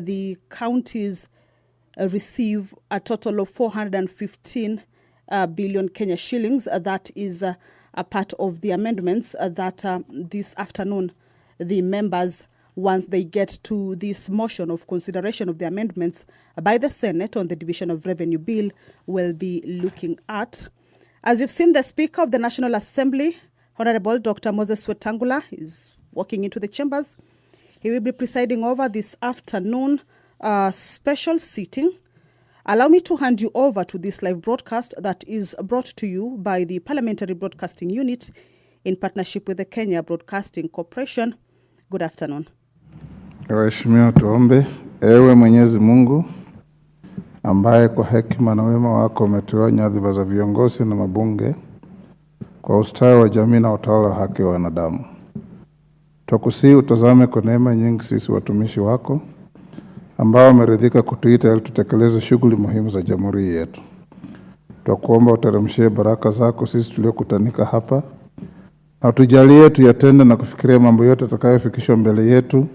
the counties receive a total of 415 billion Kenya shillings. That is a part of the amendments that this afternoon the members, once they get to this motion of consideration of the amendments by the Senate on the Division of Revenue Bill, will be looking at. As you've seen, the Speaker of the National Assembly, Honorable Dr. Moses Wetangula, is walking into the chambers. He will be presiding over this afternoon special sitting. Allow me to hand you over to this live broadcast that is brought to you by the Parliamentary Broadcasting Unit in partnership with the Kenya Broadcasting Corporation. Good afternoon. Waheshimiwa, tuombe. Ewe Mwenyezi Mungu ambaye kwa hekima na wema wako umeteua nyadhifa za viongozi na mabunge kwa ustawi wa jamii na utawala wa haki wa wanadamu, tukusihi utazame kwa neema nyingi sisi watumishi wako ambao wameridhika kutuita ili tutekeleze shughuli muhimu za jamhuri yetu. Tukuomba uteremshie baraka zako sisi tuliokutanika hapa, na tujalie tuyatende na kufikiria mambo yote tutakayofikishwa mbele yetu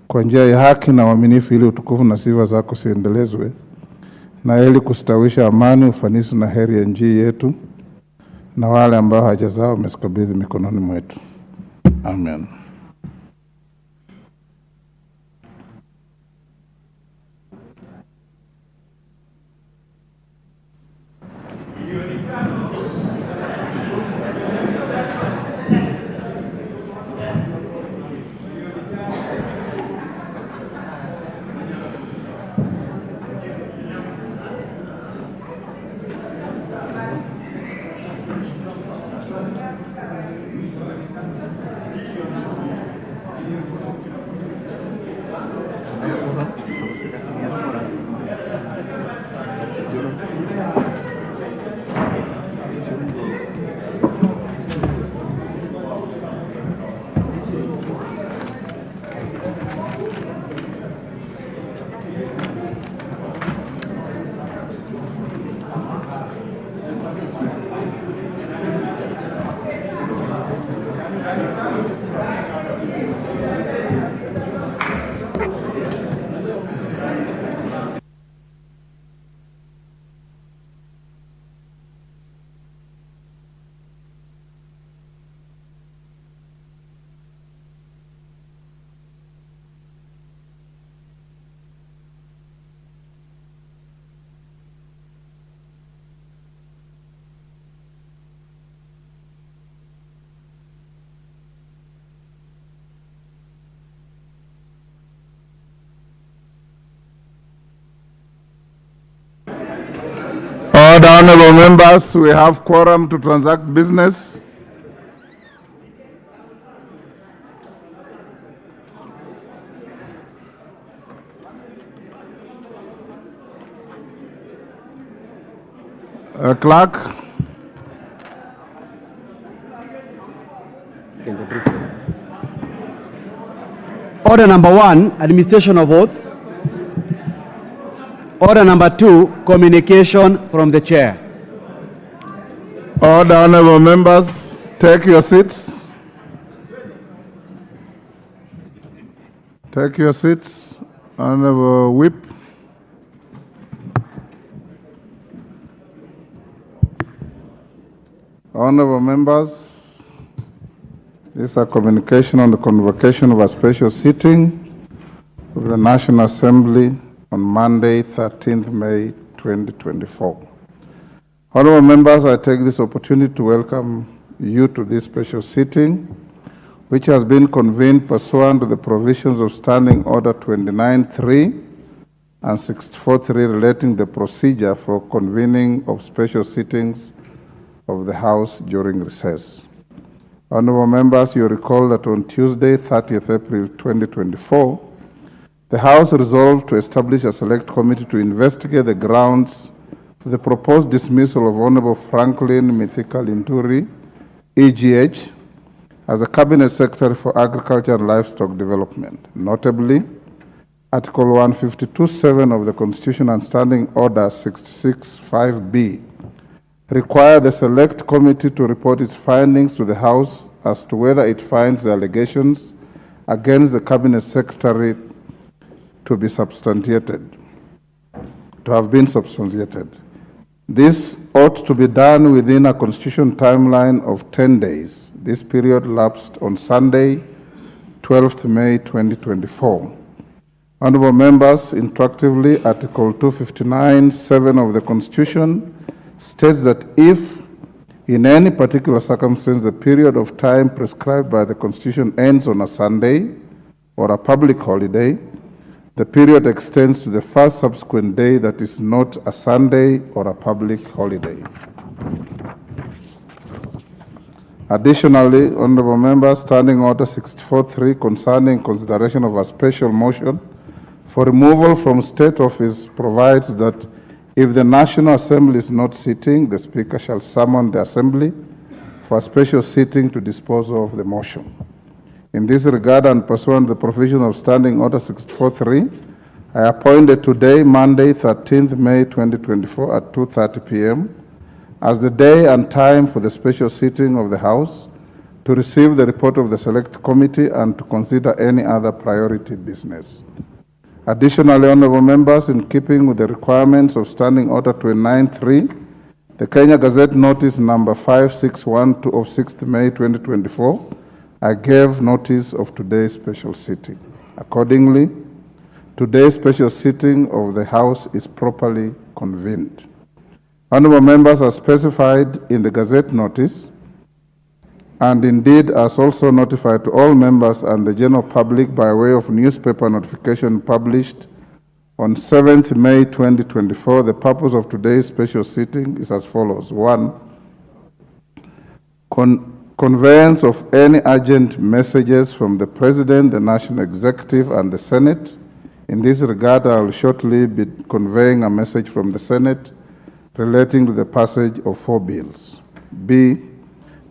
kwa njia ya haki na uaminifu, ili utukufu na sifa zako siendelezwe, na ili kustawisha amani, ufanisi na heri ya nchi yetu na wale ambao haja zao wamesikabidhi mikononi mwetu. Amen. Order, honorable members, we have quorum to transact business. Clerk. Order number 1, administration of oath. Order number 2, communication from the chair. Order, honorable members, take your seats. Take your seats. Honorable Whip. Honorable members, this is a communication on the convocation of a special sitting of the National Assembly on Monday, 13th May 2024. Honorable members, I take this opportunity to welcome you to this special sitting, which has been convened pursuant to the provisions of Standing Order 29.3 and 64.3 relating the procedure for convening of special sittings of the House during recess. Honorable members, you recall that on Tuesday, 30th April 2024, the House resolved to establish a select committee to investigate the grounds for the proposed dismissal of Honorable Franklin Mithika Linturi, EGH, as the Cabinet Secretary for Agriculture and Livestock Development. Notably, Article 152(7) of the Constitution and Standing Order 66(5)(b) require the Select Committee to report its findings to the House as to whether it finds the allegations against the Cabinet Secretary to be substantiated, to have been substantiated. This ought to be done within a constitution timeline of 10 days. This period lapsed on Sunday, 12th May 2024. Honorable members, interactively, Article 259(7) of the Constitution states that if in any particular circumstance the period of time prescribed by the Constitution ends on a Sunday or a public holiday, the period extends to the first subsequent day that is not a Sunday or a public holiday. Additionally, honorable members, Standing Order 64.3 concerning consideration of a special motion for removal from state office provides that if the National Assembly is not sitting, the Speaker shall summon the Assembly for a special sitting to dispose of the motion. In this regard, and pursuant to the provision of Standing Order 64.3, I appointed today, Monday, 13th May 2024 at 2:30 p.m. as the day and time for the special sitting of the House to receive the report of the Select Committee and to consider any other priority business. Additionally, honorable members, in keeping with the requirements of Standing Order 29.3, the Kenya Gazette Notice number 561 of 6th May 2024, I gave notice of today's special sitting. Accordingly, today's special sitting of the House is properly convened. Honorable members, as specified in the Gazette Notice, and indeed as also notified to all members and the general public by way of newspaper notification published on 7th May 2024, the purpose of today's special sitting is as follows. 1. Conveyance of any urgent messages from the President, the National Executive, and the Senate. In this regard, I will shortly be conveying a message from the Senate relating to the passage of 4 bills. B.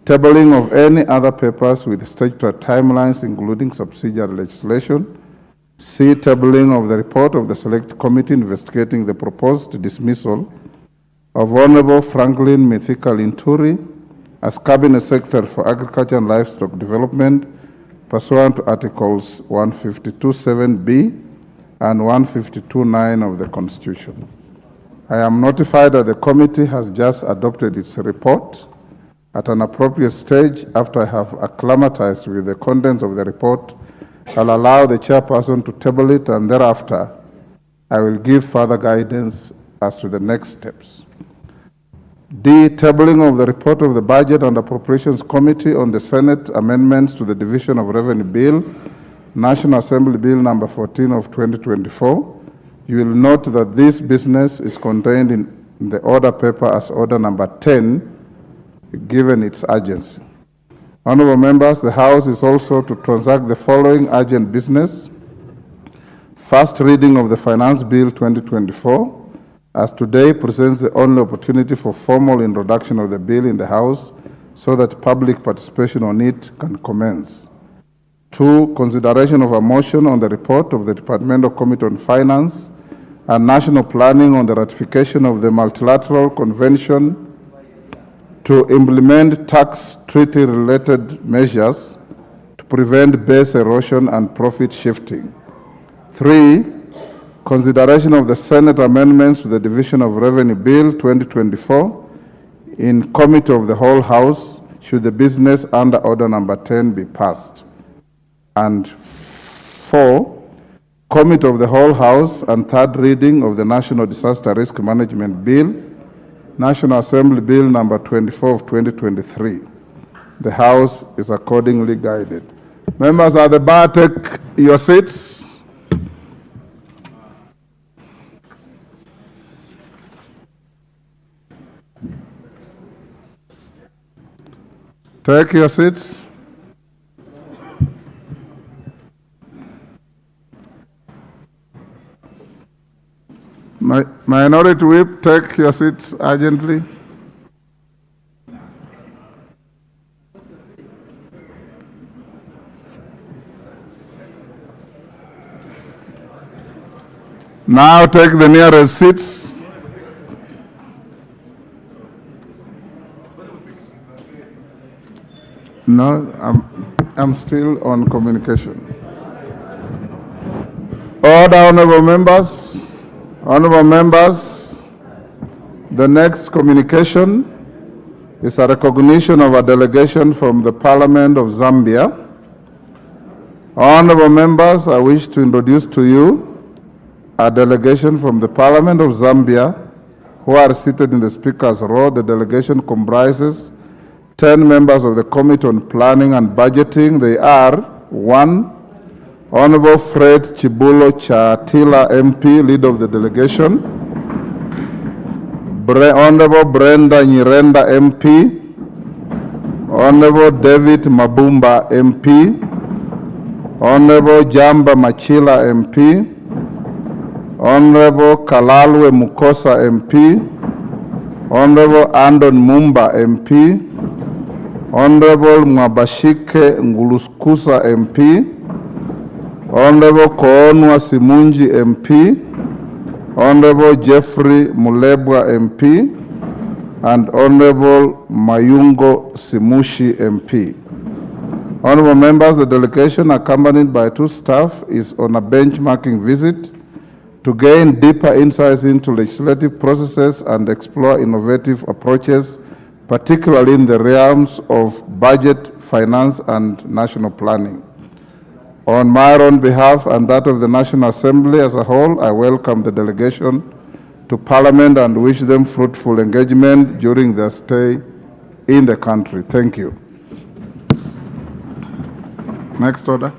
Tabling of any other papers with statutory timelines, including subsidiary legislation. C. Tabling of the report of the Select Committee investigating the proposed dismissal of Honorable Franklin Mithika Linturi as Cabinet Secretary for Agriculture and Livestock Development pursuant to Articles 152(7)(b and 152(9) of the Constitution. I am notified that the committee has just adopted its report. At an appropriate stage, after I have acclimatized with the contents of the report, I'll allow the chairperson to table it, and thereafter I will give further guidance as to the next steps. D. Tabling of the report of the Budget and Appropriations Committee on the Senate amendments to the Division of Revenue Bill, National Assembly Bill number 14 of 2024. You will note that this business is contained in the order paper as order number 10, given its urgency. Honorable members, the House is also to transact the following urgent business. First reading of the Finance Bill 2024, as today presents the only opportunity for formal introduction of the bill in the House so that public participation on it can commence. 2, consideration of a motion on the report of the Departmental Committee on Finance and National Planning on the ratification of the Multilateral Convention to implement tax treaty-related measures to prevent base erosion and profit shifting. 3, consideration of the Senate amendments to the Division of Revenue Bill 2024 in Committee of the Whole House should the business under Order number 10 be passed. And 4, Committee of the Whole House and third reading of the National Disaster Risk Management Bill, National Assembly Bill number 24 of 2023. The House is accordingly guided. Members at the bar, take your seats. Take your seats. Minority Whip, take your seats urgently. Now take the nearest seats. No, I'm still on communication. Order, honorable members. Honorable members, the next communication is a recognition of a delegation from the Parliament of Zambia. Honorable members, I wish to introduce to you a delegation from the Parliament of Zambia who are seated in the Speaker's row. The delegation comprises 10 members of the Committee on Planning and Budgeting. They are 1. Honorable Fred Chibulo Chatila MP, leader of the delegation. Honorable Brenda Nyirenda MP. Honorable David Mabumba MP. Honorable Jamba Machila MP. Honorable Kalalwe Mukosa MP. Honorable Andon Mumba MP. Honorable Mwabashike Nguluskusa MP. Honorable Koonwa Simunji MP. Honorable Jeffrey Mulebwa MP. And Honorable Mayungo Simushi MP. Honorable members, the delegation, accompanied by 2 staff, is on a benchmarking visit to gain deeper insights into legislative processes and explore innovative approaches, particularly in the realms of budget, finance, and national planning. On my own behalf and that of the National Assembly as a whole, I welcome the delegation to Parliament and wish them fruitful engagement during their stay in the country. Thank you. Next order.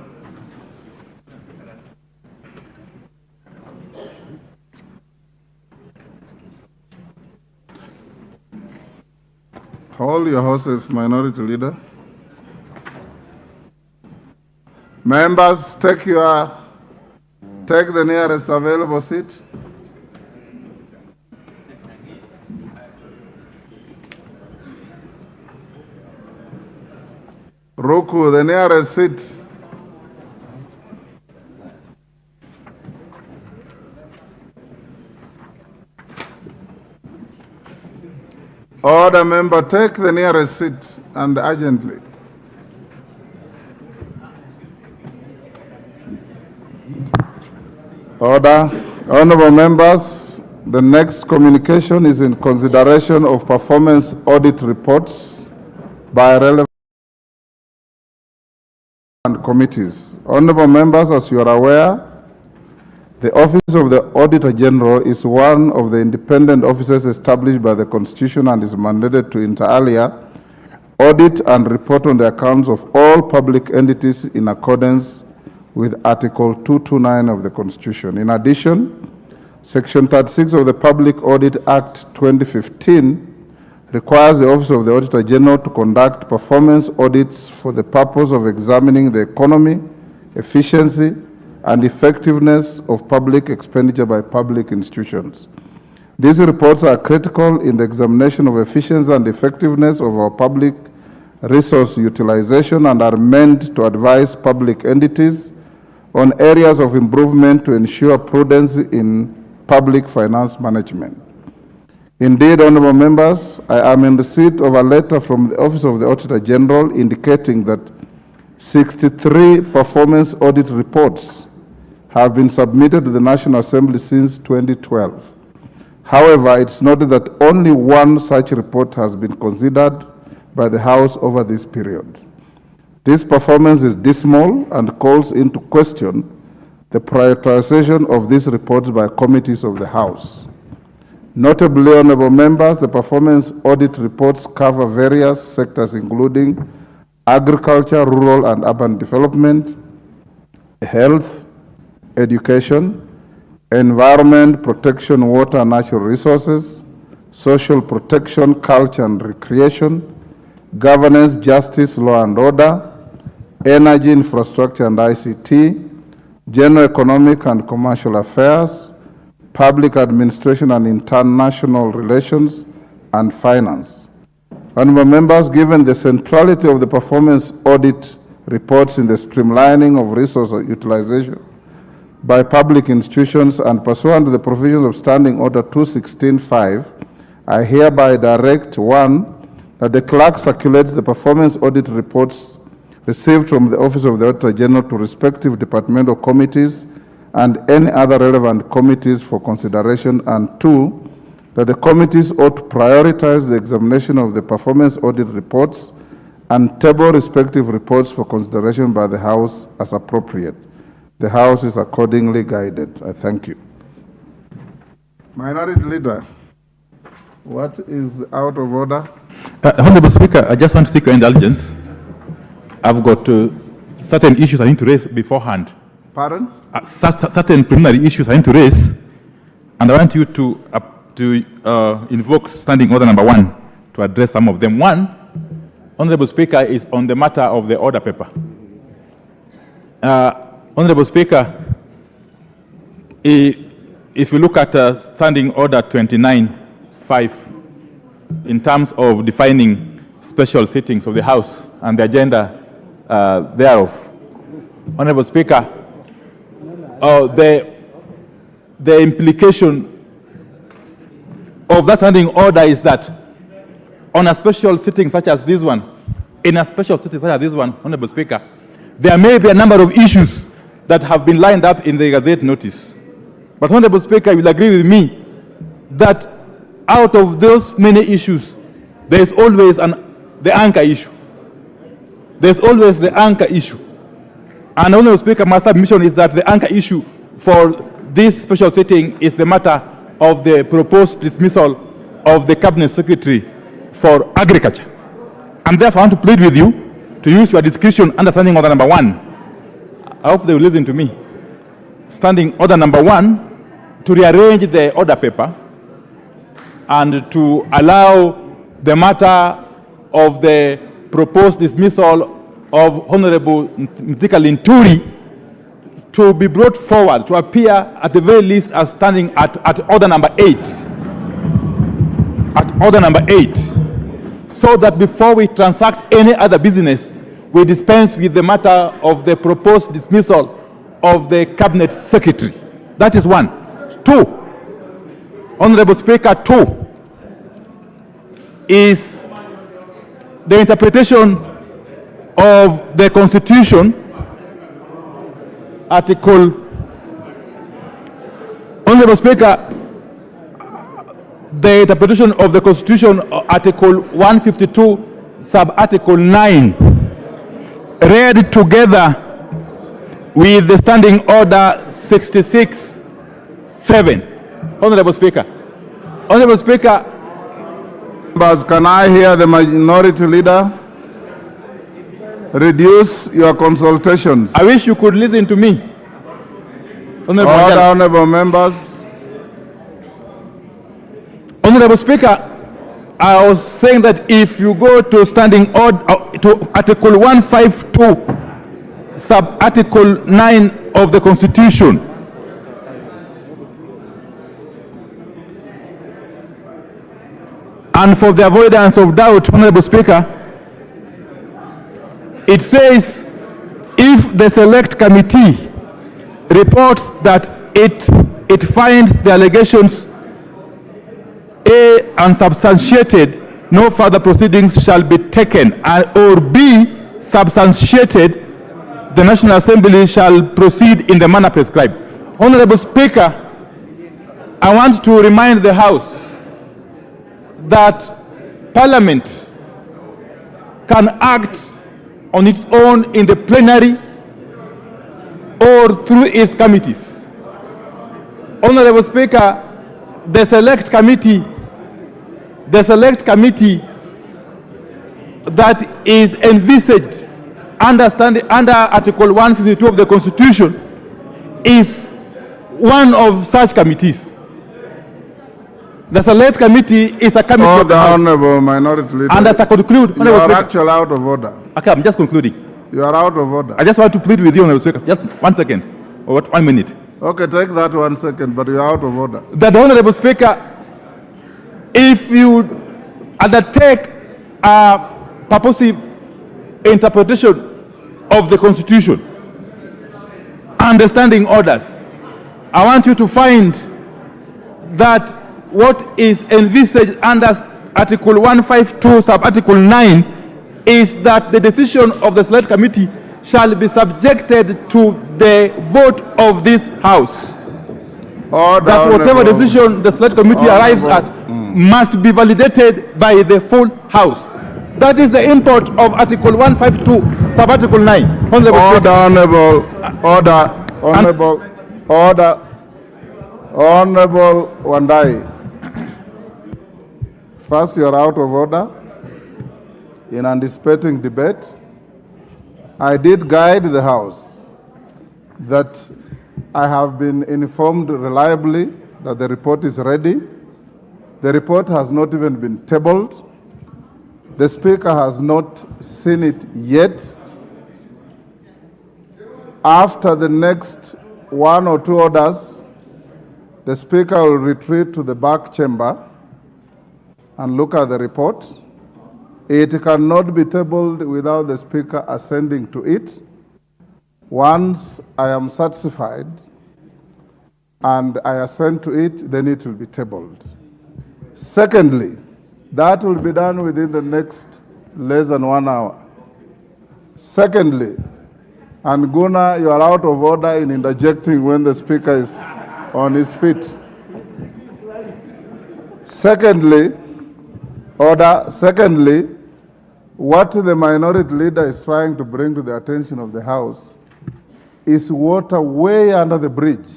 Hold your horses, Minority Leader. Members, take the nearest available seat. Ruku, the nearest seat. Order, member, take the nearest seat and urgently. Order. Honorable members, the next communication is in consideration of performance audit reports by relevant committees. Honorable members, as you are aware, the Office of the Auditor General is one of the independent offices established by the Constitution and is mandated to, inter alia, audit and report on the accounts of all public entities in accordance with Article 229 of the Constitution. In addition, Section 36 of the Public Audit Act 2015 requires the Office of the Auditor General to conduct performance audits for the purpose of examining the economy, efficiency, and effectiveness of public expenditure by public institutions. These reports are critical in the examination of efficiency and effectiveness of our public resource utilization and are meant to advise public entities on areas of improvement to ensure prudence in public finance management. Indeed, honorable members, I am in receipt of a letter from the Office of the Auditor General indicating that 63 performance audit reports have been submitted to the National Assembly since 2012. However, it's noted that only 1 such report has been considered by the House over this period. This performance is dismal and calls into question the prioritization of these reports by committees of the House. Notably, honorable members, the performance audit reports cover various sectors including agriculture, rural and urban development, health, education, environment, protection, water and natural resources, social protection, culture and recreation, governance, justice, law and order, energy, infrastructure and ICT, general economic and commercial affairs, public administration and international relations, and finance. Honorable members, given the centrality of the performance audit reports in the streamlining of resource utilization by public institutions and pursuant to the provisions of Standing Order 216.5, I hereby direct 1, that the clerk circulates the performance audit reports received from the Office of the Auditor General to respective departmental committees and any other relevant committees for consideration, and 2, that the committees ought to prioritize the examination of the performance audit reports and table respective reports for consideration by the House as appropriate. The House is accordingly guided. I thank you. Minority Leader, what is out of order? Honorable Speaker, I just want to seek your indulgence. I've got certain issues I need to raise beforehand. Pardon? Certain preliminary issues I need to raise, and I want you to invoke standing order number 1 to address some of them. One, Honorable Speaker, is on the matter of the order paper. Honorable Speaker, if you look at standing order 29.5 in terms of defining special sittings of the House and the agenda thereof, Honorable Speaker, the implication of that standing order is that on a special sitting such as this one, Honorable Speaker, there may be a number of issues that have been lined up in the Gazette notice. But Honorable Speaker, you will agree with me that out of those many issues, there is always the anchor issue. There's always the anchor issue. And Honorable Speaker, my submission is that the anchor issue for this special sitting is the matter of the proposed dismissal of the Cabinet Secretary for Agriculture. And therefore, I want to plead with you to use your discretion under standing order number 1. I hope they will listen to me. Standing order number 1, to rearrange the order paper and to allow the matter of the proposed dismissal of Honorable Mithika Linturi to be brought forward, to appear at the very least as standing at order number 8. At order number 8. So that before we transact any other business, we dispense with the matter of the proposed dismissal of the Cabinet Secretary. That is 1. 2, Honorable Speaker, 2 is the interpretation of the Constitution, Article, Honorable Speaker, the interpretation of the Constitution, Article 152, sub-Article 9, read together with the Standing Order 66-7. Honorable Speaker. Honorable Speaker. Members, can I hear the Minority Leader? Reduce your consultations. I wish you could listen to me. Honorable members. Honorable Speaker, I was saying that if you go to standing order to Article 152, sub-Article 9 of the Constitution, and for the avoidance of doubt, Honorable Speaker, it says if the select committee reports that it finds the allegations A unsubstantiated, no further proceedings shall be taken, or B substantiated, the National Assembly shall proceed in the manner prescribed. Honorable Speaker, I want to remind the House that Parliament can act on its own in the plenary or through its committees. Honorable Speaker, the select committee that is envisaged under Article 152 of the Constitution is one of such committees. The select committee is a committee of the House. Honorable Minority Leader. And as I conclude, you are actually out of order. Okay, I'm just concluding. You are out of order. I just want to plead with you, Honorable Speaker. Just 1 second, or 1 minute. Okay, take that 1 second, but you are out of order. That the Honorable Speaker, if you undertake a purposive interpretation of the Constitution, understanding orders, I want you to find that what is envisaged under Article 152, sub-Article 9, is that the decision of the Select Committee shall be subjected to the vote of this House. Order, That whatever Honorable. decision the select committee arrives at must be validated by the full House. That is the import of Article 152, Sub-Article 9. Honorable Order, Speaker. Honorable. Order, Honorable. Order. Honorable Wandai. First, you are out of order in anticipating debate. I did guide the House that I have been informed reliably that the report is ready. The report has not even been tabled. The Speaker has not seen it yet. After the next 1 or 2 orders, the Speaker will retreat to the back chamber and look at the report. It cannot be tabled without the Speaker ascending to it. Once I am satisfied and I assent to it, then it will be tabled. Secondly, that will be done within the next less than 1 hour. Secondly, and Guna, you are out of order in interjecting when the Speaker is on his feet. Secondly, order. Secondly, what the minority leader is trying to bring to the attention of the House is water way under the bridge.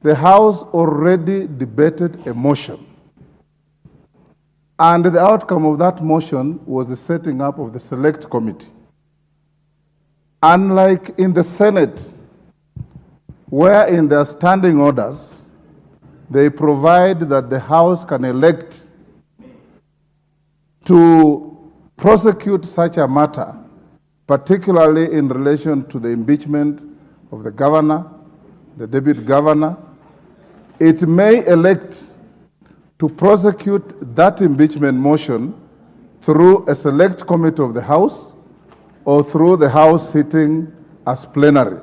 The House already debated a motion, and the outcome of that motion was the setting up of the select committee. Unlike in the Senate, where in their standing orders, they provide that the House can elect to prosecute such a matter, particularly in relation to the impeachment of the governor, the deputy governor. It may elect to prosecute that impeachment motion through a select committee of the House or through the House sitting as plenary.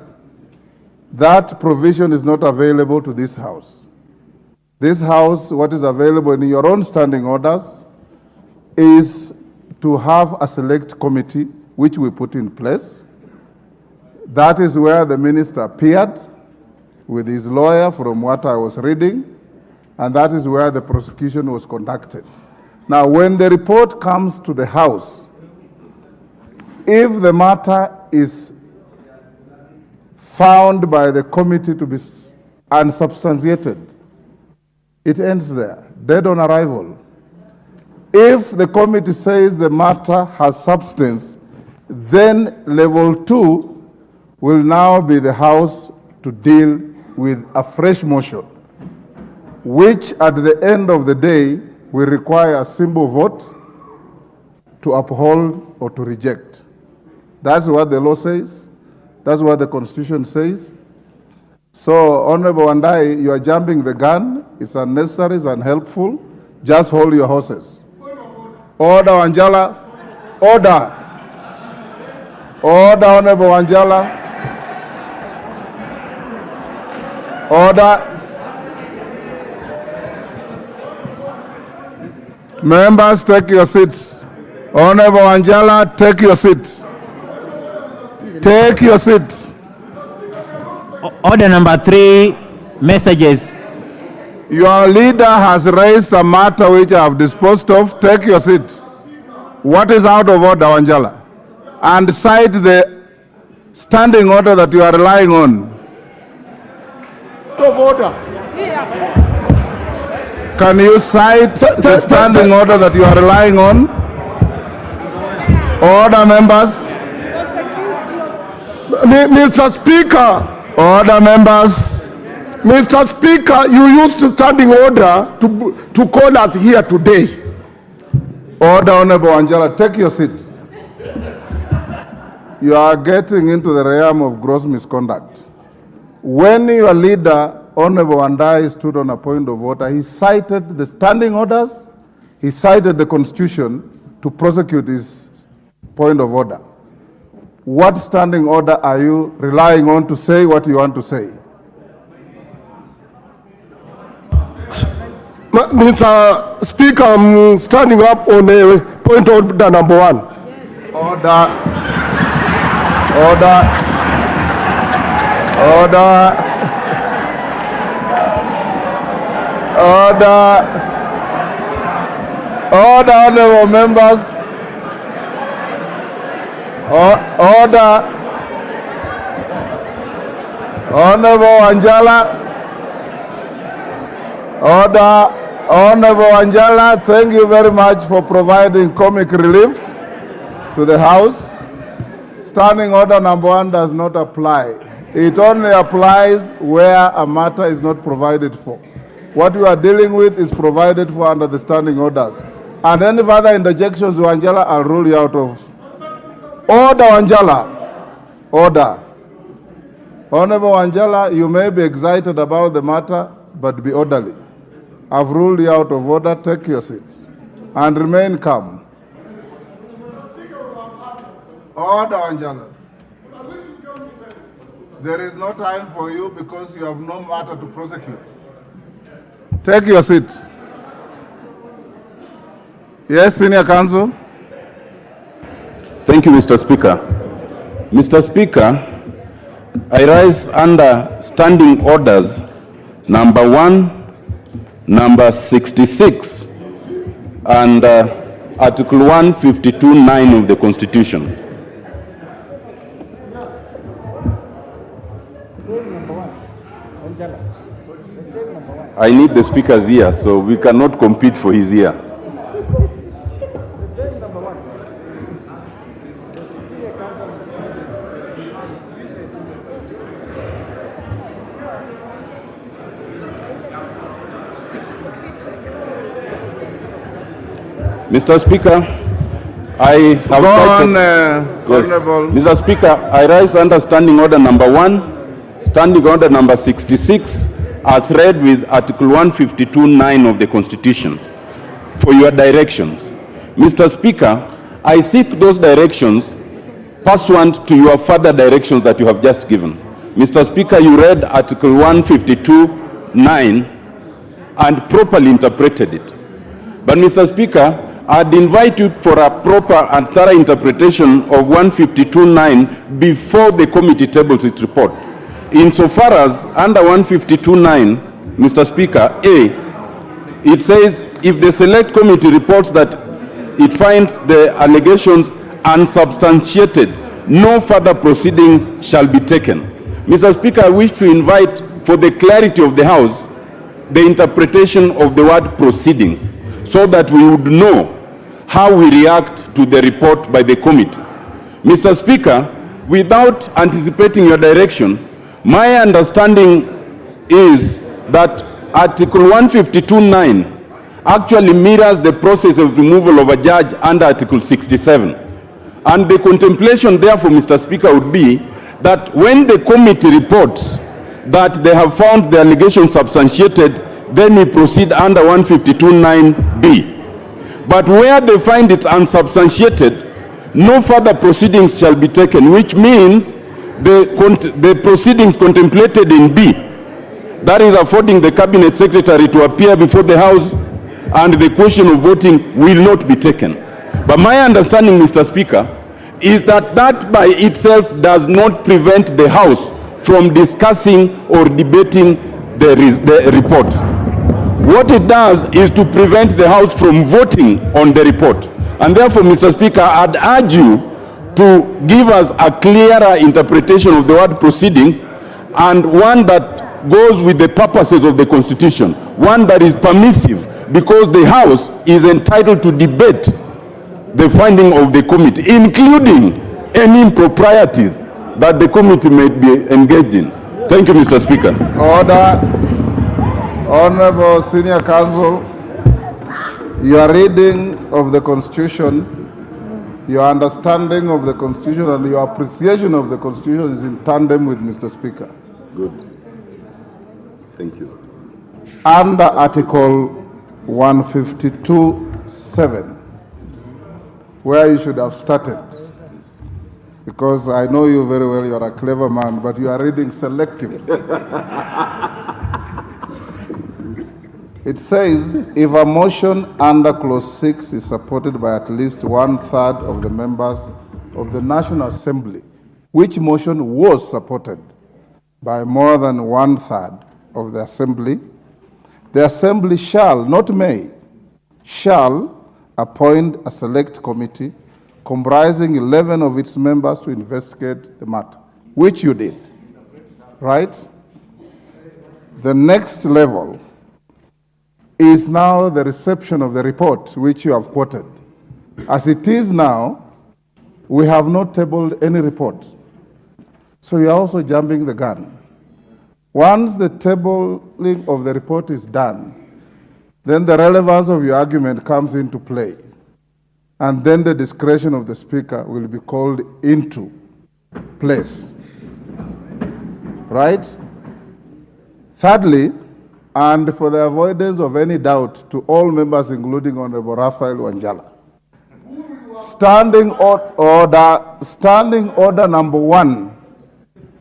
That provision is not available to this House. This House, what is available in your own standing orders, is to have a select committee which we put in place. That is where the minister appeared with his lawyer, from what I was reading, and that is where the prosecution was conducted. Now, when the report comes to the House, if the matter is found by the committee to be unsubstantiated, it ends there, dead on arrival. If the committee says the matter has substance, then level 2 will now be the House to deal with a fresh motion, which at the end of the day will require a simple vote to uphold or to reject. That's what the law says. That's what the Constitution says. So, Honorable Wandai, you are jumping the gun. It's unnecessary, it's unhelpful. Just hold your horses. Order, Wanjala. Order. Order, Honorable Wanjala. Order. Members, take your seats. Honorable Wanjala, take your seat. Take your seat. Order number 3, messages. Your leader has raised a matter which I have disposed of. Take your seat. What is out of order, Wanjala? And cite the standing order that you are relying on. Out of order. Can you cite the standing order that you are relying on? Order, members. Mr. Speaker. Order, members. Mr. Speaker, you used the standing order to call us here today. Order, Honorable Angela, take your seat. You are getting into the realm of gross misconduct. When your leader, Honorable Wandai, stood on a point of order, he cited the standing orders, he cited the Constitution to prosecute his point of order. What standing order are you relying on to say what you want to say? Mr. Speaker, I'm standing up on a point of order number 1. Yes. Order. Order. Order. Order. Order, honorable members. Order. Honorable Anjala. Order. Honorable Anjala, thank you very much for providing comic relief to the House. Standing order number 1 does not apply. It only applies where a matter is not provided for. What we are dealing with is provided for under the standing orders. And any further interjections, Anjala, I'll rule you out of. Order, Anjala. Order. Honorable Anjala, you may be excited about the matter, but be orderly. I've ruled you out of order. Take your seat and remain calm. Order, Anjala. There is no time for you because you have no matter to prosecute. Take your seat. Yes, Senior Counsel. Thank you, Mr. Speaker. Mr. Speaker, I rise under standing orders number 1, number 66, and Article 152(9) of the Constitution. I need the Speaker's ear, so we cannot compete for his ear. Mr. Speaker, I have cited... Yes. Mr. Speaker, I rise under standing order number 1, standing order number 66, as read with Article 152(9) of the Constitution, for your directions. Mr. Speaker, I seek those directions pursuant to your further directions that you have just given. Mr. Speaker, you read Article 152(9) and properly interpreted it. But Mr. Speaker, I'd invite you for a proper and thorough interpretation of 152(9) before the committee tables its report. Insofar as under 152(9), Mr. Speaker, A, it says if the select committee reports that it finds the allegations unsubstantiated, no further proceedings shall be taken. Mr. Speaker, I wish to invite, for the clarity of the House, the interpretation of the word proceedings, so that we would know how we react to the report by the committee. Mr. Speaker, without anticipating your direction, my understanding is that Article 152(9) actually mirrors the process of removal of a judge under Article 67. And the contemplation, therefore, Mr. Speaker, would be that when the committee reports that they have found the allegation substantiated, then we proceed under 152(9)(b). But where they find it unsubstantiated, no further proceedings shall be taken, which means the proceedings contemplated in B, that is affording the Cabinet Secretary to appear before the House and the question of voting, will not be taken. But my understanding, Mr. Speaker, is that that by itself does not prevent the House from discussing or debating the report. What it does is to prevent the House from voting on the report. And therefore, Mr. Speaker, I'd urge you to give us a clearer interpretation of the word proceedings, and one that goes with the purposes of the Constitution, one that is permissive, because the House is entitled to debate the finding of the committee, including any improprieties that the committee may be engaged in. Thank you, Mr. Speaker. Order. Honorable Senior Counsel, your reading of the Constitution, your understanding of the Constitution, and your appreciation of the Constitution is in tandem with Mr. Speaker. Good. Thank you. Under Article 152(7), where you should have started, because I know you very well, you are a clever man, but you are reading selectively. It says, if a motion under Clause 6 is supported by at least 1/3 of the members of the National Assembly, which motion was supported by more than 1/3 of the Assembly shall, not may, shall appoint a select committee comprising 11 of its members to investigate the matter, which you did, right? The next level is now the reception of the report, which you have quoted. As it is now, we have not tabled any report. So you are also jumping the gun. Once the tabling of the report is done, then the relevance of your argument comes into play. And then the discretion of the Speaker will be called into place. Right? Thirdly, and for the avoidance of any doubt to all members, including Honorable Raphael Wanjala, standing order number 1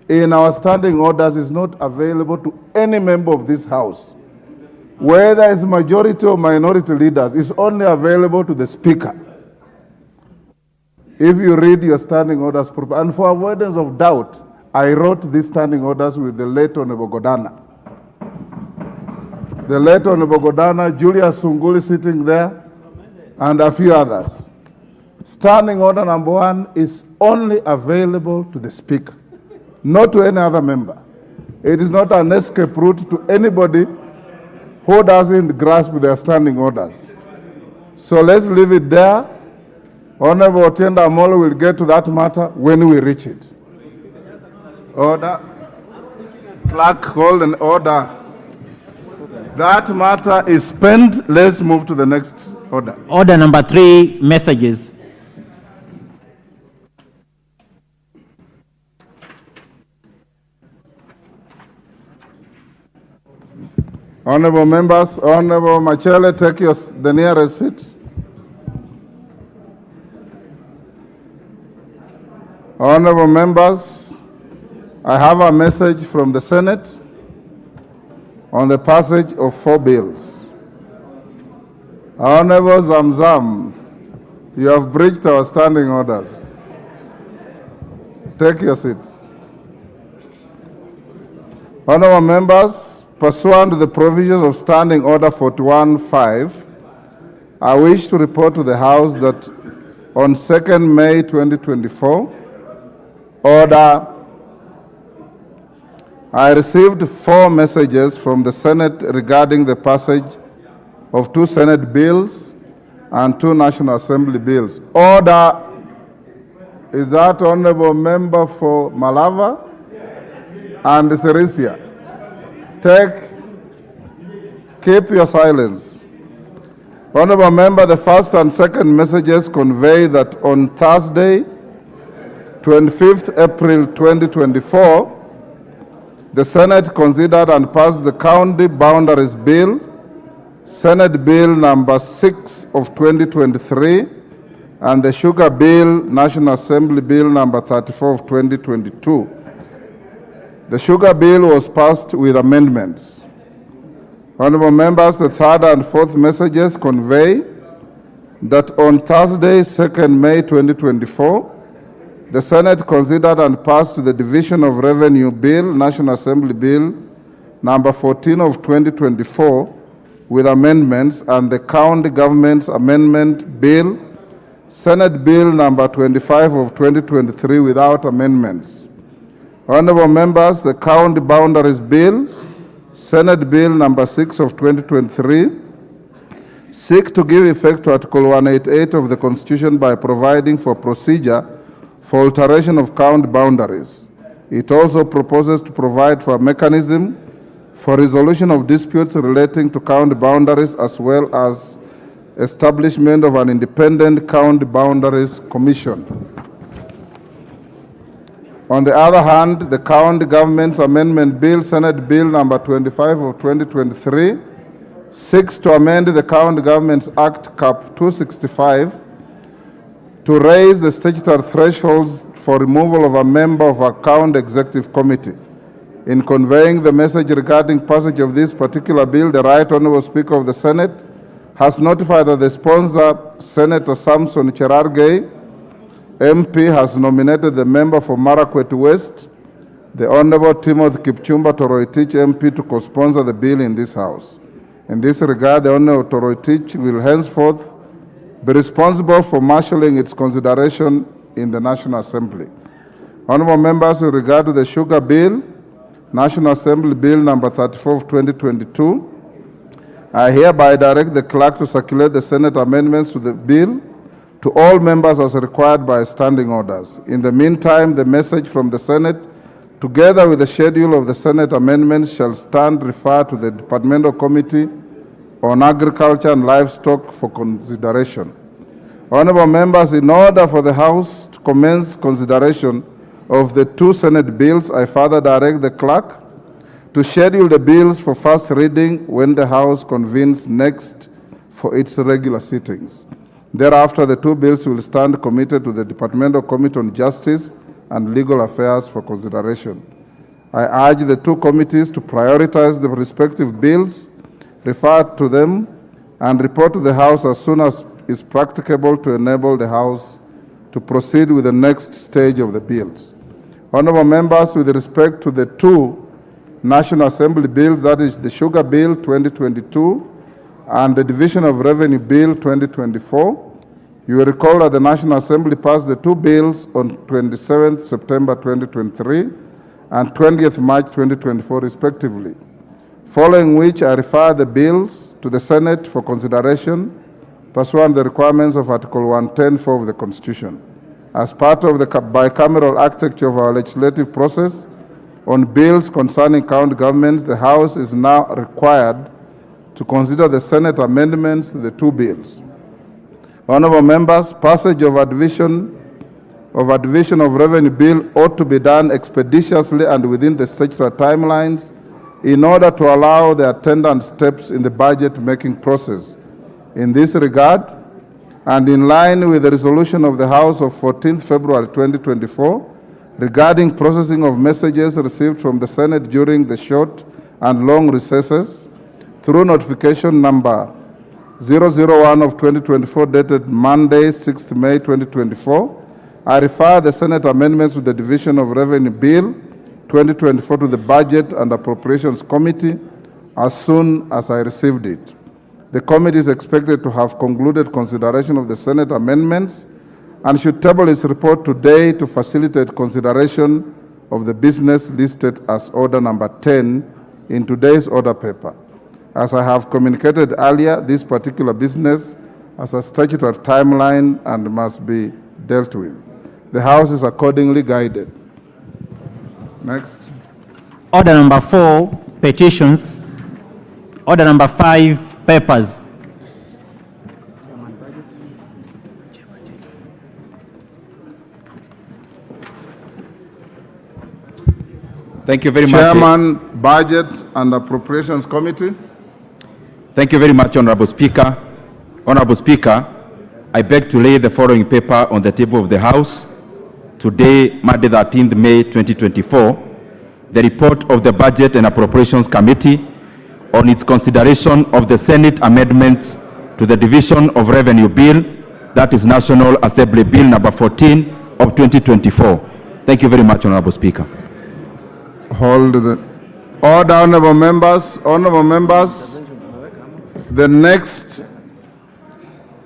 in our standing orders is not available to any member of this House. Whether it's majority or minority leaders, it's only available to the Speaker. If you read your standing orders, and for avoidance of doubt, I wrote these standing orders with the late Honorable Godana. The late Honorable Godana, Julius Sunguli sitting there, and a few others. Standing order number 1 is only available to the Speaker, not to any other member. It is not an escape route to anybody who doesn't grasp their standing orders. So let's leave it there. Honorable Otienda Amolo will get to that matter when we reach it. Order. Clerk, hold an order. That matter is spent. Let's move to the next order. Order number 3, messages. Honorable members, Honorable Machele, take the nearest seat. Honorable members, I have a message from the Senate on the passage of 4 bills. Honorable Zamzam, you have breached our standing orders. Take your seat. Honorable members, pursuant to the provisions of Standing Order 41-5, I wish to report to the House that on 2nd May 2024, I received 4 messages from the Senate regarding the passage of 2 Senate bills and 2 National Assembly bills. Order. Is that Honorable Member for Malava and Sirisia? Keep your silence. Honorable Member, the first and second messages convey that on Thursday, 25th April 2024, the Senate considered and passed the County Boundaries Bill, Senate Bill number 6 of 2023, and the Sugar Bill, National Assembly Bill number 34 of 2022. The Sugar Bill was passed with amendments. Honorable members, the third and fourth messages convey that on Thursday, 2nd May 2024, the Senate considered and passed the Division of Revenue Bill, National Assembly Bill number 14 of 2024 with amendments, and the County Government's Amendment Bill, Senate Bill number 25 of 2023 without amendments. Honorable members, the County Boundaries Bill, Senate Bill number 6 of 2023, seek to give effect to Article 188 of the Constitution by providing for procedure for alteration of county boundaries. It also proposes to provide for a mechanism for resolution of disputes relating to county boundaries, as well as establishment of an independent county boundaries commission. On the other hand, the County Government's Amendment Bill, Senate Bill number 25 of 2023, seeks to amend the County Governments Act Cap 265 to raise the statutory thresholds for removal of a member of a county executive committee. In conveying the message regarding passage of this particular bill, the Right Honorable Speaker of the Senate has notified that the sponsor, Senator Samson Cherargei, MP has nominated the member for Marakwet West, the Honorable Timothy Kipchumba Toroitich MP, to co-sponsor the bill in this House. In this regard, the Honorable Toroitich will henceforth be responsible for marshalling its consideration in the National Assembly. Honorable members, with regard to the sugar bill, National Assembly Bill number 34 of 2022, I hereby direct the clerk to circulate the Senate amendments to the bill to all members as required by standing orders. In the meantime, the message from the Senate, together with the schedule of the Senate amendments, shall stand referred to the Departmental Committee on Agriculture and Livestock for consideration. Honorable members, in order for the House to commence consideration of the two Senate bills, I further direct the clerk to schedule the bills for first reading when the House convenes next for its regular sittings. Thereafter, the two bills will stand committed to the Departmental Committee on Justice and Legal Affairs for consideration. I urge the two committees to prioritize the respective bills, refer to them, and report to the House as soon as is practicable to enable the House to proceed with the next stage of the bills. Honorable members, with respect to the two National Assembly bills, that is the Sugar Bill 2022 and the Division of Revenue Bill 2024, you will recall that the National Assembly passed the two bills on 27th September 2023 and 20th March 2024 respectively, following which I refer the bills to the Senate for consideration pursuant to the requirements of Article 110(4) of the Constitution. As part of the bicameral architecture of our legislative process on bills concerning county governments, the House is now required to consider the Senate amendments to the two bills. Honorable members, passage of a division of revenue bill ought to be done expeditiously and within the statutory timelines in order to allow the attendant steps in the budget-making process. In this regard, and in line with the resolution of the House of 14th February 2024 regarding processing of messages received from the Senate during the short and long recesses, through notification number 001 of 2024 dated Monday, 6th May 2024, I refer the Senate amendments to the Division of Revenue Bill 2024 to the Budget and Appropriations Committee as soon as I received it. The committee is expected to have concluded consideration of the Senate amendments and should table its report today to facilitate consideration of the business listed as order number 10 in today's order paper. As I have communicated earlier, this particular business has a statutory timeline and must be dealt with. The House is accordingly guided. Next. Order number 4, petitions. Order number 5, papers. Thank you very much. Chairman, Budget and Appropriations Committee. Thank you very much, Honorable Speaker. Honorable Speaker, I beg to lay the following paper on the table of the House. Today, Monday, 13th May 2024, the report of the Budget and Appropriations Committee on its consideration of the Senate amendments to the Division of Revenue Bill, that is National Assembly Bill number 14 of 2024. Thank you very much, Honorable Speaker. Hold the order, honorable members. Honorable members, the next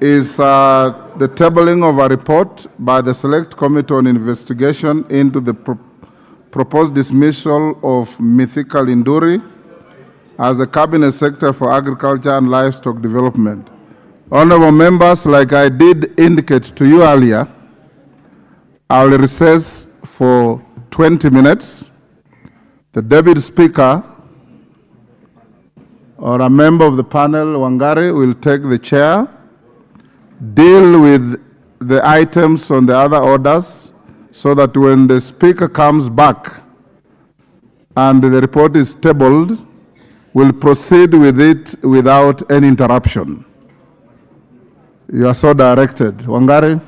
is the tabling of a report by the Select Committee on Investigation into the proposed dismissal of Mithika Linturi as the Cabinet Secretary for Agriculture and Livestock Development. Honorable members, like I did indicate to you earlier, I will recess for 20 minutes. The Deputy Speaker or a member of the panel, Wangari, will take the chair, deal with the items on the other orders, so that when the Speaker comes back and the report is tabled, we'll proceed with it without any interruption. You are so directed. Wangari?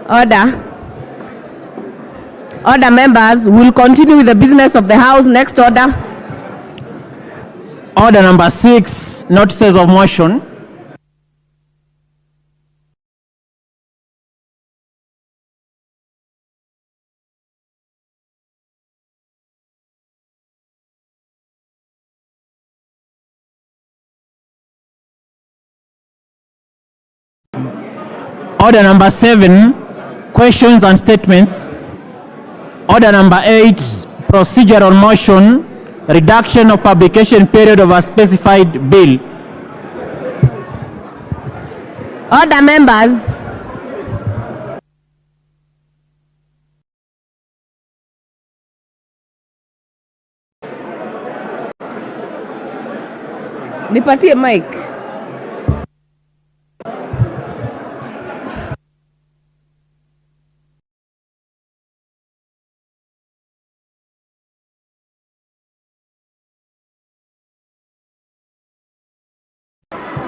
Order. Order, members. We'll continue with the business of the House. Next order. Order number 6, notices of motion. Order number 7, questions and statements. Order number 8, procedural motion, reduction of publication period of a specified bill. Order, members. Nipatie mic.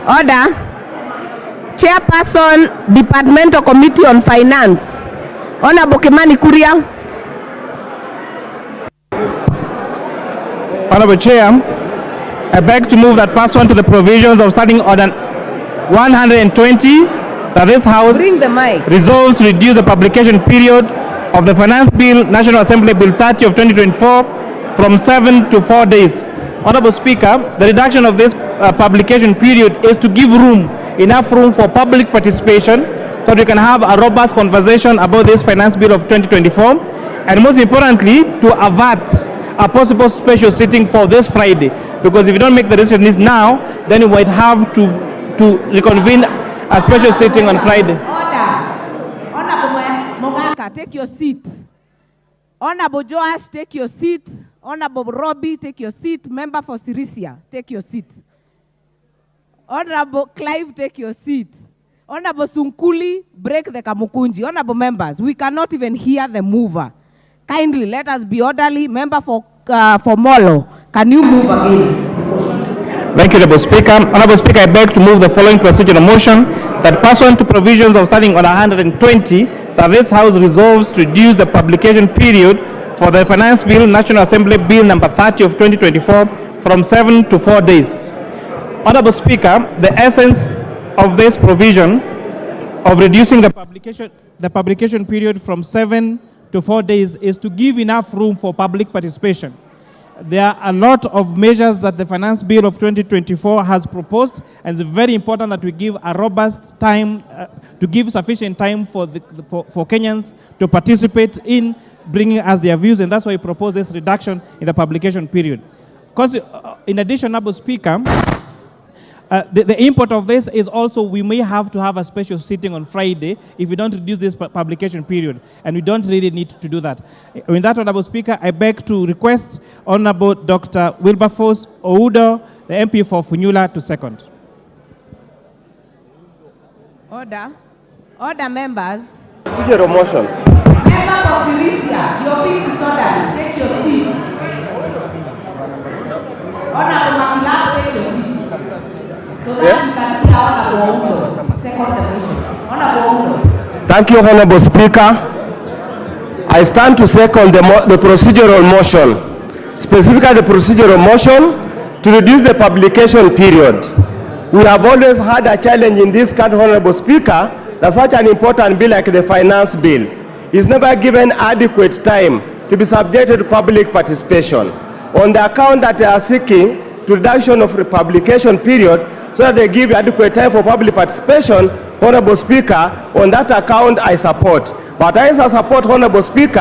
Order. Chairperson, Departmental Committee on Finance. Honorable Kimani Kuria. Honorable Chair, I beg to move that pursuant to the provisions of Standing Order 120, that this House Bring the mic. resolves to reduce the publication period of the Finance Bill, National Assembly Bill 30 of 2024 from 7 to 4 days. Honorable Speaker, the reduction of this publication period is to give enough room for public participation so that we can have a robust conversation about this Finance Bill of 2024, and most importantly, to avert a possible special sitting for this Friday, because if you don't make the decision now, then you might have to reconvene a special sitting on Friday. Order. Honorable Mogaka, take your seat. Honorable Joash, take your seat. Honorable Robbie, take your seat. Member for Sirisia, take your seat. Honorable Clive, take your seat. Honorable Sunkuli, break the kamukunji. Honorable members, we cannot even hear the mover. Kindly let us be orderly. Member for Molo, can you move again? Thank you, Honorable Speaker. Honorable Speaker, I beg to move the following procedural motion that pursuant to provisions of Standing Order 120, that this House resolves to reduce the publication period for the Finance Bill, National Assembly Bill number 30 of 2024 from 7 to 4 days. Honorable Speaker, the essence of this provision of reducing the publication period from 7 to 4 days is to give enough room for public participation. There are a lot of measures that the Finance Bill of 2024 has proposed, and it's very important that we give a robust time, to give sufficient time for Kenyans to participate in bringing us their views, and that's why we propose this reduction in the publication period. Because in addition, Honorable Speaker, the import of this is also we may have to have a special sitting on Friday if we don't reduce this publication period, and we don't really need to do that. In that, Honorable Speaker, I beg to request Honorable Dr. Wilberforce Oudo, the MP for Funyula, to second. Order. Order, members. Procedural motion. Member for Sirisia, you're being disorderly. Take your seat. Honorable Makila, take your seat. So that you can hear Honorable Oudo. Second the motion. Honorable Oudo. Thank you, Honorable Speaker. I stand to second the procedural motion, specifically the procedural motion to reduce the publication period. We have always had a challenge in this country, Honorable Speaker, that such an important bill like the Finance Bill is never given adequate time to be subjected to public participation. On the account that they are seeking to reduction of the publication period so that they give adequate time for public participation, Honorable Speaker, on that account I support. But as I support, Honorable Speaker,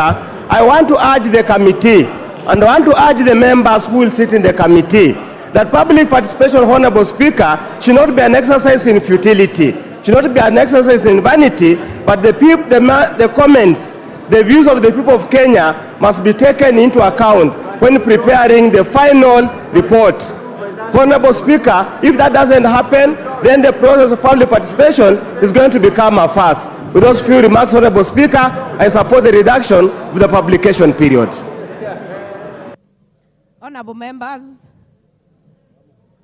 I want to urge the committee and I want to urge the members who will sit in the committee that public participation, Honorable Speaker, should not be an exercise in futility, should not be an exercise in vanity, but the comments, the views of the people of Kenya must be taken into account when preparing the final report. Honorable Speaker, if that doesn't happen, then the process of public participation is going to become a farce. With those few remarks, Honorable Speaker, I support the reduction of the publication period. Honorable members,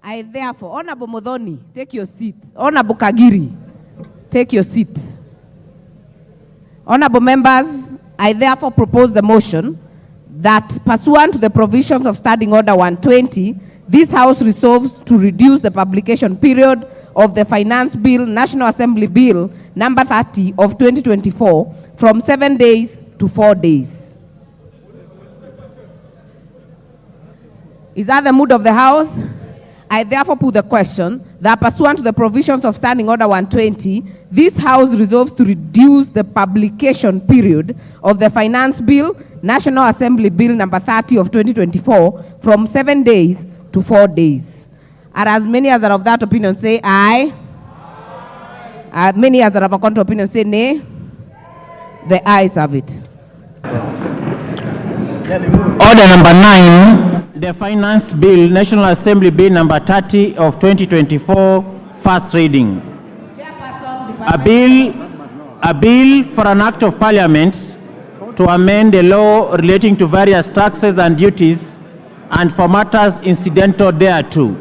I therefore, Honorable Modoni, take your seat. Honorable Kagiri, take your seat. Honorable members, I therefore propose the motion that pursuant to the provisions of Standing Order 120, this House resolves to reduce the publication period of the Finance Bill, National Assembly Bill, number 30 of 2024 from 7 days to 4 days. Is that the mood of the House? I therefore put the question that pursuant to the provisions of Standing Order 120, this House resolves to reduce the publication period of the Finance Bill, National Assembly Bill number 30 of 2024 from 7 days to 4 days. Are as many as are of that opinion say aye? As many as are of a counter opinion say nay? The ayes have it. Order number 9, the Finance Bill, National Assembly Bill number 30 of 2024, first reading. A bill for an act of Parliament to amend the law relating to various taxes and duties and for matters incidental thereto.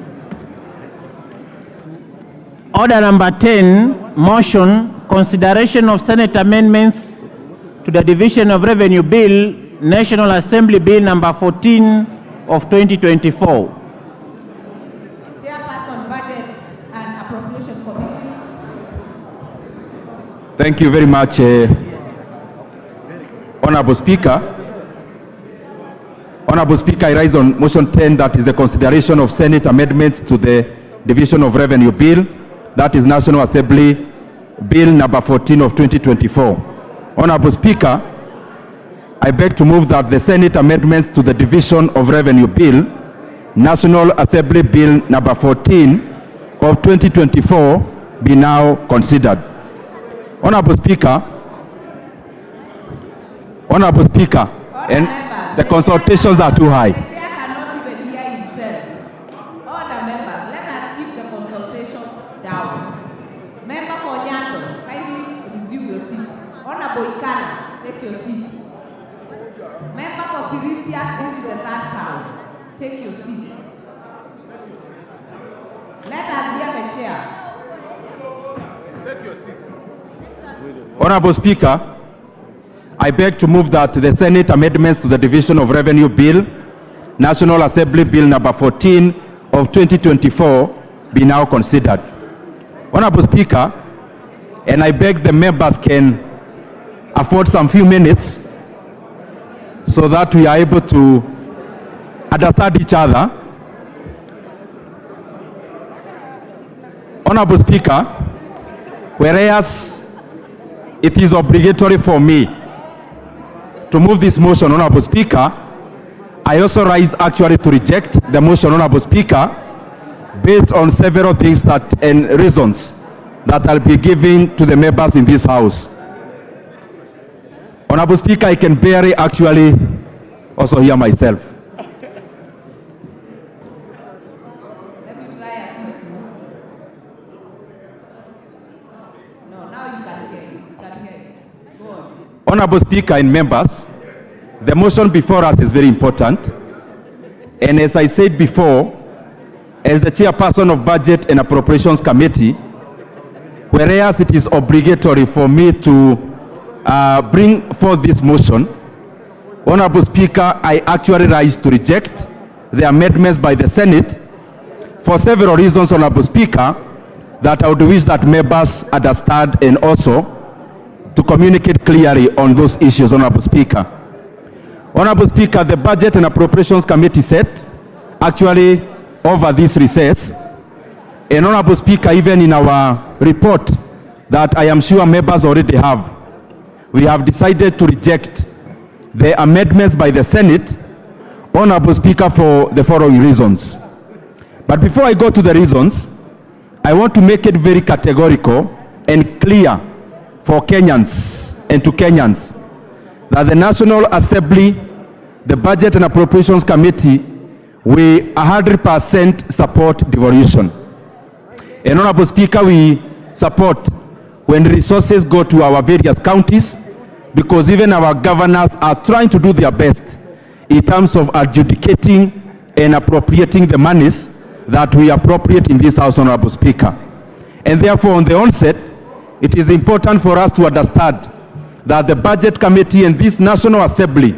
Order number 10, motion, consideration of Senate amendments to the Division of Revenue Bill, National Assembly Bill number 14 of 2024. Chairperson, Budget and Appropriation Committee. Thank you very much, Honorable Speaker. Honorable Speaker, I rise on motion 10, that is the consideration of Senate amendments to the Division of Revenue Bill, that is National Assembly Bill number 14 of 2024. Honorable Speaker, I beg to move that the Senate amendments to the Division of Revenue Bill, National Assembly Bill number 14 of 2024 be now considered. Honorable Speaker, and the consultations are too high. The chair cannot even hear himself. Order members, let us keep the consultations down. Member for Nyanto, kindly resume your seat. Honorable Ikana, take your seat. Member for Sirisia, this is the third time. Take your seat. Let us hear the chair. Take your seats. Honorable Speaker, I beg to move that the Senate amendments to the Division of Revenue Bill, National Assembly Bill number 14 of 2024 be now considered. Honorable Speaker, and I beg the members can afford some few minutes so that we are able to understand each other. Honorable Speaker, whereas it is obligatory for me to move this motion, Honorable Speaker, I also rise actually to reject the motion, Honorable Speaker, based on several things that and reasons that I'll be giving to the members in this House. Honorable Speaker, I can barely actually also hear myself. Let me try assist you. No, now you can hear it. You can hear it. Go on. Honorable Speaker and members, the motion before us is very important. And as I said before, as the chairperson of Budget and Appropriations Committee, whereas it is obligatory for me to bring forth this motion, Honorable Speaker, I actually rise to reject the amendments by the Senate for several reasons, Honorable Speaker, that I would wish that members understand and also to communicate clearly on those issues, Honorable Speaker. Honorable Speaker, the Budget and Appropriations Committee set actually over this recess, and Honorable Speaker, even in our report that I am sure members already have, we have decided to reject the amendments by the Senate, Honorable Speaker, for the following reasons. But before I go to the reasons, I want to make it very categorical and clear for Kenyans and to Kenyans that the National Assembly, the Budget and Appropriations Committee, we 100% support devolution. And Honorable Speaker, we support when resources go to our various counties, because even our governors are trying to do their best in terms of adjudicating and appropriating the monies that we appropriate in this House, Honorable Speaker. And therefore, on the onset, it is important for us to understand that the Budget Committee and this National Assembly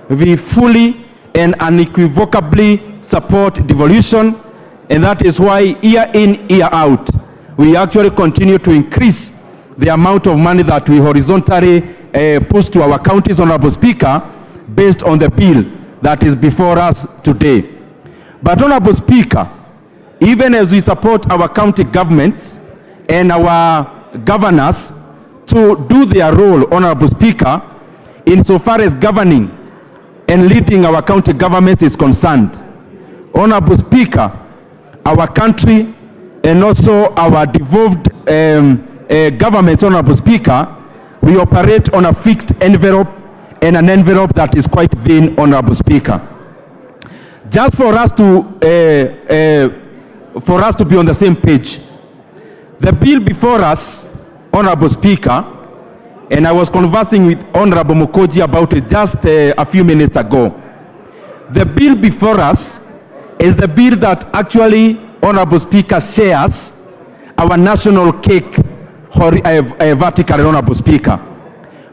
will fully and unequivocally support devolution, and that is why year in, year out, we actually continue to increase the amount of money that we horizontally push to our counties, Honorable Speaker, based on the bill that is before us today. But Honorable Speaker, even as we support our county governments and our governors to do their role, Honorable Speaker, insofar as governing and leading our county governments is concerned, Honorable Speaker, our country and also our devolved governments, Honorable Speaker, we operate on a fixed envelope and an envelope that is quite thin, Honorable Speaker. Just for us to be on the same page, the bill before us, Honorable Speaker, and I was conversing with Honorable Mukoji about it just a few minutes ago. The bill before us is the bill that actually, Honorable Speaker, shares our national cake vertically, Honorable Speaker.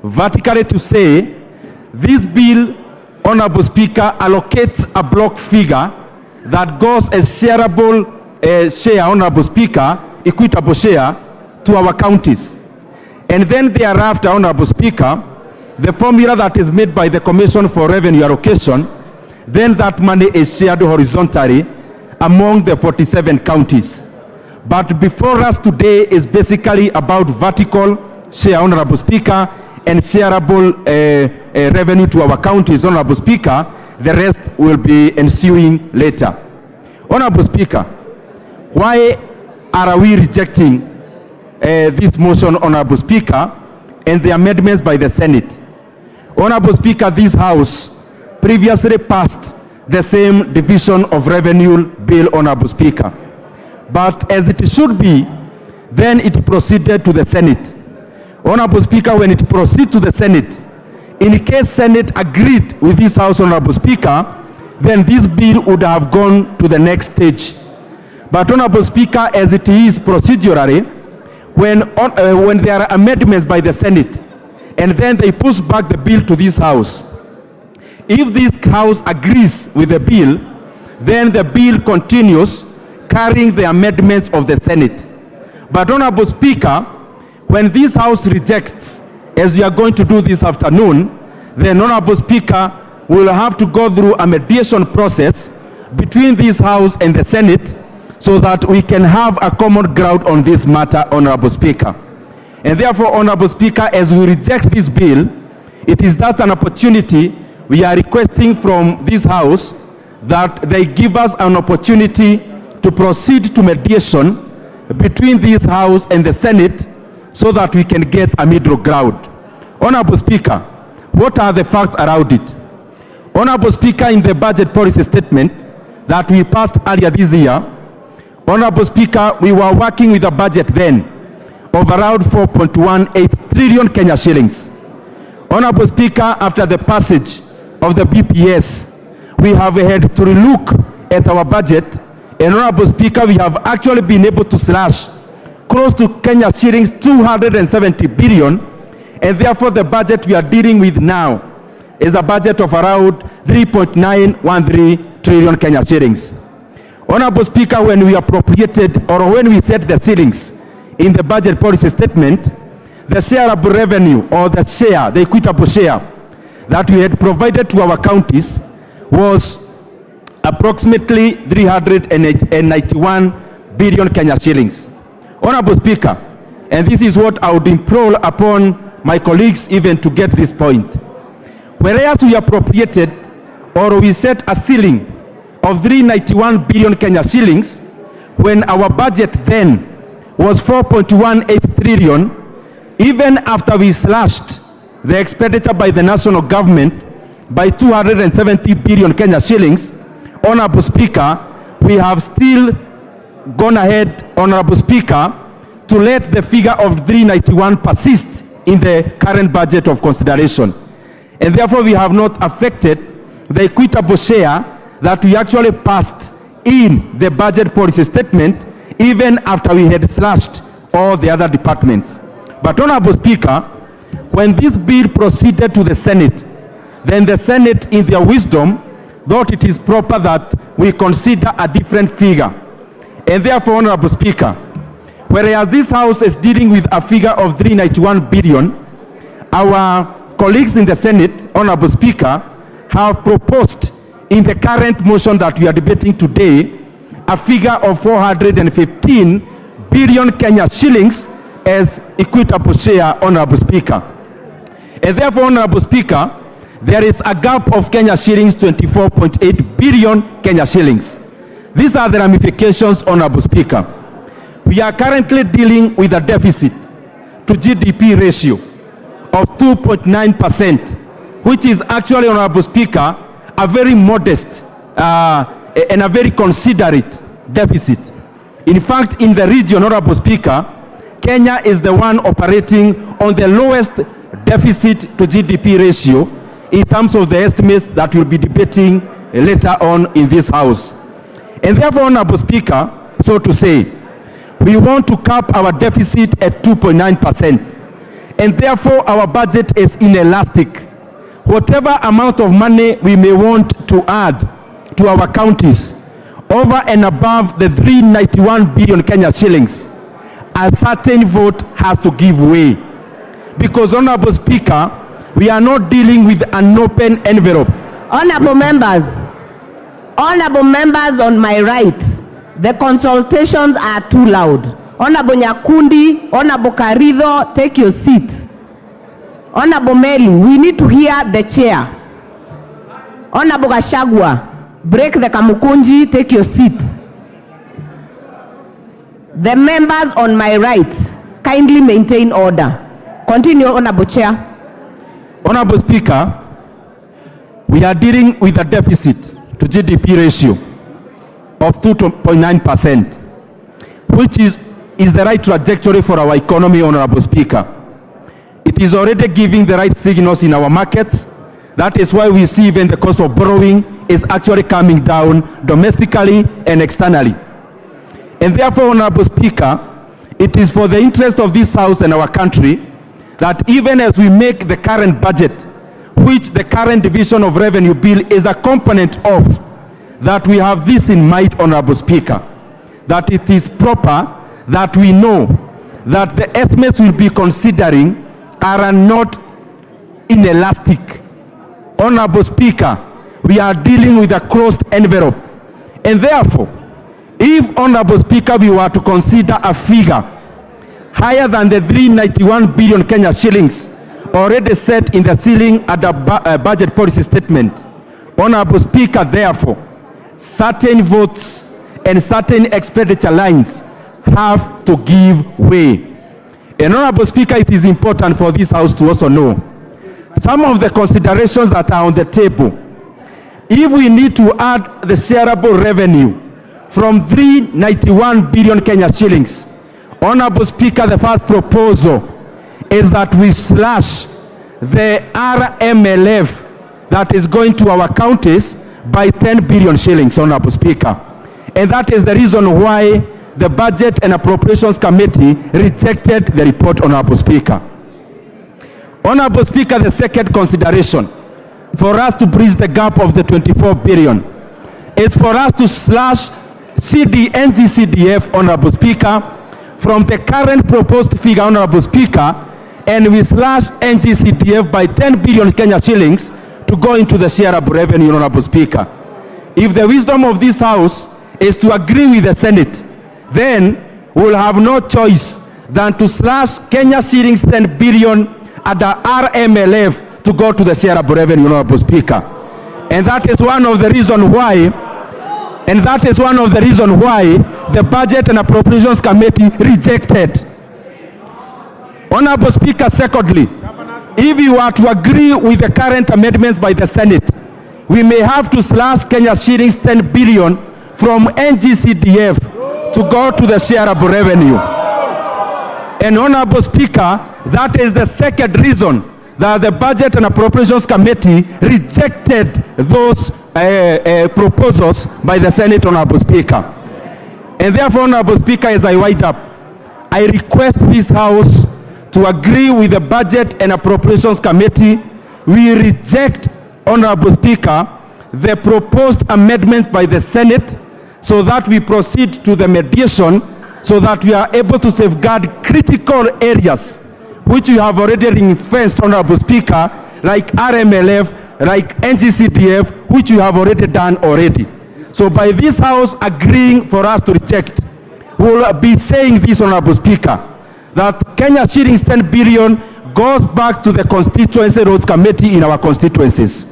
Vertically to say, this bill, Honorable Speaker, allocates a block figure that goes as shareable share, Honorable Speaker, equitable share to our counties. And then thereafter, Honorable Speaker, the formula that is made by the Commission for Revenue Allocation, then that money is shared horizontally among the 47 counties. But before us today is basically about vertical share, Honorable Speaker, and shareable revenue to our counties, Honorable Speaker. The rest will be ensuing later. Honorable Speaker, why are we rejecting this motion, Honorable Speaker, and the amendments by the Senate? Honorable Speaker, this House previously passed the same division of revenue bill, Honorable Speaker. But as it should be, then it proceeded to the Senate. Honorable Speaker, when it proceeds to the Senate, in case Senate agreed with this House, Honorable Speaker, then this bill would have gone to the next stage. But Honorable Speaker, as it is procedurally, when there are amendments by the Senate, and then they push back the bill to this House, if this House agrees with the bill, then the bill continues carrying the amendments of the Senate. But Honorable Speaker, when this House rejects, as we are going to do this afternoon, then Honorable Speaker will have to go through a mediation process between this House and the Senate so that we can have a common ground on this matter, Honorable Speaker. And therefore, Honorable Speaker, as we reject this bill, it is thus an opportunity we are requesting from this House that they give us an opportunity to proceed to mediation between this House and the Senate so that we can get a middle ground. Honorable Speaker, what are the facts around it? Honorable Speaker, in the budget policy statement that we passed earlier this year, Honorable Speaker, we were working with a budget then of around 4.18 trillion Kenya shillings. Honorable Speaker, after the passage of the BPS, we have had to relook at our budget, and Honorable Speaker, we have actually been able to slash close to Kenya shillings 270 billion, and therefore the budget we are dealing with now is a budget of around 3.913 trillion Kenya shillings. Honorable Speaker, when we appropriated or when we set the ceilings in the budget policy statement, the shareable revenue or the share, the equitable share that we had provided to our counties was approximately 391 billion Kenya shillings. Honorable Speaker, and this is what I would implore upon my colleagues even to get this point. Whereas we appropriated or we set a ceiling of 391 billion Kenya shillings, when our budget then was 4.18 trillion, even after we slashed the expenditure by the national government by 270 billion Kenya shillings, Honorable Speaker, we have still gone ahead, Honorable Speaker, to let the figure of 391 persist in the current budget of consideration. And therefore we have not affected the equitable share that we actually passed in the budget policy statement even after we had slashed all the other departments. But Honorable Speaker, When this bill proceeded to the Senate, then the Senate, in their wisdom, thought it is proper that we consider a different figure. And therefore, Honorable Speaker, whereas this House is dealing with a figure of 391 billion, our colleagues in the Senate, Honorable Speaker, have proposed in the current motion that we are debating today a figure of 415 billion Kenya shillings as equitable share, Honorable Speaker. And therefore, Honorable Speaker, there is a gap of Kenya shillings 24.8 billion Kenya shillings. These are the ramifications, Honorable Speaker. We are currently dealing with a deficit to GDP ratio of 2.9%, which is actually, Honorable Speaker, a very modest and a very considerate deficit. In fact, in the region, Honorable Speaker, Kenya is the one operating on the lowest deficit to GDP ratio in terms of the estimates that we'll be debating later on in this House. And therefore, Honorable Speaker, so to say, we want to cap our deficit at 2.9%. And therefore, our budget is inelastic. Whatever amount of money we may want to add to our counties, over and above the 391 billion Kenya shillings, a certain vote has to give way. Because, Honorable Speaker, we are not dealing with an open envelope. Honorable members on my right, the consultations are too loud. Honorable Nyakundi, Honorable Karidho, take your seats. Honorable Meli, we need to hear the chair. Honorable Gashagwa, break the kamukunji, take your seat. The members on my right, kindly maintain order. Continue, Honorable Chair. Honorable Speaker, we are dealing with a deficit to GDP ratio of 2.9%, which is the right trajectory for our economy, Honorable Speaker. It is already giving the right signals in our markets. That is why we see even the cost of borrowing is actually coming down domestically and externally. And therefore, Honorable Speaker, it is for the interest of this House and our country that even as we make the current budget, which the current division of revenue bill is a component of, that we have this in mind, Honorable Speaker, that it is proper that we know that the estimates we'll be considering are not inelastic. Honorable Speaker, we are dealing with a closed envelope. And therefore, if, Honorable Speaker, we were to consider a figure higher than the 391 billion Kenya shillings already set in the ceiling at the budget policy statement, Honorable Speaker, therefore, certain votes and certain expenditure lines have to give way. And Honorable Speaker, it is important for this House to also know some of the considerations that are on the table. If we need to add the shareable revenue from 391 billion Kenya shillings, Honorable Speaker, the first proposal is that we slash the RMLF that is going to our counties by 10 billion shillings, Honorable Speaker. And that is the reason why the Budget and Appropriations Committee rejected the report, Honorable Speaker. Honorable Speaker, the second consideration for us to bridge the gap of the 24 billion is for us to slash NGCDF, Honorable Speaker, from the current proposed figure, Honorable Speaker, and we slash NGCDF by 10 billion Kenya shillings to go into the shareable revenue, Honorable Speaker. If the wisdom of this House is to agree with the Senate, then we'll have no choice than to slash Kenya shillings 10 billion at the RMLF to go to the shareable revenue, Honorable Speaker. And that is one of the reasons why the Budget and Appropriations Committee rejected. Honorable Speaker, secondly, if you are to agree with the current amendments by the Senate, we may have to slash Kenya shillings 10 billion from NGCDF to go to the shareable revenue. And Honorable Speaker, that is the second reason that the Budget and Appropriations Committee rejected those proposals by the Senate, Honorable Speaker. And therefore, Honorable Speaker, as I wind up, I request this House to agree with the Budget and Appropriations Committee, we reject, Honorable Speaker, the proposed amendment by the Senate so that we proceed to the mediation so that we are able to safeguard critical areas which you have already ring-fenced, Honorable Speaker, like RMLF, like NGCDF, which you have already done already. So by this House agreeing for us to reject, we will be saying this, Honorable Speaker, that Kenya shillings 10 billion goes back to the Constituency Roads Committee in our constituencies.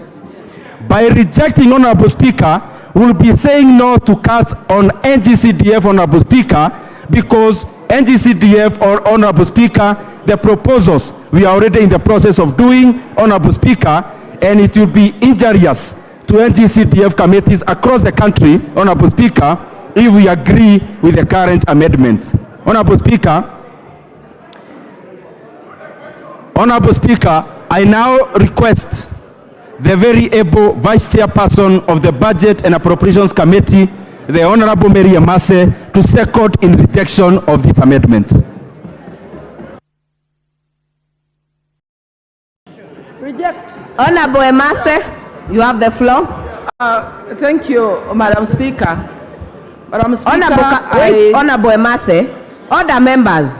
By rejecting, Honorable Speaker, we will be saying no to cuts on NGCDF, Honorable Speaker, because NGCDF, or Honorable Speaker, the proposals we are already in the process of doing, Honorable Speaker, and it will be injurious to NGCDF committees across the country, Honorable Speaker, if we agree with the current amendments. Honorable Speaker, I now request the very able Vice Chairperson of the Budget and Appropriations Committee, the Honorable Mary Emase, to second in rejection of these amendments. Reject. Honorable Emase, you have the floor. Thank you, Madam Speaker. Madam Speaker, Honorable Emase, other members,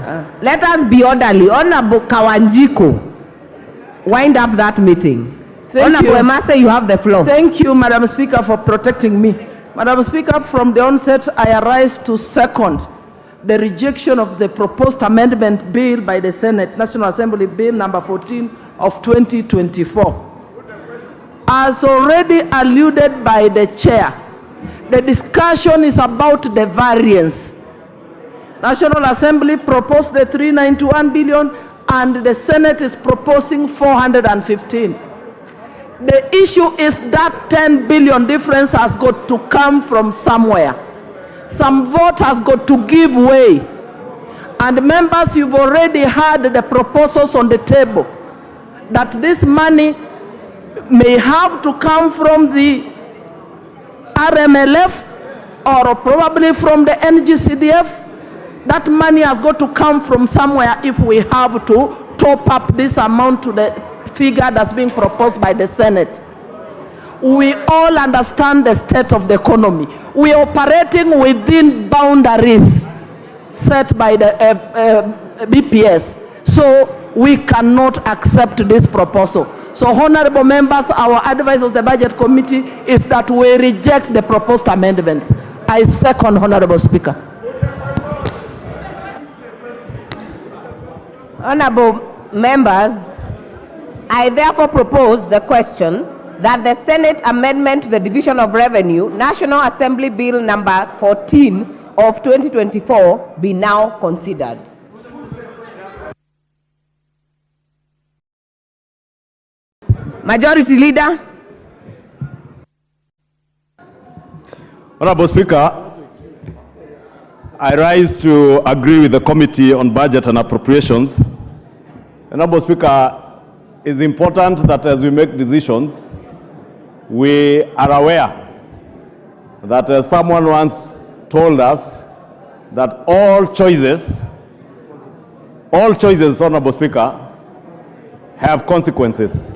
let us be orderly. Honorable Kawanjiko, wind up that meeting. Honorable Emase, you have the floor. Thank you, Madam Speaker, for protecting me. Madam Speaker, from the onset, I arise to second the rejection of the proposed amendment bill by the Senate, National Assembly Bill number 14 of 2024. As already alluded by the chair, the discussion is about the variance. National Assembly proposed the 391 billion and the Senate is proposing 415. The issue is that 10 billion difference has got to come from somewhere. Some vote has got to give way. And members, you've already had the proposals on the table that this money may have to come from the RMLF or probably from the NGCDF. That money has got to come from somewhere if we have to top up this amount to the figure that's being proposed by the Senate. We all understand the state of the economy. We are operating within boundaries set by the BPS. So we cannot accept this proposal. So, honorable members, our advice of the Budget Committee is that we reject the proposed amendments. I second, Honorable Speaker. Honorable members, I therefore propose the question that the Senate amendment to the Division of Revenue, National Assembly Bill number 14 of 2024 be now considered. Majority Leader. Honorable Speaker, I rise to agree with the Committee on Budget and Appropriations. Honorable Speaker, it's important that as we make decisions, we are aware that someone once told us that all choices, Honorable Speaker, have consequences.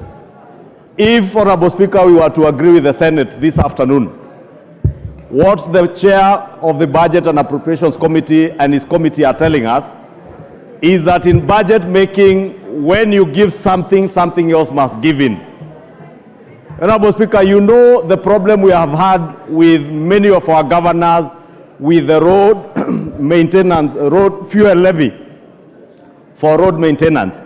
If, Honorable Speaker, we were to agree with the Senate this afternoon, what the chair of the Budget and Appropriations Committee and his committee are telling us is that in budget making, when you give something, something else must give in. Honorable Speaker, you know the problem we have had with many of our governors with the road maintenance, road fuel levy for road maintenance.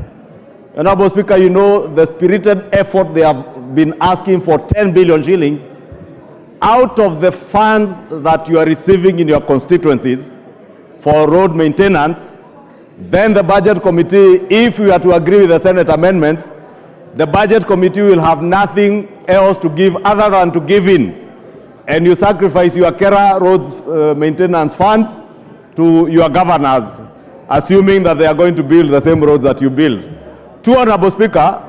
Honorable Speaker, you know the spirited effort they have been asking for 10 billion shillings out of the funds that you are receiving in your constituencies for road maintenance. Then the Budget Committee, if we are to agree with the Senate amendments, the Budget Committee will have nothing else to give other than to give in. And you sacrifice your Kera roads maintenance funds to your governors, assuming that they are going to build the same roads that you build. To Honorable Speaker,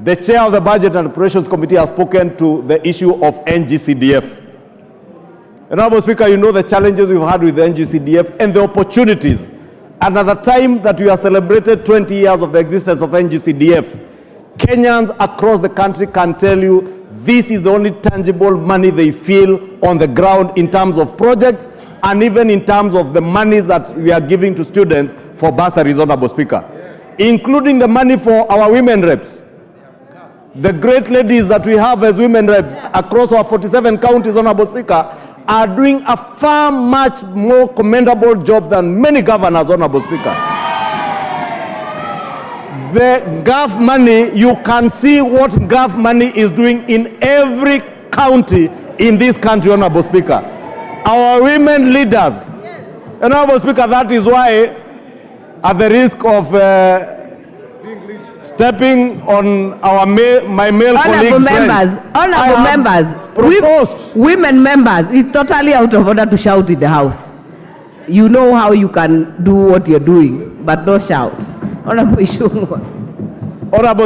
the chair of the Budget and Appropriations Committee has spoken to the issue of NGCDF. Honorable Speaker, you know the challenges we've had with the NGCDF and the opportunities And at the time that we have celebrated 20 years of the existence of NGCDF, Kenyans across the country can tell you this is the only tangible money they feel on the ground in terms of projects and even in terms of the money that we are giving to students for bursaries, Honorable Speaker, including the money for our women reps. The great ladies that we have as women reps across our 47 counties, Honorable Speaker, are doing a far much more commendable job than many governors, Honorable Speaker. The GAF money, you can see what GAF money is doing in every county in this country, Honorable Speaker. Our women leaders, Honorable Speaker, that is why, at the risk of stepping on my male colleagues' friends, honorable members, women members, it's totally out of order to shout in the house. You know how you can do what you're doing, but don't shout. Honorable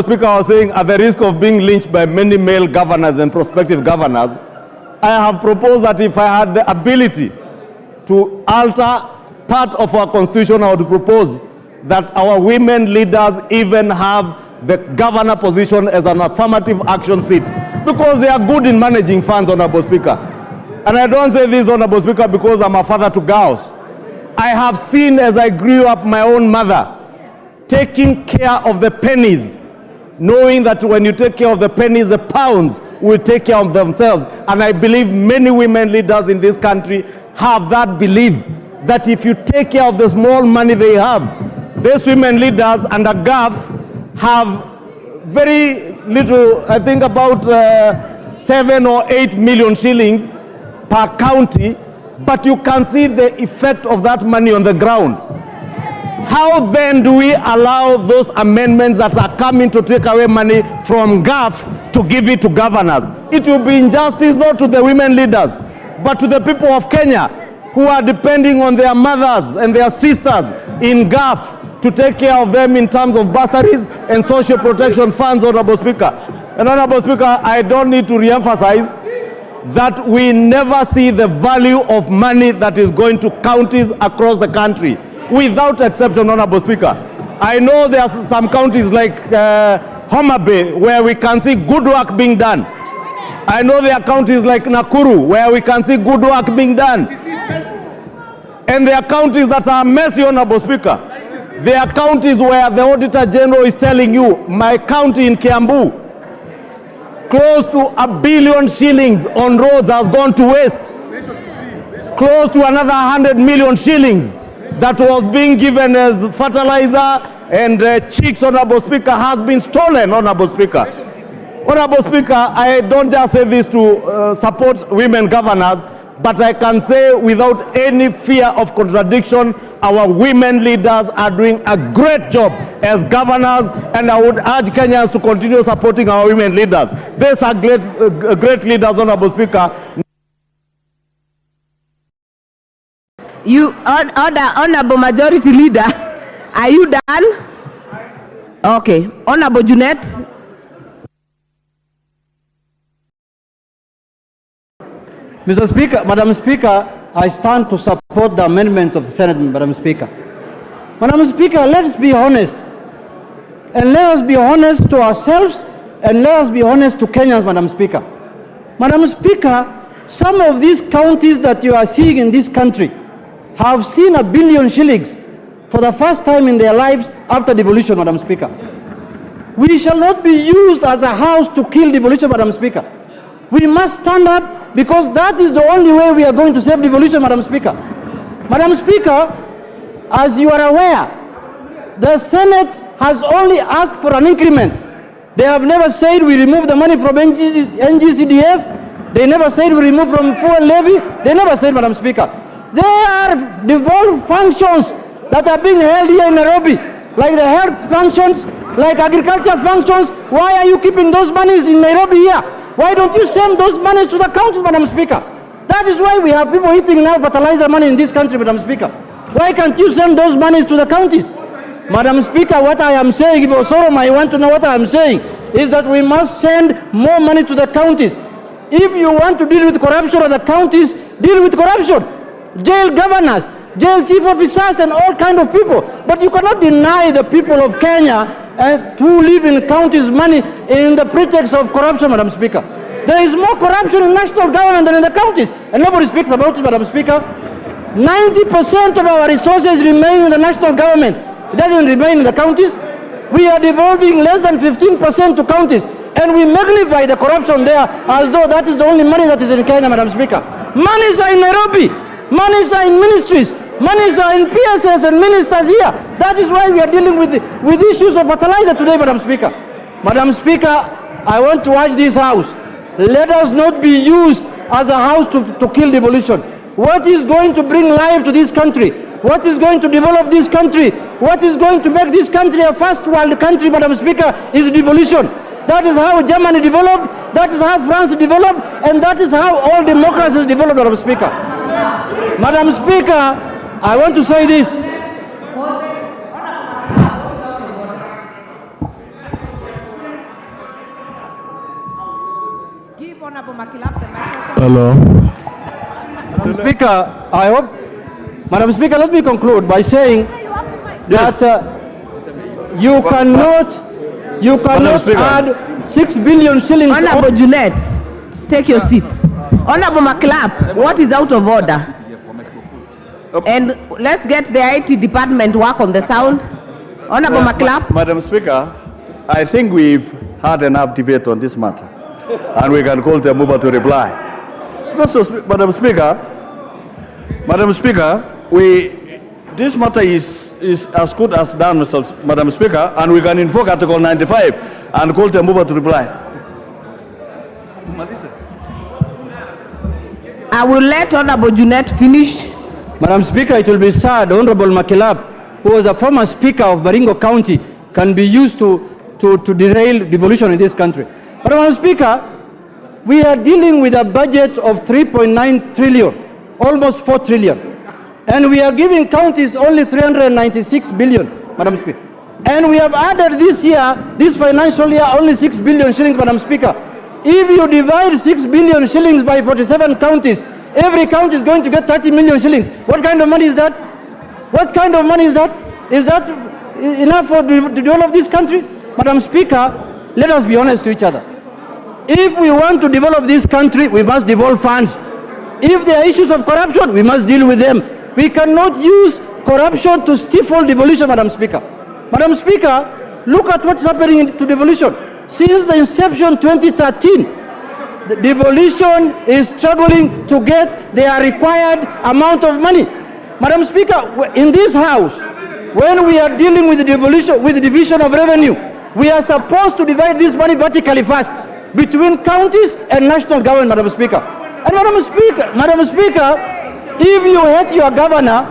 Speaker, I was saying, at the risk of being lynched by many male governors and prospective governors, I have proposed that if I had the ability to alter part of our constitution, I would propose that our women leaders even have the governor position as an affirmative action seat, because they are good in managing funds, Honorable Speaker. And I don't say this, Honorable Speaker, because I'm a father to girls. I have seen, as I grew up, my own mother taking care of the pennies, knowing that when you take care of the pennies, the pounds will take care of themselves. And I believe many women leaders in this country have that belief, that if you take care of the small money they have, these women leaders under GAF have very little, I think about 7 or 8 million shillings per county, but you can see the effect of that money on the ground. How then do we allow those amendments that are coming to take away money from GAF to give it to governors? It will be injustice not to the women leaders, but to the people of Kenya who are depending on their mothers and their sisters in GAF to take care of them in terms of bursaries and social protection funds, Honorable Speaker. And Honorable Speaker, I don't need to re-emphasize that we never see the value of money that is going to counties across the country, without exception, Honorable Speaker. I know there are some counties like Mutembei where we can see good work being done. I know there are counties like Nakuru where we can see good work being done. And there are counties that are messy, Honorable Speaker. There are counties where the Auditor General is telling you, my county in Kiambu, close to 1 billion shillings on roads has gone to waste. Close to another 100 million shillings that was being given as fertilizer and chicks, Honorable Speaker, has been stolen, Honorable Speaker. Honorable Speaker, I don't just say this to support women governors, but I can say without any fear of contradiction, our women leaders are doing a great job as governors, and I would urge Kenyans to continue supporting our women leaders. These are great leaders, Honorable Speaker. You, Honorable Majority Leader, are you done? Okay. Honorable Junet. Mr. Speaker, Madam Speaker, I stand to support the amendments of the Senate, Madam Speaker. Madam Speaker, let's be honest. And let us be honest to ourselves, and let us be honest to Kenyans, Madam Speaker. Madam Speaker, some of these counties that you are seeing in this country have seen 1 billion shillings for the first time in their lives after devolution, Madam Speaker. We shall not be used as a house to kill devolution, Madam Speaker. We must stand up, because that is the only way we are going to save devolution, Madam Speaker. Madam Speaker, as you are aware, the Senate has only asked for an increment. They have never said we remove the money from NGCDF. They never said we remove from fuel levy. They never said, Madam Speaker. There are devolved functions that are being held here in Nairobi, like the health functions, like agriculture functions. Why are you keeping those monies in Nairobi here? Why don't you send those monies to the counties, Madam Speaker? That is why we have people eating now fertilizer money in this country, Madam Speaker. Why can't you send those monies to the counties? Madam Speaker, what I am saying, if Osoro might want to know what I am saying, is that we must send more money to the counties. If you want to deal with corruption at the counties, deal with corruption. jail governors, jail chief officers, and all kind of people. But you cannot deny the people of Kenya who live in counties money in the pretext of corruption, Madam Speaker. There is more corruption in national government than in the counties, and nobody speaks about it, Madam Speaker. 90% of our resources remain in the national government. It doesn't remain in the counties. We are devolving less than 15% to counties, and we magnify the corruption there as though that is the only money that is in Kenya, Madam Speaker. Monies are in Nairobi, monies are in ministries, monies are in PSS and ministers here. That is why we are dealing with issues of fertilizer today, Madam Speaker. Madam Speaker, I want to urge this House, let us not be used as a house to kill devolution. What is going to bring life to this country? What is going to develop this country? What is going to make this country a first world country, Madam Speaker, is devolution. That is how Germany developed, that is how France developed, and that is how all democracies developed, Madam Speaker. Madam Speaker, I want to say this. Give Honorable Makilap the microphone. Hello. Madam Speaker, I hope, Madam Speaker, let me conclude by saying that you cannot add 6 billion shillings. Honorable Junet, take your seat. Honorable Makilap, what is out of order? And let's get the IT department work on the sound. Honorable Makilap. Madam Speaker, I think we've had enough debate on this matter, and we can call the mover to reply. Because, Madam Speaker, this matter is as good as done, Madam Speaker, and we can invoke Article 95 and call the mover to reply. I will let Honorable Junet finish. Madam Speaker, it will be sad, Honorable Makilap, who was a former Speaker of Baringo County, can be used to derail devolution in this country. But Madam Speaker, we are dealing with a budget of 3.9 trillion, almost 4 trillion. And we are giving counties only 396 billion, Madam Speaker. And we have added this year, this financial year, only 6 billion shillings, Madam Speaker. If you divide 6 billion shillings by 47 counties, every county is going to get 30 million shillings. What kind of money is that? What kind of money is that? Is that enough to develop this country? Madam Speaker, let us be honest to each other. If we want to develop this country, we must devolve funds. If there are issues of corruption, we must deal with them. We cannot use corruption to stifle devolution, Madam Speaker. Madam Speaker, look at what's happening to devolution. Since the inception 2013, the devolution is struggling to get their required amount of money. Madam Speaker, in this House, when we are dealing with the devolution, with the division of revenue, we are supposed to divide this money vertically first between counties and national government, Madam Speaker. And Madam Speaker, if you hate your governor,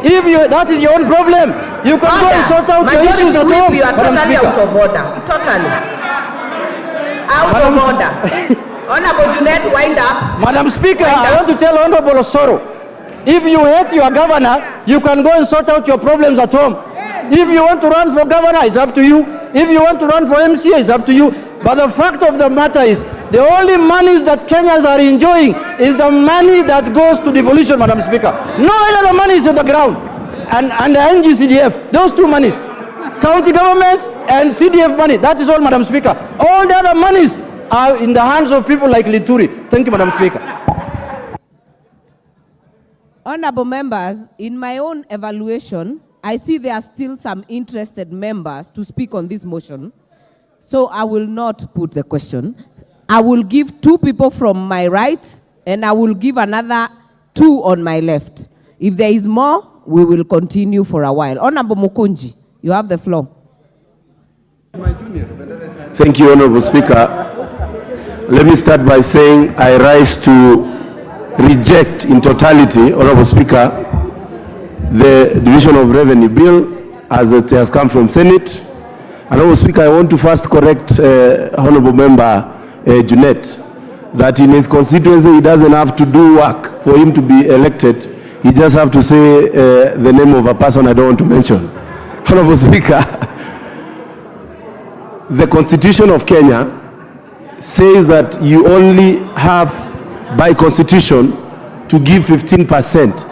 that is your own problem. You can go and sort out your issues at home. You are totally out of order. Totally. Out of order. Honorable Junet, wind up. Madam Speaker, I want to tell Honorable Osoro, if you hate your governor, you can go and sort out your problems at home. If you want to run for governor, it's up to you. If you want to run for MCA, it's up to you. But the fact of the matter is, the only monies that Kenyans are enjoying is the money that goes to devolution, Madam Speaker. No other money is on the ground. And the NGCDF, those two monies, county governments and CDF money, that is all, Madam Speaker. All the other monies are in the hands of people like Linturi. Thank you, Madam Speaker. Honorable members, in my own evaluation, I see there are still some interested members to speak on this motion. So I will not put the question. I will give 2 people from my right, and I will give another 2 on my left. If there is more, we will continue for a while. Honorable Mukunji, you have the floor. Thank you, Honorable Speaker. Let me start by saying I rise to reject in totality, Honorable Speaker, the Division of Revenue Bill as it has come from Senate. Honorable Speaker, I want to first correct Honorable Member Junet that in his constituency he doesn't have to do work for him to be elected. He just have to say the name of a person I don't want to mention. Honorable Speaker, the Constitution of Kenya says that you only have by constitution to give 15%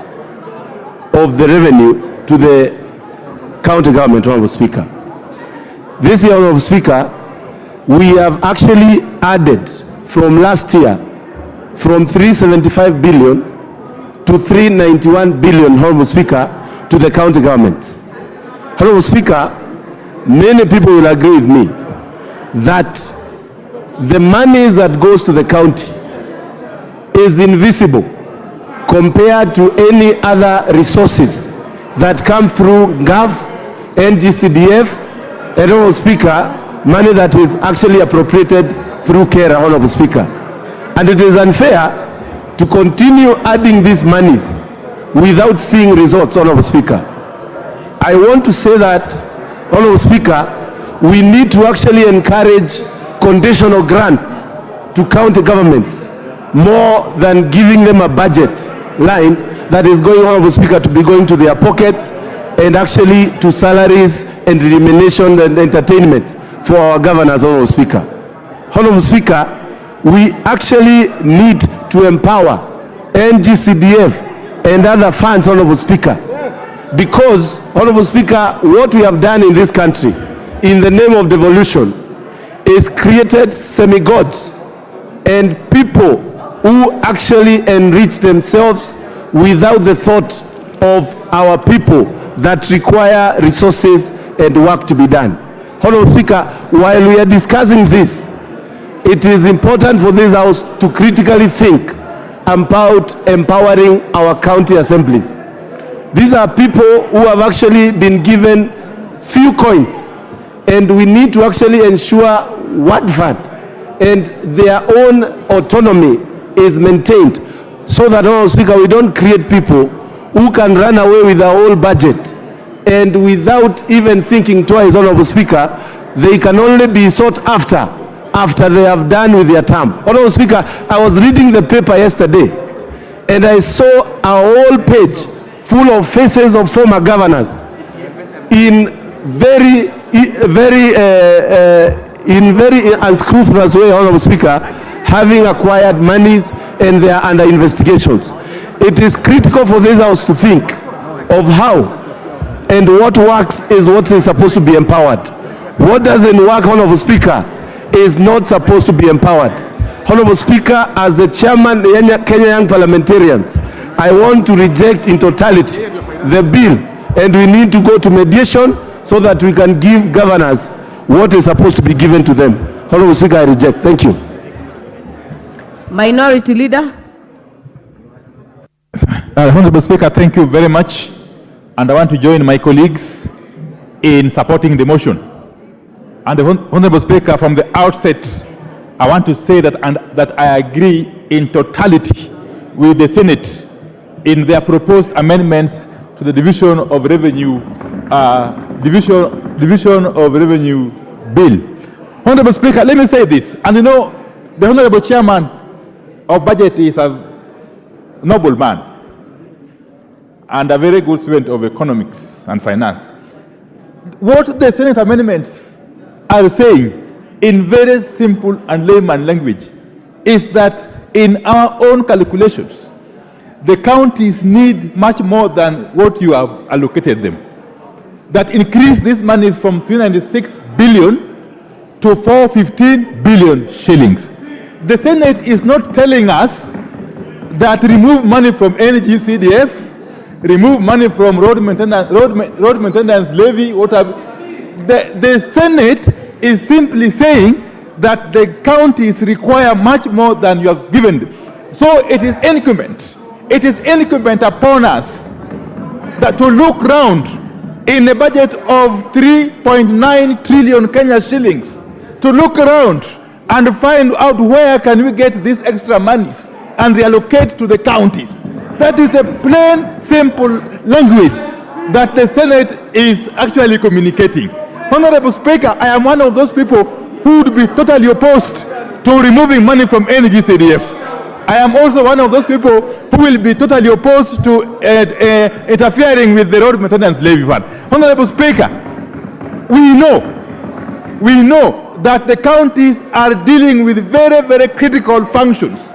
of the revenue to the county government, Honorable Speaker. This year, Honorable Speaker, we have actually added from last year from 375 billion to 391 billion, Honorable Speaker, to the county governments. Honorable Speaker, many people will agree with me that the money that goes to the county is invisible compared to any other resources that come through GAF, NGCDF, and Honorable Speaker, money that is actually appropriated through CARE, Honorable Speaker. And it is unfair to continue adding these monies without seeing results, Honorable Speaker. I want to say that, Honorable Speaker, we need to actually encourage conditional grants to county governments more than giving them a budget line that is going, Honorable Speaker, to be going to their pockets and actually to salaries and remuneration and entertainment for our governors, Honorable Speaker. Honorable Speaker, we actually need to empower NGCDF and other funds, Honorable Speaker, because, Honorable Speaker, what we have done in this country in the name of devolution is created semi-gods and people who actually enrich themselves without the thought of our people that require resources and work to be done. Honorable Speaker, while we are discussing this, it is important for this House to critically think about empowering our county assemblies. These are people who have actually been given few coins, and we need to actually ensure word fund and their own autonomy is maintained, so that, Honorable Speaker, we don't create people who can run away with the whole budget and without even thinking twice, Honorable Speaker, they can only be sought after they have done with their term. Honorable Speaker, I was reading the paper yesterday and I saw a whole page full of faces of former governors in very unscrupulous way, Honorable Speaker, having acquired monies and they are under investigations. It is critical for this House to think of how and what works is what is supposed to be empowered. What doesn't work, Honorable Speaker, is not supposed to be empowered. Honorable Speaker, as the chairman of the Kenya Young Parliamentarians, I want to reject in totality the bill, and we need to go to mediation so that we can give governors what is supposed to be given to them. Honorable Speaker, I reject. Thank you. Minority Leader. Honorable Speaker, thank you very much. And I want to join my colleagues in supporting the motion. And the Honorable Speaker, from the outset, I want to say that I agree in totality with the Senate in their proposed amendments to the Division of Revenue Bill. Honorable Speaker, let me say this, and you know, the Honorable Chairman of Budget is a noble man and a very good student of economics and finance. What the Senate amendments are saying in very simple and layman language is that in our own calculations, the counties need much more than what you have allocated them. That increase these monies from 396 billion to 415 billion shillings. The Senate is not telling us that remove money from NGCDF, remove money from road maintenance levy, whatever. The Senate is simply saying that the counties require much more than you have given them. So it is incumbent upon us that to look round in a budget of 3.9 trillion Kenya shillings, to look around and find out where can we get these extra monies and reallocate to the counties. That is the plain, simple language that the Senate is actually communicating. Honorable Speaker, I am one of those people who would be totally opposed to removing money from NGCDF. I am also one of those people who will be totally opposed to interfering with the road maintenance levy fund. Honorable Speaker, we know that the counties are dealing with very, very critical functions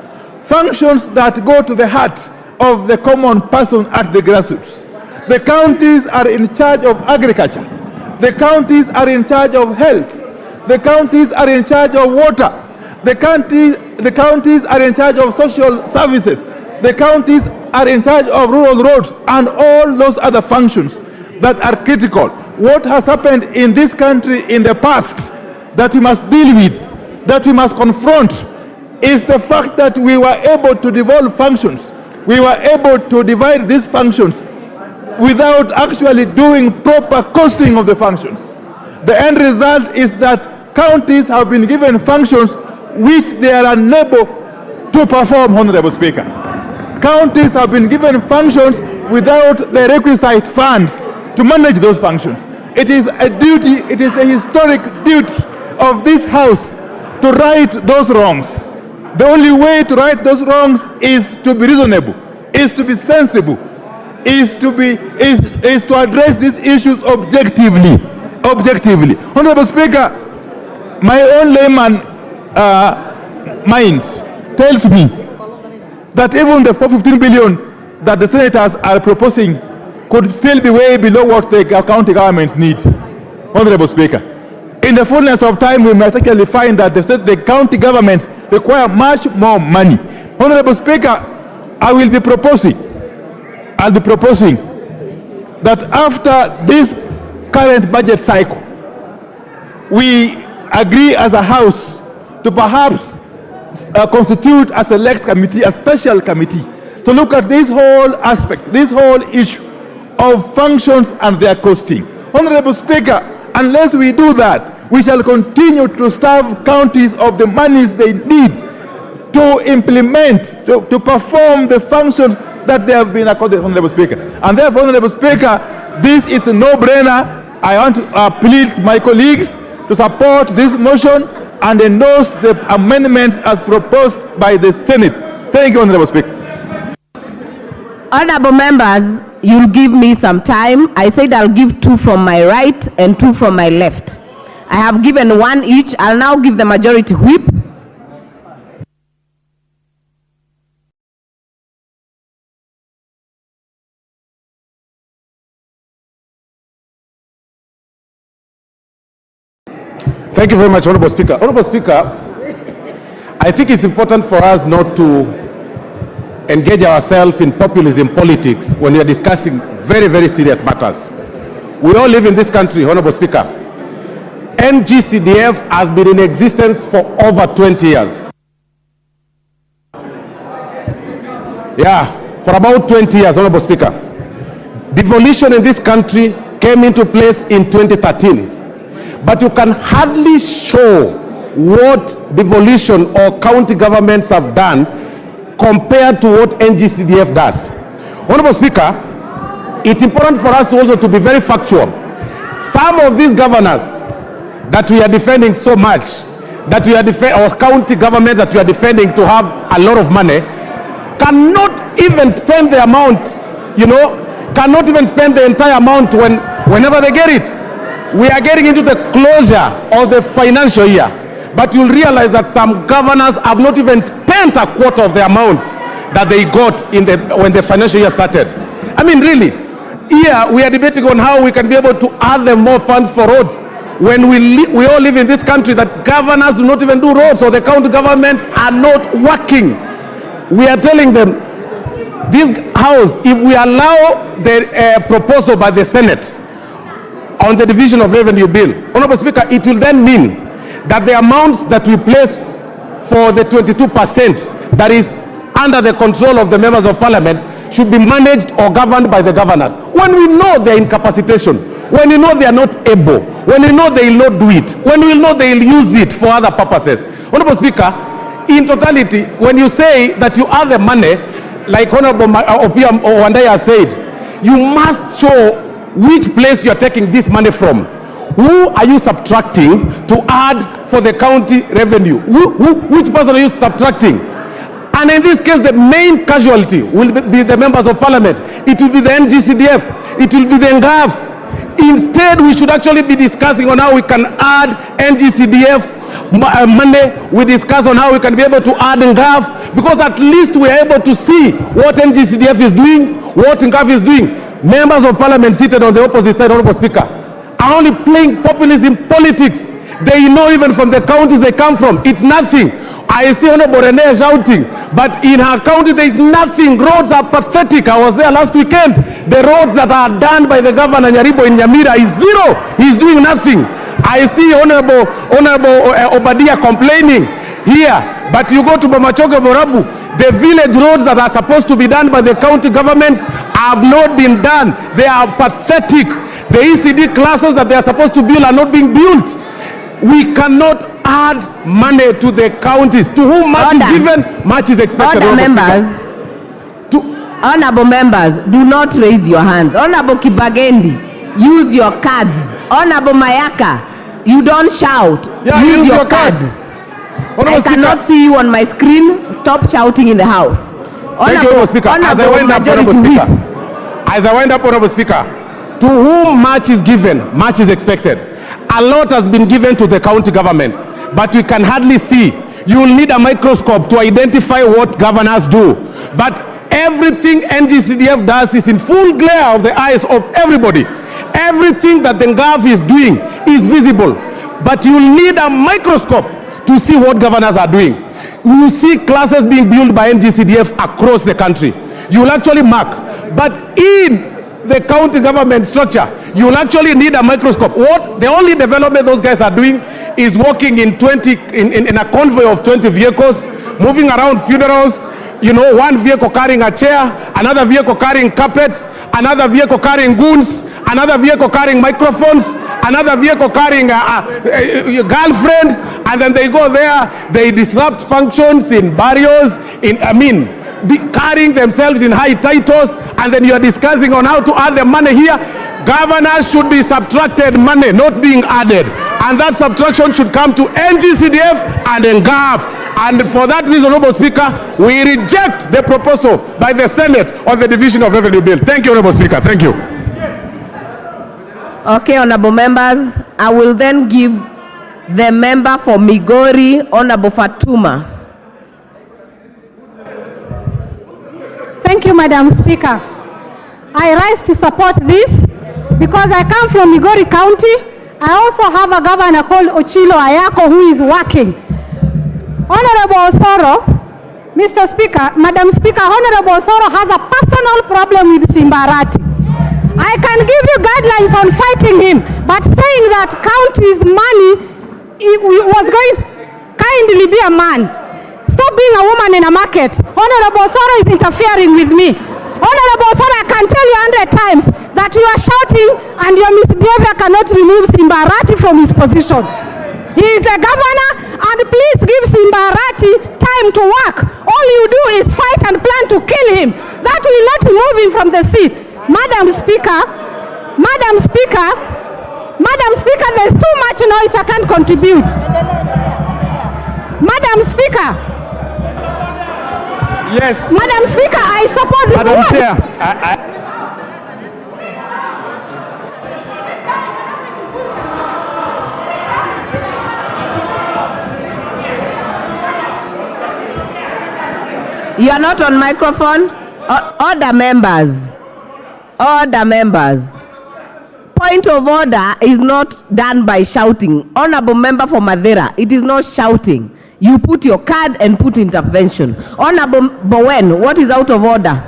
that go to the heart of the common person at the grassroots. The counties are in charge of agriculture. The counties are in charge of health. The counties are in charge of water. The counties are in charge of social services. The counties are in charge of rural roads and all those other functions that are critical. What has happened in this country in the past that we must deal with, that we must confront, is the fact that we were able to devolve functions. We were able to divide these functions without actually doing proper costing of the functions. The end result is that counties have been given functions which they are unable to perform, Honorable Speaker. Counties have been given functions without the requisite funds to manage those functions. It is a duty, it is a historic duty of this House to right those wrongs. The only way to right those wrongs is to be reasonable, is to be sensible, is to address these issues objectively. Honorable Speaker, my own layman mind tells me that even the 415 billion that the senators are proposing could still be way below what the county governments need. Honorable Speaker, in the fullness of time, we might actually find that the county governments require much more money. Honorable Speaker, I'll be proposing that after this current budget cycle, we agree as a House to perhaps constitute a select committee, a special committee, to look at this whole aspect, this whole issue of functions and their costing. Honorable Speaker, unless we do that, we shall continue to starve counties of the monies they need to implement, to perform the functions that they have been accorded, Honorable Speaker. And therefore, Honorable Speaker, this is a no-brainer. I want to plead my colleagues to support this motion and endorse the amendments as proposed by the Senate. Thank you, Honorable Speaker. Honorable members, you'll give me some time. I said I'll give 2 from my right and 2 from my left. I have given 1 each. I'll now give the majority whip. Thank you very much, Honorable Speaker. Honorable Speaker, I think it's important for us not to engage ourselves in populism politics when we are discussing very, very serious matters. We all live in this country, Honorable Speaker. NGCDF has been in existence for over 20 years. Yeah, for about 20 years, Honorable Speaker. Devolution in this country came into place in 2013. But you can hardly show what devolution or county governments have done compared to what NGCDF does. Honorable Speaker, it's important for us to also to be very factual. Some of these governors that we are defending so much, that we are or county governments that we are defending to have a lot of money, cannot even spend the amount, cannot even spend the entire amount whenever they get it. We are getting into the closure of the financial year, but you'll realize that some governors have not even spent a quarter of the amounts that they got when the financial year started. I mean, really, here we are debating on how we can be able to add them more funds for roads when we all live in this country that governors do not even do roads, or the county governments are not working. We are telling them, this House, if we allow the proposal by the Senate on the division of revenue bill, Honorable Speaker, it will then mean that the amounts that we place for the 22% that is under the control of the members of parliament should be managed or governed by the governors. When we know their incapacitation, when we know they are not able, when we know they will not do it, when we know they will use it for other purposes. Honorable Speaker, in totality, when you say that you have the money, like Honorable Opiam Wandai has said, you must show which place you are taking this money from. Who are you subtracting to add for the county revenue? Which person are you subtracting? And in this case, the main casualty will be the members of parliament. It will be the NGCDF. It will be the NGAF. Instead, we should actually be discussing on how we can add NGCDF money. We discuss on how we can be able to add NGAF, because at least we are able to see what NGCDF is doing, what NGAF is doing. members of parliament seated on the opposite side, Honorable Speaker, are only playing populism politics. They know even from the counties they come from, it's nothing. I see Honorable Rene shouting, but in her county there is nothing. Roads are pathetic. I was there last weekend. The roads that are done by the governor Nyaribo in Nyamira is zero. He's doing nothing. I see Honorable Obadia complaining here, but you go to Bomachoge Borabu, the village roads that are supposed to be done by the county governments have not been done. They are pathetic. The ECD classes that they are supposed to build are not being built. We cannot add money to the counties. To whom much is given, much is expected. Honorable members, do not raise your hands. Honorable Kibagendi, use your cards. Honorable Mayaka, you don't shout. Yeah, use your cards. I cannot see you on my screen. Stop shouting in the house. Thank you, Honorable Speaker. As I wind up, Honorable Speaker, to whom much is given, much is expected. A lot has been given to the county governments, but we can hardly see. You will need a microscope to identify what governors do. But everything NGCDF does is in full glare of the eyes of everybody. Everything that the Ngaf is doing is visible. But you will need a microscope to see what governors are doing. You will see classes being built by NGCDF across the country. You will actually mark. But in the county government structure, you will actually need a microscope. What the only development those guys are doing is walking in a convoy of 20 vehicles, moving around funerals, you know, one vehicle carrying a chair, another vehicle carrying carpets, another vehicle carrying goons, another vehicle carrying microphones, another vehicle carrying a girlfriend, and then they go there, they disrupt functions in barrios, carrying themselves in high titles, and then you are discussing on how to add the money here. Governors should be subtracted money, not being added. And that subtraction should come to NGCDF and NGAF. And for that reason, Honorable Speaker, we reject the proposal by the Senate on the Division of Revenue Bill. Thank you, Honorable Speaker. Thank you. Okay, honorable members, I will then give the member for Migori, Honorable Fatuma. Thank you, Madam Speaker. I rise to support this because I come from Migori County. I also have a governor called Ochilo Ayako who is working. Honorable Osoro, Mr. Speaker, Madam Speaker, Honorable Osoro has a personal problem with Simbarati. I can give you guidelines on fighting him, but saying that county's money was going to kindly be a man. Stop being a woman in a market. Honorable Osoro is interfering with me. Honorable Osoro, I can tell you 100 times that you are shouting and your misbehavior cannot remove Simbarati from his position. He is the governor, and please give Simbarati time to work. All you do is fight and plan to kill him. That will not remove him from the seat. Madam Speaker, there's too much noise, I can't contribute. Madam Speaker. Yes. Madam Speaker, I support this. Madam Chair, You are not on microphone. Order, members. Order, members. Point of order is not done by shouting. Honorable member for Madeira, it is not shouting. You put your card and put intervention. Honorable Bowen, what is out of order?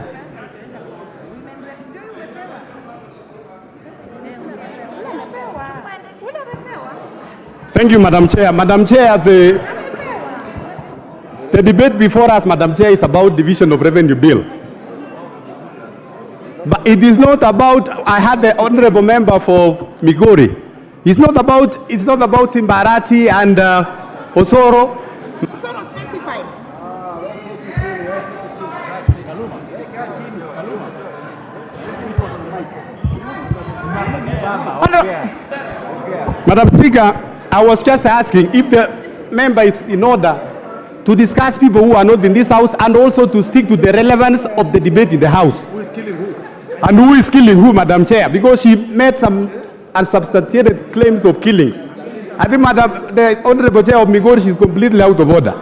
thank you, Madam Chair. Madam Chair, the debate before us, Madam Chair, is about division of revenue bill. But it is not about, I had the honorable member for Migori. It's not about Simbarati and Osoro. Osoro specified. Madam Speaker, I was just asking if the member is in order to discuss people who are not in this house and also to stick to the relevance of the debate in the house. Who is killing who? And who is killing who, Madam Chair? Because she made some unsubstantiated claims of killings. I think the Honorable Chair of Migori, she's completely out of order.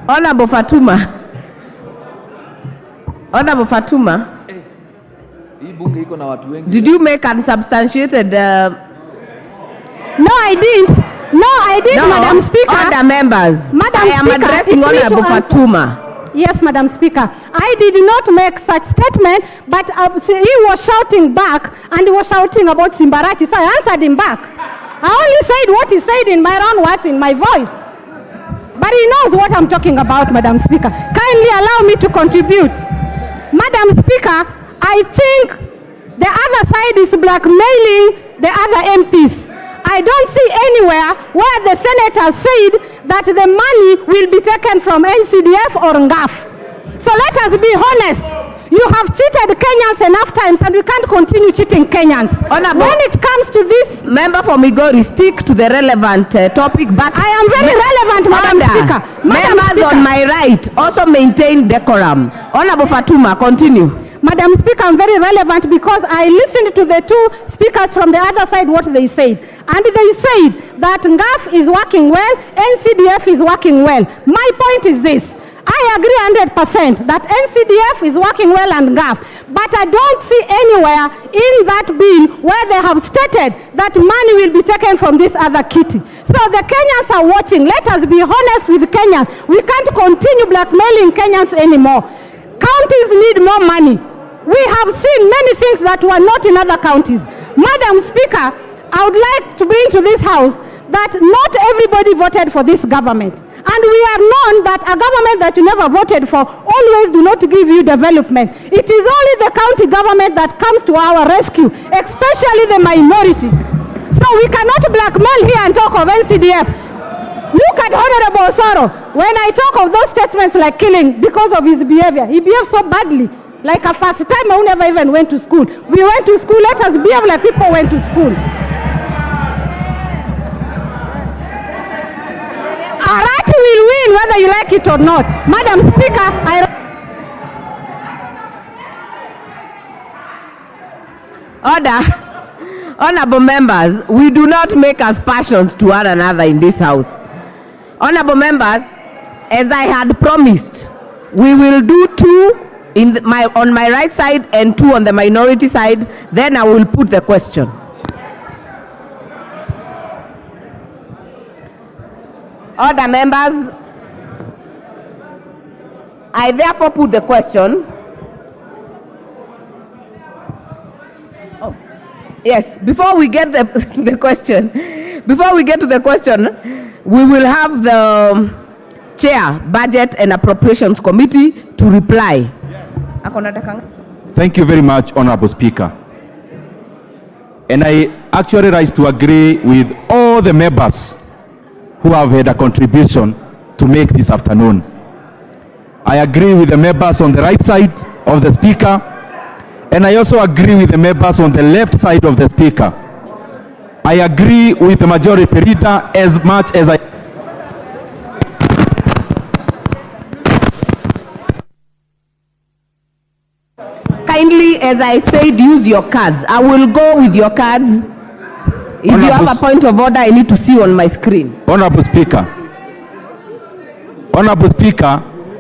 Honorable Fatuma. Honorable Fatuma. Did you make unsubstantiated? No, I didn't. No, I didn't, No, Madam Speaker. Other members. Madam I am Speaker, addressing it's me to Honorable answer. Fatuma. Yes, Madam Speaker. I did not make such statement, but he was shouting back, and he was shouting about Simbarati, so I answered him back. I only said what he said in my own words, in my voice. But he knows what I'm talking about, Madam Speaker. Kindly allow me to contribute. Madam Speaker, I think the other side is blackmailing the other MPs. I don't see anywhere where the senator said that the money will be taken from NCDF or NGAF. So let us be honest. You have cheated Kenyans enough times, and we can't continue cheating Kenyans. Honorable, when it comes to this, member for Migori, stick to the relevant topic. But I am very relevant, Madam Speaker. Members on my right also maintain decorum. Honorable Fatuma, continue. Madam Speaker, I'm very relevant because I listened to the two speakers from the other side, what they said. And they said that NGAF is working well, NCDF is working well. My point is this. I agree 100% that NCDF is working well and NGAF, but I don't see anywhere in that bill where they have stated that money will be taken from this other kitty. So the Kenyans are watching. Let us be honest with Kenyans. We can't continue blackmailing Kenyans anymore. Counties need more money. We have seen many things that were not in other counties. Madam Speaker, I would like to bring to this House that not everybody voted for this government. And we are known that a government that you never voted for always do not give you development. It is only the county government that comes to our rescue, especially the minority. So we cannot blackmail here and talk of NCDF. Look at Honorable Osoro. When I talk of those statements like killing because of his behavior, he behaved so badly. Like a first time I never even went to school. We went to school, let us behave like people went to school. Arati will win whether you like it or not. Madam Speaker, Order. Honorable members, we do not make aspersions to one another in this House. Honorable members, as I had promised, we will do two on my right side and two on the minority side. Then I will put the question. Order, members. I therefore put the question. Oh, yes, before we get to the question, we will have the Chair, Budget and Appropriations Committee to reply. Thank you very much, Honorable Speaker. And I actually rise to agree with all the members who have had a contribution to make this afternoon. I agree with the members on the right side of the Speaker, and I also agree with the members on the left side of the Speaker. I agree with the majority leader as much as I... Kindly, as I said, use your cards. I will go with your cards. If you have a point of order, I need to see on my screen. Honorable Speaker,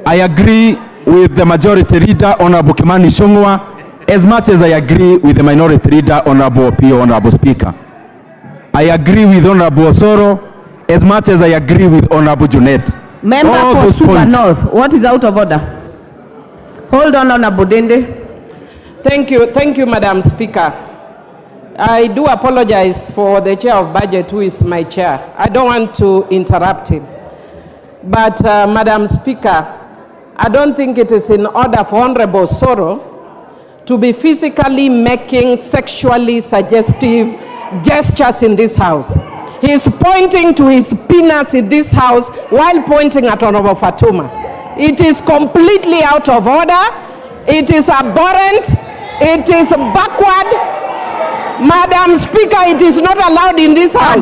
I agree with the majority leader, Honorable Kimani Ichung'wah, as much as I agree with the minority leader, Honorable Opio, Honorable Speaker. I agree with Honorable Osoro as much as I agree with Honorable Junet. Member for Super North, what is out of order? Hold on, Honorable Dende. Thank you, Madam Speaker. I do apologize for the Chair of Budget, who is my chair. I don't want to interrupt him. But, Madam Speaker, I don't think it is in order for Honorable Osoro to be physically making sexually suggestive gestures in this House. He is pointing to his penis in this House while pointing at Honorable Fatuma. It is completely out of order. It is abhorrent. It is backward. Madam Speaker, it is not allowed in this House.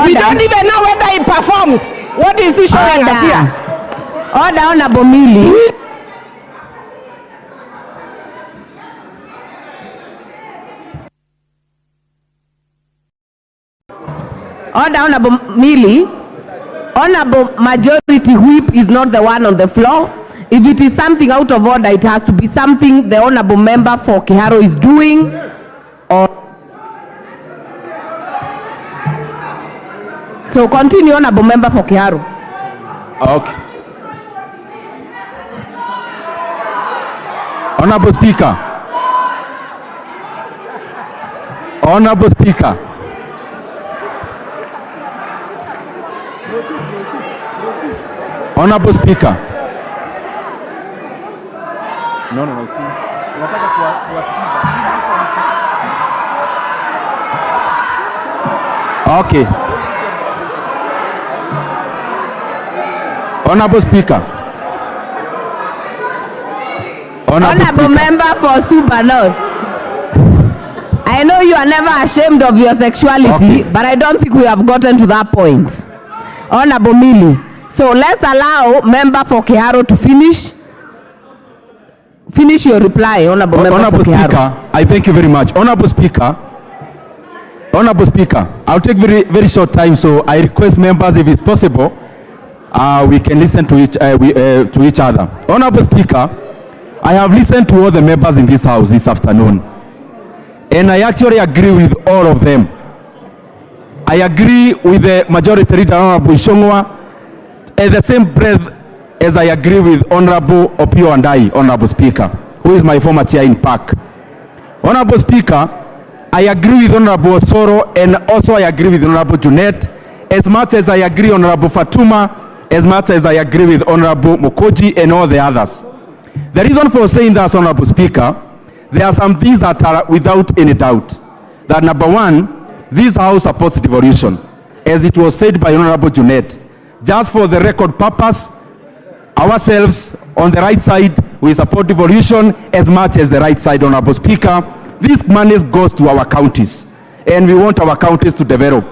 We don't even know whether he performs. What is he showing us here? Order, Honorable Mili. Order, Honorable Mili. Honorable Majority Whip is not the one on the floor. If it is something out of order, it has to be something the honorable member for Kiharu is doing, or so continue, honorable member for Kiharu. Okay. Honorable Speaker. Honorable Speaker. Honorable Speaker. No. Okay. Honorable Speaker. Honorable member for Super North. I know you are never ashamed of your sexuality, but I don't think we have gotten to that point. Honorable Millie. So let's allow member for Kiharu to finish your reply, honorable member Honorable for Kiharu. Speaker, I thank you very much. Honorable Speaker, I'll take very short time, so I request members, if it's possible, we can listen to each other. Honorable Speaker, I have listened to all the members in this house this afternoon, and I actually agree with all of them. I agree with the majority leader, Honorable Ishongwa, at the same breath as I agree with Honorable Opio Andai, Honorable Speaker, who is my former chair in PAC. Honorable Speaker, I agree with Honorable Osoro, and also I agree with Honorable Junet, as much as I agree with Honorable Fatuma, as much as I agree with Honorable Mokoji and all the others. The reason for saying that, Honorable Speaker, there are some things that are without any doubt. That number one, this House supports devolution, as it was said by Honorable Junet. Just for the record purpose, ourselves on the right side, we support devolution as much as the right side, Honorable Speaker. This money goes to our counties, and we want our counties to develop.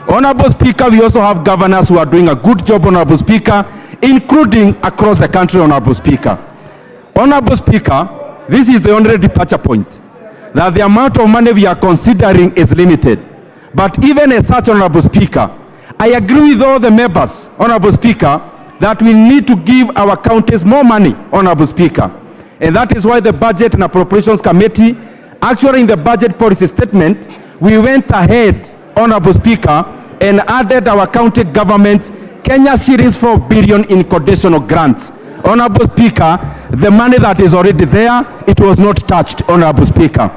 Honorable Speaker, we also have governors who are doing a good job, Honorable Speaker, including across the country, Honorable Speaker. Honorable Speaker, this is the only departure point, that the amount of money we are considering is limited. But even as such, Honorable Speaker, I agree with all the members, Honorable Speaker, that we need to give our counties more money, Honorable Speaker. And that is why the Budget and Appropriations Committee, actually in the budget policy statement, we went ahead, Honorable Speaker, and added our county governments Kenya shillings 4 billion in conditional grants. Honorable Speaker, the money that is already there, it was not touched, Honorable Speaker.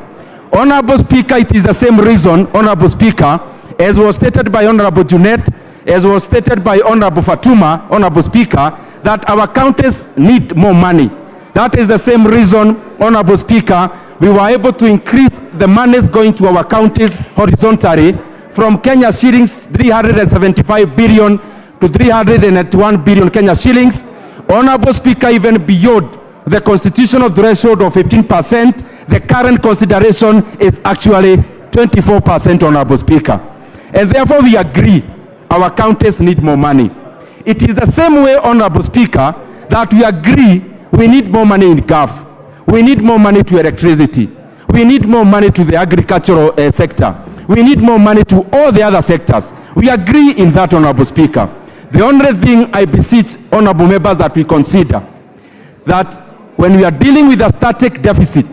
Honorable Speaker, it is the same reason, Honorable Speaker, as was stated by Honorable Junet, as was stated by Honorable Fatuma, Honorable Speaker, that our counties need more money. That is the same reason, Honorable Speaker, we were able to increase the monies going to our counties horizontally from Kenya shillings 375 billion to 381 billion Kenya shillings. Honorable Speaker, even beyond the constitutional threshold of 15%, the current consideration is actually 24%, Honorable Speaker. And therefore we agree our counties need more money. It is the same way, Honorable Speaker, that we agree we need more money in GAF. We need more money to electricity. We need more money to the agricultural sector. We need more money to all the other sectors. We agree in that, Honorable Speaker. The only thing I beseech honorable members that we consider, that when we are dealing with a static deficit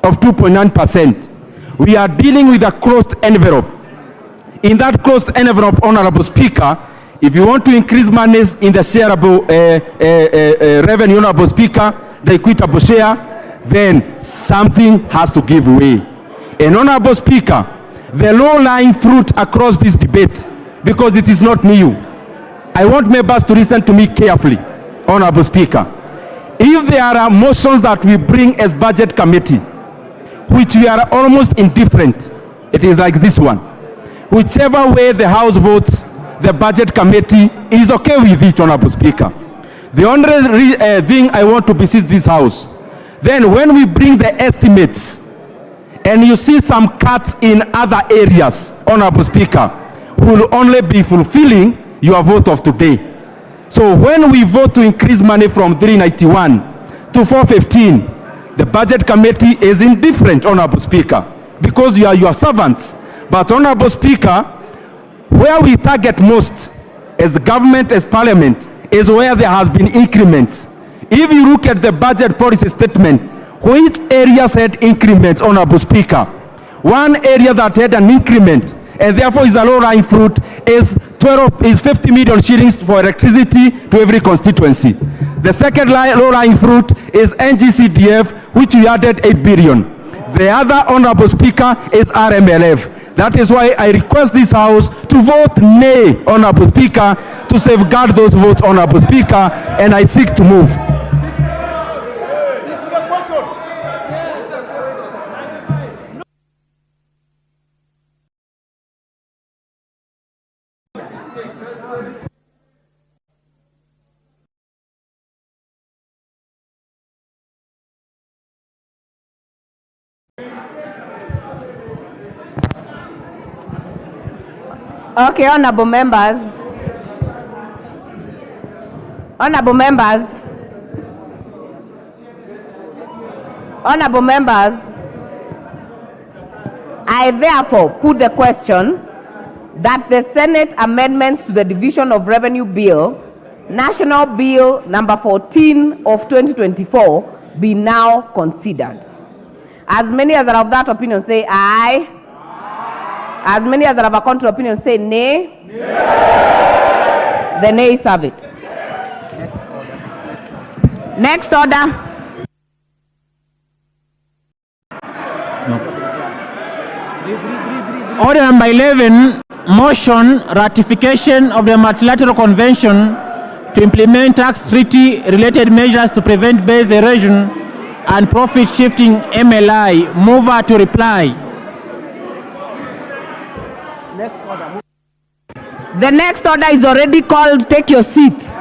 of 2.9%, we are dealing with a closed envelope. In that closed envelope, Honorable Speaker, if you want to increase monies in the shareable revenue, Honorable Speaker, the equitable share, then something has to give way. And Honorable Speaker, the low-lying fruit across this debate, because it is not new, I want members to listen to me carefully, Honorable Speaker. If there are motions that we bring as budget committee, which we are almost indifferent, it is like this one. Whichever way the House votes, the budget committee is okay with it, Honorable Speaker. The only thing I want to beseech this House, then when we bring the estimates and you see some cuts in other areas, Honorable Speaker, will only be fulfilling your vote of today. So when we vote to increase money from 391 to 415, the budget committee is indifferent, Honorable Speaker, because you are your servants. But Honorable Speaker, where we target most as government, as parliament, is where there has been increments If you look at the budget policy statement, which areas had increments, Honorable Speaker? One area that had an increment, and therefore is a low-lying fruit, is 50 million shillings for electricity to every constituency. The second low-lying fruit is NGCDF, which we added 8 billion. The other, Honorable Speaker, is RMLF. That is why I request this House to vote nay, Honorable Speaker, to safeguard those votes, Honorable Speaker, and I seek to move. Okay, honorable members. Honorable members. Honorable members. I therefore put the question that the Senate amendments to the Division of Revenue Bill, National Bill number 14 of 2024, be now considered. As many as are of that opinion say aye. As many as are of a contrary opinion say nay. The nays have it. Next order. Order number 11, motion ratification of the multilateral convention to implement tax treaty related measures to prevent base erosion and profit shifting MLI. Mover to reply. The next order is already called. Take your seats.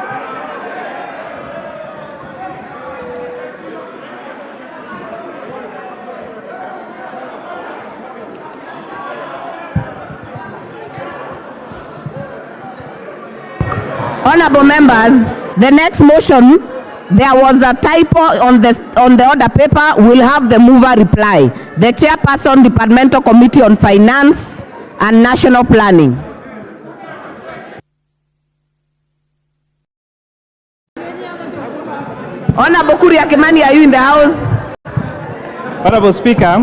Honorable members, the next motion, there was a typo on the order paper. We'll have the mover reply. The chairperson, Departmental Committee on Finance and National Planning. Honorable Kuria Kimani, are you in the house? Honorable Speaker,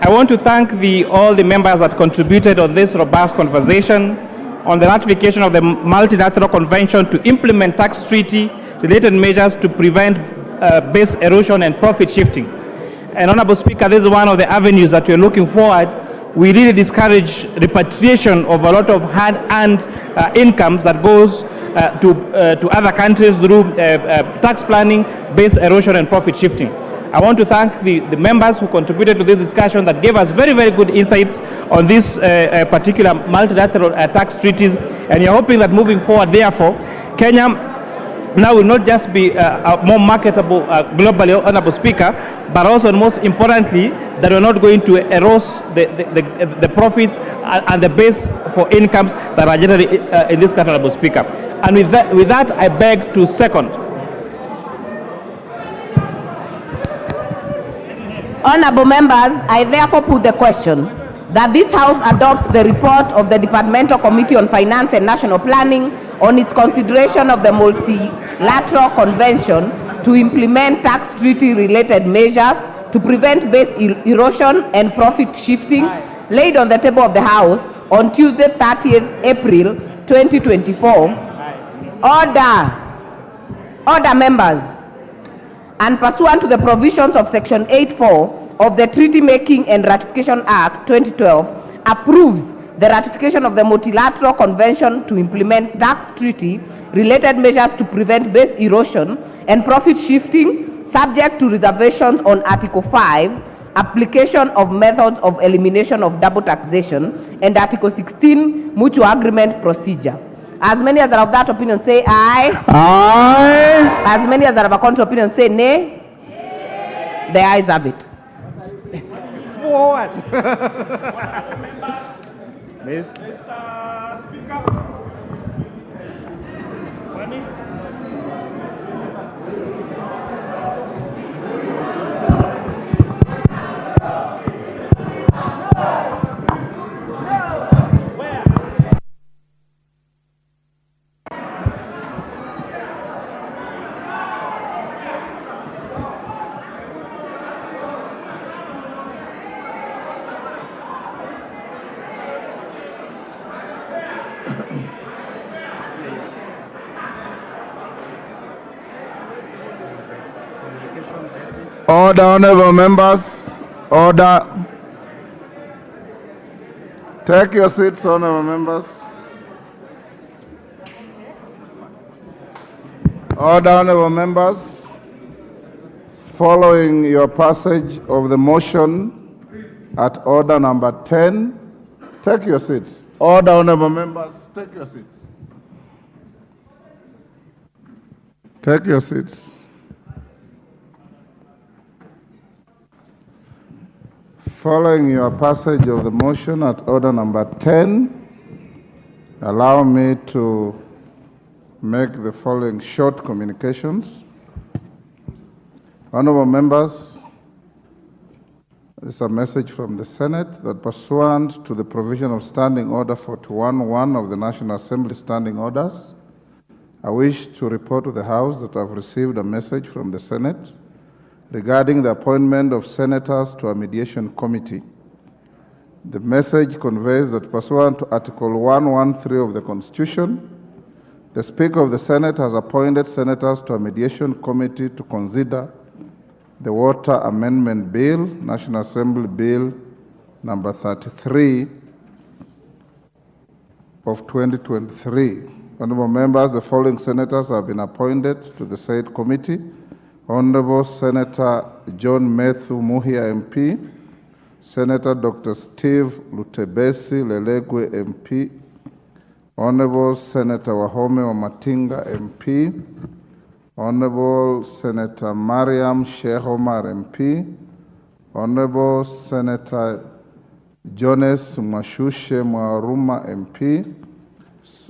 I want to thank all the members that contributed on this robust conversation on the ratification of the multilateral convention to implement tax treaty related measures to prevent base erosion and profit shifting. And Honorable Speaker, this is one of the avenues that we're looking forward. We really discourage repatriation of a lot of hard-earned incomes that goes to other countries through tax planning, base erosion and profit shifting. I want to thank the members who contributed to this discussion that gave us very, very good insights on this particular multilateral tax treaties. And you're hoping that moving forward, therefore, Kenya now will not just be more marketable globally, Honorable Speaker, but also, and most importantly, that we're not going to erode the profits and the base for incomes that are generated in this country, Honorable Speaker. And with that, I beg to second. Honorable members, I therefore put the question that this House adopts the report of the Departmental Committee on Finance and National Planning on its consideration of the multilateral convention to implement tax treaty related measures to prevent base erosion and profit shifting laid on the table of the House on Tuesday, 30th April 2024. Order, members. And pursuant to the provisions of Section 8.4 of the Treaty Making and Ratification Act 2012, approves the ratification of the multilateral convention to implement tax treaty related measures to prevent base erosion and profit shifting, subject to reservations on Article 5, application of methods of elimination of double taxation, and Article 16, mutual agreement procedure. As many as are of that opinion say aye. Aye. As many as are of a contrary opinion say nay. The ayes have it. Forward. Mr. Speaker. Order, honorable members. Order. Take your seats, honorable members. Order, honorable members. Following your passage of the motion at order number 10, take your seats. Order, honorable members. Take your seats. Take your seats. Following your passage of the motion at order number 10, allow me to make the following short communications. Honorable members, this is a message from the Senate that pursuant to the provision of Standing Order 41-1 of the National Assembly Standing Orders, I wish to report to the House that I've received a message from the Senate regarding the appointment of senators to a mediation committee. The message conveys that pursuant to Article 113 of the Constitution, the Speaker of the Senate has appointed senators to a mediation committee to consider the Water Amendment Bill, National Assembly Bill number 33 of 2023. Honorable members, the following senators have been appointed to the said committee. Honorable Senator John Matthew Muhia MP, Senator Dr. Steve Lutebesi Lelegwe MP, Honorable Senator Wahome Wamatinga MP, Honorable Senator Mariam Sheikh Omar MP, Honorable Senator Jones Mwashushe Mwaruma MP,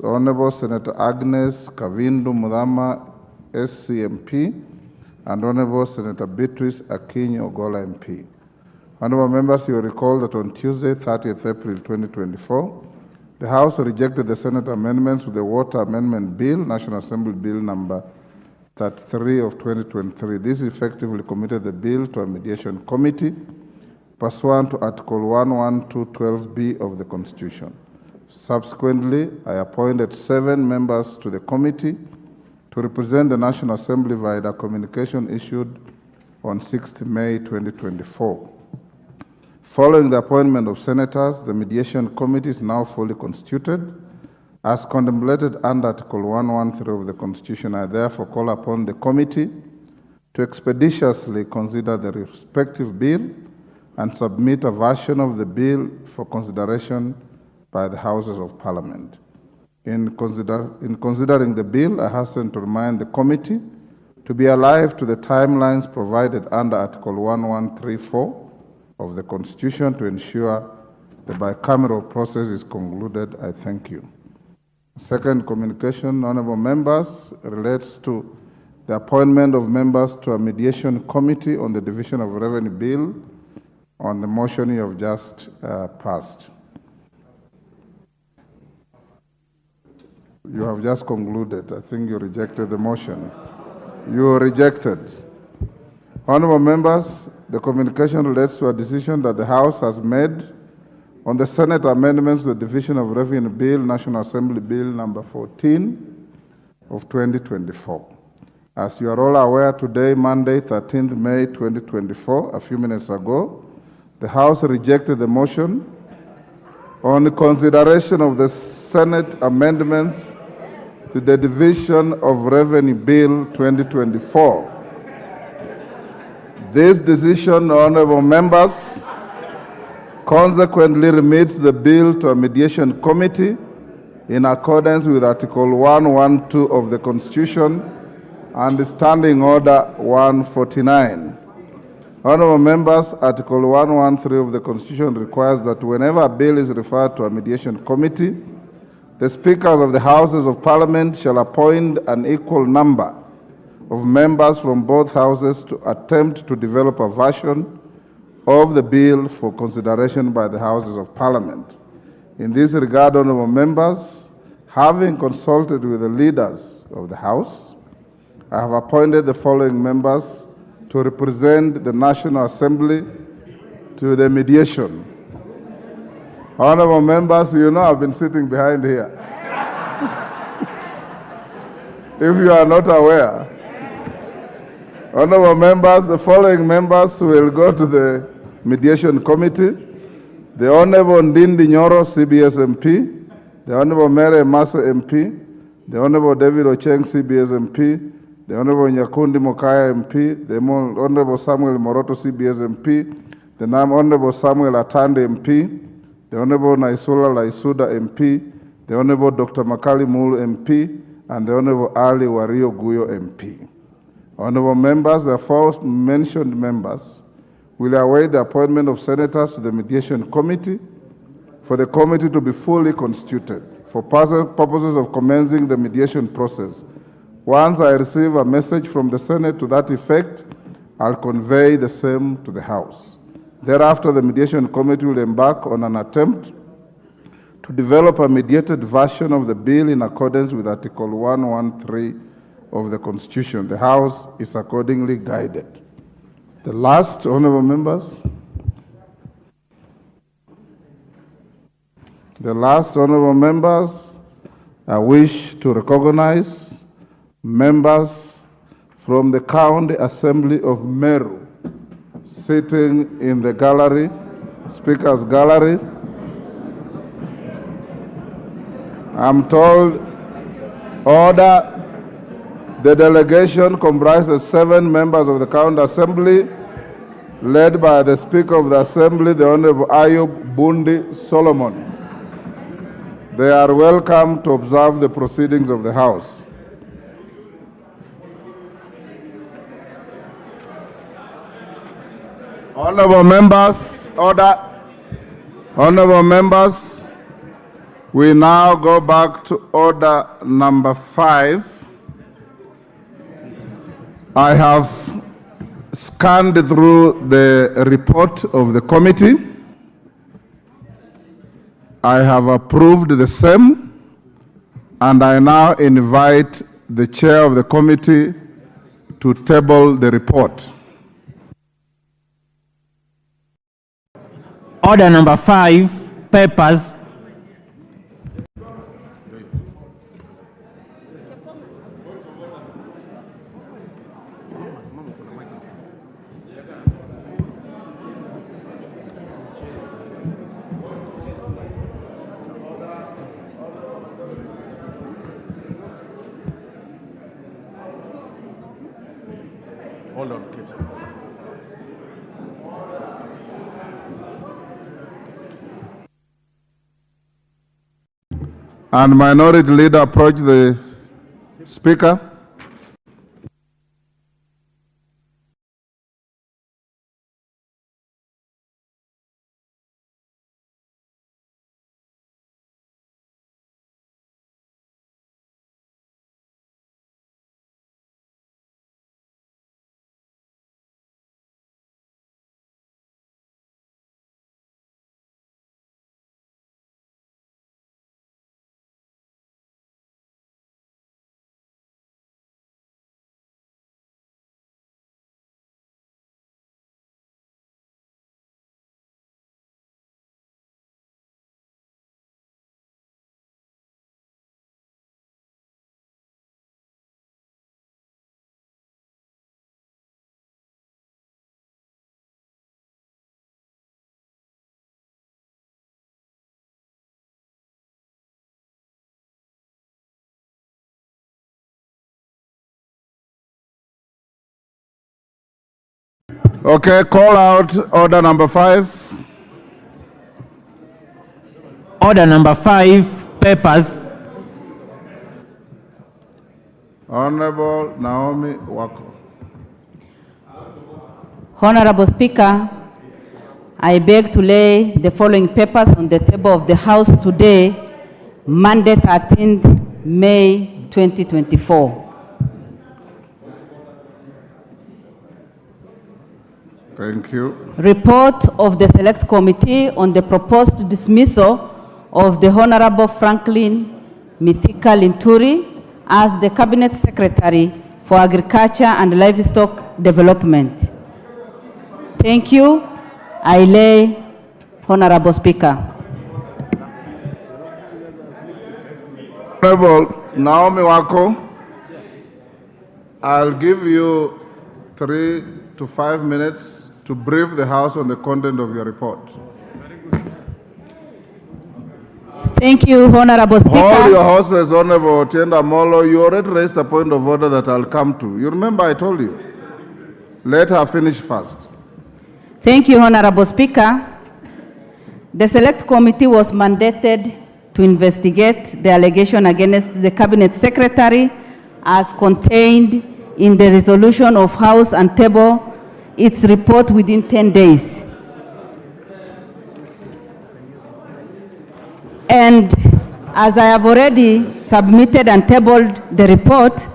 Honorable Senator Agnes Kavindu Mudhama SCMP, and Honorable Senator Beatrice Akinyi Ogola MP. Honorable members, you will recall that on Tuesday, 30th April 2024, the House rejected the Senate amendments to the Water Amendment Bill, National Assembly Bill number 33 of 2023. This effectively committed the bill to a mediation committee pursuant to Article 112(12)B of the Constitution. Subsequently, I appointed 7 members to the committee to represent the National Assembly via a communication issued on 6th May 2024. Following the appointment of senators, the mediation committee is now fully constituted. As contemplated under Article 113 of the Constitution, I therefore call upon the committee to expeditiously consider the respective bill and submit a version of the bill for consideration by the Houses of Parliament. In considering the bill, I hasten to remind the committee to be alive to the timelines provided under Article 1134 of the Constitution to ensure the bicameral process is concluded. I thank you. Second communication, honorable members, relates to the appointment of members to a mediation committee on the Division of Revenue Bill on the motion you have just passed. You have just concluded. I think you rejected the motion. You rejected. Honorable members, the communication relates to a decision that the House has made on the Senate amendments to the Division of Revenue Bill, National Assembly Bill number 14 of 2024. As you are all aware, today, Monday, 13th May 2024, a few minutes ago, the House rejected the motion on the consideration of the Senate amendments to the Division of Revenue Bill 2024. This decision, honorable members, consequently remits the bill to a mediation committee in accordance with Article 112 of the Constitution and Standing Order 149. Honorable members, Article 113 of the Constitution requires that whenever a bill is referred to a mediation committee, the Speakers of the Houses of Parliament shall appoint an equal number of members from both houses to attempt to develop a version of the bill for consideration by the Houses of Parliament. In this regard, honorable members, having consulted with the leaders of the House, I have appointed the following members to represent the National Assembly to the mediation. Honorable members, you know I've been sitting behind here. If you are not aware, Honorable members, the following members will go to the Mediation Committee. The Honorable Ndindi Nyoro, CBS MP. The Honorable Mary Massa MP. The Honorable David Ocheng, CBS MP. The Honorable Nyakundi Mokaya MP. The Honorable Samuel Moroto, CBS MP. The Honorable Samuel Atande MP. The Honorable Naisula Laisuda MP. The Honorable Dr. Makali Mulu MP. And the Honorable Ali Wario Guyo MP. Honorable members, the aforementioned members will await the appointment of senators to the Mediation Committee for the committee to be fully constituted for purposes of commencing the mediation process. Once I receive a message from the Senate to that effect, I'll convey the same to the House. Thereafter, the Mediation Committee will embark on an attempt to develop a mediated version of the bill in accordance with Article 113 of the Constitution. The House is accordingly guided. The last, honorable members. The last, honorable members, I wish to recognize members from the County Assembly of Meru sitting in the gallery, Speaker's Gallery. I'm told order. The delegation comprises 7 members of the County Assembly, led by the Speaker of the Assembly, the Honorable Ayub Bundi Solomon. They are welcome to observe the proceedings of the House. Honorable members, order. Honorable members, we now go back to order number 5. I have scanned through the report of the committee. I have approved the same, and I now invite the chair of the committee to table the report. Order number 5, papers. Hold on, Kit. And Minority Leader approach the Speaker. Okay, call out order number 5. Order number 5, papers. Honorable Naomi Wako. Honorable Speaker, I beg to lay the following papers on the table of the House today, Monday, 13th May 2024. Thank you. Report of the Select Committee on the proposed dismissal of the Honorable Franklin Mithika Linturi as the Cabinet Secretary for Agriculture and Livestock Development. Thank you. I lay, Honorable Speaker. Honorable Naomi Wako, I'll give you 3 to 5 minutes to brief the House on the content of your report. Thank you, Honorable Speaker. Hold your horses, Honorable Otienda Molo. You already raised a point of order that I'll come to. You remember I told you. Let her finish first. Thank you, Honorable Speaker. The Select Committee was mandated to investigate the allegation against the Cabinet Secretary as contained in the resolution of House and table its report within 10 days. And as I have already submitted and tabled the report,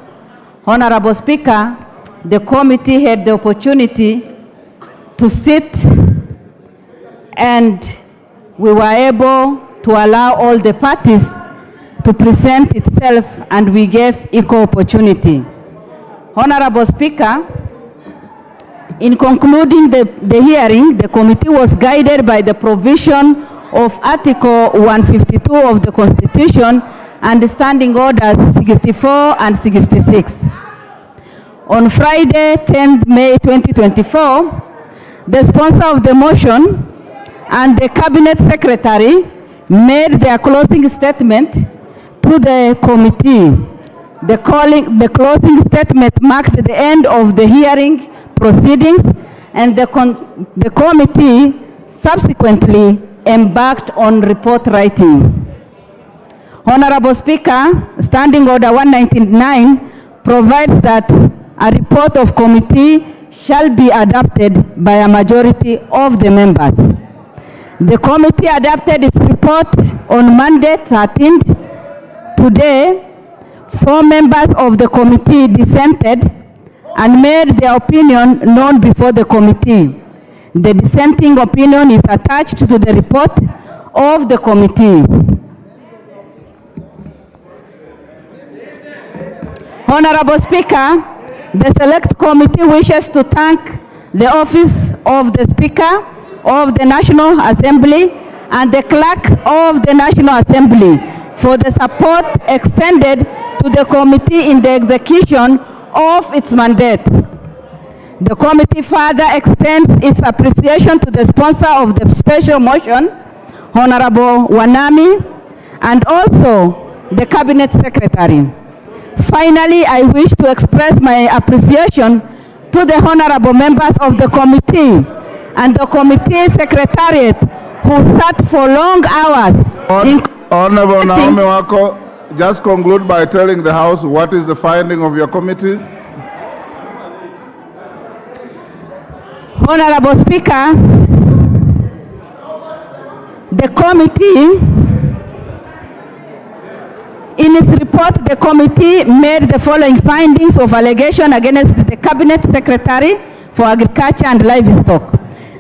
Honorable Speaker, the committee had the opportunity to sit, and we were able to allow all the parties to present itself, and we gave equal opportunity. Honorable Speaker, in concluding the hearing, the committee was guided by the provision of Article 152 of the Constitution and Standing Orders 64 and 66. On Friday, 10th May 2024, the sponsor of the motion and the Cabinet Secretary made their closing statement to the committee. The closing statement marked the end of the hearing proceedings, and the committee subsequently embarked on report writing. Honorable Speaker, Standing Order 199 provides that a report of committee shall be adopted by a majority of the members. The committee adopted its report on Monday 13th. Today, 4 members of the committee dissented and made their opinion known before the committee. The dissenting opinion is attached to the report of the committee. Honorable Speaker, the Select Committee wishes to thank the Office of the Speaker of the National Assembly and the Clerk of the National Assembly for the support extended to the committee in the execution of its mandate. The committee further extends its appreciation to the sponsor of the special motion, Honorable Wanami, and also the Cabinet Secretary. Finally, I wish to express my appreciation to the honorable members of the committee and the committee secretariat who sat for long hours. Honorable Naomi Wako, just conclude by telling the House what is the finding of your committee. Honorable Speaker, the committee, in its report, the committee made the following findings of allegation against the Cabinet Secretary for Agriculture and Livestock.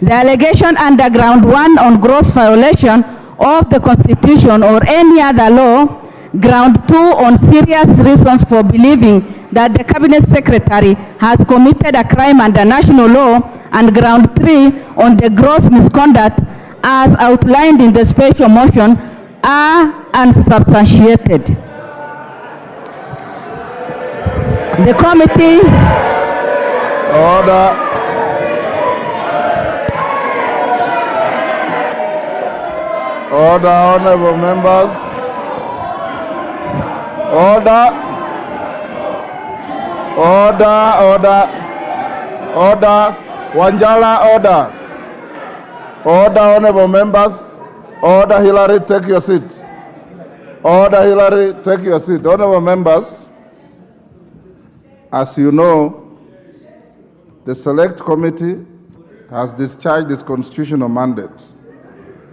The allegation under ground 1 on gross violation of the Constitution or any other law, ground 2 on serious reasons for believing that the Cabinet Secretary has committed a crime under national law, and ground 3 on the gross misconduct as outlined in the special motion are unsubstantiated. The committee... Order. Order, honorable members. Order. Order. Wanjala, order. Order, honorable members. Order, Hillary, take your seat. Order, Hillary, take your seat. Honorable members, as you know, the Select Committee has discharged its constitutional mandate.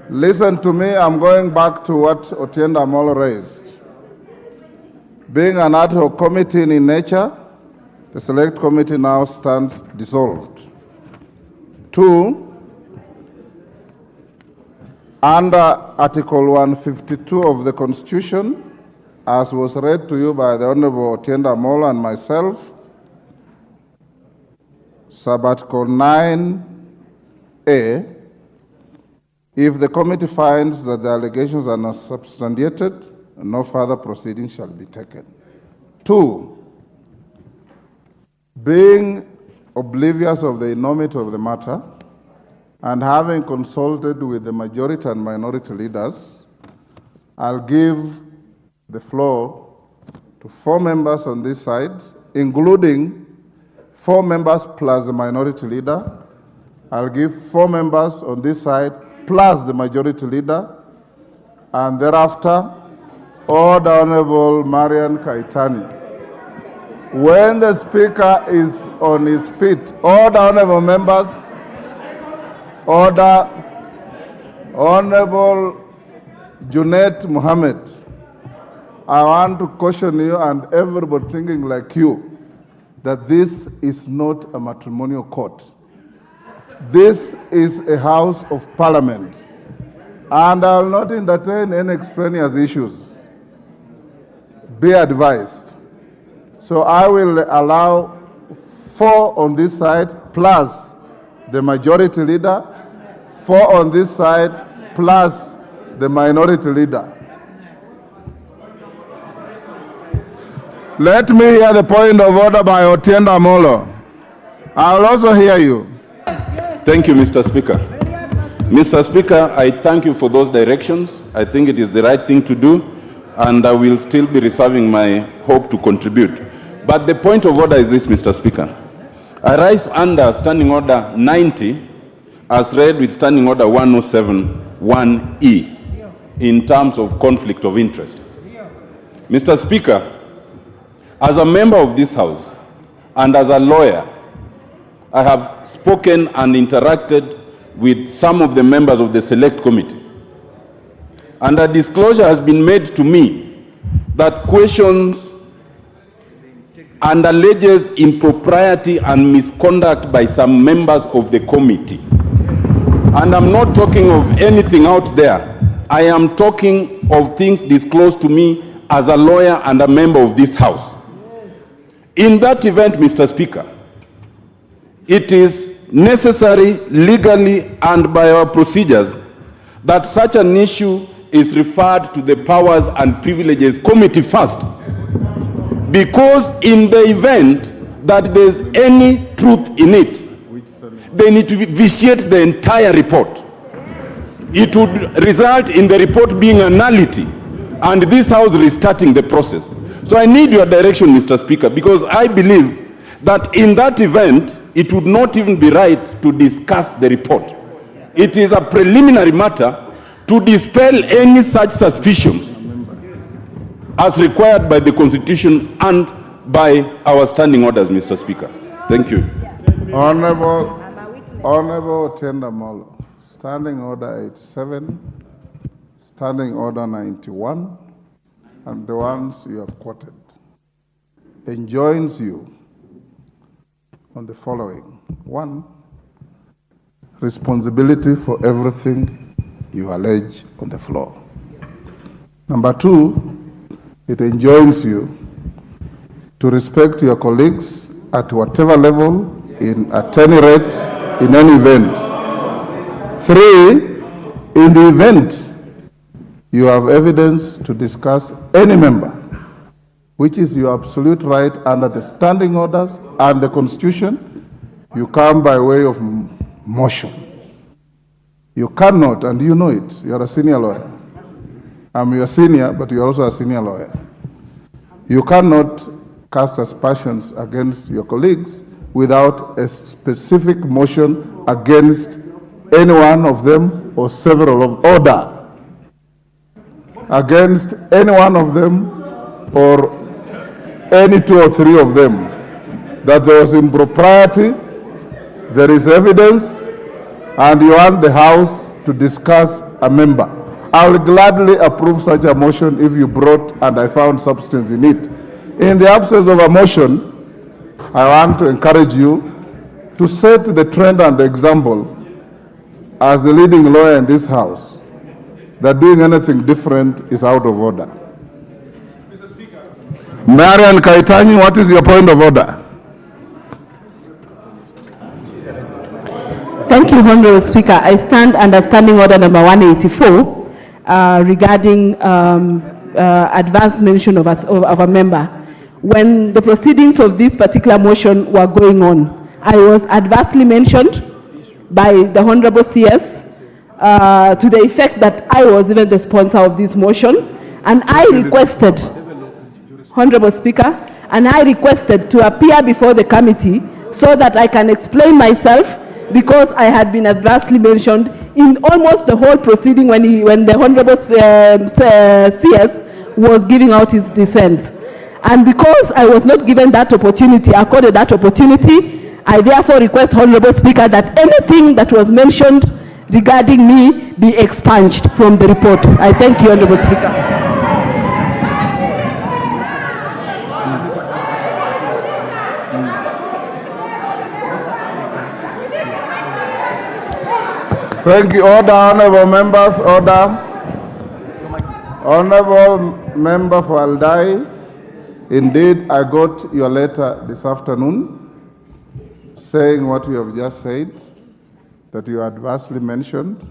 Listen to me, I'm going back to what Otienda Molo raised. Being an ad hoc committee in nature, the Select Committee now stands dissolved. 2, under Article 152 of the Constitution, as was read to you by the Honorable Otienda Molo and myself, Sub-Article 9A, if the committee finds that the allegations are not substantiated, no further proceedings shall be taken. 2, being oblivious of the enormity of the matter, and having consulted with the majority and minority leaders, I'll give the floor to 4 members on this side, including 4 members plus the minority leader. I'll give 4 members on this side plus the majority leader, and thereafter, all the Honorable Marian Kaitani. When the Speaker is on his feet, all the Honorable members, order Honorable Junet Mohammed, I want to caution you and everybody thinking like you that this is not a matrimonial court. This is a house of parliament, and I will not entertain any extraneous issues. Be advised. So I will allow 4 on this side plus the majority leader, 4 on this side plus the minority leader. Let me hear the point of order by Otienda Molo. I will also hear you. Thank you, Mr. Speaker. Mr. Speaker, I thank you for those directions. I think it is the right thing to do, and I will still be reserving my hope to contribute. But the point of order is this, Mr. Speaker. I rise under Standing Order 90 as read with Standing Order 107(1)(e) in terms of conflict of interest. Mr. Speaker, as a member of this House and as a lawyer, I have spoken and interacted with some of the members of the Select Committee. And a disclosure has been made to me that questions and alleges impropriety and misconduct by some members of the committee. And I'm not talking of anything out there. I am talking of things disclosed to me as a lawyer and a member of this House. In that event, Mr. Speaker, it is necessary legally and by our procedures that such an issue is referred to the Powers and Privileges Committee first. Because in the event that there's any truth in it, then it vitiates the entire report. It would result in the report being a nullity and this House restarting the process. So I need your direction, Mr. Speaker, because I believe that in that event, it would not even be right to discuss the report. It is a preliminary matter to dispel any such suspicions as required by the Constitution and by our standing orders, Mr. Speaker. Thank you. Honorable Otienda Molo, Standing Order 87, Standing Order 91, and the ones you have quoted, enjoins you on the following. 1, responsibility for everything you allege on the floor. Number 2, it enjoins you to respect your colleagues at whatever level, at any rate, in any event. 3, in the event you have evidence to discuss any member, which is your absolute right under the standing orders and the Constitution, you come by way of motion. You cannot, and you know it, you are a senior lawyer. I'm your senior, but you're also a senior lawyer. You cannot cast aspersions against your colleagues without a specific motion against any one of them or several of order. Against any one of them or any 2 or 3 of them, that there was impropriety, there is evidence, and you want the House to discuss a member. I will gladly approve such a motion if you brought and I found substance in it. In the absence of a motion, I want to encourage you to set the trend and the example as the leading lawyer in this House, that doing anything different is out of order. Marian Kaitani, what is your point of order? Thank you, Honorable Speaker. I stand under Standing Order number 184 regarding advance mention of a member. When the proceedings of this particular motion were going on, I was adversely mentioned by the Honorable CS to the effect that I was even the sponsor of this motion, and I requested, Honorable Speaker, and I requested to appear before the committee so that I can explain myself, because I had been adversely mentioned in almost the whole proceeding when the Honorable CS was giving out his defense. And because I was not given that opportunity, accorded that opportunity, I therefore request, Honorable Speaker, that anything that was mentioned regarding me be expunged from the report. I thank you, Honorable Speaker. Thank you. Order, honorable members, order. Honorable member for Aldai, indeed, I got your letter this afternoon saying what you have just said, that you adversely mentioned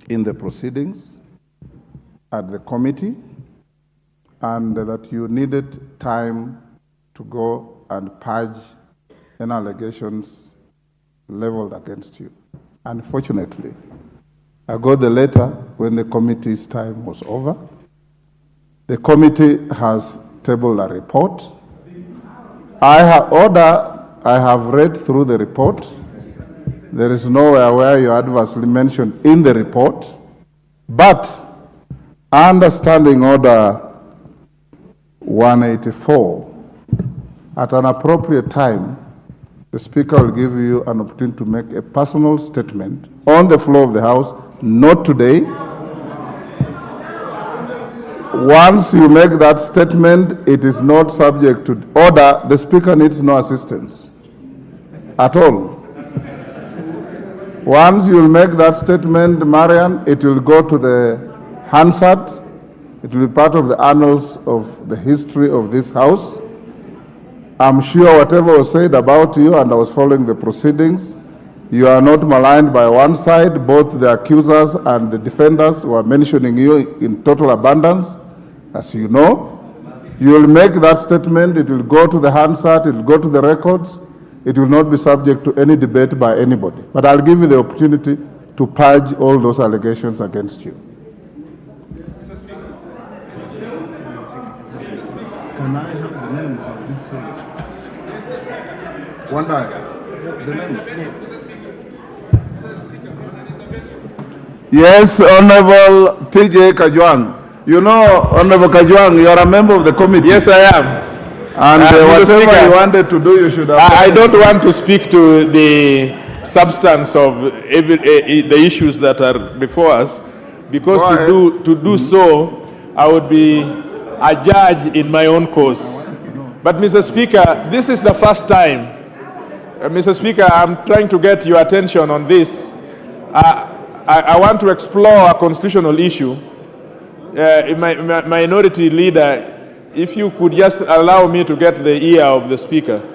in the proceedings at the committee, and that you needed time to go and purge any allegations leveled against you. Unfortunately, I got the letter when the committee's time was over. The committee has tabled a report. I have read through the report. There is nowhere where you adversely mentioned in the report, but understanding order 184, at an appropriate time, the Speaker will give you an opportunity to make a personal statement on the floor of the House, not today. Once you make that statement, it is not subject to order. The Speaker needs no assistance at all. Once you will make that statement, Marian, it will go to the Hansard. It will be part of the annals of the history of this House. I'm sure whatever was said about you, and I was following the proceedings, you are not maligned by one side. Both the accusers and the defenders were mentioning you in total abundance, as you know. You will make that statement, it will go to the Hansard, it will go to the records, it will not be subject to any debate by anybody. But I'll give you the opportunity to purge all those allegations against you. Can I have the names of these folks? One time. The names. Yes, Honorable TJ Kajwang. You know, Honorable Kajwang, you are a member of the committee. Yes, I am. And whatever Speaker, you wanted to do, you should have. I don't want to speak to the substance of the issues that are before us, because to do so, I would be a judge in my own cause. But Mr. Speaker, this is the first time. Mr. Speaker, I'm trying to get your attention on this. I want to explore a constitutional issue. My minority leader, if you could just allow me to get the ear of the Speaker.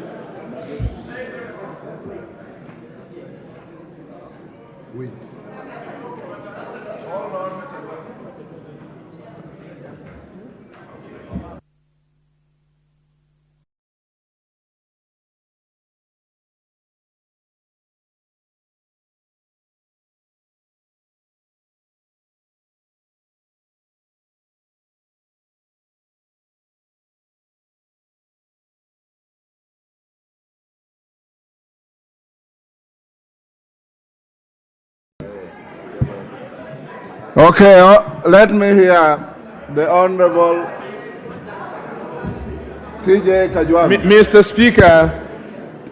Okay, let me hear the Honorable TJ Kajwang. Mr. Speaker,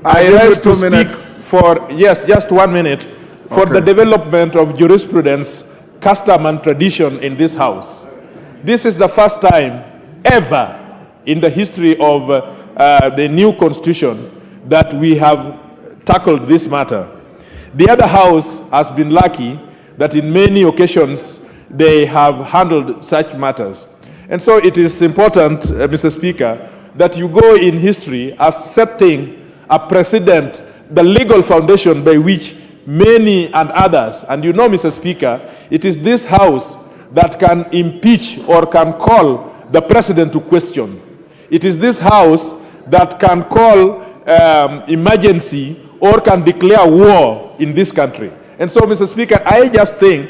I rise to speak for, yes, just 1 minute, for the development of jurisprudence, custom and tradition in this House. This is the first time ever in the history of the new Constitution that we have tackled this matter. The other House has been lucky that in many occasions they have handled such matters. And so it is important, Mr. Speaker, that you go in history as setting a precedent, the legal foundation by which many and others, and you know, Mr. Speaker, it is this House that can impeach or can call the President to question. It is this House that can call emergency or can declare war in this country. And so, Mr. Speaker, I just think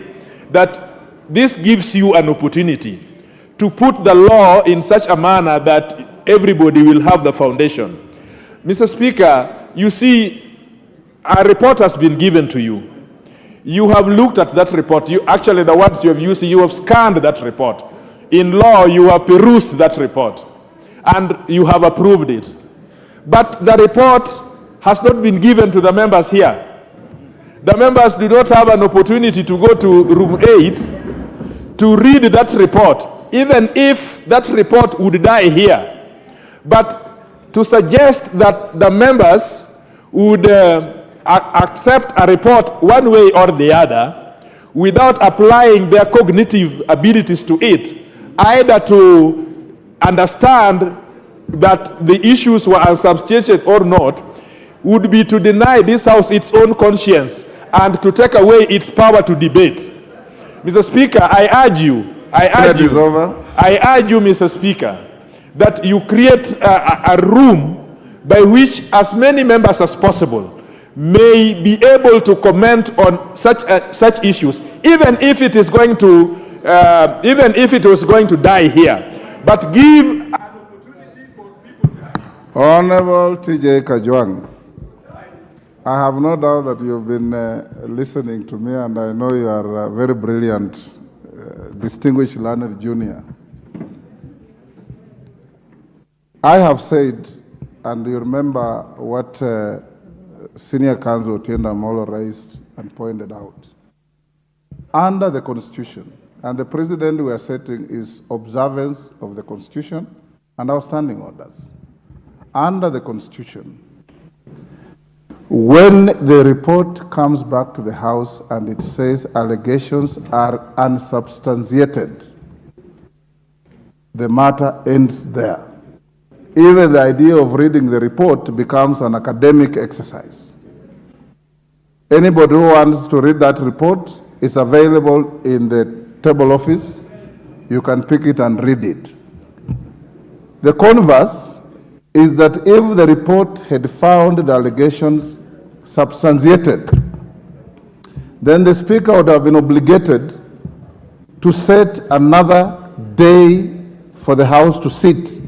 that this gives you an opportunity to put the law in such a manner that everybody will have the foundation. Mr. Speaker, you see, a report has been given to you. You have looked at that report. Actually, the words you have used, you have scanned that report. In law, you have perused that report, and you have approved it. But the report has not been given to the members here. The members do not have an opportunity to go to room 8 to read that report, even if that report would die here. But to suggest that the members would accept a report one way or the other without applying their cognitive abilities to it, either to understand that the issues were unsubstantiated or not, would be to deny this House its own conscience and to take away its power to debate. Mr. Speaker, I urge you, Mr. Speaker, that you create a room by which as many members as possible may be able to comment on such issues, even if it is going to, even if it was going to die here. But give an opportunity for people. Honorable TJ Kajwang, I have no doubt that you've been listening to me, and I know you are a very brilliant, distinguished learned junior. I have said, and you remember what Senior Counsel Otienda Molo raised and pointed out, under the Constitution, and the President we are setting is observance of the Constitution and our standing orders. Under the Constitution, when the report comes back to the House and it says allegations are unsubstantiated, the matter ends there. Even the idea of reading the report becomes an academic exercise. Anybody who wants to read that report is available in the table office. You can pick it and read it. The converse is that if the report had found the allegations substantiated, then the Speaker would have been obligated to set another day for the House to sit.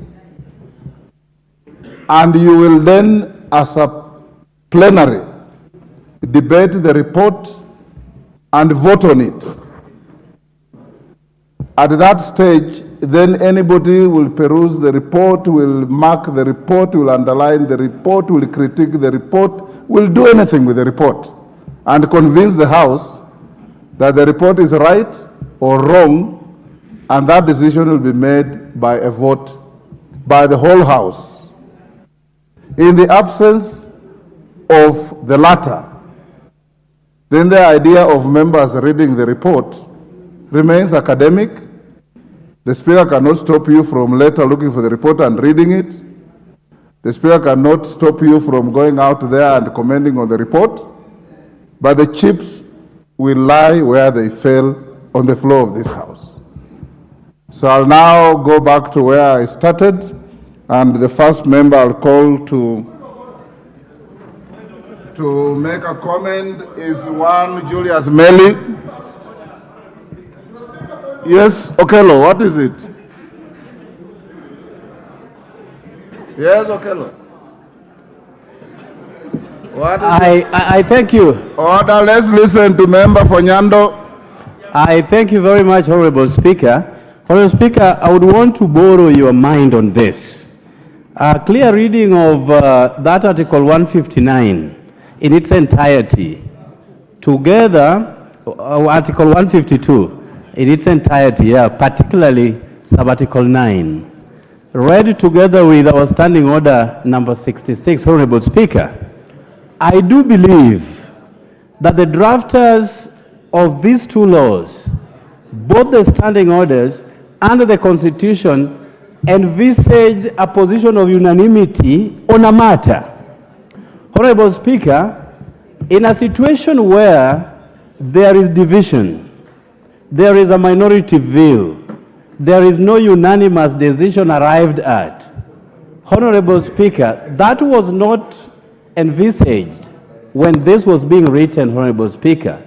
And you will then, as a plenary, debate the report and vote on it. At that stage, then anybody will peruse the report, will mark the report, will underline the report, will critique the report, will do anything with the report and convince the House that the report is right or wrong, and that decision will be made by a vote by the whole House. In the absence of the latter, then the idea of members reading the report remains academic. The Speaker cannot stop you from later looking for the report and reading it. The Speaker cannot stop you from going out there and commenting on the report. But the chips will lie where they fell, on the floor of this House. So I'll now go back to where I started, and the first member I'll call to make a comment is one Julius Meli. Yes, Okello, what is it? Yes, Okello. What is I thank you. Order, let's listen to Member Fonyando. I thank you very much, Honorable Speaker. Honorable Speaker, I would want to borrow your mind on this. A clear reading of that Article 159 in its entirety, together, Article 152 in its entirety, particularly Sub-Article 9, read together with our Standing Order number 66, Honorable Speaker, I do believe that the drafters of these two laws, both the Standing Orders and the Constitution, envisaged a position of unanimity on a matter. Honorable Speaker, in a situation where there is division, there is a minority view, there is no unanimous decision arrived at, Honorable Speaker, that was not envisaged when this was being written, Honorable Speaker.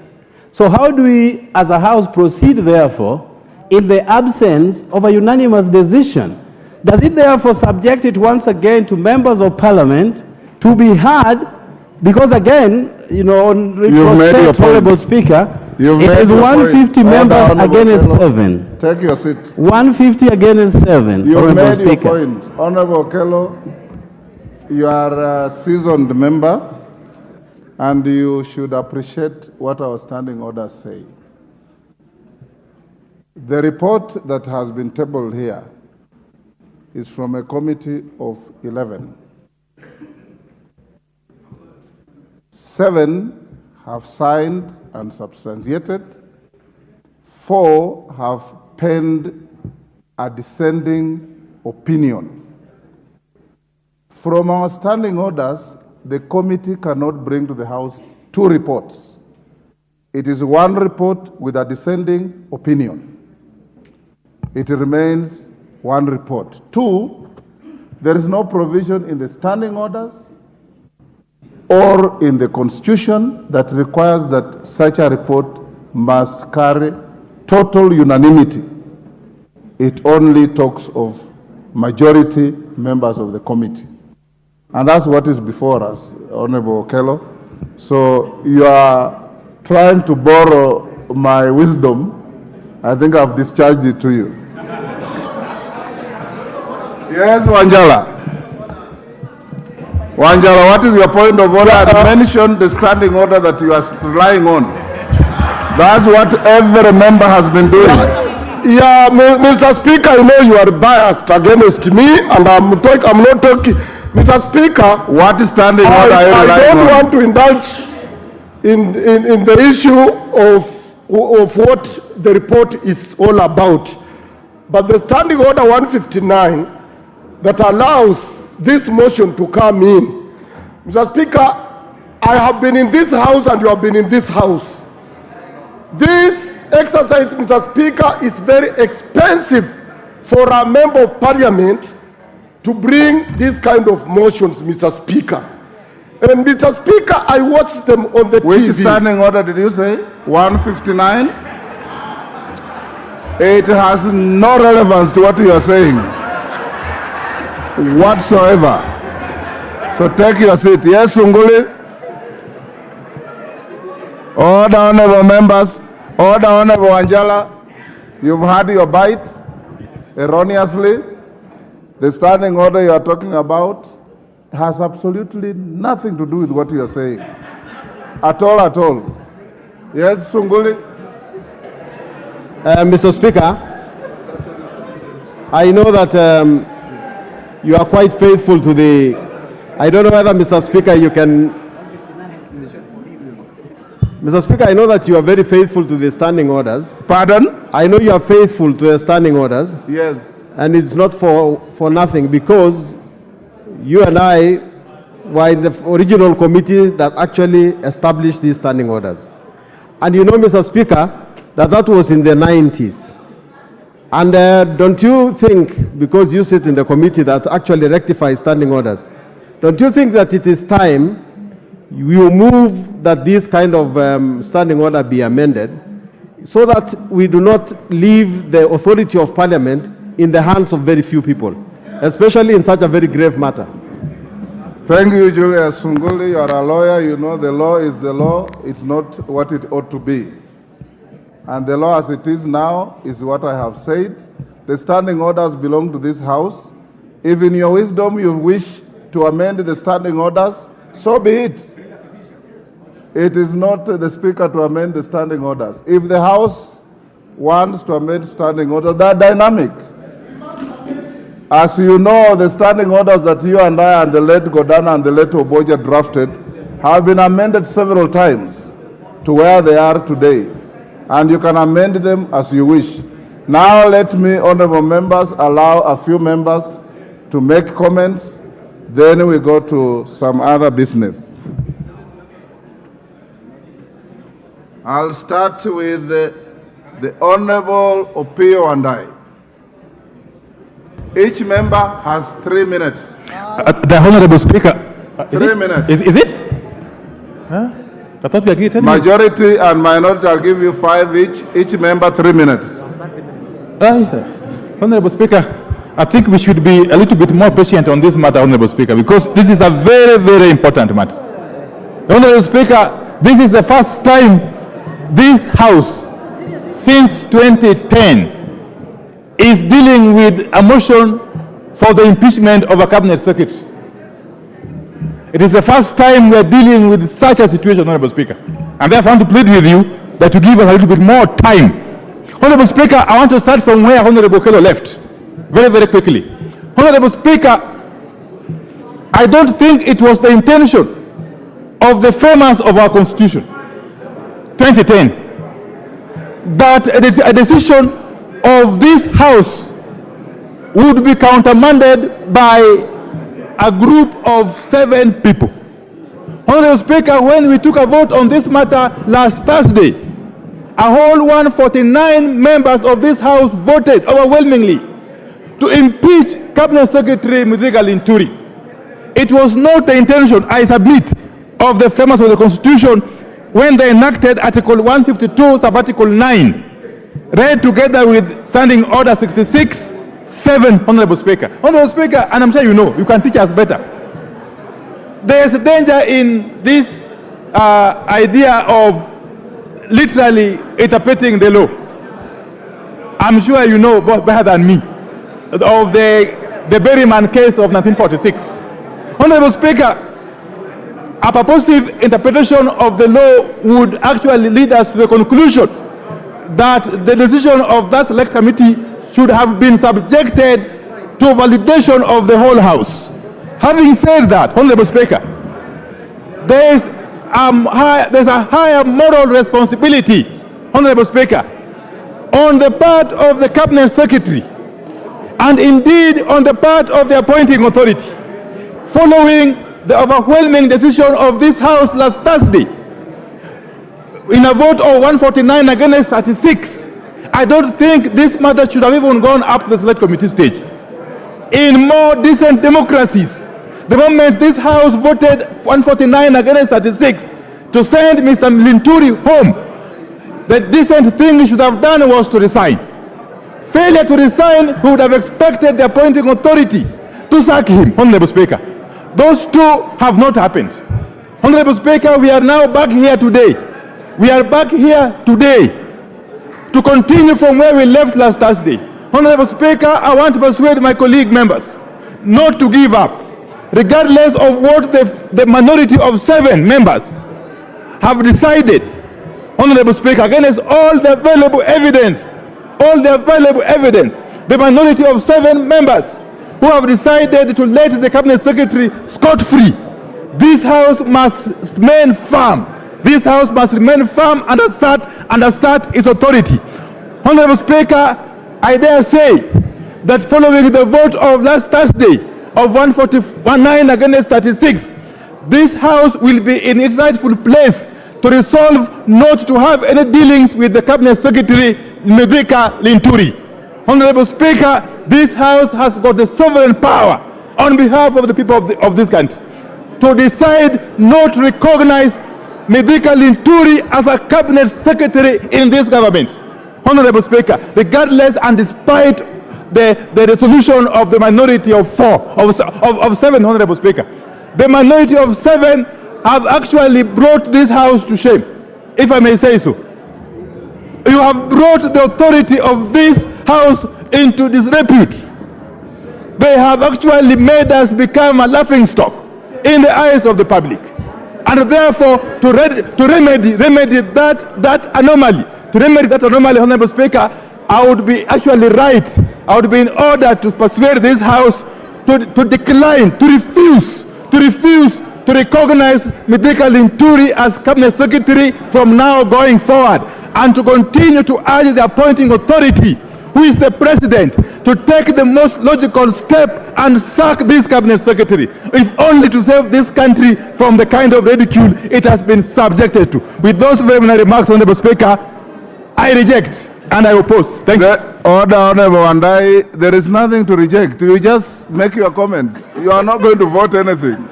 So how do we, as a House, proceed, therefore, in the absence of a unanimous decision? Does it therefore subject it once again to members of Parliament to be heard? Because again, you know, on retrospect, Honorable Speaker, it is 150 members against 7. Take your seat. 150 against 7. You've made your Speaker. point. Honorable Kello, you are a seasoned member, and you should appreciate what our standing orders say. The report that has been tabled here is from a committee of 11. 7 have signed and substantiated. 4 have penned a dissenting opinion. From our standing orders, the committee cannot bring to the House 2 reports. It is 1 report with a dissenting opinion. It remains 1 report. 2, there is no provision in the standing orders or in the Constitution that requires that such a report must carry total unanimity. It only talks of majority members of the committee. And that's what is before us, Honorable Kello. So you are trying to borrow my wisdom. I think I've discharged it to you. Yes, Wanjala. Wanjala, what is your point of order? I mentioned the standing order that you are relying on. That's what every member has been doing. Yeah, Mr. Speaker, I know you are biased against me, and I'm not talking. Mr. Speaker, what is standing order? I don't want to indulge in the issue of what the report is all about. But the standing order 159 that allows this motion to come in. Mr. Speaker, I have been in this House and you have been in this House. This exercise, Mr. Speaker, is very expensive for a member of Parliament to bring these kind of motions, Mr. Speaker. And Mr. Speaker, I watched them on the TV. Which standing order did you say? 159? It has no relevance to what you are saying whatsoever. So take your seat. Yes, Sunguli. Order, honorable members. Order, honorable Anjala. You've had your bite erroneously. The standing order you are talking about has absolutely nothing to do with what you are saying. At all, at all. Yes, Sunguli. Mr. Speaker, I know that you are quite faithful to the... I don't know whether, Mr. Speaker, you can... Mr. Speaker, I know that you are very faithful to the standing orders. Pardon? I know you are faithful to the standing orders. Yes. And it's not for nothing, because you and I were in the original committee that actually established these standing orders. And you know, Mr. Speaker, that was in the 90s. And don't you think, because you sit in the committee that actually rectifies standing orders, don't you think that it is time you move that this kind of standing order be amended so that we do not leave the authority of Parliament in the hands of very few people, especially in such a very grave matter? Thank you, Julius Sunguli. You are a lawyer. You know the law is the law. It's not what it ought to be. And the law as it is now is what I have said. The standing orders belong to this House. If in your wisdom you wish to amend the standing orders, so be it. It is not the Speaker to amend the standing orders. If the House wants to amend standing orders, they are dynamic. As you know, the standing orders that you and I and the late Godana and the late Oboja drafted have been amended several times to where they are today. And you can amend them as you wish. Now let me, honorable members, allow a few members to make comments. Then we go to some other business. I'll start with the Honorable Opio and I. Each member has 3 minutes. The Honorable Speaker. 3 minutes. Is it? Huh? I thought we agreed 10 minutes. Majority and minority, I'll give you 5 each. Each member 3 minutes. Honorable Speaker, I think we should be a little bit more patient on this matter, Honorable Speaker, because this is a very, very important matter. Honorable Speaker, this is the first time this House, since 2010, is dealing with a motion for the impeachment of a cabinet secretary. It is the first time we are dealing with such a situation, Honorable Speaker. And therefore, I want to plead with you that to give us a little bit more time. Honorable Speaker, I want to start from where Honorable Kello left, very, very quickly. Honorable Speaker, I don't think it was the intention of the framers of our Constitution, 2010, that a decision of this House would be countermanded by a group of 7 people. Honorable Speaker, when we took a vote on this matter last Thursday, a whole 149 members of this House voted overwhelmingly to impeach Cabinet Secretary Mithika Linturi. It was not the intention, I submit, of the framers of the Constitution when they enacted Article 152, Sub-Article 9, read together with Standing Order 66, 7, Honorable Speaker. Honorable Speaker, and I'm sure you know, you can teach us better. There is a danger in this idea of literally interpreting the law. I'm sure you know better than me of the Berryman case of 1946. Honorable Speaker, a purposive interpretation of the law would actually lead us to the conclusion that the decision of that select committee should have been subjected to validation of the whole House. Having said that, Honorable Speaker, there's a higher moral responsibility, Honorable Speaker, on the part of the Cabinet Secretary and indeed on the part of the appointing authority, following the overwhelming decision of this House last Thursday in a vote of 149 against 36. I don't think this matter should have even gone up to the select committee stage. In more decent democracies, the moment this House voted 149 against 36 to send Mr. Linturi home, the decent thing he should have done was to resign. Failure to resign, we would have expected the appointing authority to sack him, Honorable Speaker. Those two have not happened. Honorable Speaker, we are now back here today. We are back here today to continue from where we left last Thursday. Honorable Speaker, I want to persuade my colleague members not to give up, regardless of what the minority of 7 members have decided. Honorable Speaker, against all the available evidence, the minority of 7 members who have decided to let the Cabinet Secretary scot-free, this House must remain firm. This House must remain firm and assert its authority. Honorable Speaker, I dare say that following the vote of last Thursday of 149 against 36, this House will be in its rightful place to resolve not to have any dealings with the Cabinet Secretary Mithika Linturi. Honorable Speaker, this House has got the sovereign power on behalf of the people of this country to decide not to recognize Mithika Linturi as a Cabinet Secretary in this government. Honorable Speaker, regardless and despite the resolution of the minority of 7, Honorable Speaker, the minority of 7 have actually brought this House to shame, if I may say so. You have brought the authority of this House into disrepute. They have actually made us become a laughingstock in the eyes of the public. And therefore, to remedy that anomaly, Honorable Speaker, I would be actually right. I would be in order to persuade this House to decline, to refuse to recognize Mithika Linturi as Cabinet Secretary from now going forward, and to continue to urge the appointing authority, who is the President, to take the most logical step and sack this Cabinet Secretary, if only to save this country from the kind of ridicule it has been subjected to. With those preliminary remarks, Honorable Speaker, I reject And I oppose. Thank you. Order, Honorable Wandai. There is nothing to reject. You just make your comments. You are not going to vote anything.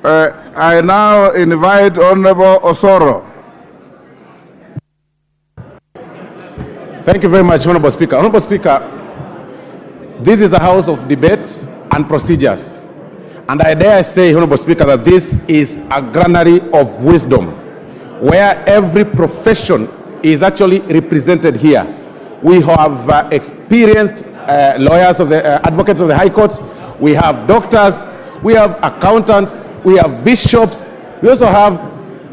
I now invite Honorable Osoro. Thank you very much, Honorable Speaker. Honorable Speaker, this is a house of debate and procedures. And I dare say, Honorable Speaker, that this is a granary of wisdom, where every profession is actually represented here. We have experienced lawyers of the advocates of the High Court. We have doctors. We have accountants. We have bishops. We also have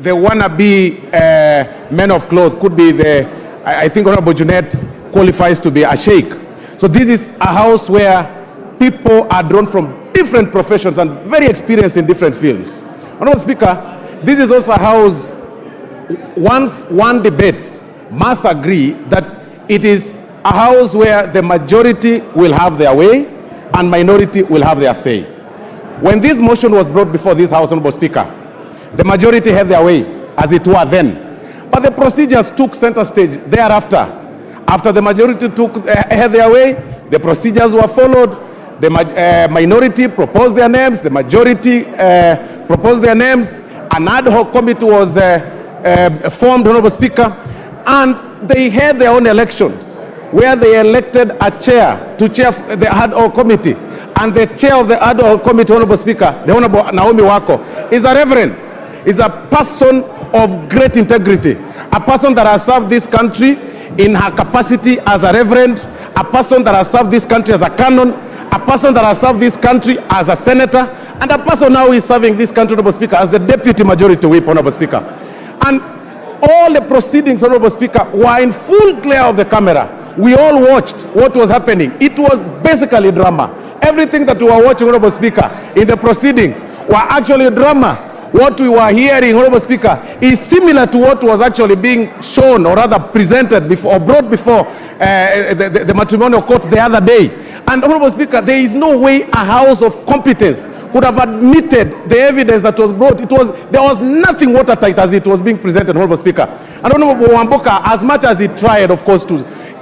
the wannabe men of cloth. Could be the, I think Honorable Junet qualifies to be a sheikh. So this is a house where people are drawn from different professions and very experienced in different fields. Honorable Speaker, this is also a house, once one debates, must agree that it is a house where the majority will have their way and minority will have their say. When this motion was brought before this House, Honorable Speaker, the majority had their way, as it were then. But the procedures took center stage thereafter. After the majority had their way, the procedures were followed. The minority proposed their names. The majority proposed their names. An ad hoc committee was formed, Honorable Speaker, and they had their own elections, where they elected a chair to chair the ad hoc committee. And the chair of the ad hoc committee, Honorable Speaker, the Honorable Naomi Wako, is a reverend, is a person of great integrity, a person that has served this country in her capacity as a reverend, a person that has served this country as a canon, a person that has served this country as a senator, and a person now is serving this country, Honorable Speaker, as the deputy majority whip, Honorable Speaker. And all the proceedings, Honorable Speaker, were in full glare of the camera. We all watched what was happening. It was basically drama. Everything that we were watching, Honorable Speaker, in the proceedings were actually drama. What we were hearing, Honorable Speaker, is similar to what was actually being shown or rather presented before or brought before the matrimonial court the other day. And Honorable Speaker, there is no way a house of competence could have admitted the evidence that was brought. There was nothing watertight as it was being presented, Honorable Speaker. And Honorable Wamboka, as much as he tried, of course,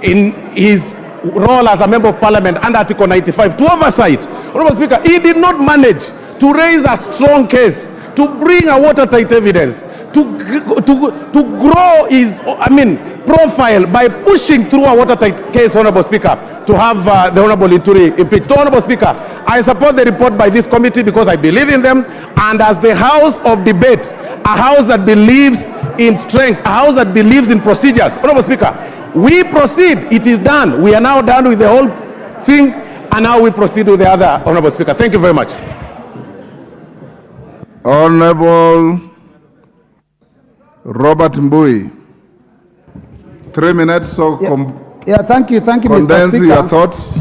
in his role as a member of parliament under Article 95 to oversight, Honorable Speaker, he did not manage to raise a strong case, to bring a watertight evidence, to grow his, profile by pushing through a watertight case, Honorable Speaker, to have the Honorable Linturi impeached. So, Honorable Speaker, I support the report by this committee because I believe in them, and as the house of debate, a house that believes in strength, a house that believes in procedures, Honorable Speaker, we proceed. It is done. We are now done with the whole thing, and now we proceed with the other, Honorable Speaker. Thank you very much. Honorable Robert Mbui, 3 minutes. So thank you, Mr. Speaker. Condense your thoughts.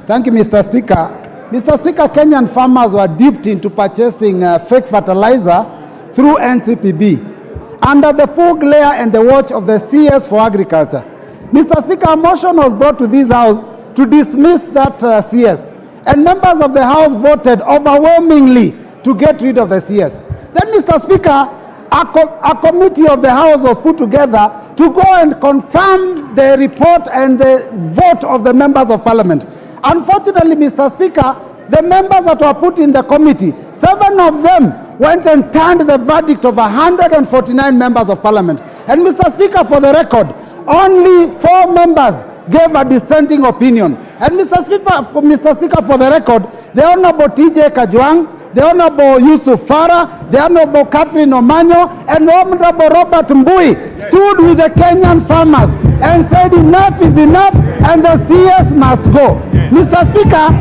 Thank you, Mr. Speaker. Mr. Speaker, Kenyan farmers were duped into purchasing fake fertilizer through NCPB under the full glare and the watch of the CS for Agriculture. Mr. Speaker, a motion was brought to this House to dismiss that CS, and members of the House voted overwhelmingly to get rid of the CS. Then, Mr. Speaker, a committee of the House was put together to go and confirm the report and the vote of the members of Parliament. Unfortunately, Mr. Speaker, the members that were put in the committee, 7 of them went and turned the verdict of 149 members of Parliament. And Mr. Speaker, for the record, only 4 members gave a dissenting opinion. And Mr. Speaker, for the record, the Honorable TJ Kajwang, the Honorable Yusuf Farah, the Honorable Catherine Omanyo, and Honorable Robert Mbui stood with the Kenyan farmers and said enough is enough and the CS must go. Mr. Speaker,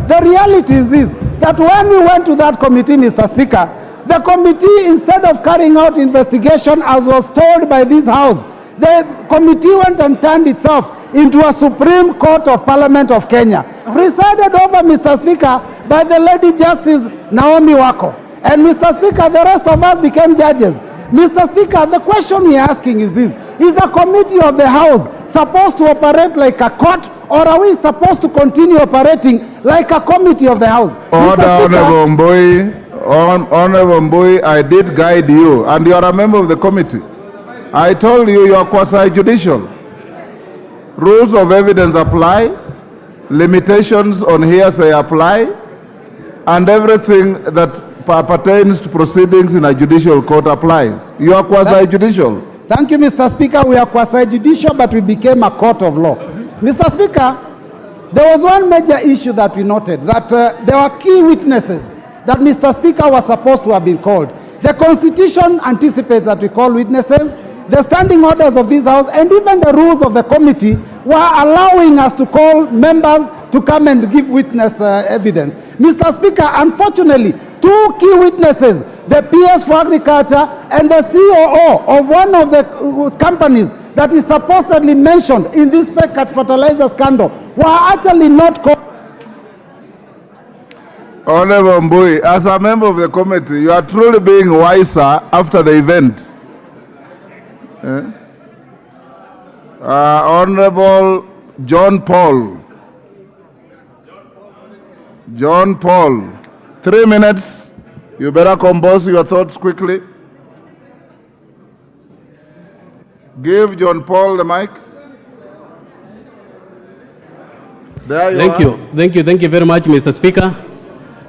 the reality is this, that when we went to that committee, Mr. Speaker, the committee, instead of carrying out investigation as was told by this House, the committee went and turned itself into a Supreme Court of Parliament of Kenya, presided over, Mr. Speaker, by the Lady Justice Naomi Wako. And Mr. Speaker, the rest of us became judges. Mr. Speaker, the question we're asking is this: is the committee of the House supposed to operate like a court, or are we supposed to continue operating like a committee of the House? Honorable Mbui, I did guide you, and you are a member of the committee. I told you you are quasi-judicial. Rules of evidence apply, limitations on hearsay apply, and everything that pertains to proceedings in a judicial court applies. You are quasi-judicial. Thank you, Mr. Speaker. We are quasi-judicial, but we became a court of law. Mr. Speaker, there was one major issue that we noted, that there were key witnesses that Mr. Speaker was supposed to have been called. The Constitution anticipates that we call witnesses. The standing orders of this House and even the rules of the committee were allowing us to call members to come and give witness evidence. Mr. Speaker, unfortunately, two key witnesses, the PS for Agriculture and the COO of one of the companies that is supposedly mentioned in this fake fertilizer scandal, were actually not called. Honorable Mbui, as a member of the committee, you are truly being wiser after the event. Honorable John Paul. John Paul, 3 minutes. You better compose your thoughts quickly. Give John Paul the mic. There you are. Thank you very much, Mr. Speaker.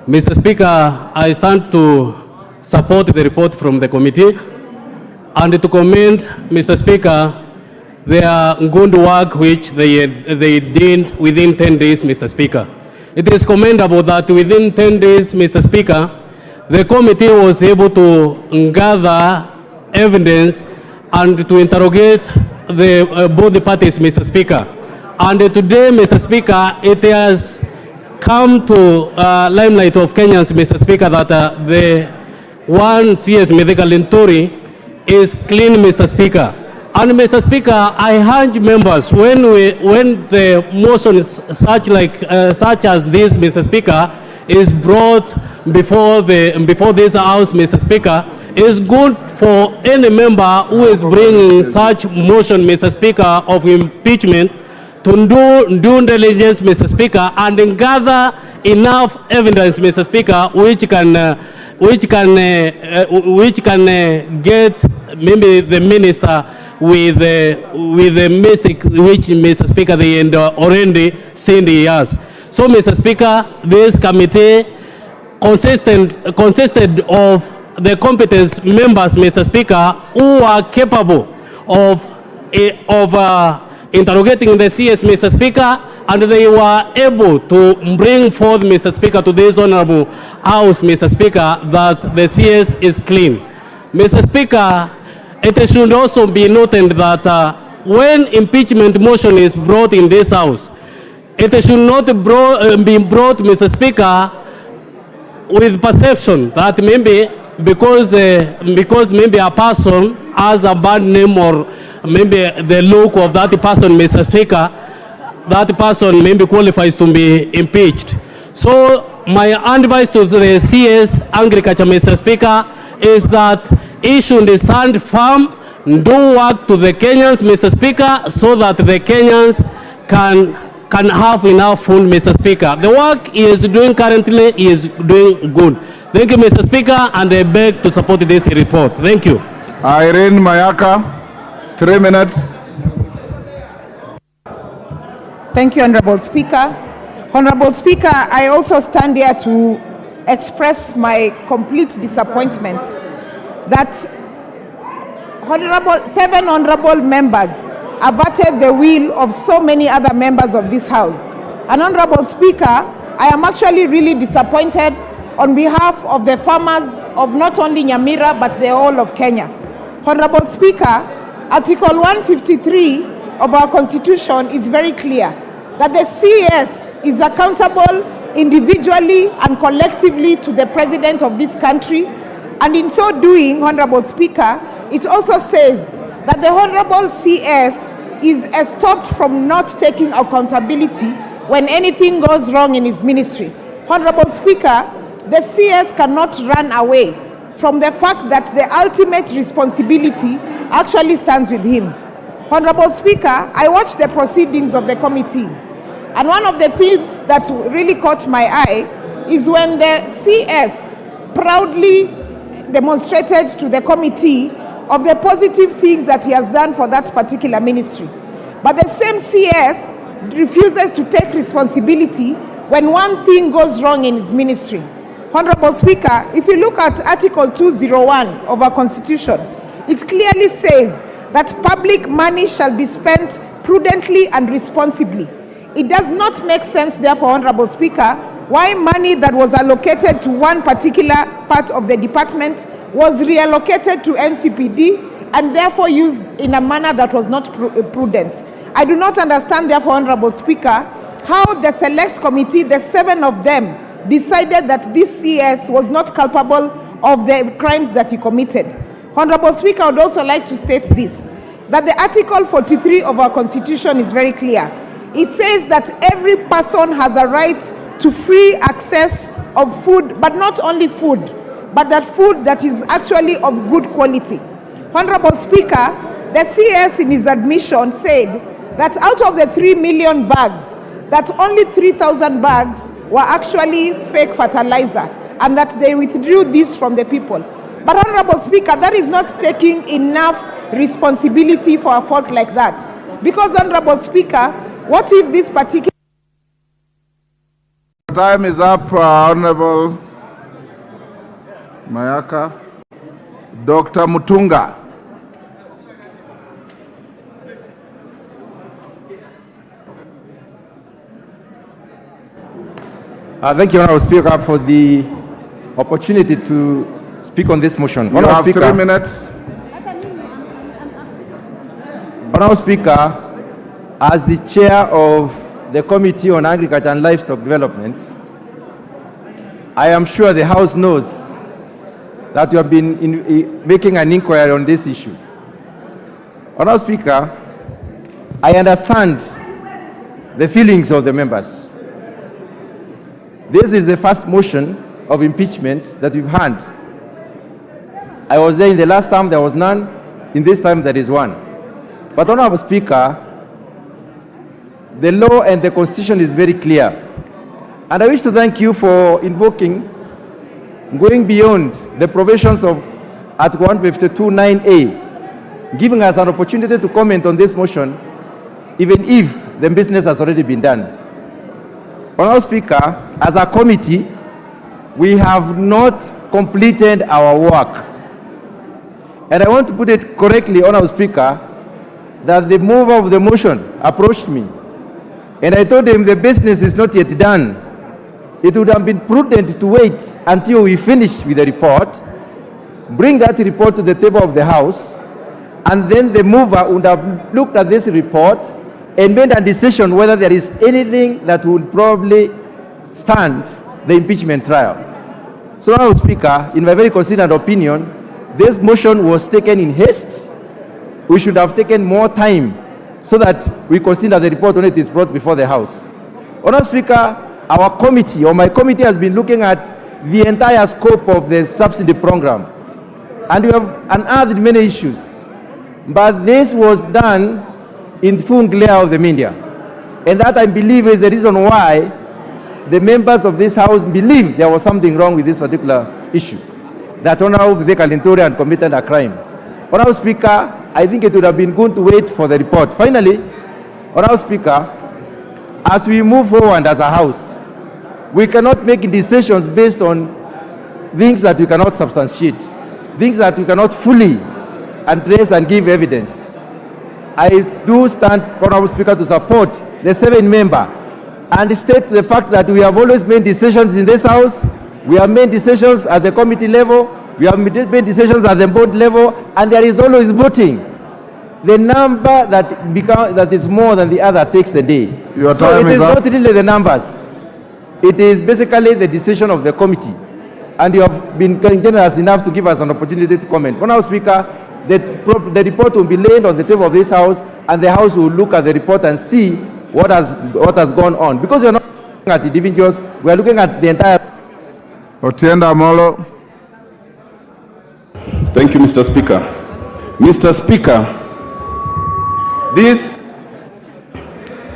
Mr. Speaker, I stand to support the report from the committee and to commend, Mr. Speaker, their good work which they did within 10 days, Mr. Speaker. It is commendable that within 10 days, Mr. Speaker, the committee was able to gather evidence and to interrogate both the parties, Mr. Speaker. And today, Mr. Speaker, it has come to limelight of Kenyans, Mr. Speaker, that the one CS Mithika Linturi is clean, Mr. Speaker. And Mr. Speaker, I urge members, when the motions such as this, Mr. Speaker, is brought before this House, Mr. Speaker, it's good for any member who is bringing such motion, Mr. Speaker, of impeachment to do diligence, Mr. Speaker, and gather enough evidence, Mr. Speaker, which can get maybe the minister with the mistake which, Mr. Speaker, they already seen the years. So, Mr. Speaker, this committee consisted of the competent members, Mr. Speaker, who are capable of interrogating the CS, Mr. Speaker, and they were able to bring forth, Mr. Speaker, to this honorable House, Mr. Speaker, that the CS is clean. Mr. Speaker, it should also be noted that when impeachment motion is brought in this House, it should not be brought, Mr. Speaker, with perception that maybe because maybe a person has a bad name or maybe the look of that person, Mr. Speaker, that person maybe qualifies to be impeached. So my advice to the CS Agriculture, Mr. Speaker, is that he should stand firm, do work to the Kenyans, Mr. Speaker, so that the Kenyans can have enough food, Mr. Speaker. The work he is doing currently is doing good. Thank you, Mr. Speaker, and I beg to support this report. Thank you. Irene Mayaka, 3 minutes. Thank you, Honorable Speaker. Honorable Speaker, I also stand here to express my complete disappointment that seven honorable members averted the will of so many other members of this House. And Honorable Speaker, I am actually really disappointed on behalf of the farmers of not only Nyamira but the whole of Kenya. Honorable Speaker, Article 153 of our Constitution is very clear that the CS is accountable individually and collectively to the President of this country. And in so doing, Honorable Speaker, it also says that the Honorable CS is stopped from not taking accountability when anything goes wrong in his ministry. Honorable Speaker, the CS cannot run away from the fact that the ultimate responsibility actually stands with him. Honorable Speaker, I watched the proceedings of the committee, and one of the things that really caught my eye is when the CS proudly demonstrated to the committee of the positive things that he has done for that particular ministry. But the same CS refuses to take responsibility when one thing goes wrong in his ministry. Honorable Speaker, if you look at Article 201 of our Constitution, it clearly says that public money shall be spent prudently and responsibly. It does not make sense, therefore, Honorable Speaker, why money that was allocated to one particular part of the department was reallocated to NCPD and therefore used in a manner that was not prudent. I do not understand, therefore, Honorable Speaker, how the Select Committee, the 7 of them, decided that this CS was not culpable of the crimes that he committed. Honorable Speaker, I would also like to state this, that the Article 43 of our Constitution is very clear. It says that every person has a right to free access of food, but not only food, but that food that is actually of good quality. Honorable Speaker, the CS in his admission said that out of the 3 million bags, that only 3,000 bags were actually fake fertilizer, and that they withdrew this from the people. But Honorable Speaker, that is not taking enough responsibility for a fault like that. Because Honorable Speaker, what if this particular... Time is up, Honorable Mayaka. Dr. Mutunga. Thank you, Honorable Speaker, for the opportunity to speak on this motion. You have Speaker, 3 minutes. Honorable Speaker, as the chair of the Committee on Agriculture and Livestock Development, I am sure the House knows that you have been making an inquiry on this issue. Honorable Speaker, I understand the feelings of the members. This is the first motion of impeachment that we've had. I was there in the last time, there was none. In this time, there is one. But Honorable Speaker, the law and the Constitution is very clear. And I wish to thank you for invoking, going beyond the provisions of Article 152(9)(a), giving us an opportunity to comment on this motion, even if the business has already been done. Honorable Speaker, as a committee, we have not completed our work. And I want to put it correctly, Honorable Speaker, that the mover of the motion approached me, and I told him the business is not yet done. It would have been prudent to wait until we finish with the report, bring that report to the table of the House, and then the mover would have looked at this report and made a decision whether there is anything that would probably stand the impeachment trial. So, Honorable Speaker, in my very considered opinion, this motion was taken in haste. We should have taken more time so that we consider the report when it is brought before the House. Honorable Speaker, our committee, or my committee, has been looking at the entire scope of the subsidy program, and we have unearthed many issues. But this was done in full glare of the media, and that, I believe, is the reason why the members of this House believe there was something wrong with this particular issue, that Honorable Mithika Linturi had committed a crime. Honorable Speaker, I think it would have been good to wait for the report. Finally, Honorable Speaker, as we move forward as a House, we cannot make decisions based on things that we cannot substantiate, things that we cannot fully address and give evidence. I do stand, Honorable Speaker, to support the 7-member and state the fact that we have always made decisions in this House. We have made decisions at the committee level, we have made decisions at the board level, and there is always voting. The number that is more than the other takes the day. Your so time it is up. not really the numbers. It is basically the decision of the committee. And you have been generous enough to give us an opportunity to comment. Honorable Speaker, the report will be laid on the table of this House, and the House will look at the report and see what has gone on. Because we are not looking at individuals, we are looking at the entire... Otienda Molo. Thank you, Mr. Speaker. Mr. Speaker, this,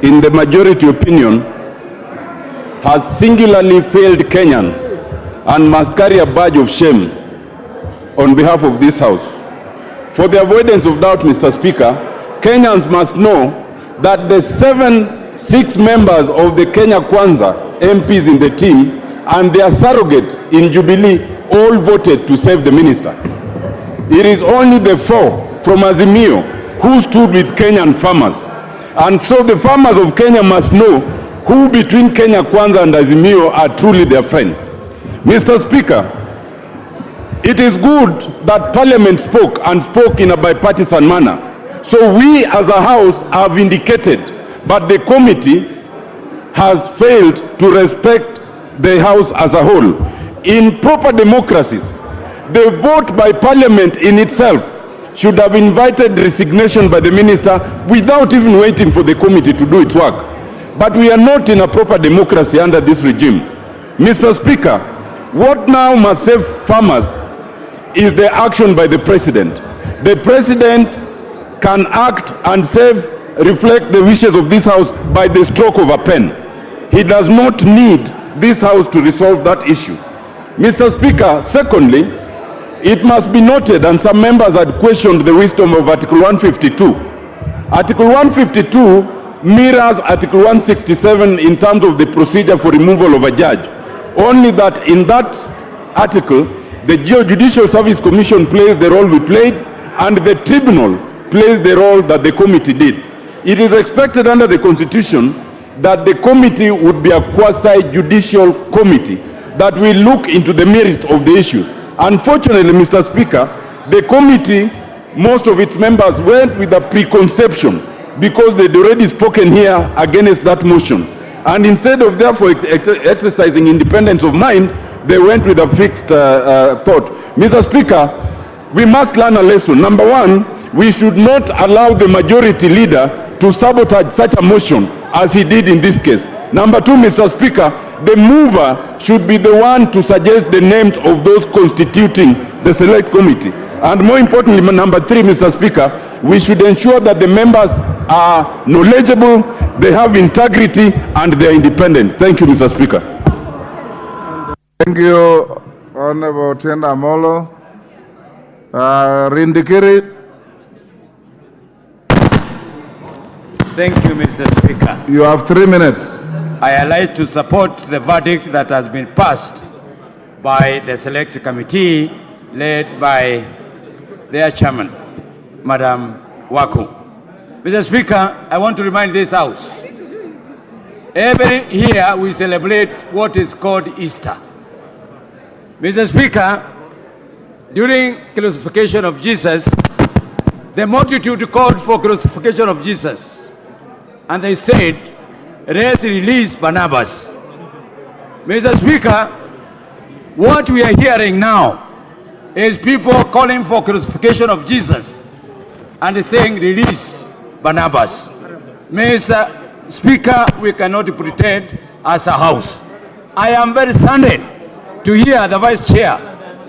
in the majority opinion, has singularly failed Kenyans and must carry a badge of shame on behalf of this House. For the avoidance of doubt, Mr. Speaker, Kenyans must know that the 6 members of the Kenya Kwanza MPs in the team and their surrogates in Jubilee all voted to save the minister. It is only the 4 from Azimio who stood with Kenyan farmers. And so the farmers of Kenya must know who between Kenya Kwanza and Azimio are truly their friends. Mr. Speaker, it is good that Parliament spoke and spoke in a bipartisan manner. So we as a House have indicated, but the committee has failed to respect the House as a whole. In proper democracies, the vote by Parliament in itself should have invited resignation by the minister without even waiting for the committee to do its work. But we are not in a proper democracy under this regime. Mr. Speaker, what now must save farmers is the action by the president. The president can act and reflect the wishes of this House by the stroke of a pen. He does not need this House to resolve that issue. Mr. Speaker, secondly, it must be noted, and some members had questioned the wisdom of Article 152. Article 152 mirrors Article 167 in terms of the procedure for removal of a judge. Only that in that article, the Judicial Service Commission plays the role we played, and the tribunal plays the role that the committee did. It is expected under the Constitution that the committee would be a quasi-judicial committee that will look into the merit of the issue. Unfortunately, Mr. Speaker, the committee, most of its members went with a preconception because they'd already spoken here against that motion. And instead of therefore exercising independence of mind, they went with a fixed thought. Mr. Speaker, we must learn a lesson. Number one, we should not allow the majority leader to sabotage such a motion as he did in this case. Number two, Mr. Speaker, the mover should be the one to suggest the names of those constituting the select committee. And more importantly, number three, Mr. Speaker, we should ensure that the members are knowledgeable, they have integrity, and they are independent. Thank you, Mr. Speaker. Thank you, Honorable Tienda Amolo. Rindikiri. Thank you, Mr. Speaker. You have 3 minutes. I allow to support the verdict that has been passed by the Select Committee led by their chairman, Madam Waku. Mr. Speaker, I want to remind this House, every year we celebrate what is called Easter. Mr. Speaker, during crucifixion of Jesus, the multitude called for crucifixion of Jesus, and they said, let's release Barnabas. Mr. Speaker, what we are hearing now is people calling for crucifixion of Jesus and saying release Barnabas. Mr. Speaker, we cannot pretend as a House. I am very saddened to hear the Vice Chair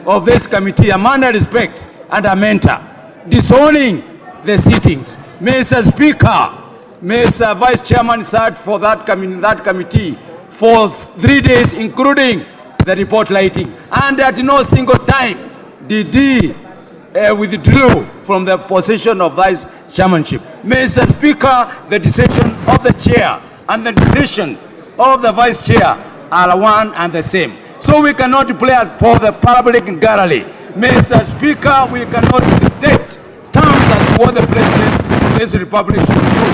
of this committee, a man of respect and a mentor, disowning the sittings. Mr. Speaker, Mr. Vice Chairman sat for that committee for 3 days, including the report lighting, and at no single time did he withdraw from the position of vice chairmanship. Mr. Speaker, the decision of the chair and the decision of the vice chair are one and the same. So we cannot play for the public gallery. Mr. Speaker, we cannot dictate terms as what the president of this republic should do.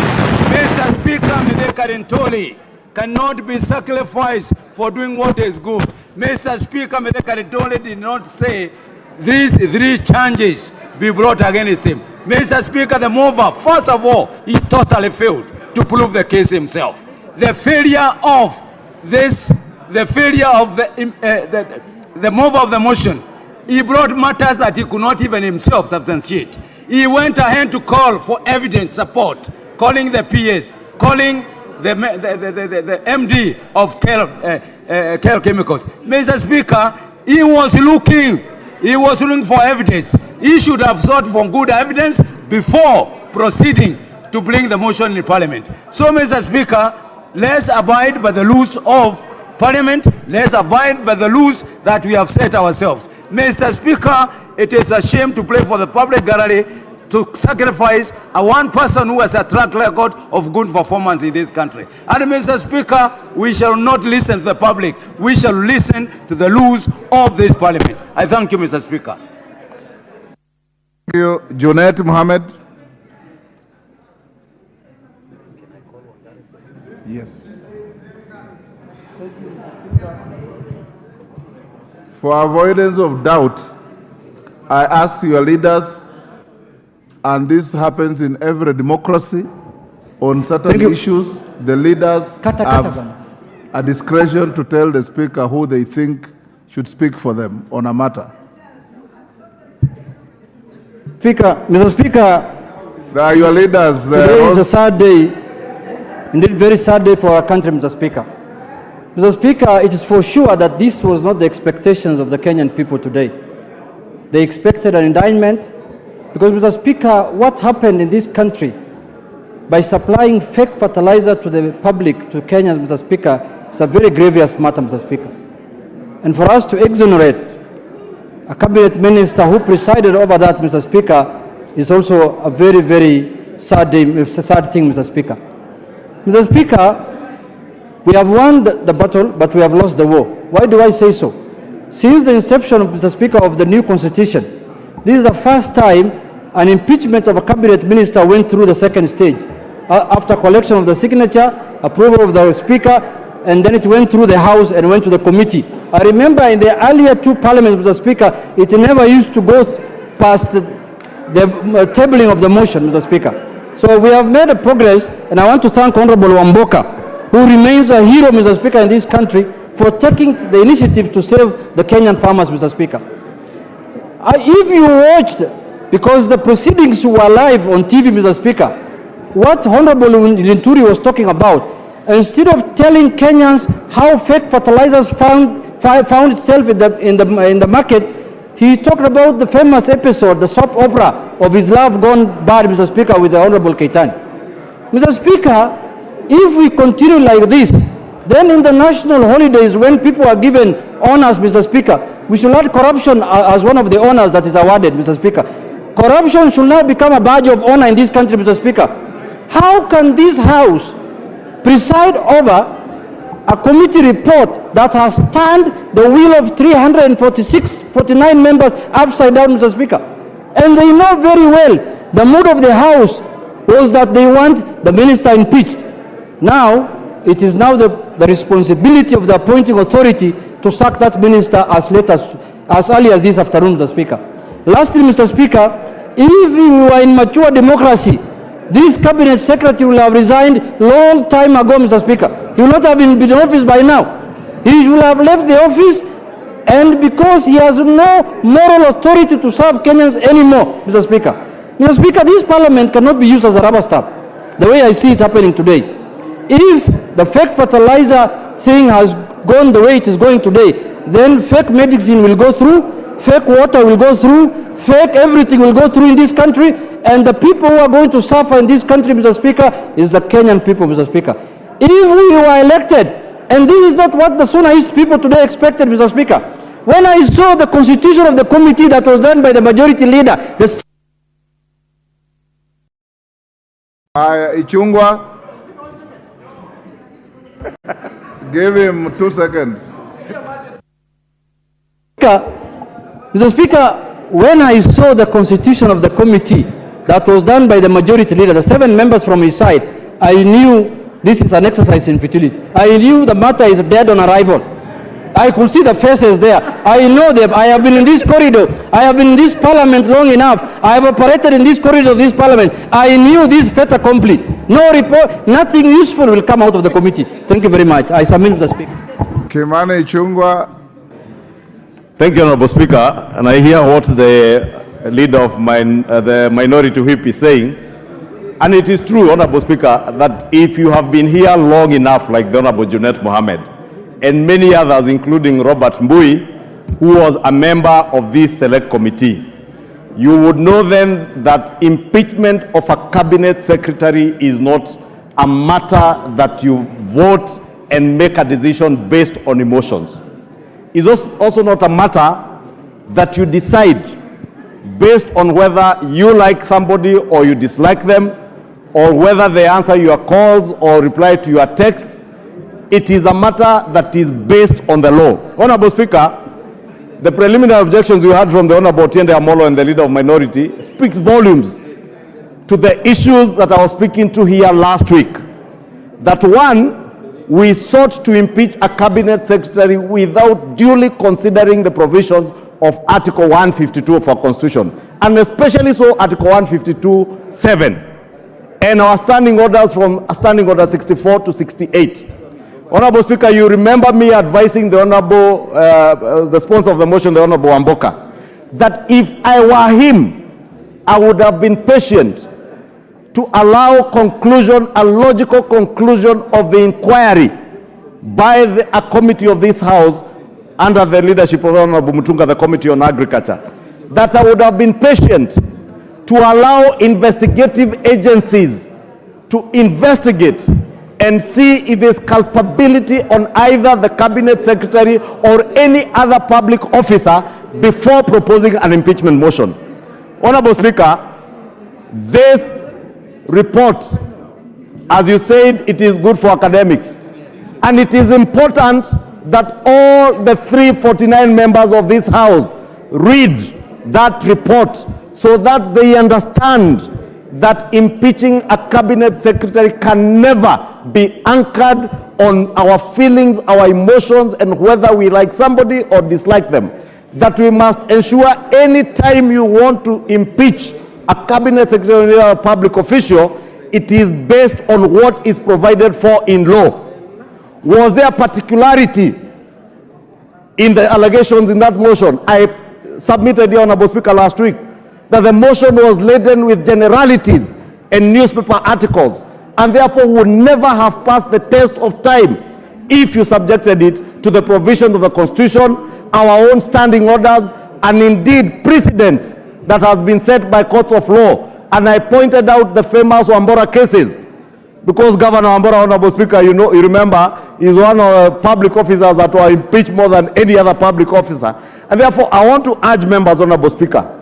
Mr. Speaker, Mithika Linturi cannot be sacrificed for doing what is good. Mr. Speaker, Mithika Linturi did not say these 3 charges be brought against him. Mr. Speaker, the mover, first of all, he totally failed to prove the case himself. The failure of this, the failure of the mover of the motion, he brought matters that he could not even himself substantiate. He went ahead to call for evidence support, calling the PS, calling the MD of Care Chemicals. Mr. Speaker, he was looking for evidence. He should have sought for good evidence before proceeding to bring the motion in Parliament. So, Mr. Speaker, let's abide by the rules of Parliament. Let's abide by the rules that we have set ourselves. Mr. Speaker, it is a shame to play for the public gallery to sacrifice a one person who has a track record of good performance in this country. And Mr. Speaker, we shall not listen to the public. We shall listen to the rules of this parliament. I thank you, Mr. Speaker. Thank you. Junaid Mohammed. Yes. For avoidance of doubt, I ask your leaders, and this happens in every democracy, on certain issues, the leaders have a discretion to tell the speaker who they think should speak for them on a matter. Speaker, Mr. Speaker, they are your leaders. Today is a sad day, indeed very sad day for our country, Mr. Speaker. Mr. Speaker, it is for sure that this was not the expectations of the Kenyan people today. They expected an indictment because, Mr. Speaker, what happened in this country by supplying fake fertilizer to the public, to Kenyans, Mr. Speaker, is a very grievous matter, Mr. Speaker. And for us to exonerate a cabinet minister who presided over that, Mr. Speaker, is also a very, very sad thing, Mr. Speaker. Mr. Speaker, we have won the battle, but we have lost the war. Why do I say so? Since the inception, Mr. Speaker, of the new constitution, this is the first time an impeachment of a cabinet minister went through the second stage. After collection of the signature, approval of the speaker, and then it went through the House and went to the committee. I remember in the earlier two parliaments, Mr. Speaker, it never used to go past the tabling of the motion, Mr. Speaker. So we have made a progress, and I want to thank Honorable Wamboka, who remains a hero, Mr. Speaker, in this country, for taking the initiative to save the Kenyan farmers, Mr. Speaker. If you watched, because the proceedings were live on TV, Mr. Speaker, what Honorable Linturi was talking about, instead of telling Kenyans how fake fertilizers found itself in the market, he talked about the famous episode, the soap opera of his love gone bad, Mr. Speaker, with the Honorable Keitany. Mr. Speaker, if we continue like this, then in the national holidays, when people are given honors, Mr. Speaker, we should add corruption as one of the honors that is awarded, Mr. Speaker. Corruption should not become a badge of honor in this country, Mr. Speaker. How can this House preside over a committee report that has turned the wheel of 49 members upside down, Mr. Speaker? And they know very well the mood of the House was that they want the minister impeached. Now, it is now the responsibility of the appointing authority to sack that minister as early as this afternoon, Mr. Speaker. Lastly, Mr. Speaker, if we were in mature democracy, this cabinet secretary will have resigned long time ago, Mr. Speaker. He will not have been in office by now. He will have left the office, and because he has no moral authority to serve Kenyans anymore, Mr. Speaker. Mr. Speaker, this parliament cannot be used as a rubber stamp, the way I see it happening today. If the fake fertilizer thing has gone the way it is going today, then fake medicine will go through, fake water will go through, fake everything will go through in this country, and the people who are going to suffer in this country, Mr. Speaker, is the Kenyan people, Mr. Speaker. If we were elected, and this is not what the Suna East people today expected, Mr. Speaker, when I saw the constitution of the committee that was done by the majority leader, Ichungwa, give him 2 seconds. Mr. Speaker, when I saw the constitution of the committee that was done by the majority leader, the 7 members from his side, I knew this is an exercise in futility. I knew the matter is dead on arrival. I could see the faces there. I know them. I have been in this corridor. I have been in this parliament long enough. I have operated in this corridor of this parliament. I knew this fait accompli. No report, nothing useful will come out of the committee. Thank you very much. I submit the speaker. Kimani Ichungwa. Thank you, Honorable Speaker. And I hear what the leader of the minority whip is saying. And it is true, Honorable Speaker, that if you have been here long enough, like the Honorable Junaid Mohammed, and many others, including Robert Mbui, who was a member of this select committee, you would know then that impeachment of a cabinet secretary is not a matter that you vote and make a decision based on emotions. It's also not a matter that you decide based on whether you like somebody or you dislike them, or whether they answer your calls or reply to your texts. It is a matter that is based on the law. Honorable Speaker, the preliminary objections we had from the Honorable Otiende Amolo and the Leader of Minority speaks volumes to the issues that I was speaking to here last week. That one, we sought to impeach a cabinet secretary without duly considering the provisions of Article 152 of our Constitution, and especially so Article 152(7), and our standing orders from Standing Order 64 to 68. Honorable Speaker, you remember me advising the Honorable, the sponsor of the motion, the Honorable Amboka, that if I were him, I would have been patient to allow conclusion, a logical conclusion of the inquiry by a committee of this House under the leadership of Honorable Mutunga, the Committee on Agriculture, that I would have been patient to allow investigative agencies to investigate and see if there's culpability on either the cabinet secretary or any other public officer before proposing an impeachment motion. Honorable Speaker, this report, as you said, it is good for academics, and it is important that all the 349 members of this House read that report so that they understand that impeaching a cabinet secretary can never be anchored on our feelings, our emotions, and whether we like somebody or dislike them. That we must ensure any time you want to impeach a cabinet secretary or a public official, it is based on what is provided for in law. Was there particularity in the allegations in that motion? I submitted, Your Honorable Speaker, last week, that the motion was laden with generalities and newspaper articles, and therefore would never have passed the test of time if you subjected it to the provisions of the Constitution, our own standing orders, and indeed precedents that has been set by courts of law. And I pointed out the famous Wambora cases, because Governor Wambora, Honorable Speaker, you remember, is one of the public officers that were impeached more than any other public officer. And therefore, I want to urge members, Honorable Speaker,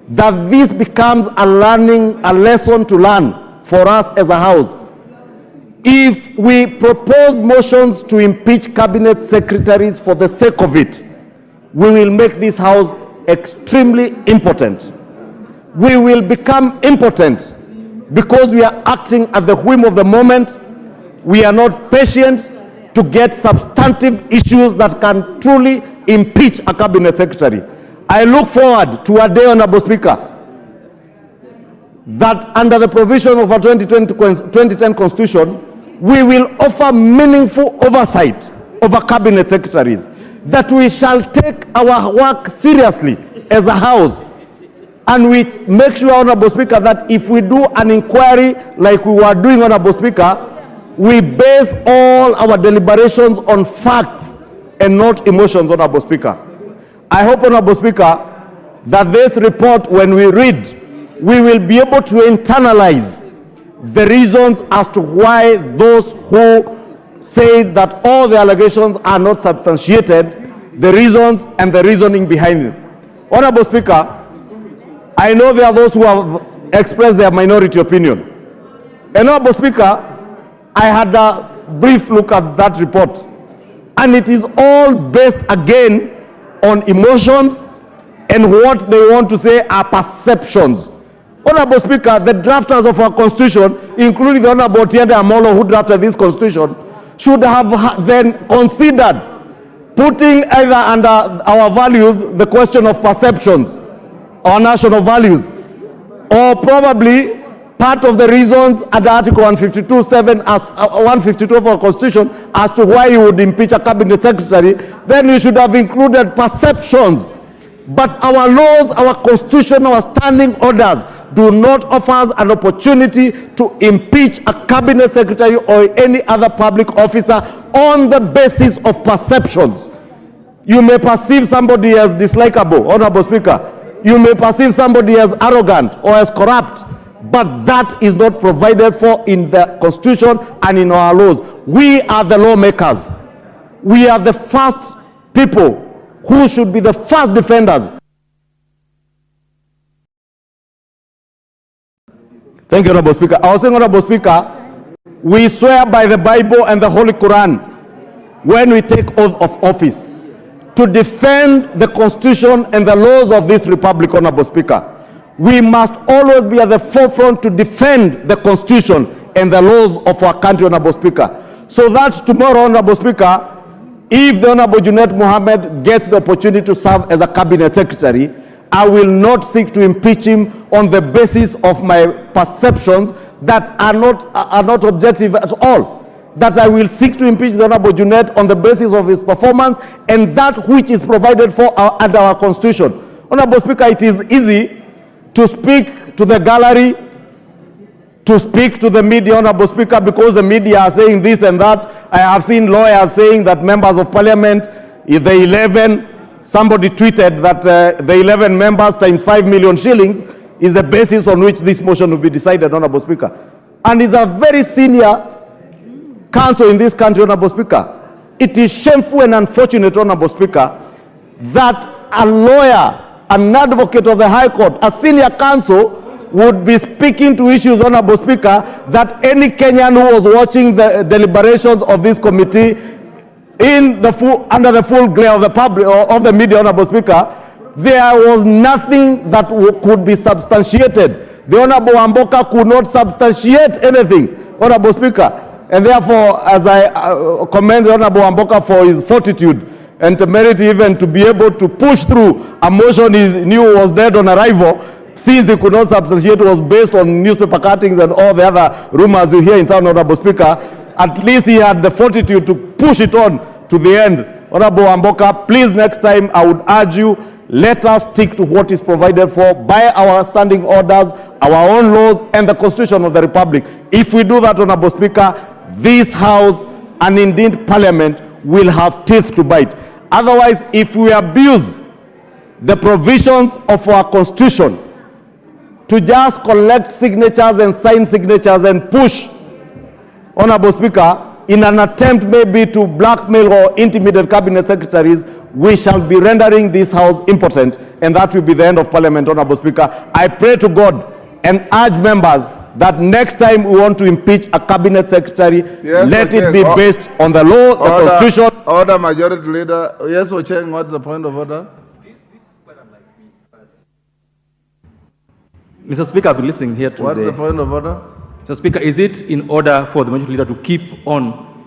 that this becomes a lesson to learn for us as a House. If we propose motions to impeach cabinet secretaries for the sake of it, we will make this House extremely impotent. We will become impotent because we are acting at the whim of the moment. We are not patient to get substantive issues that can truly impeach a cabinet secretary. I look forward to a day, Honorable Speaker, that under the provision of our 2010 Constitution, we will offer meaningful oversight over cabinet secretaries, that we shall take our work seriously as a House, and we make sure, Honorable Speaker, that if we do an inquiry like we were doing, Honorable Speaker, we base all our deliberations on facts and not emotions, Honorable Speaker. I hope, Honorable Speaker, that this report, when we read, we will be able to internalize the reasons as to why those who say that all the allegations are not substantiated, the reasons and the reasoning behind them. Honorable Speaker, I know there are those who have expressed their minority opinion. And Honorable Speaker, I had a brief look at that report, and it is all based again on emotions, and what they want to say are perceptions. Honorable Speaker, the drafters of our Constitution, including the Honorable Otiende Amolo, who drafted this Constitution, should have then considered putting either under our values the question of perceptions, our national values, or probably part of the reasons under Article 152(7), 152 of our Constitution, as to why you would impeach a cabinet secretary. Then we should have included perceptions. But our laws, our Constitution, our standing orders do not offer us an opportunity to impeach a cabinet secretary or any other public officer on the basis of perceptions. You may perceive somebody as dislikable, Honorable Speaker. You may perceive somebody as arrogant or as corrupt, but that is not provided for in the Constitution and in our laws. We are the lawmakers. We are the first people who should be the first defenders Thank you, Honorable Speaker. I was saying, Honorable Speaker, we swear by the Bible and the Holy Quran when we take oath of office to defend the Constitution and the laws of this Republic, Honorable Speaker. We must always be at the forefront to defend the Constitution and the laws of our country, Honorable Speaker. So that tomorrow, Honorable Speaker, if the Honorable Junet Mohammed gets the opportunity to serve as a cabinet secretary, I will not seek to impeach him on the basis of my perceptions that are not objective at all. That I will seek to impeach the Honorable Junet on the basis of his performance and that which is provided for under our Constitution. Honorable Speaker, it is easy to speak to the gallery, to speak to the media, Honorable Speaker, because the media are saying this and that. I have seen lawyers saying that members of parliament, if the 11, somebody tweeted that the 11 members times 5 million shillings is the basis on which this motion will be decided, Honorable Speaker. And it's a very senior counsel in this country, Honorable Speaker. It is shameful and unfortunate, Honorable Speaker, that a lawyer, an advocate of the High Court, a senior counsel, would be speaking to issues, Honorable Speaker, that any Kenyan who was watching the deliberations of this committee under the full glare of the public or of the media, Honorable Speaker, there was nothing that could be substantiated. The Honorable Wamboka could not substantiate anything, Honorable Speaker. And therefore, as I commend the Honorable Wamboka for his fortitude and temerity even to be able to push through a motion he knew was dead on arrival, since he could not substantiate, was based on newspaper cuttings and all the other rumors you hear in town, Honorable Speaker. At least he had the fortitude to push it on to the end. Honorable Wamboka, please next time I would urge you, let us stick to what is provided for by our standing orders, our own laws, and the Constitution of the Republic. If we do that, Honorable Speaker, this House and indeed Parliament will have teeth to bite. Otherwise, if we abuse the provisions of our Constitution to just collect signatures and sign signatures and push, Honorable Speaker, in an attempt maybe to blackmail or intimidate cabinet secretaries, we shall be rendering this House impotent, and that will be the end of Parliament, Honorable Speaker. I pray to God and urge members that next time we want to impeach a cabinet secretary, let it be based on the law, the Constitution. Order, Majority Leader. Yes, Ocheng, what's the point of order? Mr. Speaker, I've been listening here today. What's the point of order? Mr. Speaker, is it in order for the Majority Leader to keep on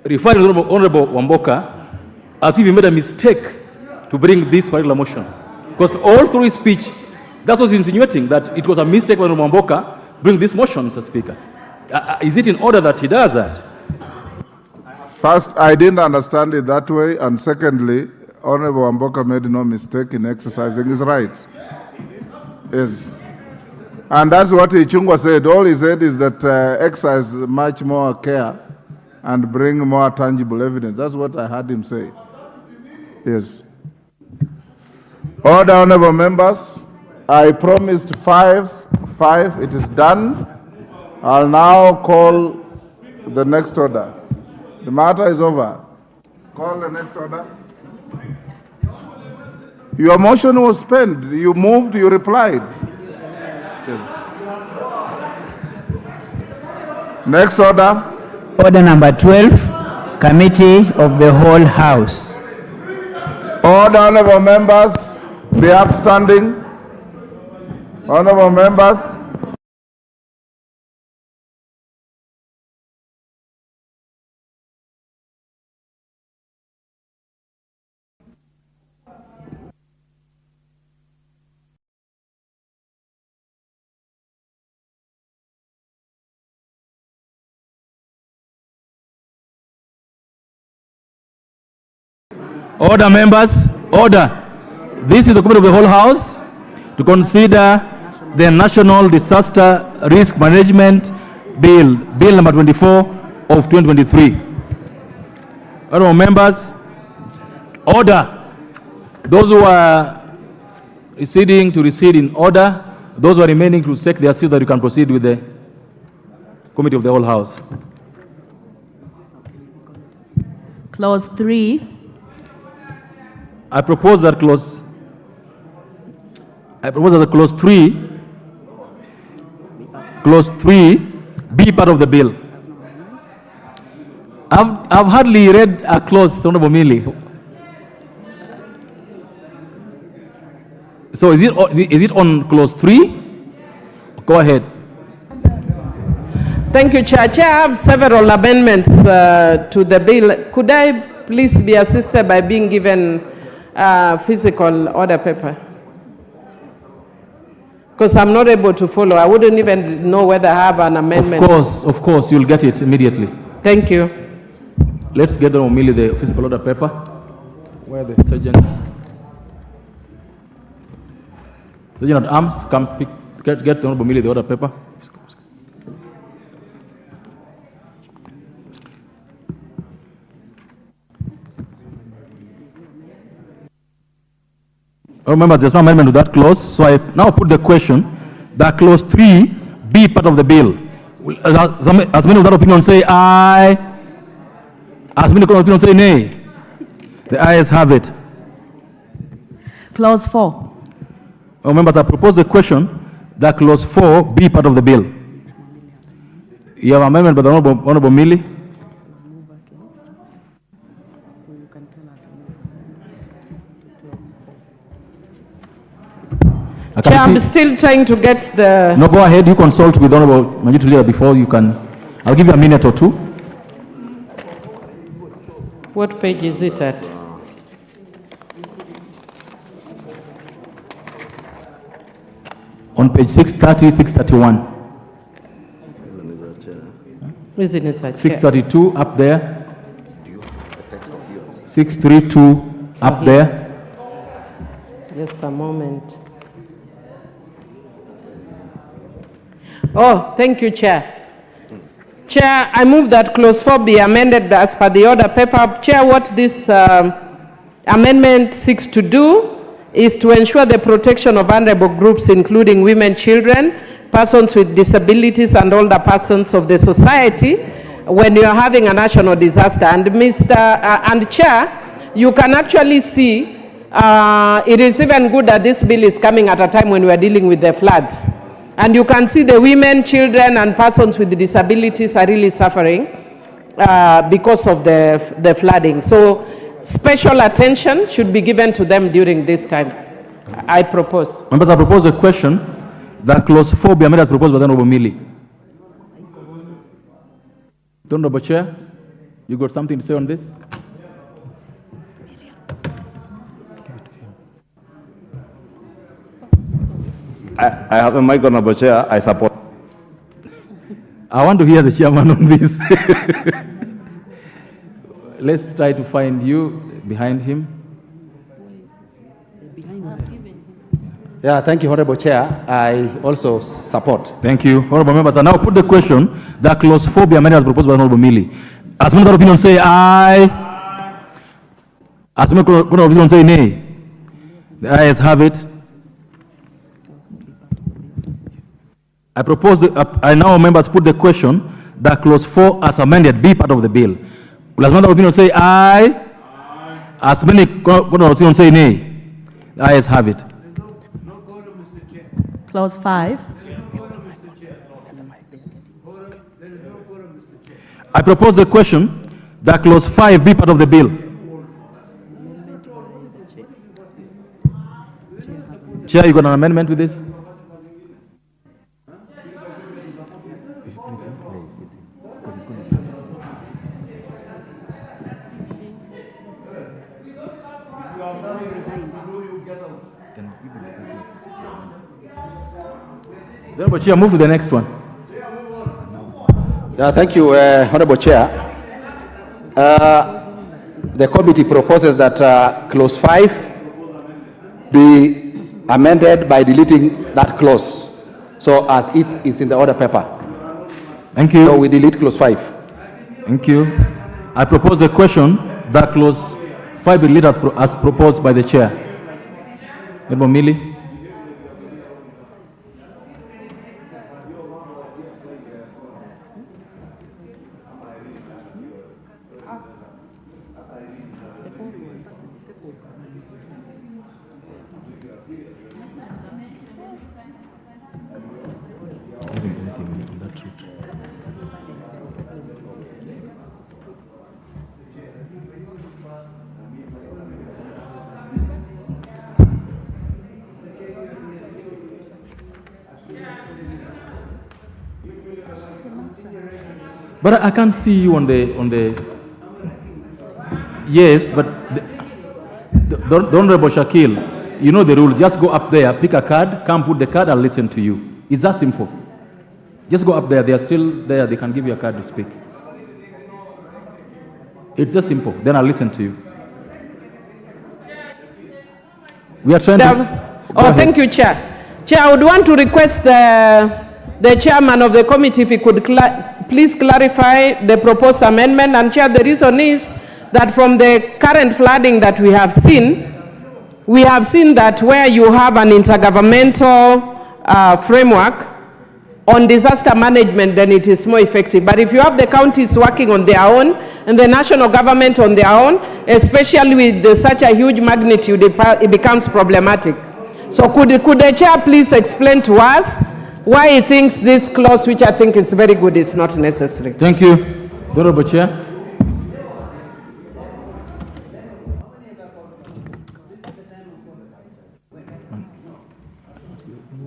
referring to Honorable Wamboka as if he made a mistake to bring this particular motion? Because all through his speech, that was insinuating that it was a mistake for Honorable Wamboka bring this motion, Mr. Speaker. Is it in order that he does that? First, I didn't understand it that way, and secondly, Honorable Wamboka made no mistake in exercising his right. Yes. And that's what Ichungwa said. All he said is that exercise much more care and bring more tangible evidence. That's what I heard him say. Yes. Order, honorable members. I promised five. It is done. I'll now call the next order. The matter is over. Call the next order. Your motion was spent. You moved, you replied. Yes. Next order. Order number 12, Committee of the Whole House. Order, honorable members, be upstanding. Honorable members. Order, members, order. This is the Committee of the Whole House to consider the National Disaster Risk Management Bill, Bill number 24 of 2023. Honorable members, order. Those who are receding to recede in order. Those who are remaining to take their seat, that you can proceed with the Committee of the Whole House. Clause 3. I propose that clause 3 clause 3 be part of the bill. I've hardly read a clause, Honorable Mili. So is it on clause 3? Go ahead. Thank you, Chair. Chair, I have several amendments to the bill. Could I please be assisted by being given physical order paper? Because I'm not able to follow. I wouldn't even know whether I have an amendment. Of course, you'll get it immediately. Thank you. Let's get Honorable Mili the physical order paper. Where are the sergeants? Sergeant at arms, come get Honorable Mili the order paper. Remember, there's no amendment to that clause, so I now put the question that clause 3 be part of the bill. As many of that opinion say aye, as many of that opinion say nay. The ayes have it. Clause 4. Members, I propose the question that clause 4 be part of the bill. You have amendment by the Honorable Mili. Chair, I'm still trying to get the... No, go ahead. You consult with Honorable Majority Leader before you can... I'll give you a minute or two. What page is it at? On page 630, 631. Isn't it, Chair? 632 up there. 632 up there. Just a moment. Oh, thank you, Chair. Chair, I move that clause 4 be amended as per the order paper. Chair, what this amendment seeks to do is to ensure the protection of vulnerable groups, including women, children, persons with disabilities, and older persons of the society when you are having a national disaster. And and Chair, you can actually see it is even good that this bill is coming at a time when we are dealing with the floods. And you can see the women, children, and persons with disabilities are really suffering because of the flooding. So special attention should be given to them during this time. I propose. Members, I propose a question that clause 4 be amended as proposed by the Honorable Mili. Honorable Chair, you got something to say on this? I have a mic, Honorable Chair. I support. I want to hear the chairman on this. Let's try to find you behind him. Yeah, thank you, Honorable Chair. I also support. Thank you. Honorable members, I now put the question that clause 4 be amended as proposed by Honorable Mili. As many of opinion say aye. As many of opinion say nay. The ayes have it. I now members put the question that clause 4 as amended be part of the bill. Will as many opinion say aye? As many opinion say nay? The ayes have it. Clause 5. I propose the question that clause 5 be part of the bill. Chair, you got an amendment with this? Honorable Chair, move to the next one. Yeah, thank you, Honorable Chair. The committee proposes that clause 5 be amended by deleting that clause, so as it is in the order paper. Thank you. So we delete clause 5. Thank you. I propose the question that clause 5 be deleted as proposed by the chair. Honorable Mili. But I can't see you on the. Yes, but the Honorable Shakil, you know the rules. Just go up there, pick a card, come put the card, I'll listen to you. It's that simple. Just go up there. They are still there. They can give you a card to speak. It's just simple. Then I'll listen to you. We are trying to. Oh, thank you, Chair. Chair, I would want to request the chairman of the committee if he could please clarify the proposed amendment. And Chair, the reason is that from the current flooding that we have seen that where you have an intergovernmental framework on disaster management, then it is more effective. But if you have the counties working on their own and the national government on their own, especially with such a huge magnitude, it becomes problematic. So could the chair please explain to us why he thinks this clause, which I think is very good, is not necessary? Thank you. Honorable Chair.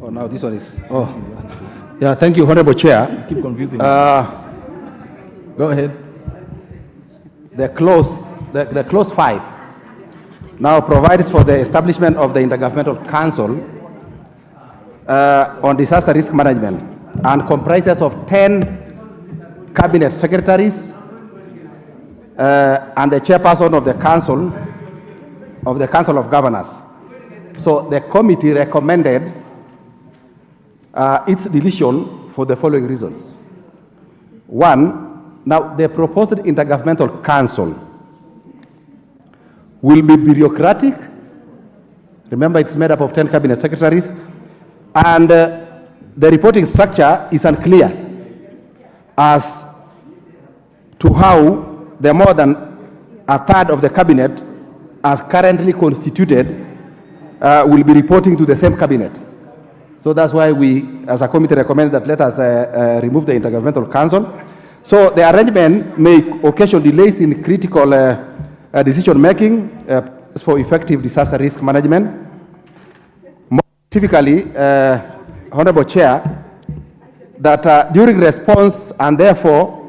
Oh, now this one is, yeah, thank you, Honorable Chair. Keep confusing. Go ahead. The clause 5 now provides for the establishment of the Intergovernmental Council on Disaster Risk Management and comprises of 10 cabinet secretaries and the chairperson of the Council of Governors. So the committee recommended its deletion for the following reasons. One, now the proposed Intergovernmental Council will be bureaucratic. Remember, it's made up of 10 cabinet secretaries, and the reporting structure is unclear as to how the more than a third of the cabinet, as currently constituted, will be reporting to the same cabinet. So that's why we, as a committee, recommend that let us remove the Intergovernmental Council. So the arrangement may occasion delays in critical decision making for effective disaster risk management. More specifically, Honorable Chair, that during response and therefore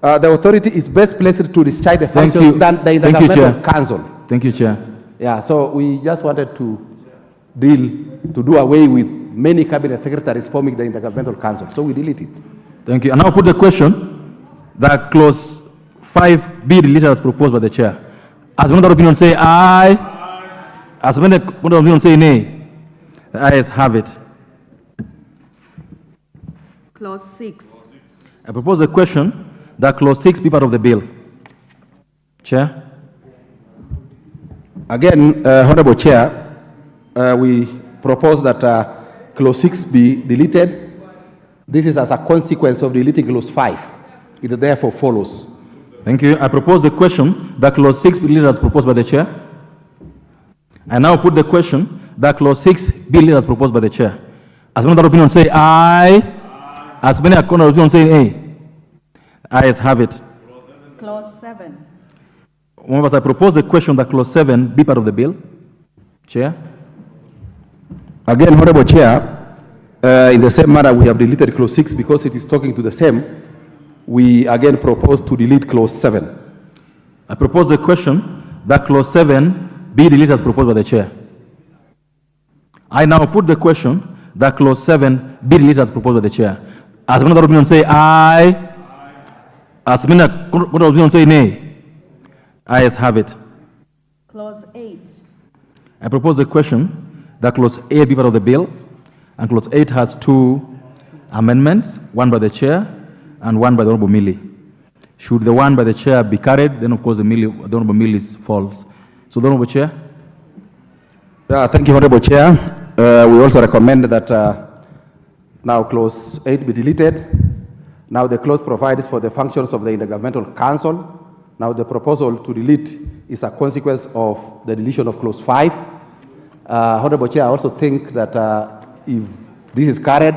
the authority is best placed to discharge the function than the Intergovernmental Council. Thank you, Chair. Yeah, so we just wanted to do away with many cabinet secretaries forming the Intergovernmental Council. So we delete it. Thank you. And now put the question that clause 5 be deleted as proposed by the chair. As one of the opinion say aye. As one of the opinion say nay. The ayes have it. Clause 6. I propose the question that clause 6 be part of the bill. Chair. Again, Honorable Chair, we propose that clause 6 be deleted. This is as a consequence of deleting clause 5. It therefore follows. Thank you. I propose the question that clause 6 be deleted as proposed by the chair. I now put the question that clause 6 be deleted as proposed by the chair. As many other opinions say aye. As many other opinions say nay. Ayes have it. Clause 7. Members, I propose the question that clause 7 be part of the bill. Chair. Again, Honorable Chair, in the same manner we have deleted clause 6 because it is talking to the same. We again propose to delete clause 7. I propose the question that clause 7 be deleted as proposed by the chair. I now put the question that clause 7 be deleted as proposed by the chair. As many other opinions say aye. As many other opinions say nay. Ayes have it. Clause 8. I propose the question that clause 8 be part of the bill, and clause 8 has 2 amendments, one by the chair and one by the Honorable Millie. Should the one by the chair be carried, then of course the Honorable Millie's falls. So the Honorable Chair. Thank you, Honorable Chair. We also recommend that now clause 8 be deleted. Now the clause provides for the functions of the Intergovernmental Council. Now the proposal to delete is a consequence of the deletion of clause 5. Honorable Chair, I also think that if this is carried,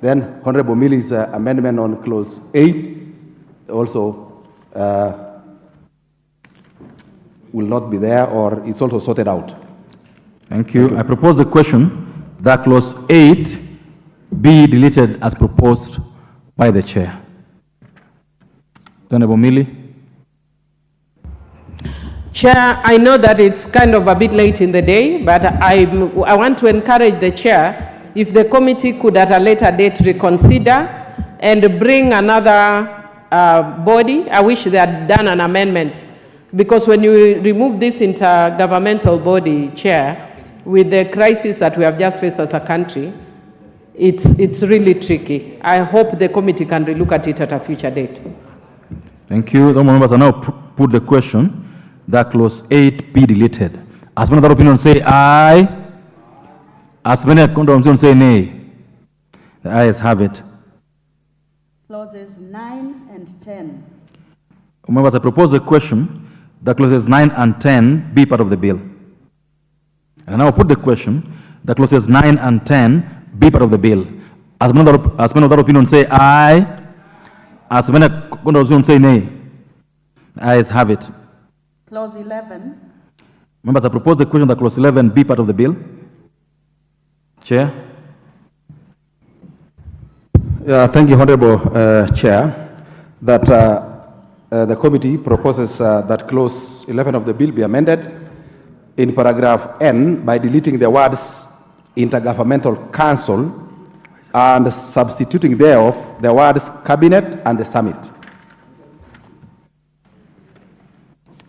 then Honorable Millie's amendment on clause 8 also will not be there, or it's also sorted out. Thank you. I propose the question that clause 8 be deleted as proposed by the chair. Honorable Millie. Chair, I know that it's kind of a bit late in the day, but I want to encourage the chair, if the committee could at a later date reconsider and bring another body. I wish they had done an amendment, because when you remove this intergovernmental body, Chair, with the crisis that we have just faced as a country, it's really tricky. I hope the committee can relook at it at a future date. Thank you. The members are now put the question that clause 8 be deleted. As many other opinions say aye, as many opinions say nay. The ayes have it. Clauses 9 and 10. Members, I propose a question that clauses 9 and 10 be part of the bill. And I will put the question that clauses 9 and 10 be part of the bill. As many other opinions say aye, as many opinions say nay. The ayes have it. Clause 11. Members, I propose the question that clause 11 be part of the bill. Chair. Thank you, Honorable Chair, that the committee proposes that clause 11 of the bill be amended in paragraph N by deleting the words intergovernmental council and substituting thereof the words cabinet and the summit.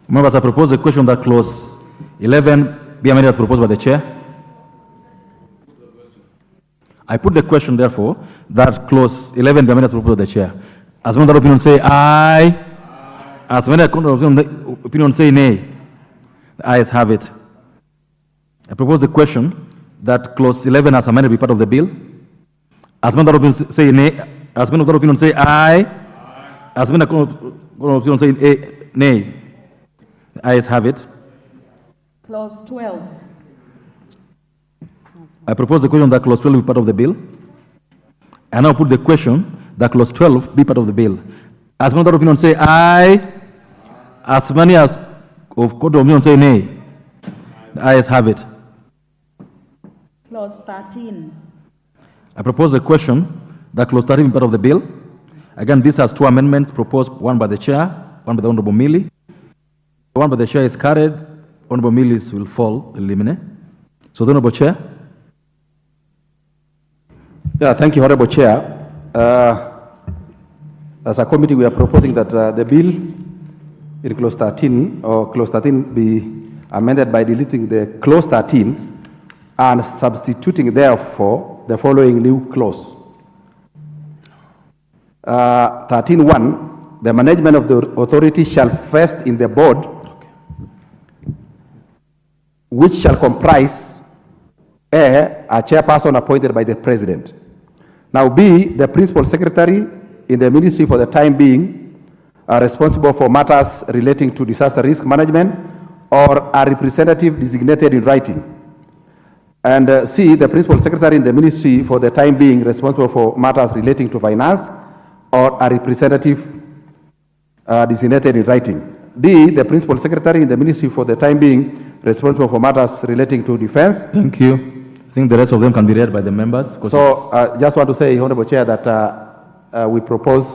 Members, I propose the question that clause 11 be amended as proposed by the chair. I put the question, therefore, that clause 11 be amended as proposed by the chair. As many other opinions say aye, as many opinions say nay. The ayes have it. I propose the question that clause 11 as amended be part of the bill. As many other opinions say nay, as many other opinions say aye, as many opinions say nay. The ayes have it. Clause 12. I propose the question that clause 12 be part of the bill. I now put the question that clause 12 be part of the bill. As many other opinions say aye, as many as of court of opinion say nay. The ayes have it. Clause 13. I propose the question that clause 13 be part of the bill. Again, this has two amendments proposed, one by the chair, one by the Honorable Millie. The one by the chair is carried. Honorable Millie's will fall, eliminate. So the Honorable Chair. Thank you, Honorable Chair. As a committee, we are proposing that the bill in clause 13 or clause 13 be amended by deleting the clause 13 and substituting therefore the following new clause. 13.1, the management of the authority shall vest in the board, which shall comprise a chairperson appointed by the president. Now B, the principal secretary in the ministry for the time being are responsible for matters relating to disaster risk management or a representative designated in writing. And C, the principal secretary in the ministry for the time being responsible for matters relating to finance or a representative designated in writing. D, the principal secretary in the ministry for the time being responsible for matters relating to defense. Thank you. I think the rest of them can be read by the members. So just want to say, Honorable Chair, that we propose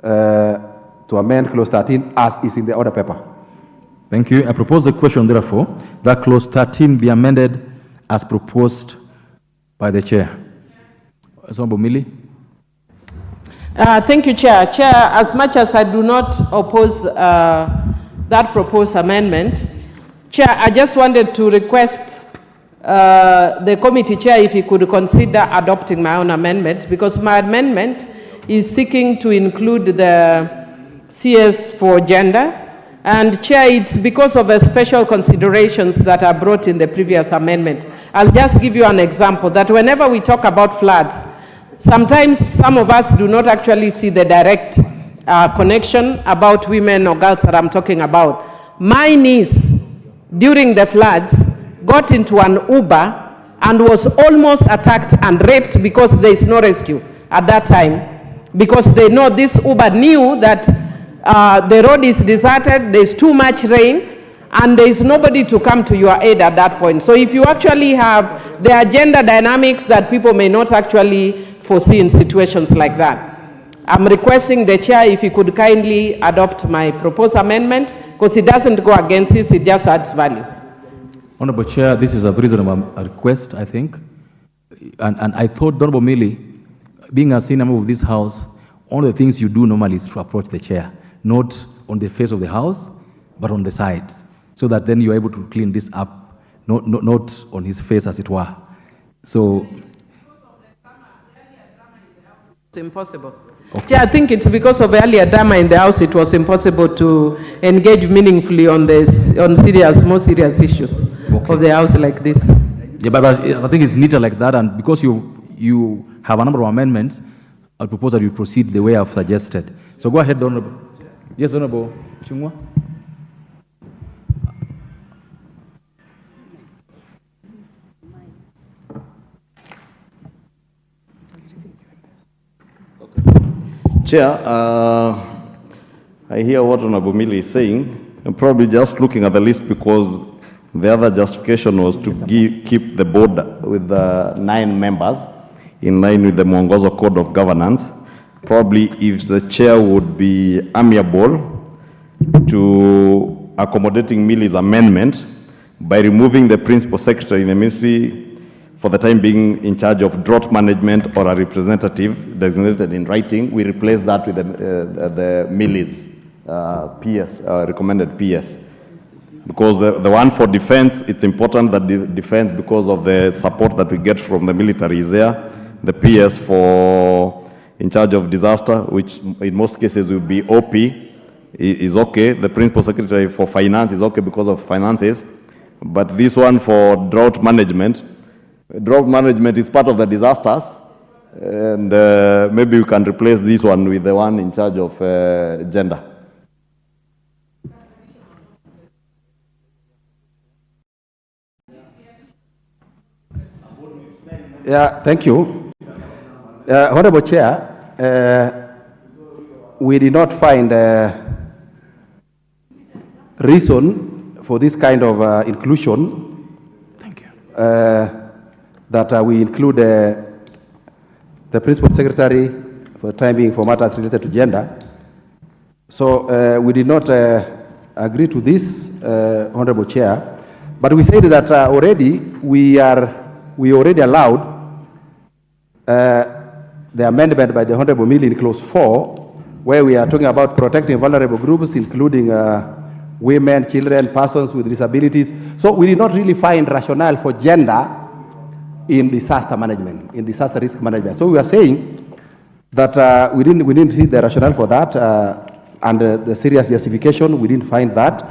to amend clause 13 as is in the order paper. Thank you. I propose the question, therefore, that clause 13 be amended as proposed by the chair. Honorable Millie. Thank you, Chair. Chair, as much as I do not oppose that proposed amendment, Chair, I just wanted to request the committee chair if he could consider adopting my own amendment, because my amendment is seeking to include the CS for gender. And Chair, it's because of the special considerations that are brought in the previous amendment. I'll just give you an example that whenever we talk about floods, sometimes some of us do not actually see the direct connection about women or girls that I'm talking about. My niece, during the floods, got into an Uber and was almost attacked and raped because there is no rescue at that time. Because they know this Uber knew that the road is deserted, there is too much rain, and there is nobody to come to your aid at that point. So if you actually have the gender dynamics that people may not actually foresee in situations like that. I'm requesting the chair if he could kindly adopt my proposed amendment, because it doesn't go against it, it just adds value. Honorable Chair, this is a reasonable request, I think. And I thought, Honorable Millie, being a senior member of this House, one of the things you do normally is to approach the chair, not on the face of the House, but on the sides, so that then you're able to clean this up, not on his face, as it were. So... It's impossible. Okay. Chair, I think it's because of earlier drama in the House, it was impossible to engage meaningfully on this, on more serious issues of the House like this. Yeah, but I think it's neater like that, and because you have a number of amendments, I propose that you proceed the way I've suggested. So go ahead, Honorable. Yes, Honorable Chungwa. Chair, I hear what Honorable Millie is saying. I'm probably just looking at the list because the other justification was to keep the board with 9 members in line with the Mwongozo Code of Governance. Probably if the chair would be amiable to accommodating Millie's amendment by removing the principal secretary in the ministry for the time being in charge of drought management or a representative designated in writing, we replace that with the Millie's PS, recommended PS. Because the one for defense, it's important that the defense, because of the support that we get from the military, is there. The PS for in charge of disaster, which in most cases will be OP, is okay. The principal secretary for finance is okay because of finances. But this one for drought management is part of the disasters. And maybe we can replace this one with the one in charge of gender. Yeah, thank you. Honorable Chair, we did not find reason for this kind of inclusion. Thank you. That we include the principal secretary for the time being for matters related to gender. So we did not agree to this, Honorable Chair, but we said that already we already allowed the amendment by the Honorable Millie in clause 4, where we are talking about protecting vulnerable groups, including women, children, persons with disabilities. So we did not really find rationale for gender in disaster management, in disaster risk management. So we are saying that we didn't see the rationale for that, and the serious justification, we didn't find that.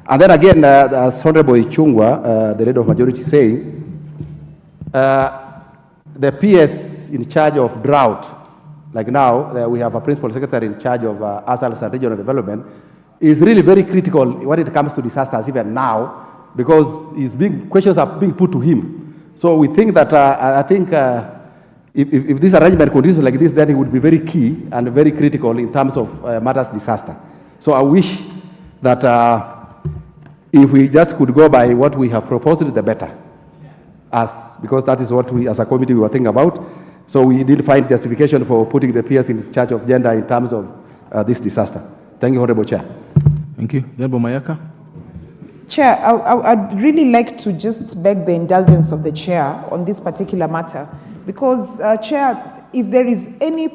And then again, as Honorable Ichungwa, the leader of majority, saying, the PS in charge of drought, like now we have a principal secretary in charge of ASALs and regional development, is really very critical when it comes to disasters even now, because questions are being put to him. So we think that, I think if this arrangement continues like this, then it would be very key and very critical in terms of matters disaster. So I wish that if we just could go by what we have proposed, the better. Because that is what we, as a committee, we were thinking about. So we did find justification for putting the PS in charge of gender in terms of this disaster. Thank you, Honorable Chair. Thank you. Honorable Mayaka. Chair, I'd really like to just beg the indulgence of the chair on this particular matter, because, Chair, if there is any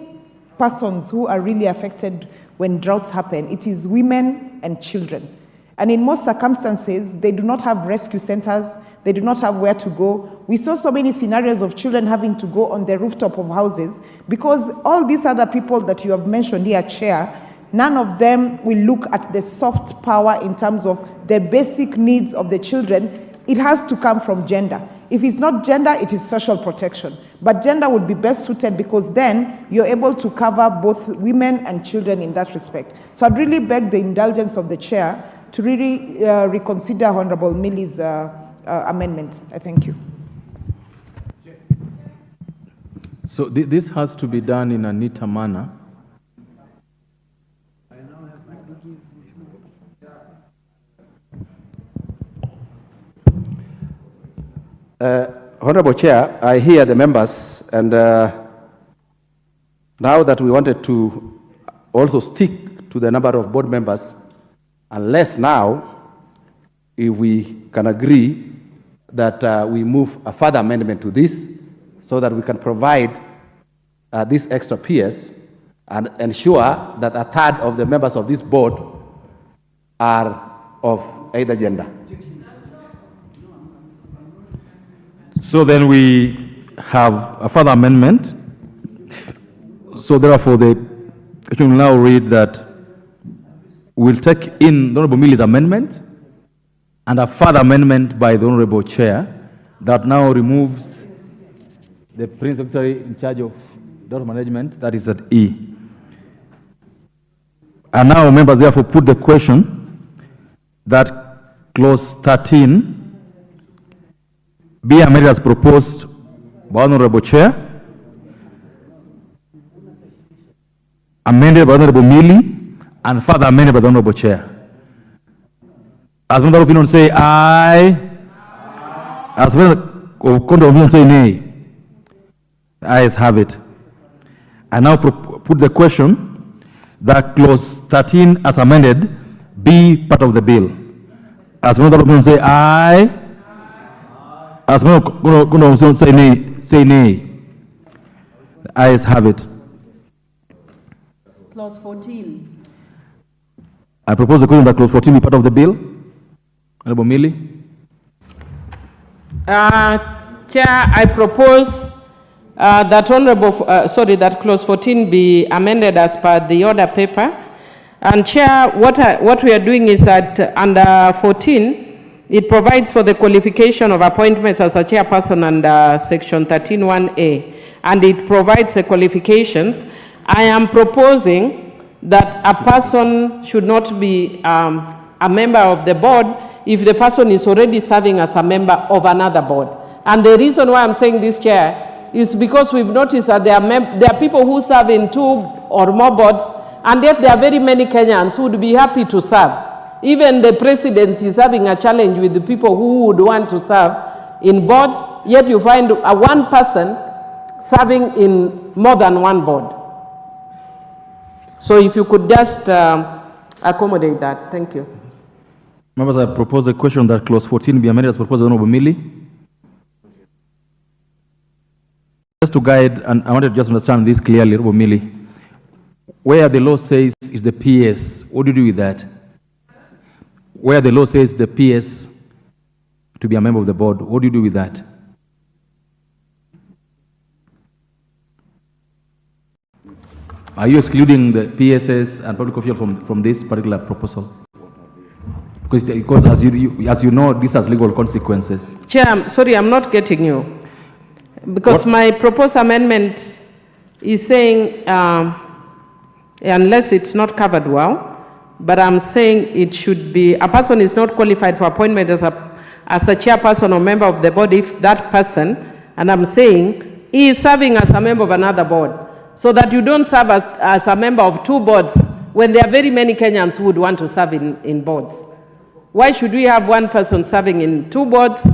persons who are really affected when droughts happen, it is women and children. And in most circumstances, they do not have rescue centers, they do not have where to go. We saw so many scenarios of children having to go on the rooftop of houses, because all these other people that you have mentioned here, Chair, none of them will look at the soft power in terms of the basic needs of the children. It has to come from gender. If it's not gender, it is social protection. But gender would be best suited, because then you're able to cover both women and children in that respect. So I'd really beg the indulgence of the chair to really reconsider Honorable Millie's amendment. I thank you. So this has to be done in a neater manner. Honorable Chair, I hear the members, and Now that we wanted to also stick to the number of board members, unless now, if we can agree that we move a further amendment to this so that we can provide these extra peers and ensure that a third of the members of this board are of either gender. So then we have a further amendment. So therefore, the Commission will now read that we'll take in the Honorable Milli's amendment and a further amendment by the Honorable Chair that now removes the Prince Secretary in charge of data management, that is at E. And now members therefore put the question that clause 13 be amended as proposed by Honorable Chair, amended by Honorable Millie, and further amended by the Honorable Chair. As member of opinion say aye. As member of opinion say nay. The ayes have it. I now put the question that clause 13 as amended be part of the bill. As member of opinion say aye. As member of opinion say nay. Say nay. The ayes have it. Clause 14. I propose the question that clause 14 be part of the bill. Honorable Millie. Chair, I propose that clause 14 be amended as per the order paper. And Chair, what we are doing is that under 14, it provides for the qualification of appointments as a chairperson under section 13(1)A, and it provides the qualifications. I am proposing that a person should not be a member of the board if the person is already serving as a member of another board. And the reason why I'm saying this, Chair, is because we've noticed that there are people who serve in 2 or more boards, and yet there are very many Kenyans who would be happy to serve. Even the president is having a challenge with the people who would want to serve in boards, yet you find one person serving in more than one board. So if you could just accommodate that. Thank you. Members, I propose a question that clause 14 be amended as proposed by Honorable Millie. Just to guide, and I wanted to just understand this clearly, Honorable Millie. Where the law says is the PS, what do you do with that? Where the law says the PS to be a member of the board, what do you do with that? Are you excluding the PSS and public official from this particular proposal? Because as you know, this has legal consequences. Chair, sorry, I'm not getting you. Because my proposed amendment is saying, unless it's not covered well, but I'm saying it should be, a person is not qualified for appointment as a chairperson or member of the board if that person, and I'm saying, he is serving as a member of another board, so that you don't serve as a member of 2 boards when there are very many Kenyans who would want to serve in boards. Why should we have one person serving in 2 boards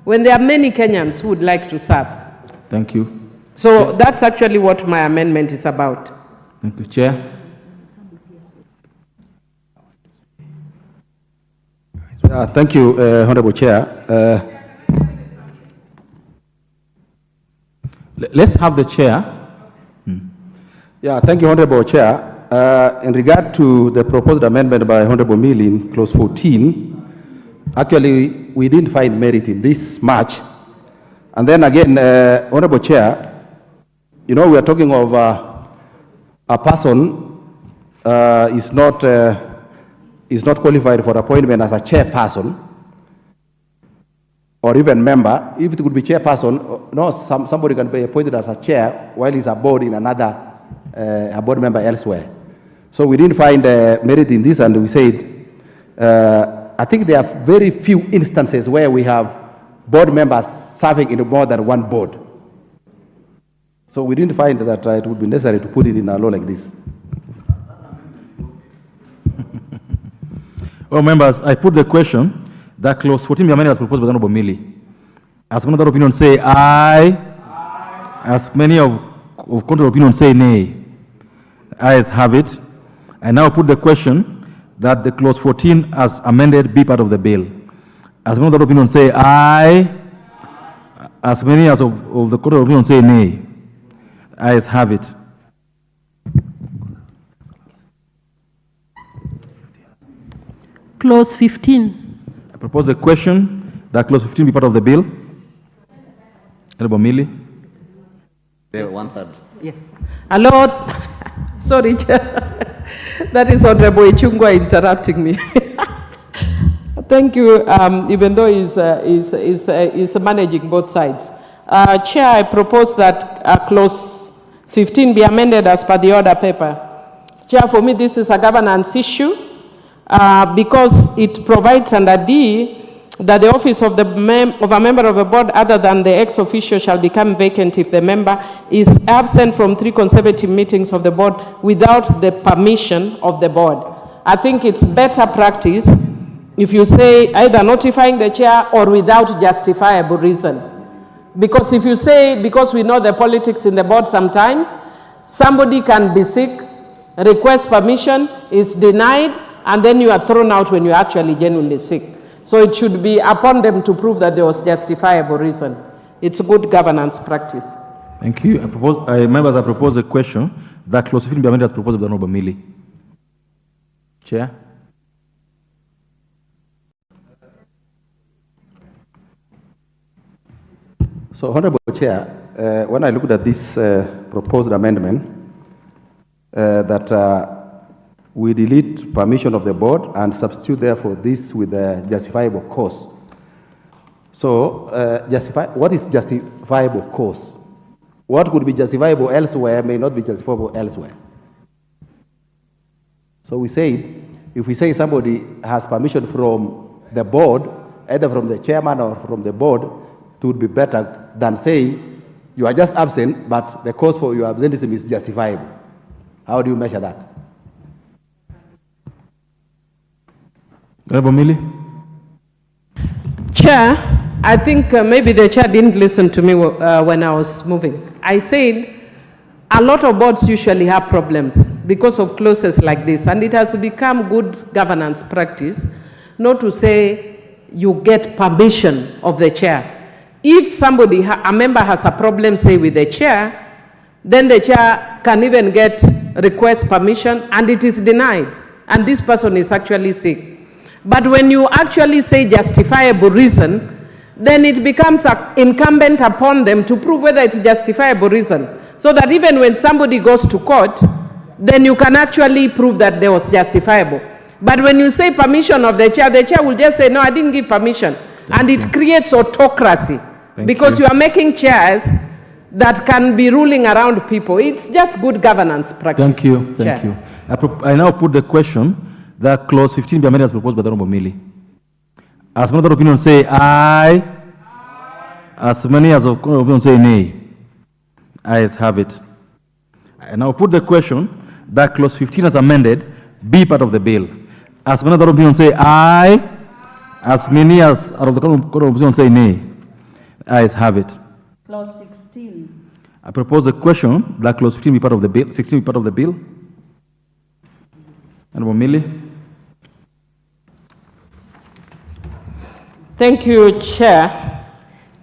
when there are many Kenyans who would like to serve? Thank you. So that's actually what my amendment is about. Thank you, Chair. Thank you, Honorable Chair. Let's have the Chair. Yeah, thank you, Honorable Chair. In regard to the proposed amendment by Honorable Millie in clause 14, actually, we didn't find merit in this much. And then again, Honorable Chair, you know, we are talking of a person is not qualified for appointment as a chairperson or even member. If it could be chairperson, no, somebody can be appointed as a chair while he's a board in another, a board member elsewhere. So we didn't find merit in this, and we said, I think there are very few instances where we have board members serving in more than one board. So we didn't find that it would be necessary to put it in a law like this. Well, members, I put the question that clause 14 be amended as proposed by the Honorable Millie. As another opinion say aye. As many of contrary opinion say nay. Ayes have it. I now put the question that the clause 14 as amended be part of the bill. As many of the opinion say aye, as many as of the court of opinion say nay. Ayes have it. Clause 15. I propose the question that clause 15 be part of the bill. Honorable Millie. One-third. Yes. Hello. Sorry, Chair. That is Honorable Ichungwa interrupting me. Thank you, even though he's managing both sides. Chair, I propose that clause 15 be amended as per the order paper. Chair, for me, this is a governance issue because it provides under D that the office of a member of a board other than the ex-officio shall become vacant if the member is absent from 3 consecutive meetings of the board without the permission of the board. I think it's better practice if you say either notifying the chair or without justifiable reason. Because if you say, because we know the politics in the board sometimes, somebody can be sick, request permission, is denied, and then you are thrown out when you're actually genuinely sick. So it should be upon them to prove that there was justifiable reason. It's a good governance practice. Thank you. Members, I propose a question that clause 15 be amended as proposed by the Honorable Millie. Chair. So, Honorable Chair, when I looked at this proposed amendment, that we delete permission of the board and substitute therefore this with a justifiable cause. So, what is justifiable cause? What could be justifiable elsewhere may not be justifiable elsewhere. So we say, if we say somebody has permission from the board, either from the chairman or from the board, it would be better than saying you are just absent, but the cause for your absenteeism is justifiable. How do you measure that? Honorable Millie. Chair, I think maybe the chair didn't listen to me when I was moving. I said a lot of boards usually have problems because of clauses like this, and it has become good governance practice not to say you get permission of the chair. If somebody, a member has a problem, say with the chair, then the chair can even get request permission and it is denied, and this person is actually sick. But when you actually say justifiable reason, then it becomes incumbent upon them to prove whether it's justifiable reason. So that even when somebody goes to court, then you can actually prove that there was justifiable. But when you say permission of the chair will just say, no, I didn't give permission. And it creates autocracy because you are making chairs that can be ruling around people. It's just good governance practice. Thank you. Thank you. I now put the question that clause 15 be amended as proposed by the Honorable Millie. As many other opinions say aye, as many as of opinions say nay. Ayes have it. I now put the question that clause 15 as amended be part of the bill. As many other opinions say aye, as many as out of the court of opinions say nay. Ayes have it. Clause 16. I propose the question that clause 15 be part of the bill, 16 be part of the bill. Honorable Millie. Thank you, Chair.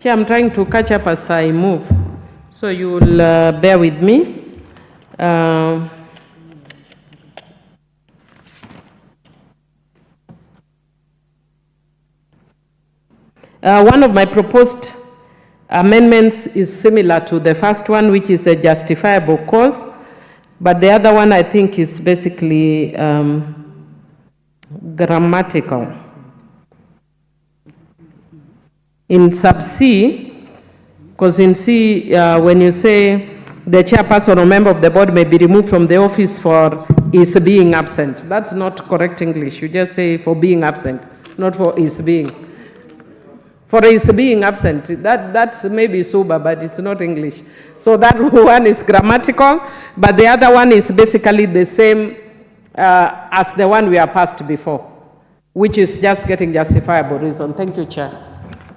Chair, I'm trying to catch up as I move, so you will bear with me. One of my proposed amendments is similar to the first one, which is a justifiable cause, but the other one I think is basically grammatical. In sub C, because in C, when you say the chairperson or member of the board may be removed from the office for is being absent, that's not correct English. You just say for being absent, not for is being. For is being absent, that's maybe sober, but it's not English. So that one is grammatical, but the other one is basically the same as the one we are passed before, which is just getting justifiable reason. Thank you, Chair.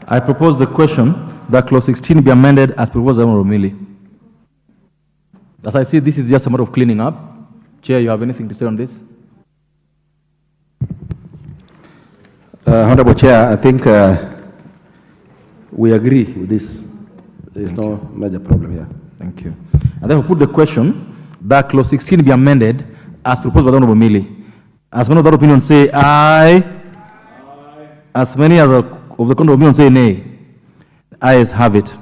I propose the question that clause 16 be amended as proposed by Honorable Millie. As I see, this is just a matter of cleaning up. Chair, you have anything to say on this? Honorable Chair, I think we agree with this. There is no major problem here. Thank you. And then we put the question that clause 16 be amended as proposed by the Honorable Millie. As many of that opinion say aye. As many as of the court of opinion say nay. Ayes have it.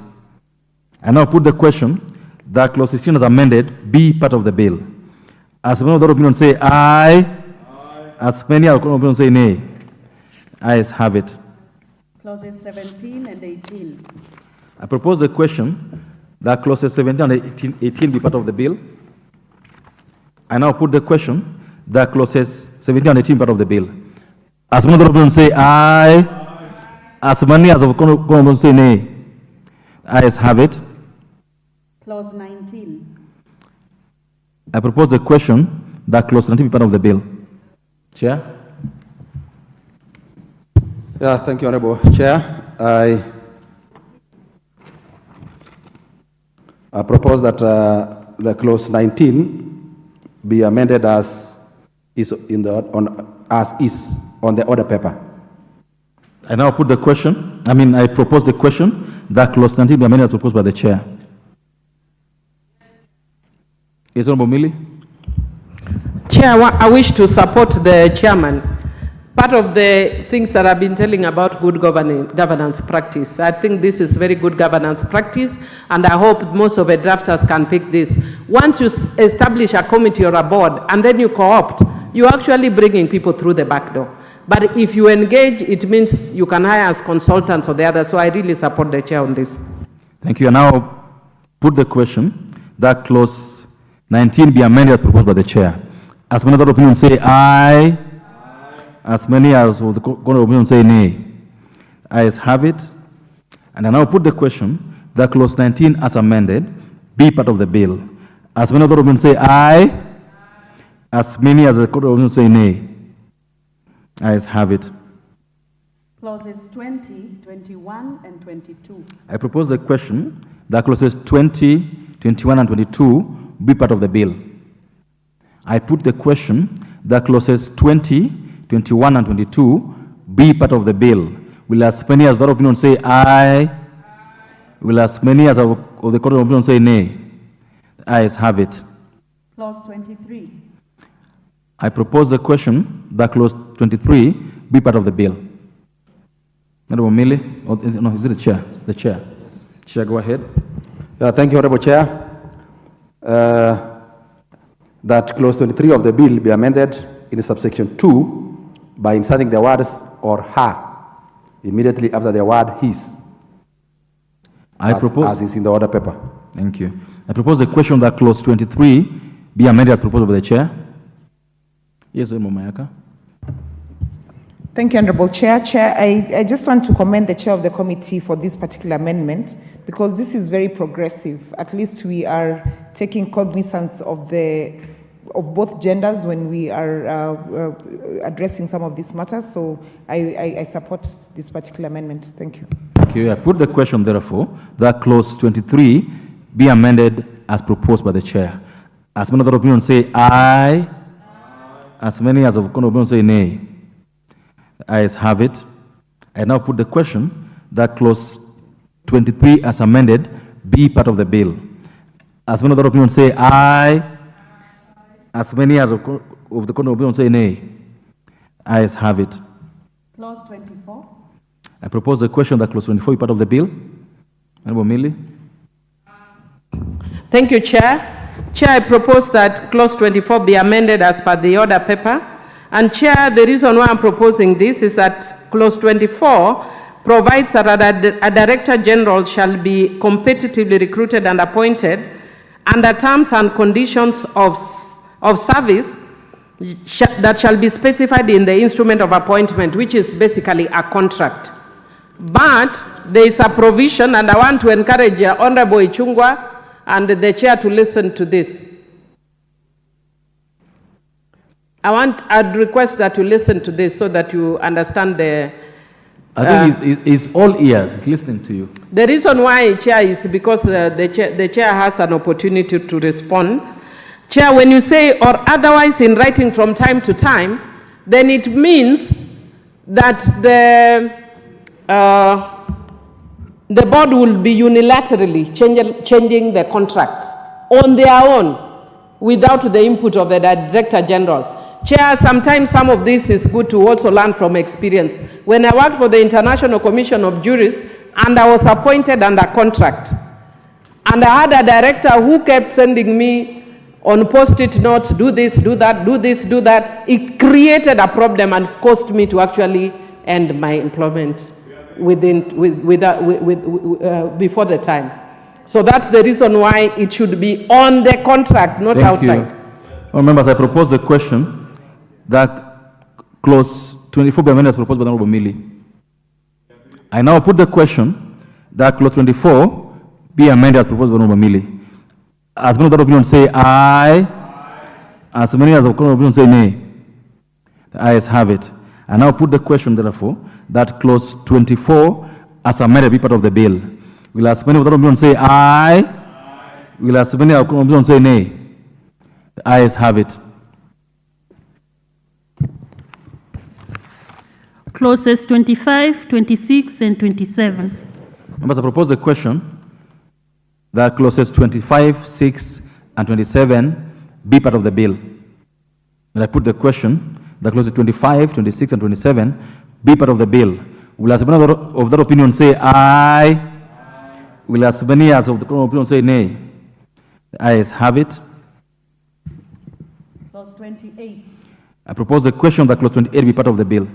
And now put the question that clause 16 as amended be part of the bill. As many of that opinion say aye. As many as of the court of opinion say nay. Ayes have it. Clauses 17 and 18. I propose the question that clauses 17 and 18 be part of the bill. I now put the question that clauses 17 and 18 part of the bill. As many of the opinion say aye. As many as of the court of opinion say nay. Ayes have it. Clause 19. I propose the question that clause 19 be part of the bill. Chair? Yeah, thank you, Honorable Chair. I propose that the clause 19 be amended as is on the order paper. I now put the question. I propose the question that clause 19 be amended as proposed by the chair. Is Honorable Millie? Chair, I wish to support the chairman. Part of the things that I've been telling about good governance practice, I think this is very good governance practice, and I hope most of the drafters can pick this. Once you establish a committee or a board, and then you co-opt, you're actually bringing people through the back door. But if you engage, it means you can hire as consultants or the others, so I really support the chair on this. Thank you. I now put the question that clause 19 be amended as proposed by the chair. As many other opinions say aye. As many as of the court of opinion say nay. Ayes have it. And I now put the question that clause 19 as amended be part of the bill. As many other opinions say aye. As many as the court of opinion say nay. Ayes have it. Clauses 20, 21, and 22. I propose the question that clauses 20, 21, and 22 be part of the bill. I put the question that clauses 20, 21 and 22 be part of the bill. Will as many as that opinion say aye? Will as many as of the court of opinion say nay? Ayes have it. Clause 23. I propose the question that clause 23 be part of the bill. Honorable Millie? Or is it the chair? The chair. Chair, go ahead. Thank you, Honorable Chair. That clause 23 of the bill be amended in subsection 2 by inserting the words or her immediately after the word his. As is in the order paper. Thank you. I propose the question that clause 23 be amended as proposed by the chair. Yes, Mayaka. Thank you, Honorable Chair. Chair, I just want to commend the chair of the committee for this particular amendment because this is very progressive. At least we are taking cognizance of both genders when we are addressing some of these matters. So I support this particular amendment. Thank you. Thank you. I put the question, therefore, that clause 23 be amended as proposed by the chair. As many other opinions say aye. As many as of opinion say nay. Ayes have it. I now put the question that clause 23 as amended be part of the bill. As many other opinions say aye. As many as of the court of opinion say nay. Ayes have it. Clause 24. I propose the question that clause 24 be part of the bill. Honorable Millie. Thank you, Chair. Chair, I propose that clause 24 be amended as per the order paper. And Chair, the reason why I'm proposing this is that clause 24 provides that a Director General shall be competitively recruited and appointed under terms and conditions of service that shall be specified in the instrument of appointment, which is basically a contract. But there is a provision, and I want to encourage Honorable Ichung'wah and the chair to listen to this. I'd request that you listen to this so that you understand the... I think he's all ears. He's listening to you. The reason why chair is because the chair has an opportunity to respond. Chair, when you say or otherwise in writing from time to time, then it means that the board will be unilaterally changing the contracts on their own without the input of the Director General. Chair, sometimes some of this is good to also learn from experience. When I worked for the International Commission of Jurists and I was appointed under contract, and I had a director who kept sending me on post-it notes, do this, do that, do this, do that, it created a problem and caused me to actually end my employment before the time. So that's the reason why it should be on the contract, not outside. Well, members, I propose the question that clause 24 be amended as proposed by the Honorable Millie. I now put the question that clause 24 be amended as proposed by the Honorable Millie. As many of the opinion say aye, as many as the opinion say nay. The ayes have it. I now put the question, therefore, that clause 24 as amended be part of the bill. Will as many of the opinion say aye? Will as many of the opinion say nay? The ayes have it. Clauses 25, 26, and 27. Members, I propose the question that clauses 25, 6, and 27 be part of the bill. And I put the question that clauses 25, 26, and 27 be part of the bill. Will as many of that opinion say aye? Will as many as of the opinion say nay? The ayes have it. Clause 28. I propose the question that clause 28 be part of the bill.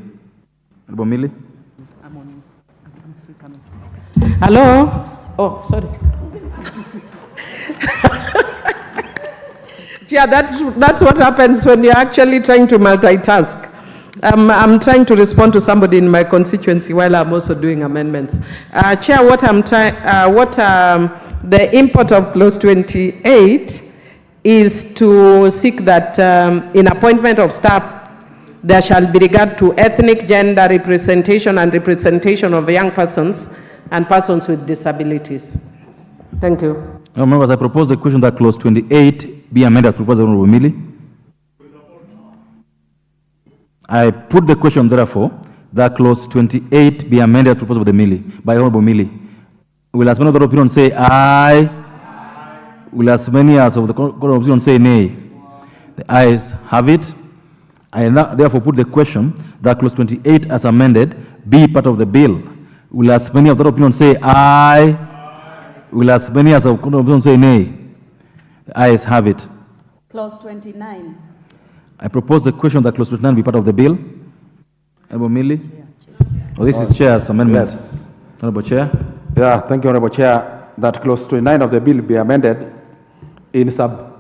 Honorable Millie. Hello? Oh, sorry. Yeah, that's what happens when you're actually trying to multitask. I'm trying to respond to somebody in my constituency while I'm also doing amendments. Chair, the import of clause 28 is to seek that in appointment of staff, there shall be regard to ethnic, gender representation and representation of young persons and persons with disabilities. Thank you. Members, I propose the question that clause 28 be amended as proposed by Honorable Millie. I put the question, therefore, that clause 28 be amended as proposed by Honorable Millie. Will as many of the opinion say aye? Will as many as of the opinion say nay? The ayes have it. I now therefore put the question that clause 28 as amended be part of the bill. Will as many of the opinion say aye? Will as many as of the opinion say nay? The ayes have it. Clause 29. I propose the question that clause 29 be part of the bill. Honorable Millie. Oh, this is Chair's amendment. Yes. Honorable Chair. Yeah, thank you, Honorable Chair. That clause 29 of the bill be amended in sub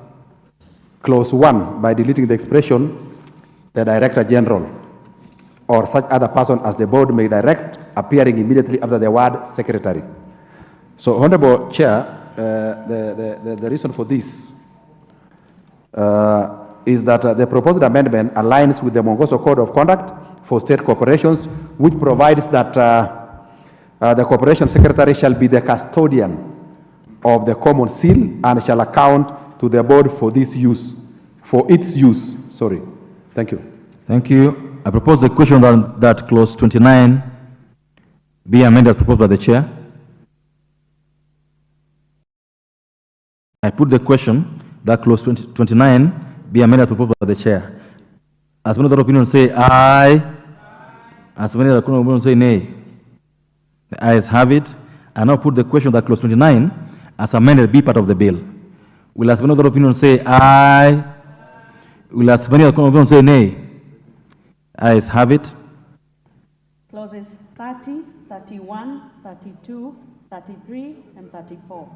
clause 1 by deleting the expression the Director General or such other person as the board may direct, appearing immediately after the word secretary. So, Honorable Chair, the reason for this is that the proposed amendment aligns with the Mongoso Code of Conduct for State Corporations, which provides that the Corporation Secretary shall be the custodian of the common seal and shall account to the board for its use. Sorry. Thank you. Thank you. I propose the question that clause 29 be amended as proposed by the Chair. I put the question that clause 29 be amended as proposed by the Chair. As many of the opinion say aye, as many of the opinion say nay. The ayes have it. I now put the question that clause 29 as amended be part of the bill. Will as many of the opinion say aye? Will as many of the opinion say nay? Ayes have it. Clauses 30, 31, 32, 33, and 34.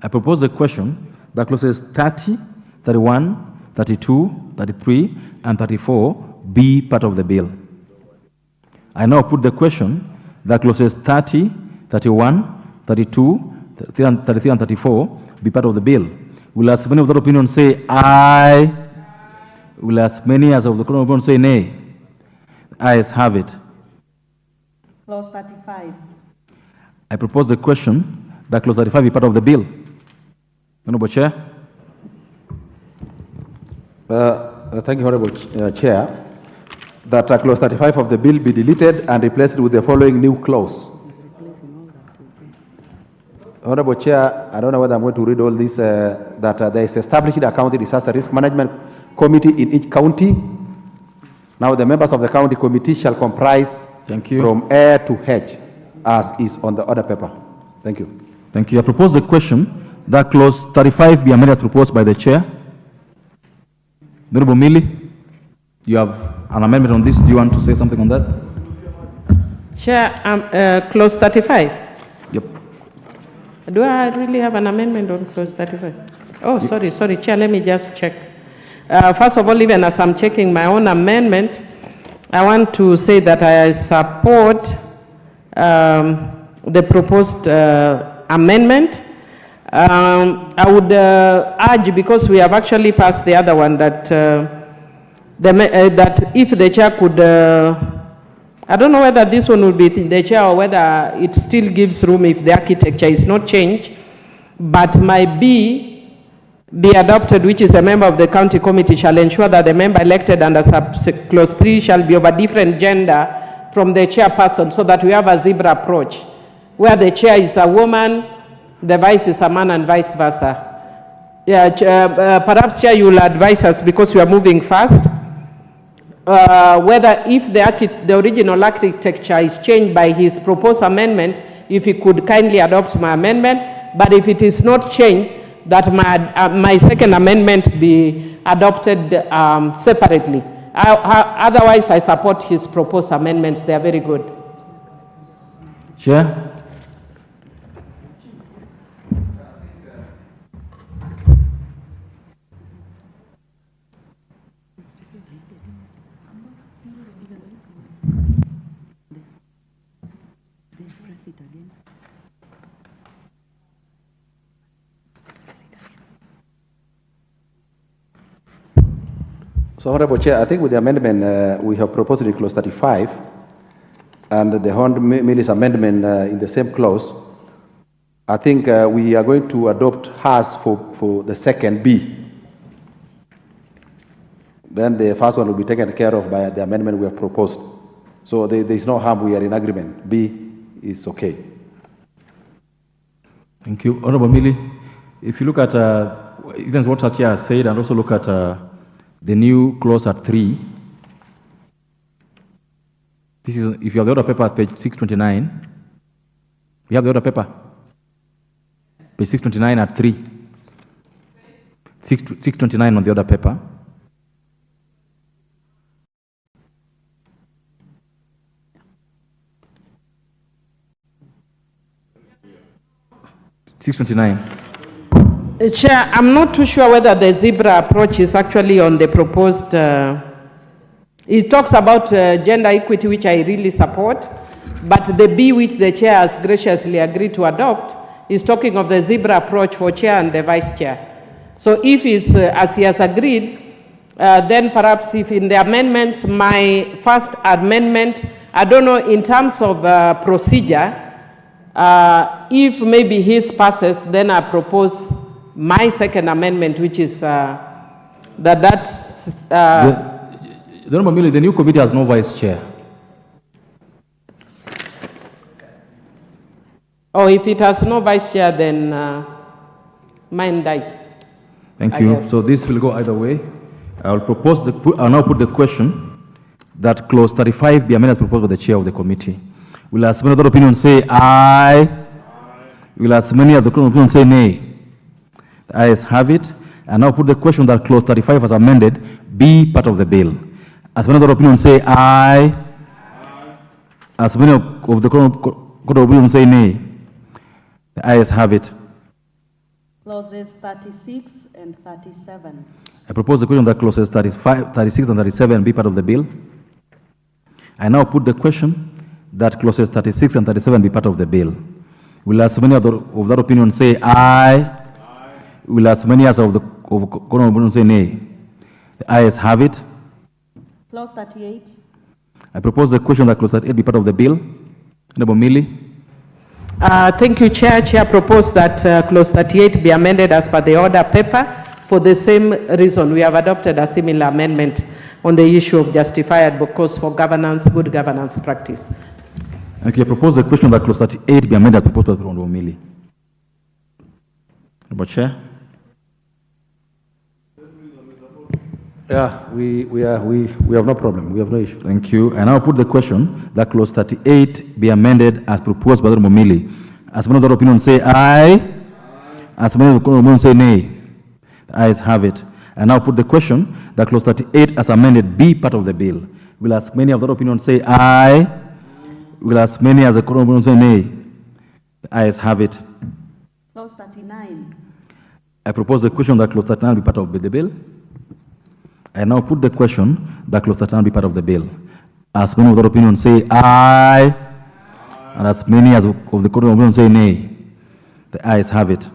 I propose the question that clauses 30, 31, 32, 33, and 34 be part of the bill. I now put the question that clauses 30, 31, 32, 33, and 34 be part of the bill. Will as many of the opinion say aye? Will as many as of the opinion say nay? The ayes have it. Clause 35. I propose the question that clause 35 be part of the bill. Honorable Chair. Thank you, Honorable Chair. That clause 35 of the bill be deleted and replaced with the following new clause. Honorable Chair, I don't know whether I'm going to read all this, that there is established a county disaster risk management committee in each county. Now the members of the county committee shall comprise from A to H, as is on the order paper. Thank you. Thank you. I propose the question that clause 35 be amended as proposed by the chair. Honorable Mili, you have an amendment on this. Do you want to say something on that? Chair, clause 35. Yep. Do I really have an amendment on clause 35? Oh, sorry, Chair, let me just check. First of all, even as I'm checking my own amendment, I want to say that I support the proposed amendment. I would urge, because we have actually passed the other one, that that if the chair could, I don't know whether this one will be the chair or whether it still gives room if the architecture is not changed, but my B be adopted, which is the member of the county committee shall ensure that the member elected under clause 3 shall be of a different gender from the chairperson, so that we have a zebra approach, where the chair is a woman, the vice is a man, and vice versa. Yeah, perhaps, Chair, you will advise us, because we are moving fast, whether if the original architecture is changed by his proposed amendment, if he could kindly adopt my amendment, but if it is not changed, that my second amendment be adopted separately. Otherwise, I support his proposed amendments. They are very good. Chair? So, Honorable Chair, I think with the amendment we have proposed in clause 35 and the Honorable amendment in the same clause, I think we are going to adopt hers for the second B. Then the first one will be taken care of by the amendment we have proposed. So there is no harm, we are in agreement. B is okay. Thank you. Honorable Mili, if you look at even what Chair has said, and also look at the new clause at 3, this is, if you have the order paper at page 629, we have the order paper, page 629 at 3, 629 on the order paper. Chair, I'm not too sure whether the zebra approach is actually on the proposed. It talks about gender equity, which I really support, but the B, which the chair has graciously agreed to adopt, is talking of the zebra approach for chair and the vice chair. So if it's as he has agreed, then perhaps if in the amendments, my first amendment, I don't know in terms of procedure, if maybe his passes, then I propose my second amendment, which is the new committee has no vice chair. Oh, if it has no vice chair, then mine dies. Thank you. So this will go either way. I'll now put the question that clause 35 be amended as proposed by the chair of the committee. Will as many other opinions say aye? Will as many other opinions say nay? The ayes have it. And now put the question that clause 35 as amended be part of the bill. As many other opinions say aye? As many of the court of opinions say nay? The ayes have it. Clauses 36 and 37. I propose the question that clauses 35, 36 and 37 be part of the bill. I now put the question that clauses 36 and 37 be part of the bill. Will as many of that opinion say aye? Will as many as of the court of opinion say nay? The ayes have it. Clause 38. I propose the question that clause 38 be part of the bill. Honorable Mili. Thank you, Chair. Chair proposed that clause 38 be amended as per the order paper For the same reason, we have adopted a similar amendment on the issue of justifiable cause for governance, good governance practice. Okay, I propose the question that clause 38 be amended as proposed by Honorable Mili. Honorable Chair. Yeah, we have no problem. We have no issue. Thank you. I now put the question that clause 38 be amended as proposed by Honorable Mili. As many of the opinion say aye. As many of the opinion say nay. The ayes have it. I now put the question that clause 38 as amended be part of the bill. Will as many of the opinion say aye? Will as many as the opinion say nay? The ayes have it. Clause 39. I propose the question that clause 39 be part of the bill. I now put the question that clause 39 be part of the bill. As many of the opinion say aye, and as many as of the court of opinion say nay. The ayes have it.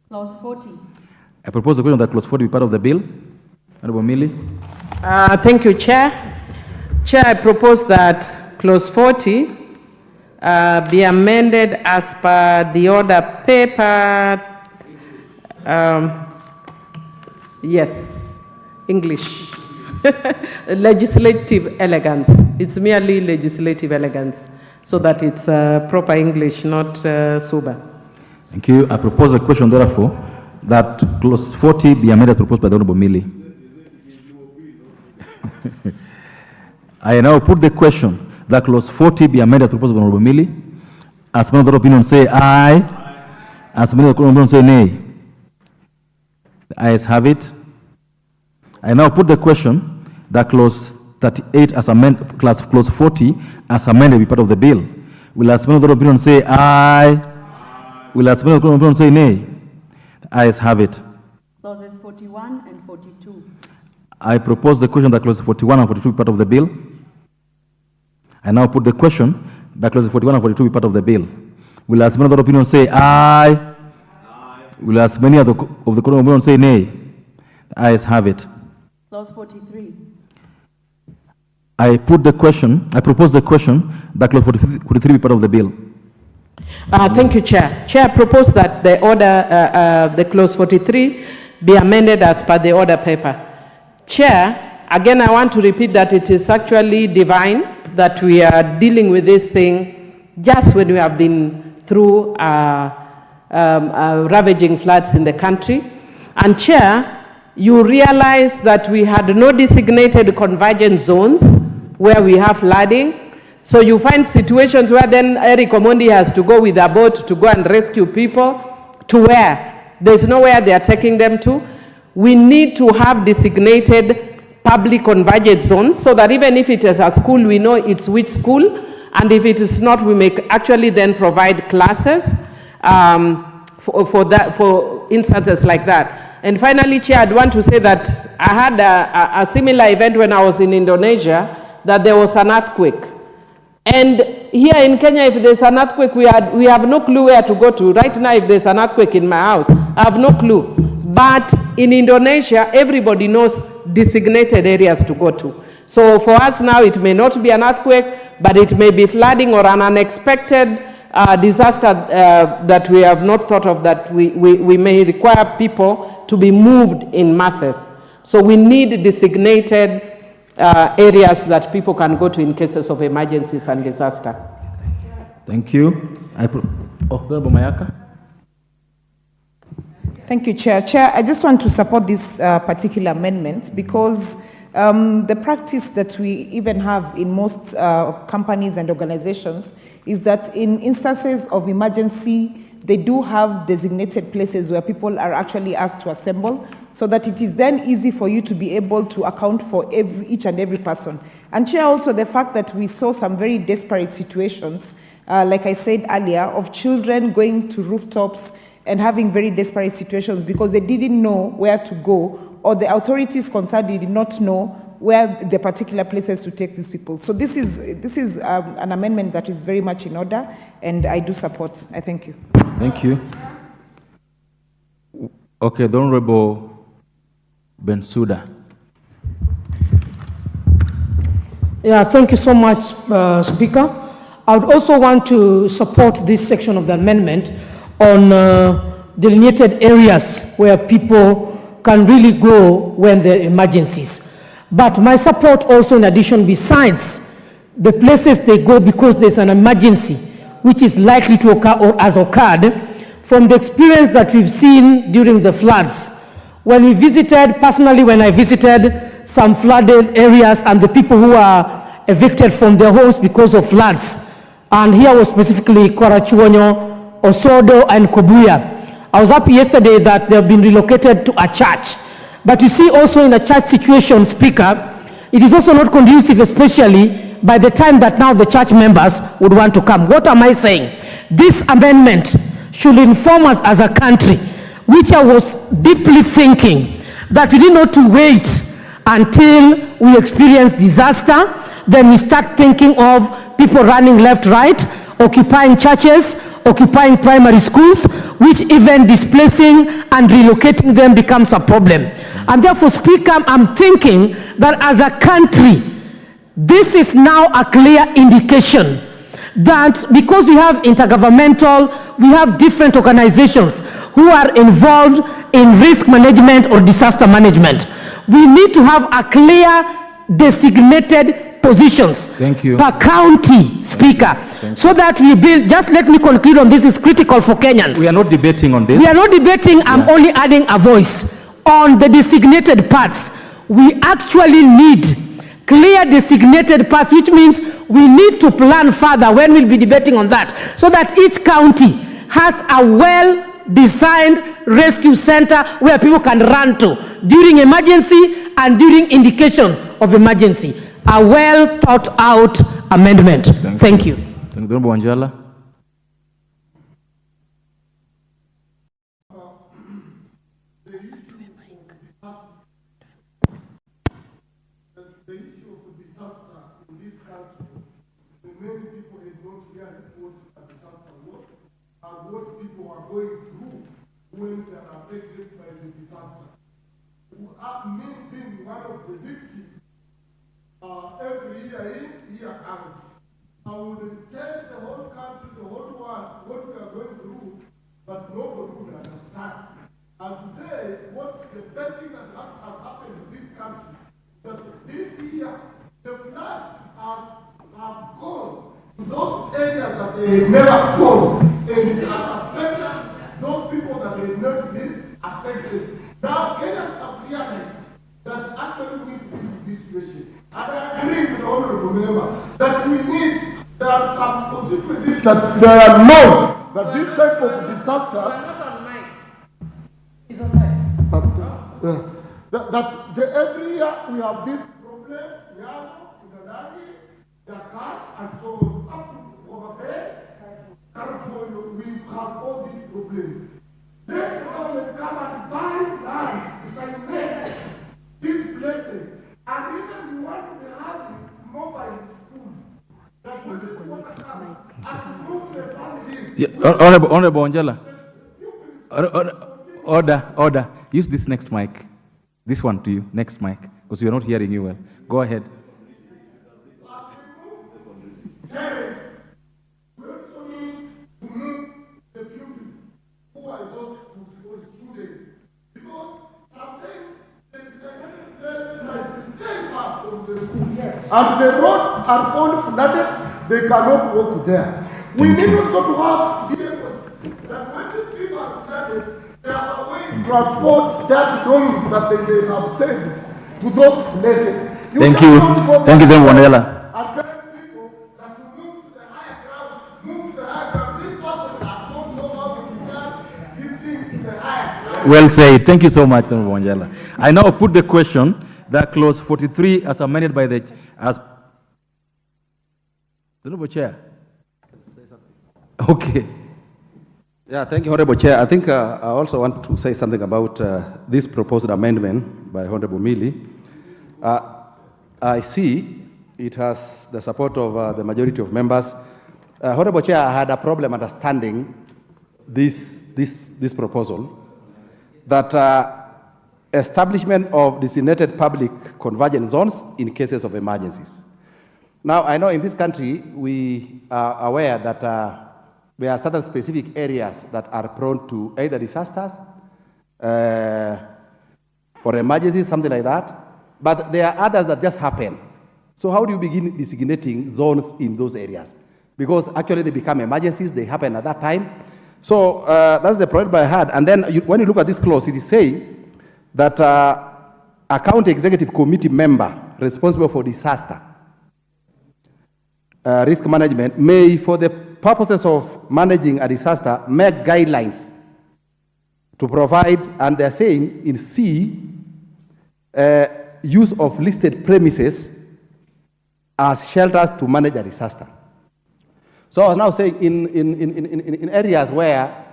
Clause 40. I propose the question that clause 40 be part of the bill. Honorable Mili. Thank you, Chair. Chair, I propose that clause 40 be amended as per the order paper. Yes, English. Legislative elegance. It's merely legislative elegance, so that it's proper English, not sober. Thank you. I propose the question, therefore, that clause 40 be amended as proposed by the Honorable Mili. I now put the question that clause 40 be amended as proposed by the Honorable Mili. As many of the opinion say aye, as many of the opinion say nay. The ayes have it. I now put the question that clause 38 as amended, clause 40 as amended be part of the bill. Will as many of the opinion say aye? Will as many of the opinion say nay? The ayes have it. Clauses 41 and 42. I propose the question that clause 41 and 42 be part of the bill. I now put the question that clause 41 and 42 be part of the bill. Will as many of the opinion say aye? Will as many of the opinion say nay? The ayes have it. Clause 43. I propose the question that clause 43 be part of the bill. Thank you, Chair. Chair, I propose that the order, the clause 43 be amended as per the order paper. Chair, again, I want to repeat that it is actually divine that we are dealing with this thing just when we have been through ravaging floods in the country. And Chair, you realize that we had no designated convergence zones where we have flooding. So you find situations where then Eric Omondi has to go with a boat to go and rescue people to where? There's nowhere they are taking them to. We need to have designated public convergence zones so that even if it is a school, we know it's which school. And if it is not, we may actually then provide classes for instances like that. And finally, Chair, I'd want to say that I had a similar event when I was in Indonesia, that there was an earthquake. And here in Kenya, if there's an earthquake, we have no clue where to go to. Right now, if there's an earthquake in my house, I have no clue. But in Indonesia, everybody knows designated areas to go to. So for us now, it may not be an earthquake, but it may be flooding or an unexpected disaster that we have not thought of, that we may require people to be moved in masses. So we need designated areas that people can go to in cases of emergencies and disaster. Thank you. Honorable Mayaka. Thank you, Chair. Chair, I just want to support this particular amendment because the practice that we even have in most companies and organizations is that in instances of emergency, they do have designated places where people are actually asked to assemble, so that it is then easy for you to be able to account for each and every person. And Chair, also the fact that we saw some very desperate situations, like I said earlier, of children going to rooftops and having very desperate situations because they didn't know where to go, or the authorities concerned did not know where the particular places to take these people. So this is an amendment that is very much in order, and I do support. I thank you. Thank you. Okay, the Honorable Bensouda. Yeah, thank you so much, Speaker. I would also want to support this section of the amendment on delineated areas where people can really go when there are emergencies. But my support also, in addition, besides the places they go because there's an emergency which is likely to occur or has occurred, from the experience that we've seen during the floods. When we visited, personally when I visited some flooded areas and the people who are evicted from their homes because of floods, and here was specifically Kwarachuonyo, Osodo, and Kobuya. I was happy yesterday that they've been relocated to a church. But you see also in a church situation, Speaker, it is also not conducive, especially by the time that now the church members would want to come. What am I saying? This amendment should inform us as a country, which I was deeply thinking that we need not to wait until we experience disaster, then we start thinking of people running left, right, occupying churches, occupying primary schools, which even displacing and relocating them becomes a problem. And therefore, Speaker, I'm thinking that as a country, this is now a clear indication that because we have intergovernmental, we have different organizations who are involved in risk management or disaster management, we need to have a clear designated positions per county, Speaker, so that we build. Just let me conclude on this, is critical for Kenyans. We are not debating on this. We are not debating, I'm only adding a voice. On the designated parts, we actually need clear designated parts, which means we need to plan further when we'll be debating on that, so that each county has a well-designed rescue center where people can run to during emergency and during indication of emergency. A well-thought-out amendment. Thank you. Thank you, Wanjala. What people are going through when they are affected by the disaster. Me being one of the victims, every year in, year out, I would tell the whole country, the whole world, what we are going through, but nobody would understand. And today, what the best thing that has happened in this country, that this year, the floods have gone to those areas that they never gone. And it has affected those people that have not been affected. Now, Kenyans have realized that actually we need to deal with this situation. And I agree with the honorable member that we need, there are some constituencies that they are known that this type of disasters. That every year we have this problem, Yamo, Unadagi, Dakar, and so on, up to Overbay. We have all these problems. Then the government come and buy land, designate these places, and even we want to be having mobile schools. That when this water comes, and move the families. Honorable Wanjala. Order. Use this next mic. This one to you, next mic, because we are not hearing you well. Go ahead. And the roads are all flooded, they cannot walk there. We need also to have vehicles that when these people are flooded, they have a way to transport their belongings that they may have saved to those places. Thank you. Thank you, then, Wanjala. And tell people that to move to the higher ground, move to the higher ground. This person does not know how to do these things to the higher ground. Well said. Thank you so much, Honorable Wanjala. I now put the question that clause 43 as amended by the Honorable Chair. Okay. Yeah, thank you, Honorable Chair. I think I also want to say something about this proposed amendment by Honorable Mili. I see it has the support of the majority of members. Honorable Chair, I had a problem understanding this proposal, that establishment of designated public convergence zones in cases of emergencies. Now, I know in this country, we are aware that there are certain specific areas that are prone to either disasters or emergencies, something like that. But there are others that just happen. So how do you begin designating zones in those areas? Because actually they become emergencies, they happen at that time. So that's the problem I had. And then when you look at this clause, it is saying that a county executive committee member responsible for disaster risk management may, for the purposes of managing a disaster, make guidelines to provide, and they're saying in C, use of listed premises as shelters to manage a disaster. So I was now saying in areas where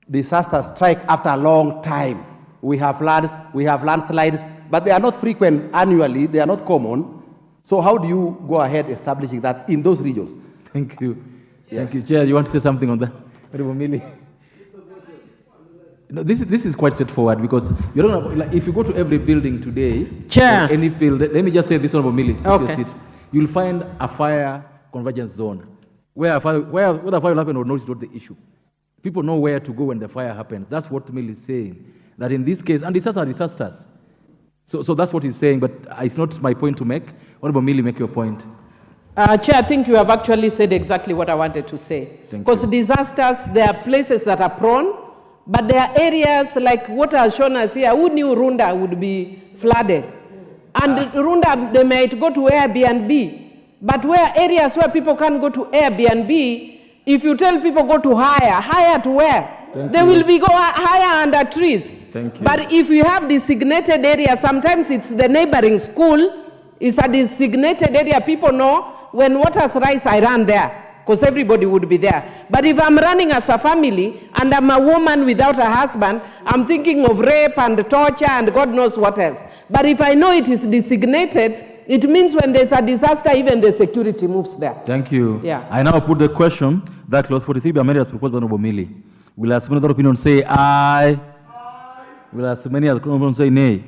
disasters strike after a long time, we have floods, we have landslides, but they are not frequent annually, they are not common. So how do you go ahead establishing that in those regions? Thank you. Yes. Thank you. Chair, you want to say something on that? No, this is quite straightforward because you don't know, like, if you go to every building today, Chair, any building, let me just say this, Honorable Millis, okay. You'll find a fire convergence zone where the fire will happen or not is not the issue. People know where to go when the fire happens. That's what Mill is saying. That in this case, and disasters are disasters. So that's what he's saying, but it's not my point to make. Honorable Millie, make your point. Chair, I think you have actually said exactly what I wanted to say. Because disasters, there are places that are prone, but there are areas like what has shown us here. Who knew Runda would be flooded? And Runda, they might go to Airbnb. But where areas where people can't go to Airbnb, if you tell people go to hire to where? They will be go higher under trees. Thank you. But if you have designated area, sometimes it's the neighboring school, it's a designated area. People know when waters rise, I run there, because everybody would be there. But if I'm running as a family and I'm a woman without a husband, I'm thinking of rape and torture and God knows what else. But if I know it is designated, it means when there's a disaster, even the security moves there. Thank you. Yeah. I now put the question that clause 43 be amended as proposed by Honorable Millie. Will as many other opinions say aye? Will as many other opinions say nay?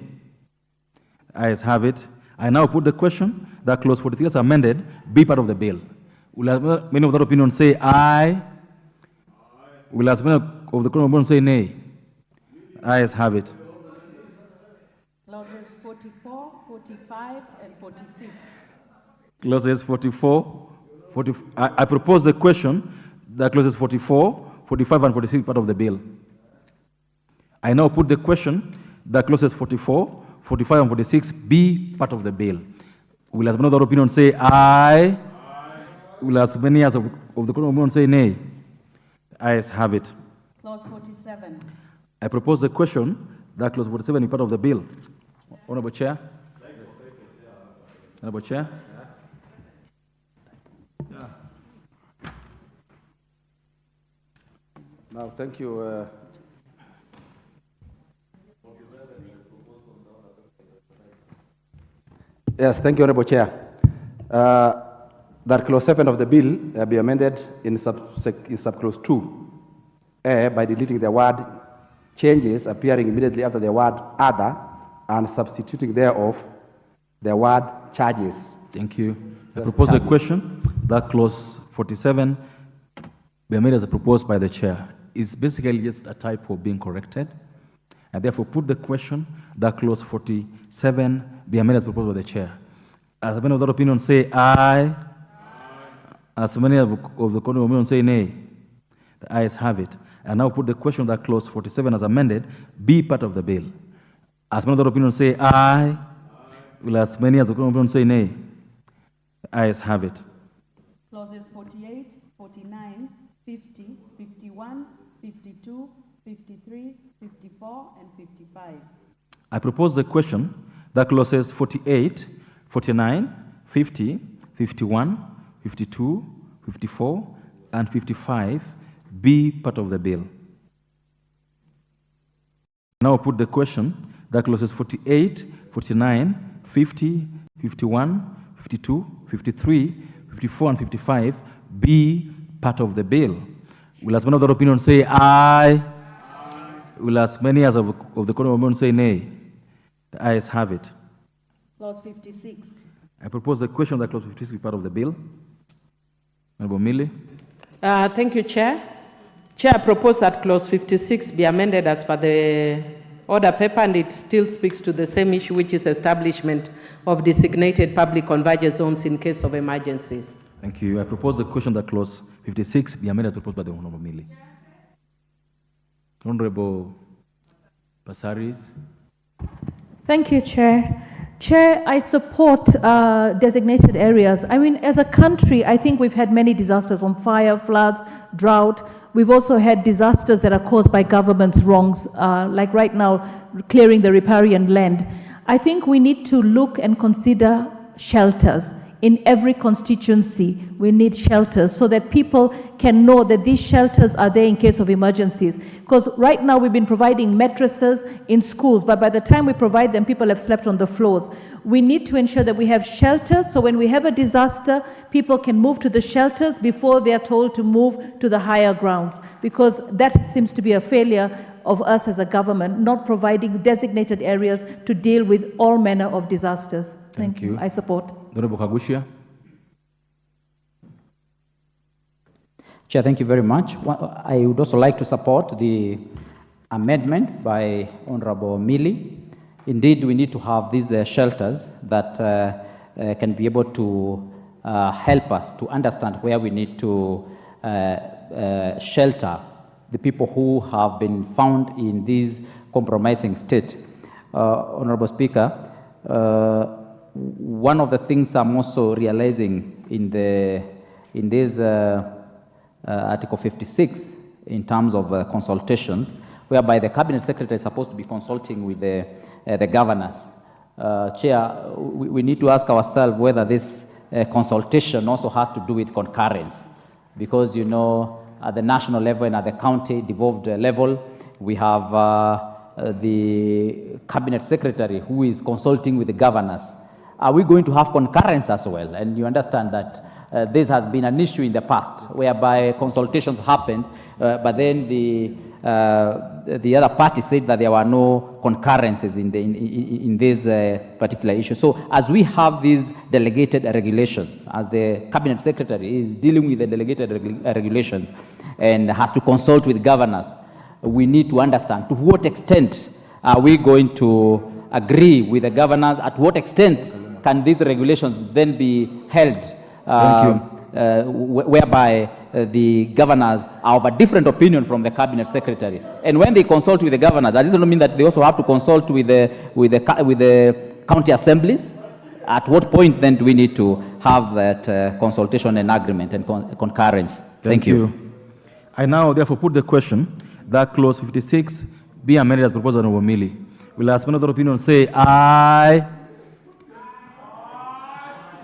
Ayes have it. I now put the question that clause 43 as amended be part of the bill. Will as many other opinions say aye? Will as many of the opinions say nay? Ayes have it. Clauses 44, 45, and 46. Clauses 44, 40, I propose the question that clauses 44, 45, and 46 part of the bill. I now put the question that clauses 44, 45, and 46 be part of the bill. Will as many other opinions say aye? Will as many as of the opinion say nay? Ayes have it. Clause 47. I propose the question that clause 47 is part of the bill. Honorable Chair. Honorable Chair. Now, thank you. Yes, thank you, Honorable Chair. That clause 7 of the bill be amended in subclause 2 by deleting the word changes appearing immediately after the word other and substituting thereof the word charges. Thank you. I propose a question that clause 47 be amended as proposed by the chair. It's basically just a typo being corrected. I therefore put the question that clause 47 be amended as proposed by the chair. As many of the opinions say aye, as many of the opinions say nay, the ayes have it. I now put the question that clause 47 as amended be part of the bill. As many of the opinions say aye, will as many of the opinions say nay, the ayes have it. Clauses 48, 49, 50, 51, 52, 53, 54, and 55. I propose the question that clauses 48, 49, 50, 51, 52, 54, and 55 be part of the bill. Now put the question that clauses 48, 49, 50, 51, 52, 53, 54, and 55 be part of the bill. Will as many of the opinions say aye? Will as many as of the opinions say nay? The ayes have it. Clause 56. I propose the question that clause 56 be part of the bill. Honorable Millie. Thank you, Chair. Chair, I propose that clause 56 be amended as per the order paper, and it still speaks to the same issue, which is establishment of designated public convergence zones in case of emergencies. Thank you. I propose the question that clause 56 be amended as proposed by the Honorable Mili. Honorable Passaris. Thank you, Chair. Chair, I support designated areas. I mean, as a country, I think we've had many disasters from fire, floods, drought. We've also had disasters that are caused by government's wrongs, like right now, clearing the riparian land. I think we need to look and consider shelters. In every constituency, we need shelters so that people can know that these shelters are there in case of emergencies. Because right now we've been providing mattresses in schools, but by the time we provide them, people have slept on the floors. We need to ensure that we have shelters, so when we have a disaster, people can move to the shelters before they are told to move to the higher grounds. Because that seems to be a failure of us as a government, not providing designated areas to deal with all manner of disasters. Thank you. I support. Honorable Kagushia. Chair, thank you very much. I would also like to support the amendment by Honorable Mili. Indeed, we need to have these shelters that can be able to help us to understand where we need to shelter the people who have been found in this compromising state. Honorable Speaker, one of the things I'm also realizing in this Article 56 in terms of consultations, whereby the Cabinet Secretary is supposed to be consulting with the governors. Chair, we need to ask ourselves whether this consultation also has to do with concurrence, because, you know, at the national level and at the county devolved level, we have the Cabinet Secretary who is consulting with the governors. Are we going to have concurrence as well? And you understand that this has been an issue in the past, whereby consultations happened, but then the other party said that there were no concurrences in this particular issue. So as we have these delegated regulations, as the Cabinet Secretary is dealing with the delegated regulations and has to consult with governors, we need to understand to what extent are we going to agree with the governors, at what extent can these regulations then be held whereby the governors are of a different opinion from the Cabinet Secretary. And when they consult with the governors, that doesn't mean that they also have to consult with the county assemblies. At what point then do we need to have that consultation and agreement and concurrence? Thank you. I now therefore put the question that clause 56 be amended as proposed by Honorable Mili. Will ask another opinion say aye?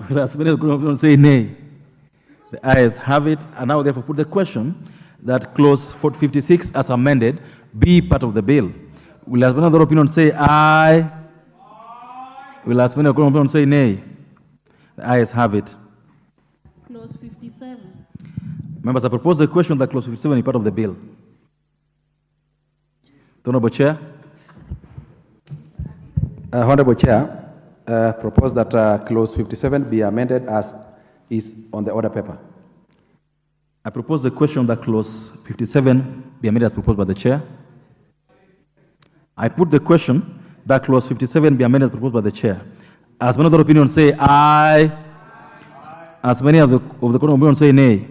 Will ask another opinion say nay? The ayes have it. And now therefore put the question that clause 56 as amended be part of the bill. Will ask another opinion say aye? Will ask another opinion say nay? The ayes have it. Clause 57. Members, I propose the question that clause 57 is part of the bill. The Honorable Chair. Honorable Chair, propose that clause 57 be amended as is on the order paper. I propose the question that clause 57 be amended as proposed by the Chair. I put the question that clause 57 be amended as proposed by the Chair. As many other opinions say aye, as many of the opinions say nay,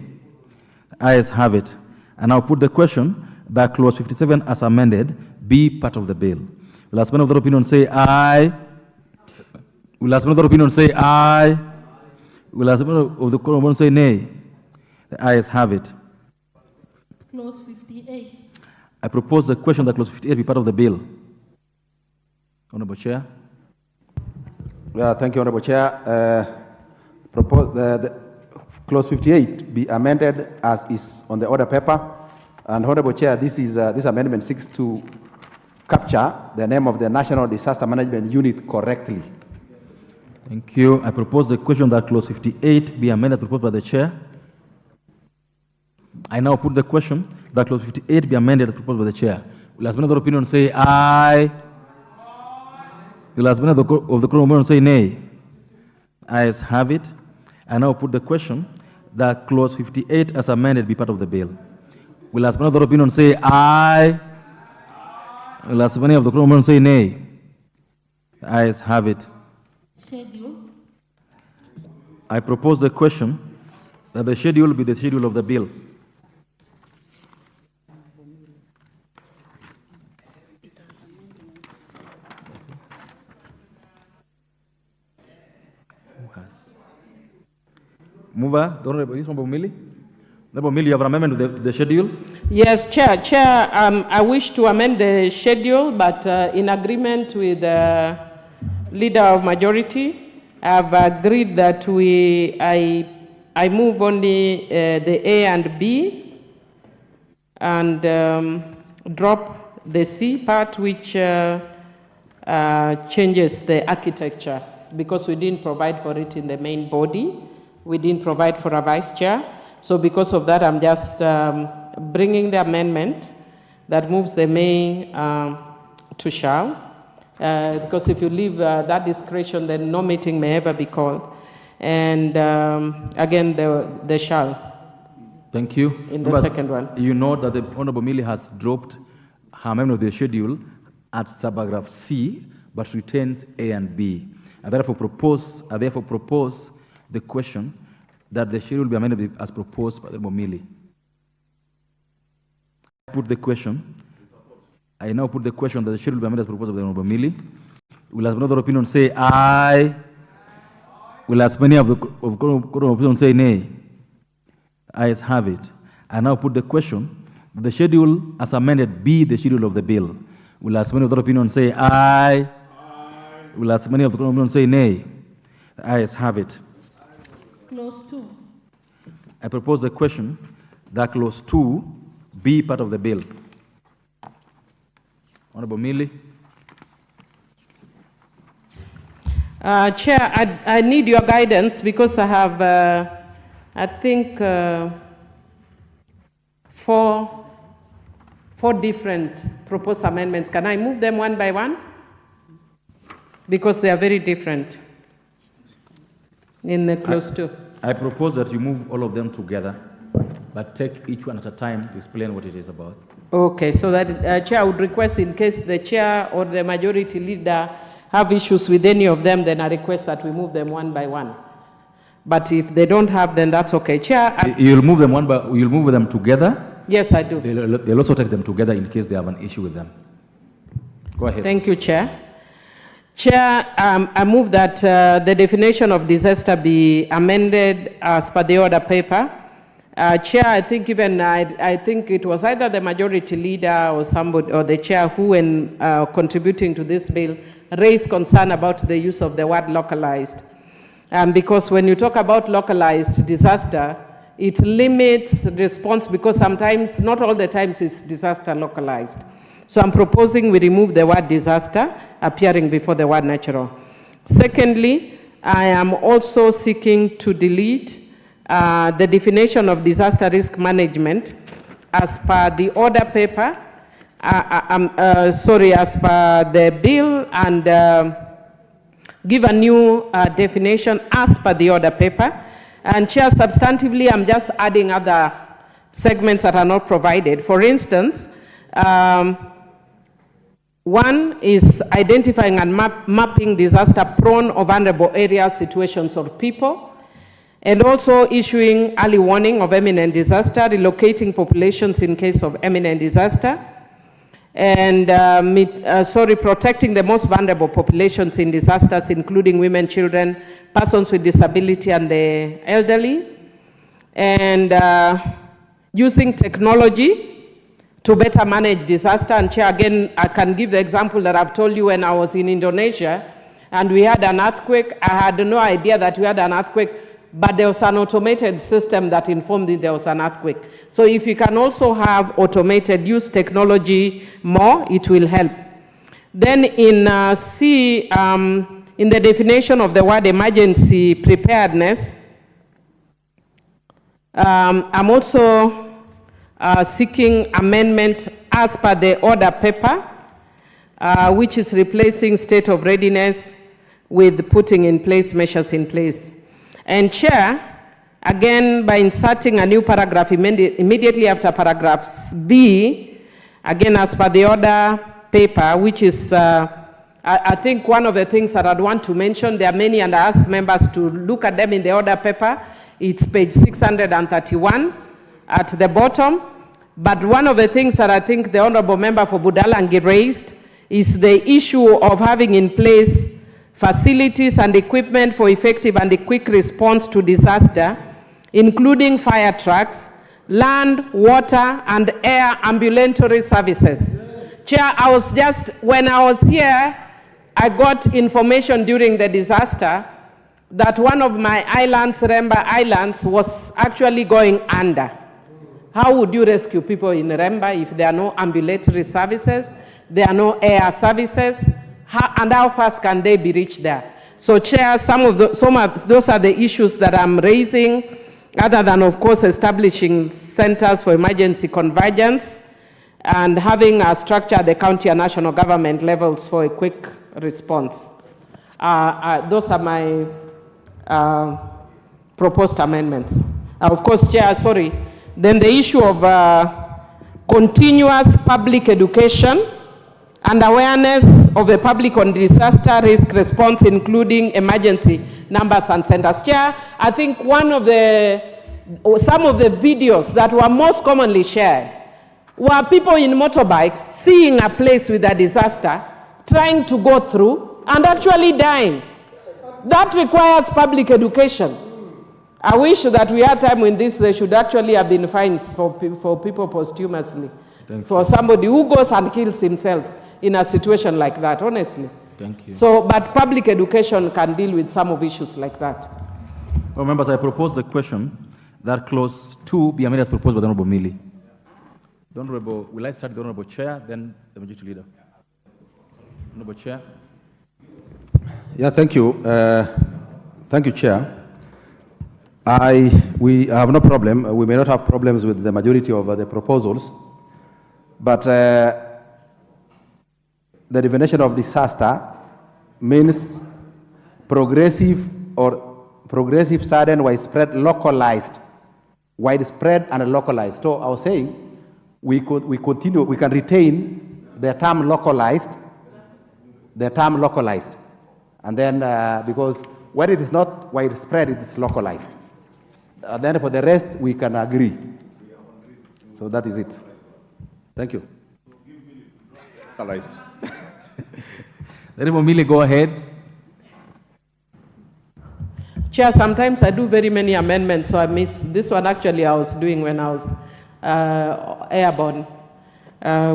the ayes have it. And I'll put the question that clause 57 as amended be part of the bill. Will as many of the opinions say aye? Will as many of the opinions say aye? Will as many of the opinions say nay? The ayes have it. Clause 58. I propose the question that clause 58 be part of the bill. Honorable Chair. Thank you, Honorable Chair. Propose the clause 58 be amended as is on the order paper. And Honorable Chair, this amendment seeks to capture the name of the National Disaster Management Unit correctly. Thank you. I propose the question that clause 58 be amended proposed by the Chair. I now put the question that clause 58 be amended as proposed by the Chair. Will as many other opinions say aye? Will as many of the opinions say nay? Ayes have it. I now put the question that clause 58 as amended be part of the bill. Will as many of the opinion say aye? Will as many of the opinion say nay? The ayes have it. Schedule. I propose the question that the schedule be the schedule of the bill. Mover, the Honorable Mili. Honorable Mili, you have an amendment to the schedule? Yes, Chair. Chair, I wish to amend the schedule, but in agreement with the Leader of Majority, I've agreed that I move only the A and B and drop the C part, which changes the architecture, because we didn't provide for it in the main body. We didn't provide for a vice chair. So because of that, I'm just bringing the amendment that moves the may to shall. Because if you leave that discretion, then no meeting may ever be called. And again, the shall. Thank you. In the second one. You know that the Honorable Mili has dropped her amendment of the schedule at subparagraph C, but retains A and B. I therefore propose the question that the schedule be amended as proposed by the Honorable Mili. I now put the question that the schedule be amended as proposed by the Honorable Mili. Will as many of the opinion say aye? Will as many of the opinion say nay? Ayes have it. I now put the question that the schedule as amended be the schedule of the bill. Will as many of the opinion say aye? Will as many of the opinion say nay? Ayes have it. Clause 2. I propose the question that clause 2 be part of the bill. Honorable Mili. Chair, I need your guidance because I have, I think, four different proposed amendments. Can I move them one by one? Because they are very different in the clause 2. I propose that you move all of them together, but take each one at a time to explain what it is about. Okay, so that Chair would request, in case the Chair or the Majority Leader have issues with any of them, then I request that we move them one by one. But if they don't have, then that's okay. Chair, you'll move them you'll move them together? Yes, I do. They'll also take them together in case they have an issue with them. Go ahead. Thank you, Chair. Chair, I move that the definition of disaster be amended as per the order paper. Chair, I think I think it was either the Majority Leader or somebody or the Chair who, when contributing to this bill, raised concern about the use of the word localized. Because when you talk about localized disaster, it limits response, because sometimes, not all the times, it's disaster localized. So I'm proposing we remove the word disaster appearing before the word natural. Secondly, I am also seeking to delete the definition of disaster risk management as per the order paper, as per the bill, and give a new definition as per the order paper. And Chair, substantively, I'm just adding other segments that are not provided. For instance, one is identifying and mapping disaster-prone or vulnerable areas, situations, or people, and also issuing early warning of imminent disaster, relocating populations in case of imminent disaster, and protecting the most vulnerable populations in disasters, including women, children, persons with disability, and the elderly, and using technology to better manage disaster. And Chair, again, I can give the example that I've told you when I was in Indonesia and we had an earthquake. I had no idea that we had an earthquake, but there was an automated system that informed me there was an earthquake. So if you can also have automated, use technology more, it will help. Then in C, in the definition of the word emergency preparedness, I'm also seeking amendment as per the order paper, which is replacing state of readiness with putting in place measures in place. And Chair, again by inserting a new paragraph immediately after paragraph B, again as per the order paper, which is, I think one of the things that I'd want to mention, there are many, and I ask members to look at them in the order paper. It's page 631 at the bottom. But one of the things that I think the Honorable Member for Budalangi raised is the issue of having in place facilities and equipment for effective and quick response to disaster, including fire trucks, land, water, and air ambulatory services. Chair, when I was here, I got information during the disaster that one of my islands, Remba Islands, was actually going under. How would you rescue people in Remba if there are no ambulatory services, there are no air services, and how fast can they be reached there? So, Chair, some of those are the issues that I'm raising, other than, of course, establishing centers for emergency convergence and having a structure at the county and national government levels for a quick response. Those are my proposed amendments. Of course, Chair, sorry. Then the issue of continuous public education and awareness of the public on disaster risk response, including emergency numbers and centers. Chair, I think some of the videos that were most commonly shared were people in motorbikes seeing a place with a disaster, trying to go through, and actually dying. That requires public education. I wish that we had time in this, there should actually have been fines for people posthumously. For somebody who goes and kills himself in a situation like that, honestly. Thank you. So, but public education can deal with some of issues like that. Well, members, I propose the question that clause 2 be amended as proposed by the Honorable Millie. The Honorable, will I start with the Honorable Chair, then the Majority Leader? Honorable Chair. Yeah, thank you. Thank you, Chair. We have no problem. We may not have problems with the majority of the proposals, but the definition of disaster means progressive, sudden, widespread, localized, widespread and localized. So I was saying we can retain the term localized, and then because when it is not widespread, it is localized. Then for the rest, we can agree. So that is it. Thank you. Localized. Honorable Millie, go ahead. Chair, sometimes I do very many amendments, so I miss this one. Actually, I was doing when I was airborne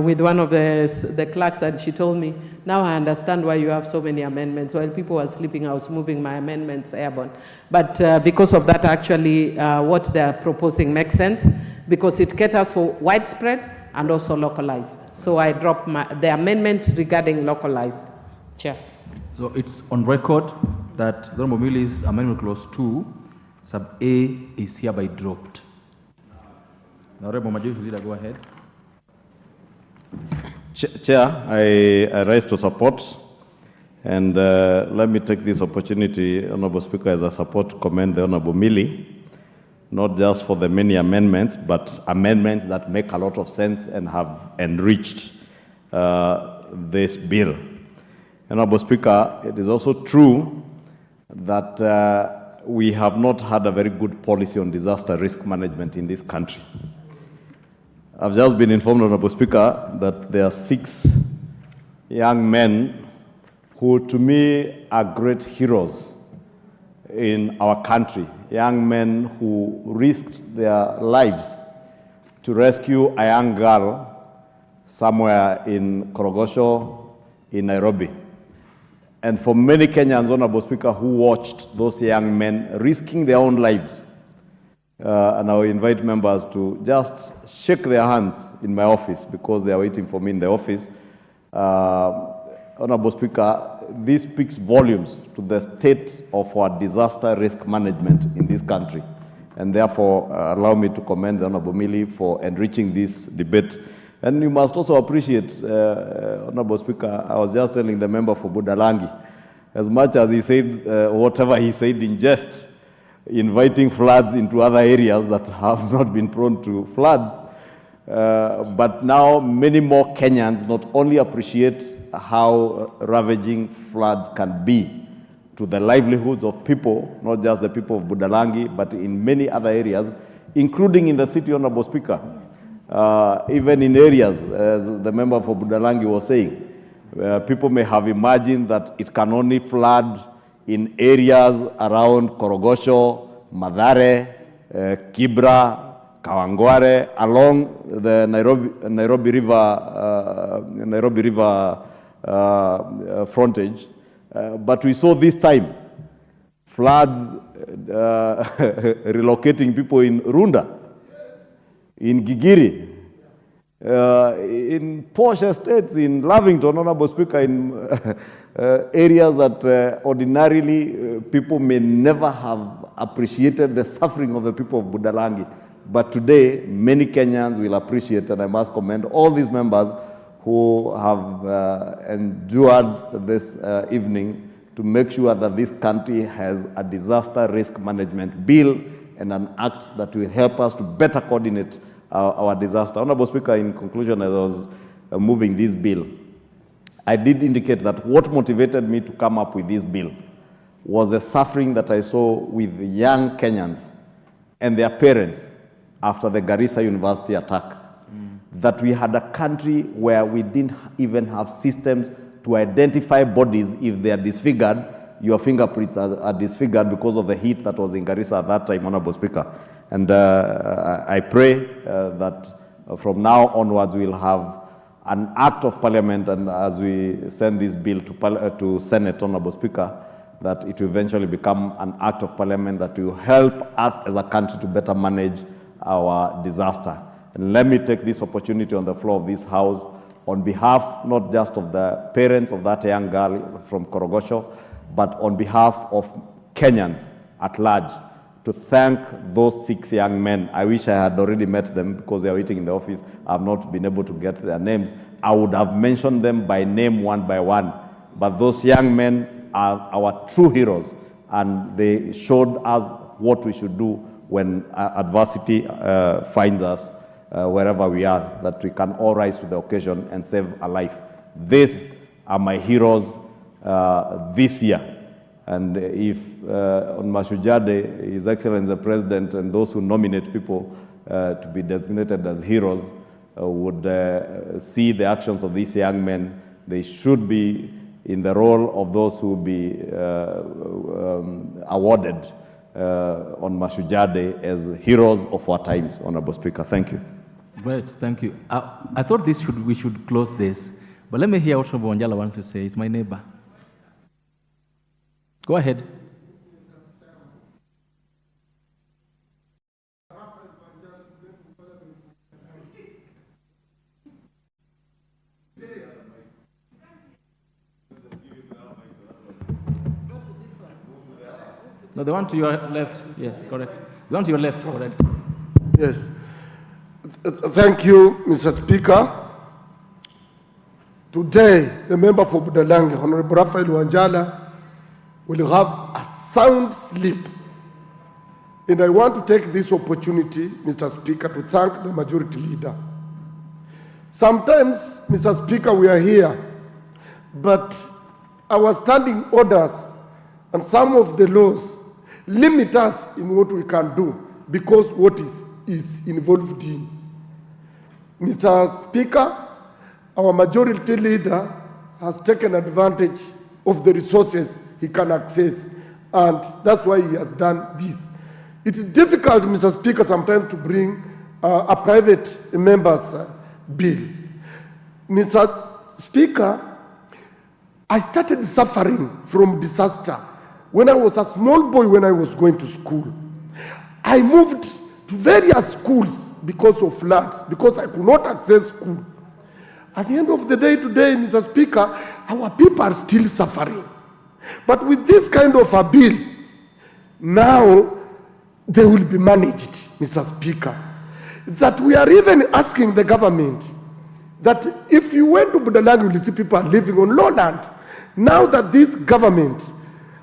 with one of the clerks, and she told me, now I understand why you have so many amendments. While people were sleeping, I was moving my amendments airborne. But because of that, actually, what they're proposing makes sense, because it caters for widespread and also localized. So I dropped the amendment regarding localized. Chair. So it's on record that the Honorable Millie's amendment clause 2, sub A, is hereby dropped. Now, Honorable Majority Leader, go ahead. Chair, I rise to support, and let me take this opportunity, Honorable Speaker, as I support to commend the Honorable Millie, not just for the many amendments, but amendments that make a lot of sense and have enriched this bill. Honorable Speaker, it is also true that we have not had a very good policy on disaster risk management in this country. I've just been informed, Honorable Speaker, that there are 6 young men who, to me, are great heroes in our country. Young men who risked their lives to rescue a young girl somewhere in Korogosho, in Nairobi. And for many Kenyans, Honorable Speaker, who watched those young men risking their own lives, and I will invite members to just shake their hands in my office because they are waiting for me in the office. Honorable Speaker, this speaks volumes to the state of our disaster risk management in this country. And therefore, allow me to commend the Honorable Millie for enriching this debate. And you must also appreciate, Honorable Speaker, I was just telling the member for Budalangi, as much as he said whatever he said in jest, inviting floods into other areas that have not been prone to floods. But now many more Kenyans not only appreciate how ravaging floods can be to the livelihoods of people, not just the people of Budalangi, but in many other areas, including in the city, Honorable Speaker. Even in areas, as the member for Budalangi was saying, people may have imagined that it can only flood in areas around Korogosho, Mathare, Kibra, Kawangware, along the Nairobi River frontage. But we saw this time floods relocating people in Runda, in Gigiri, in posh estates in Lavington, Honorable Speaker, in areas that ordinarily people may never have appreciated the suffering of the people of Budalangi. But today, many Kenyans will appreciate, and I must commend all these members who have endured this evening to make sure that this country has a disaster risk management bill and an act that will help us to better coordinate our disaster. Honorable Speaker, in conclusion, as I was moving this bill, I did indicate that what motivated me to come up with this bill was the suffering that I saw with young Kenyans and their parents after the Garissa University attack. That we had a country where we didn't even have systems to identify bodies if they are disfigured. Your fingerprints are disfigured because of the heat that was in Garissa at that time, Honorable Speaker. And I pray that from now onwards we'll have an act of parliament, and as we send this bill to Senate, Honorable Speaker, that it will eventually become an act of parliament that will help us as a country to better manage our disaster. And let me take this opportunity on the floor of this House on behalf not just of the parents of that young girl from Korogosho, but on behalf of Kenyans at large, to thank those 6 young men. I wish I had already met them because they are waiting in the office. I have not been able to get their names. I would have mentioned them by name one by one. But those young men are our true heroes, and they showed us what we should do when adversity finds us wherever we are, that we can all rise to the occasion and save a life. These are my heroes this year. And if on Mashujaa Day, His Excellency the President and those who nominate people to be designated as heroes would see the actions of these young men, they should be in the role of those who will be awarded on Mashujaa Day as heroes of our times, Honorable Speaker. Thank you. Great, thank you. I thought we should close this, but let me hear what Honorable Wanjala wants to say. He's my neighbor. Go ahead. No, the one to your left. Yes, correct. The one to your left, correct. Yes. Thank you, Mr. Speaker. Today, the member for Budalangi, Honorable Raphael Wanjala, will have a sound sleep. And I want to take this opportunity, Mr. Speaker, to thank the majority leader. Sometimes, Mr. Speaker, we are here, but our standing orders and some of the laws limit us in what we can do because what is involved in. Mr. Speaker, our majority leader has taken advantage of the resources he can access, and that's why he has done this. It is difficult, Mr. Speaker, sometimes to bring a private member's bill. Mr. Speaker, I started suffering from disaster when I was a small boy when I was going to school. I moved to various schools because of floods, because I could not access school. At the end of the day today, Mr. Speaker, our people are still suffering. But with this kind of a bill, now they will be managed, Mr. Speaker. That we are even asking the government that if you went to Budalangi, you will see people are living on lowland. Now that this government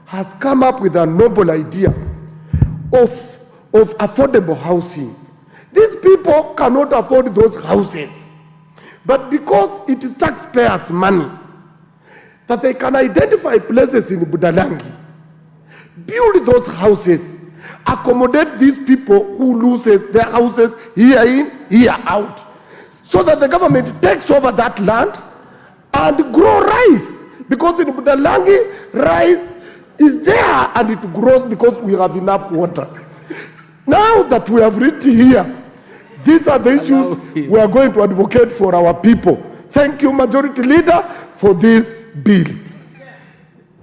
has come up with a noble idea of affordable housing. These people cannot afford those houses. But because it is taxpayers' money, that they can identify places in Budalangi, build those houses, accommodate these people who loses their houses here in, here out, so that the government takes over that land and grow rice. Because in Budalangi, rice is there and it grows because we have enough water. Now that we have reached here, these are the issues we are going to advocate for our people. Thank you, Majority Leader, for this bill.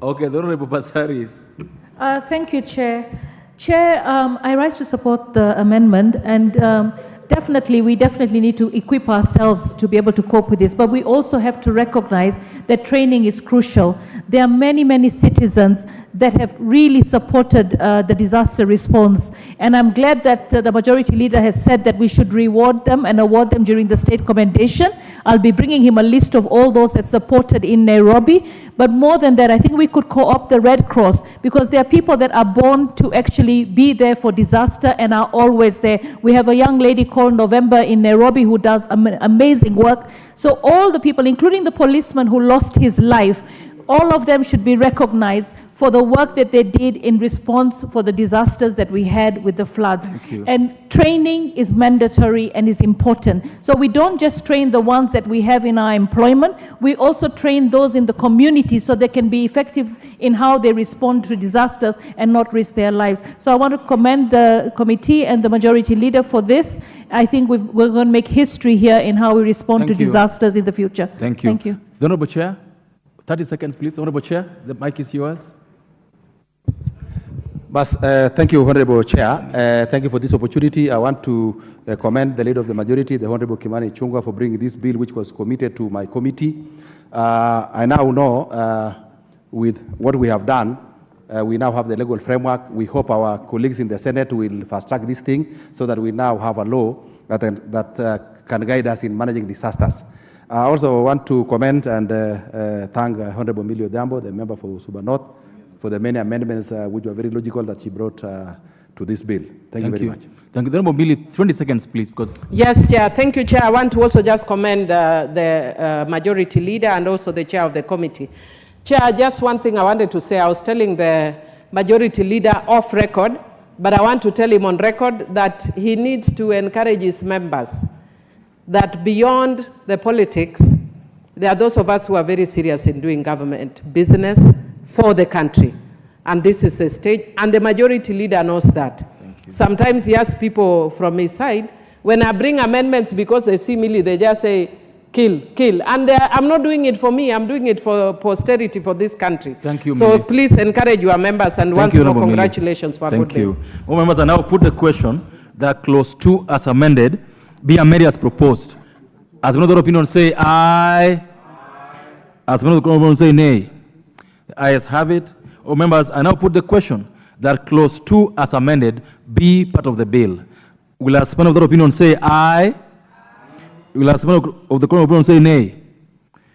Okay, the Honorable Basaris. Thank you, Chair. Chair, I rise to support the amendment, and we definitely need to equip ourselves to be able to cope with this, but we also have to recognize that training is crucial. There are many, many citizens that have really supported the disaster response, and I'm glad that the Majority Leader has said that we should reward them and award them during the state commendation. I'll be bringing him a list of all those that supported in Nairobi, but more than that, I think we could co-opt the Red Cross, because there are people that are born to actually be there for disaster and are always there. We have a young lady called November in Nairobi who does amazing work. So all the people, including the policeman who lost his life, all of them should be recognized for the work that they did in response for the disasters that we had with the floods. And training is mandatory and is important. So we don't just train the ones that we have in our employment, we also train those in the community so they can be effective in how they respond to disasters and not risk their lives. So I want to commend the committee and the Majority Leader for this. I think we're going to make history here in how we respond to disasters in the future. Thank you. Thank you. The Honorable Chair, 30 seconds, please. Honorable Chair, the mic is yours. Thank you, Honorable Chair. Thank you for this opportunity. I want to commend the Leader of the Majority, the Honorable Kimani Ichung'wah, for bringing this bill, which was committed to my committee. I now know, with what we have done, we now have the legal framework. We hope our colleagues in the Senate will fast-track this thing so that we now have a law that can guide us in managing disasters. I also want to commend and thank Honorable Millie Odhiambo, the member for Suba North, for the many amendments which were very logical that she brought to this bill. Thank you very much. Thank you. Honorable Millie, 20 seconds, please. Because Yes, Chair. Thank you, Chair. I want to also just commend the Majority Leader and also the Chair of the committee. Chair, just one thing I wanted to say. I was telling the Majority Leader off record, but I want to tell him on record that he needs to encourage his members that beyond the politics, there are those of us who are very serious in doing government business for the country. And this is the stage, and the Majority Leader knows that. Sometimes he asks people from his side, when I bring amendments because they see me, they just say, kill, kill. And I'm not doing it for me, I'm doing it for posterity for this country. Thank you, So Millie. please encourage your members, and once more, congratulations for a good bill. Thank you. All members, I now put the question that clause 2 as amended be amended as proposed. As another opinion say aye. As another opinion say nay. The ayes have it. All members, I now put the question that clause 2 as amended be part of the bill. Will as one of the opinion say aye? Will as one of the opinion say nay?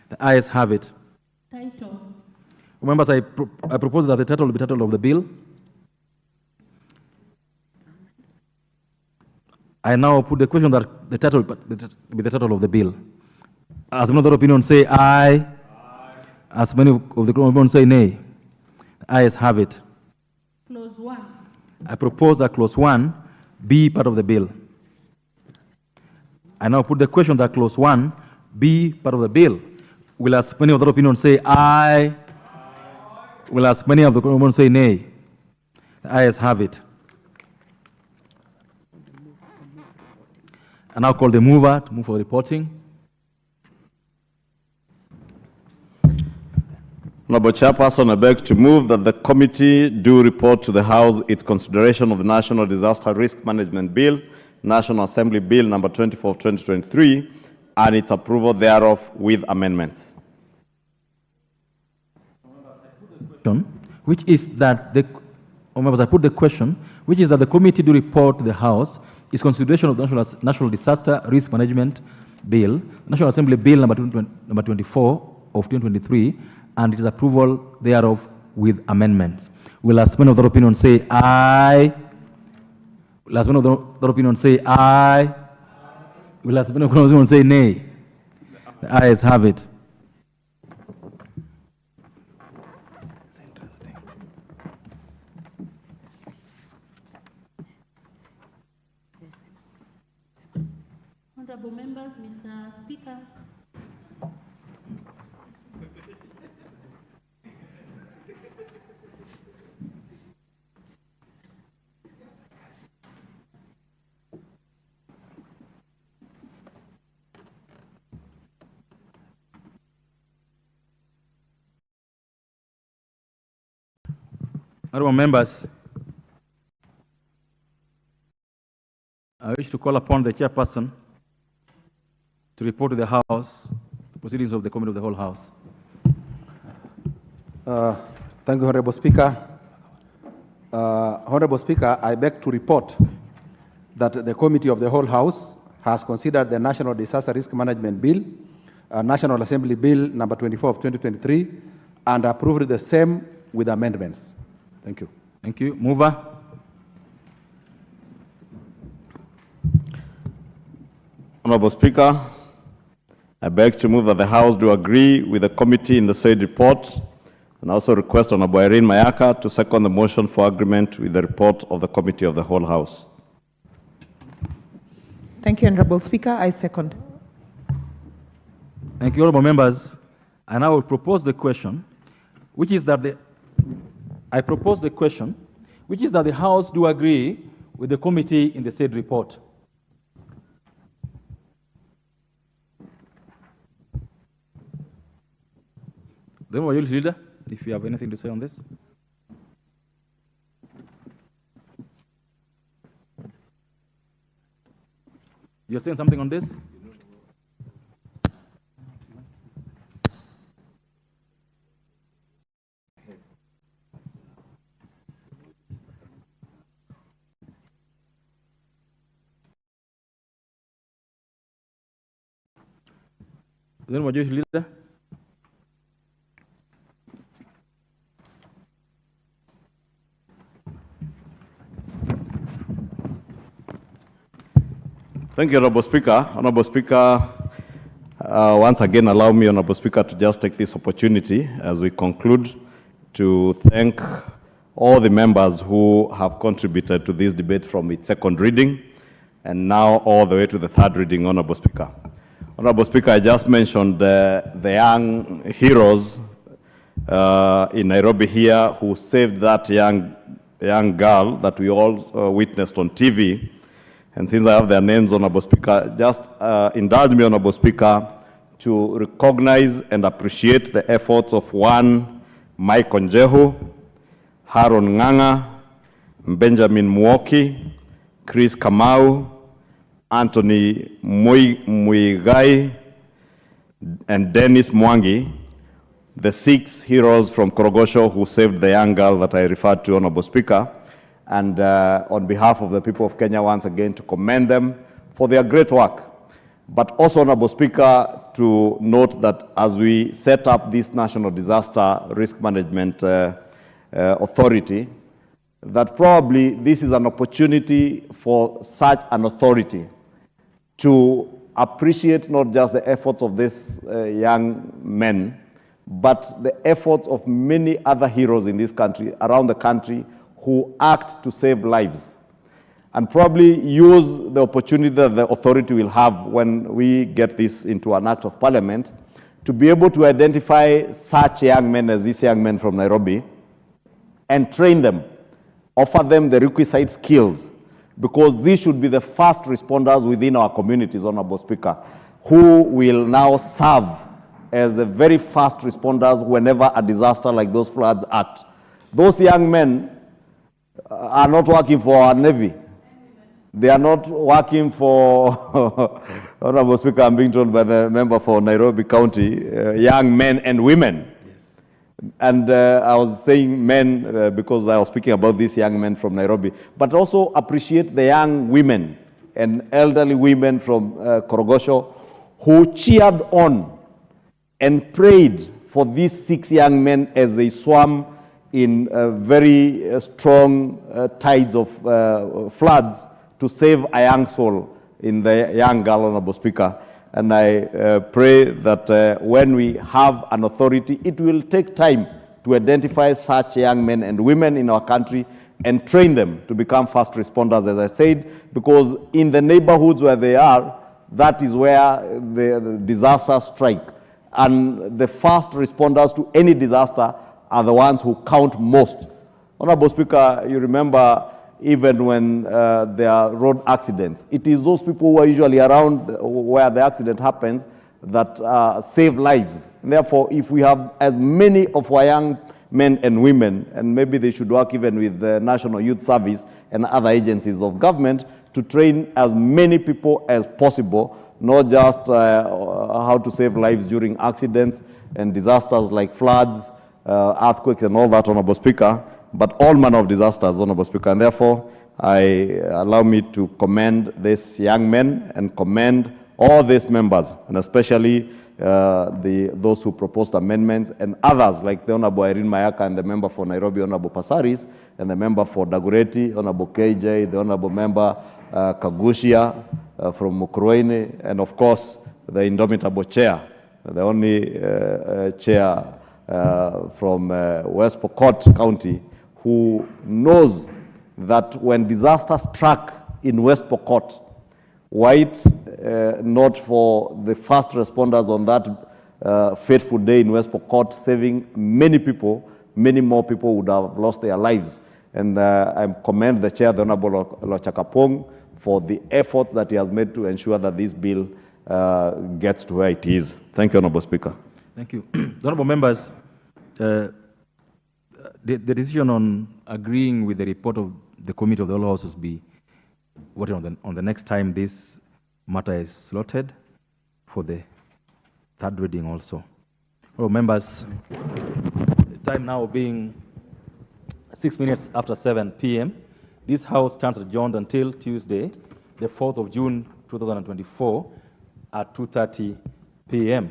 The ayes have it. Title. All members, I propose that the title will be the title of the bill. I now put the question that the title be the title of the bill. As another opinion say aye. As many of the opinion say nay. The ayes have it. Clause 1. I propose that clause 1 be part of the bill. I now put the question that clause 1 be part of the bill. Will as many of the opinion say aye? Will as many of the opinion say nay? The ayes have it. I now call the mover to move for reporting. Honorable Chairperson, I beg to move that the committee do report to the House its consideration of the National Disaster Risk Management Bill, National Assembly Bill number 24 of 2023, and its approval thereof with amendments. Which is that the members, I put the question, which is that the committee do report to the House its consideration of the National Disaster Risk Management Bill, National Assembly Bill number 24 of 2023, and its approval thereof with amendments. Will as many of the opinion say aye? Last one of the opinion say aye. Last one of the opinion say nay. The ayes have it. Honorable members, Mr. Speaker. Honorable members, I wish to call upon the chairperson to report to the House the proceedings of the Committee of the Whole House. Thank you, Honorable Speaker. Honorable Speaker, I beg to report that the Committee of the Whole House has considered the National Disaster Risk Management Bill, National Assembly Bill number 24 of 2023, and approved the same with amendments. Thank you. Thank you. Mover. Honorable Speaker, I beg to move that the House do agree with the committee in the said report, and also request Honorable Irene Mayaka to second the motion for agreement with the report of the Committee of the Whole House. Thank you, Honorable Speaker. I second. Thank you, honorable members. I now will propose the question, which is that the House do agree with the committee in the said report. The Majority Leader, if you have anything to say on this. You're saying something on this? The Majority Leader. Thank you, Honorable Speaker. Honorable Speaker, once again, allow me, Honorable Speaker, to just take this opportunity as we conclude to thank all the members who have contributed to this debate from its second reading and now all the way to the third reading, Honorable Speaker. Honorable Speaker, I just mentioned the young heroes in Nairobi here who saved that young girl that we all witnessed on TV. And since I have their names, Honorable Speaker, just indulge me, Honorable Speaker, to recognize and appreciate the efforts of one, Mike Onjehu, Haron Nganga, Benjamin Mwoki, Chris Kamau, Anthony Muigai, and Dennis Mwangi, the 6 heroes from Korogosho who saved the young girl that I referred to, Honorable Speaker. And on behalf of the people of Kenya, once again, to commend them for their great work. But also, Honorable Speaker, to note that as we set up this National Disaster Risk Management Authority, that probably this is an opportunity for such an authority to appreciate not just the efforts of these young men, but the efforts of many other heroes in this country, around the country, who act to save lives, and probably use the opportunity that the authority will have when we get this into an act of parliament to be able to identify such young men as these young men from Nairobi and train them, offer them the requisite skills, because these should be the first responders within our communities, Honorable Speaker, who will now serve as the very first responders whenever a disaster like those floods act. Those young men are not working for our Navy. They are not working for, Honorable Speaker, I'm being told by the member for Nairobi County, young men and women. Yes. And I was saying men because I was speaking about these young men from Nairobi, but also appreciate the young women and elderly women from Korogosho who cheered on and prayed for these 6 young men as they swam in very strong tides of floods to save a young soul in the young girl, Honorable Speaker. And I pray that when we have an authority, it will take time to identify such young men and women in our country and train them to become first responders, as I said, because in the neighborhoods where they are, that is where the disasters strike. And the first responders to any disaster are the ones who count most. Honorable Speaker, you remember even when there are road accidents, it is those people who are usually around where the accident happens that save lives. And therefore, if we have as many of our young men and women, and maybe they should work even with the National Youth Service and other agencies of government to train as many people as possible, not just how to save lives during accidents and disasters like floods, earthquakes and all that, Honorable Speaker, but all manner of disasters, Honorable Speaker. And therefore, allow me to commend these young men and commend all these members, and especially those who proposed amendments and others like the Honorable Irene Mayaka and the member for Nairobi, Honorable Pasaris, and the member for Dagoretti, Honorable KJ, the Honorable member Kagushia from Mukurweini, and of course, the indomitable chair, the only chair from West Pokot County, who knows that when disaster struck in West Pokot, were it not for the first responders on that fateful day in West Pokot saving many people, many more people would have lost their lives. And I commend the chair, the Honorable Lochakapong, for the efforts that he has made to ensure that this bill gets to where it is. Thank you, Honorable Speaker. Thank you. Honorable members, the decision on agreeing with the report of the Committee of the Whole House will be voted on the next time this matter is slotted for the third reading also. Honorable members, the time now being 6 minutes after 7 p.m., this House stands adjourned until Tuesday, the 4th of June, 2024, at 2:30 p.m.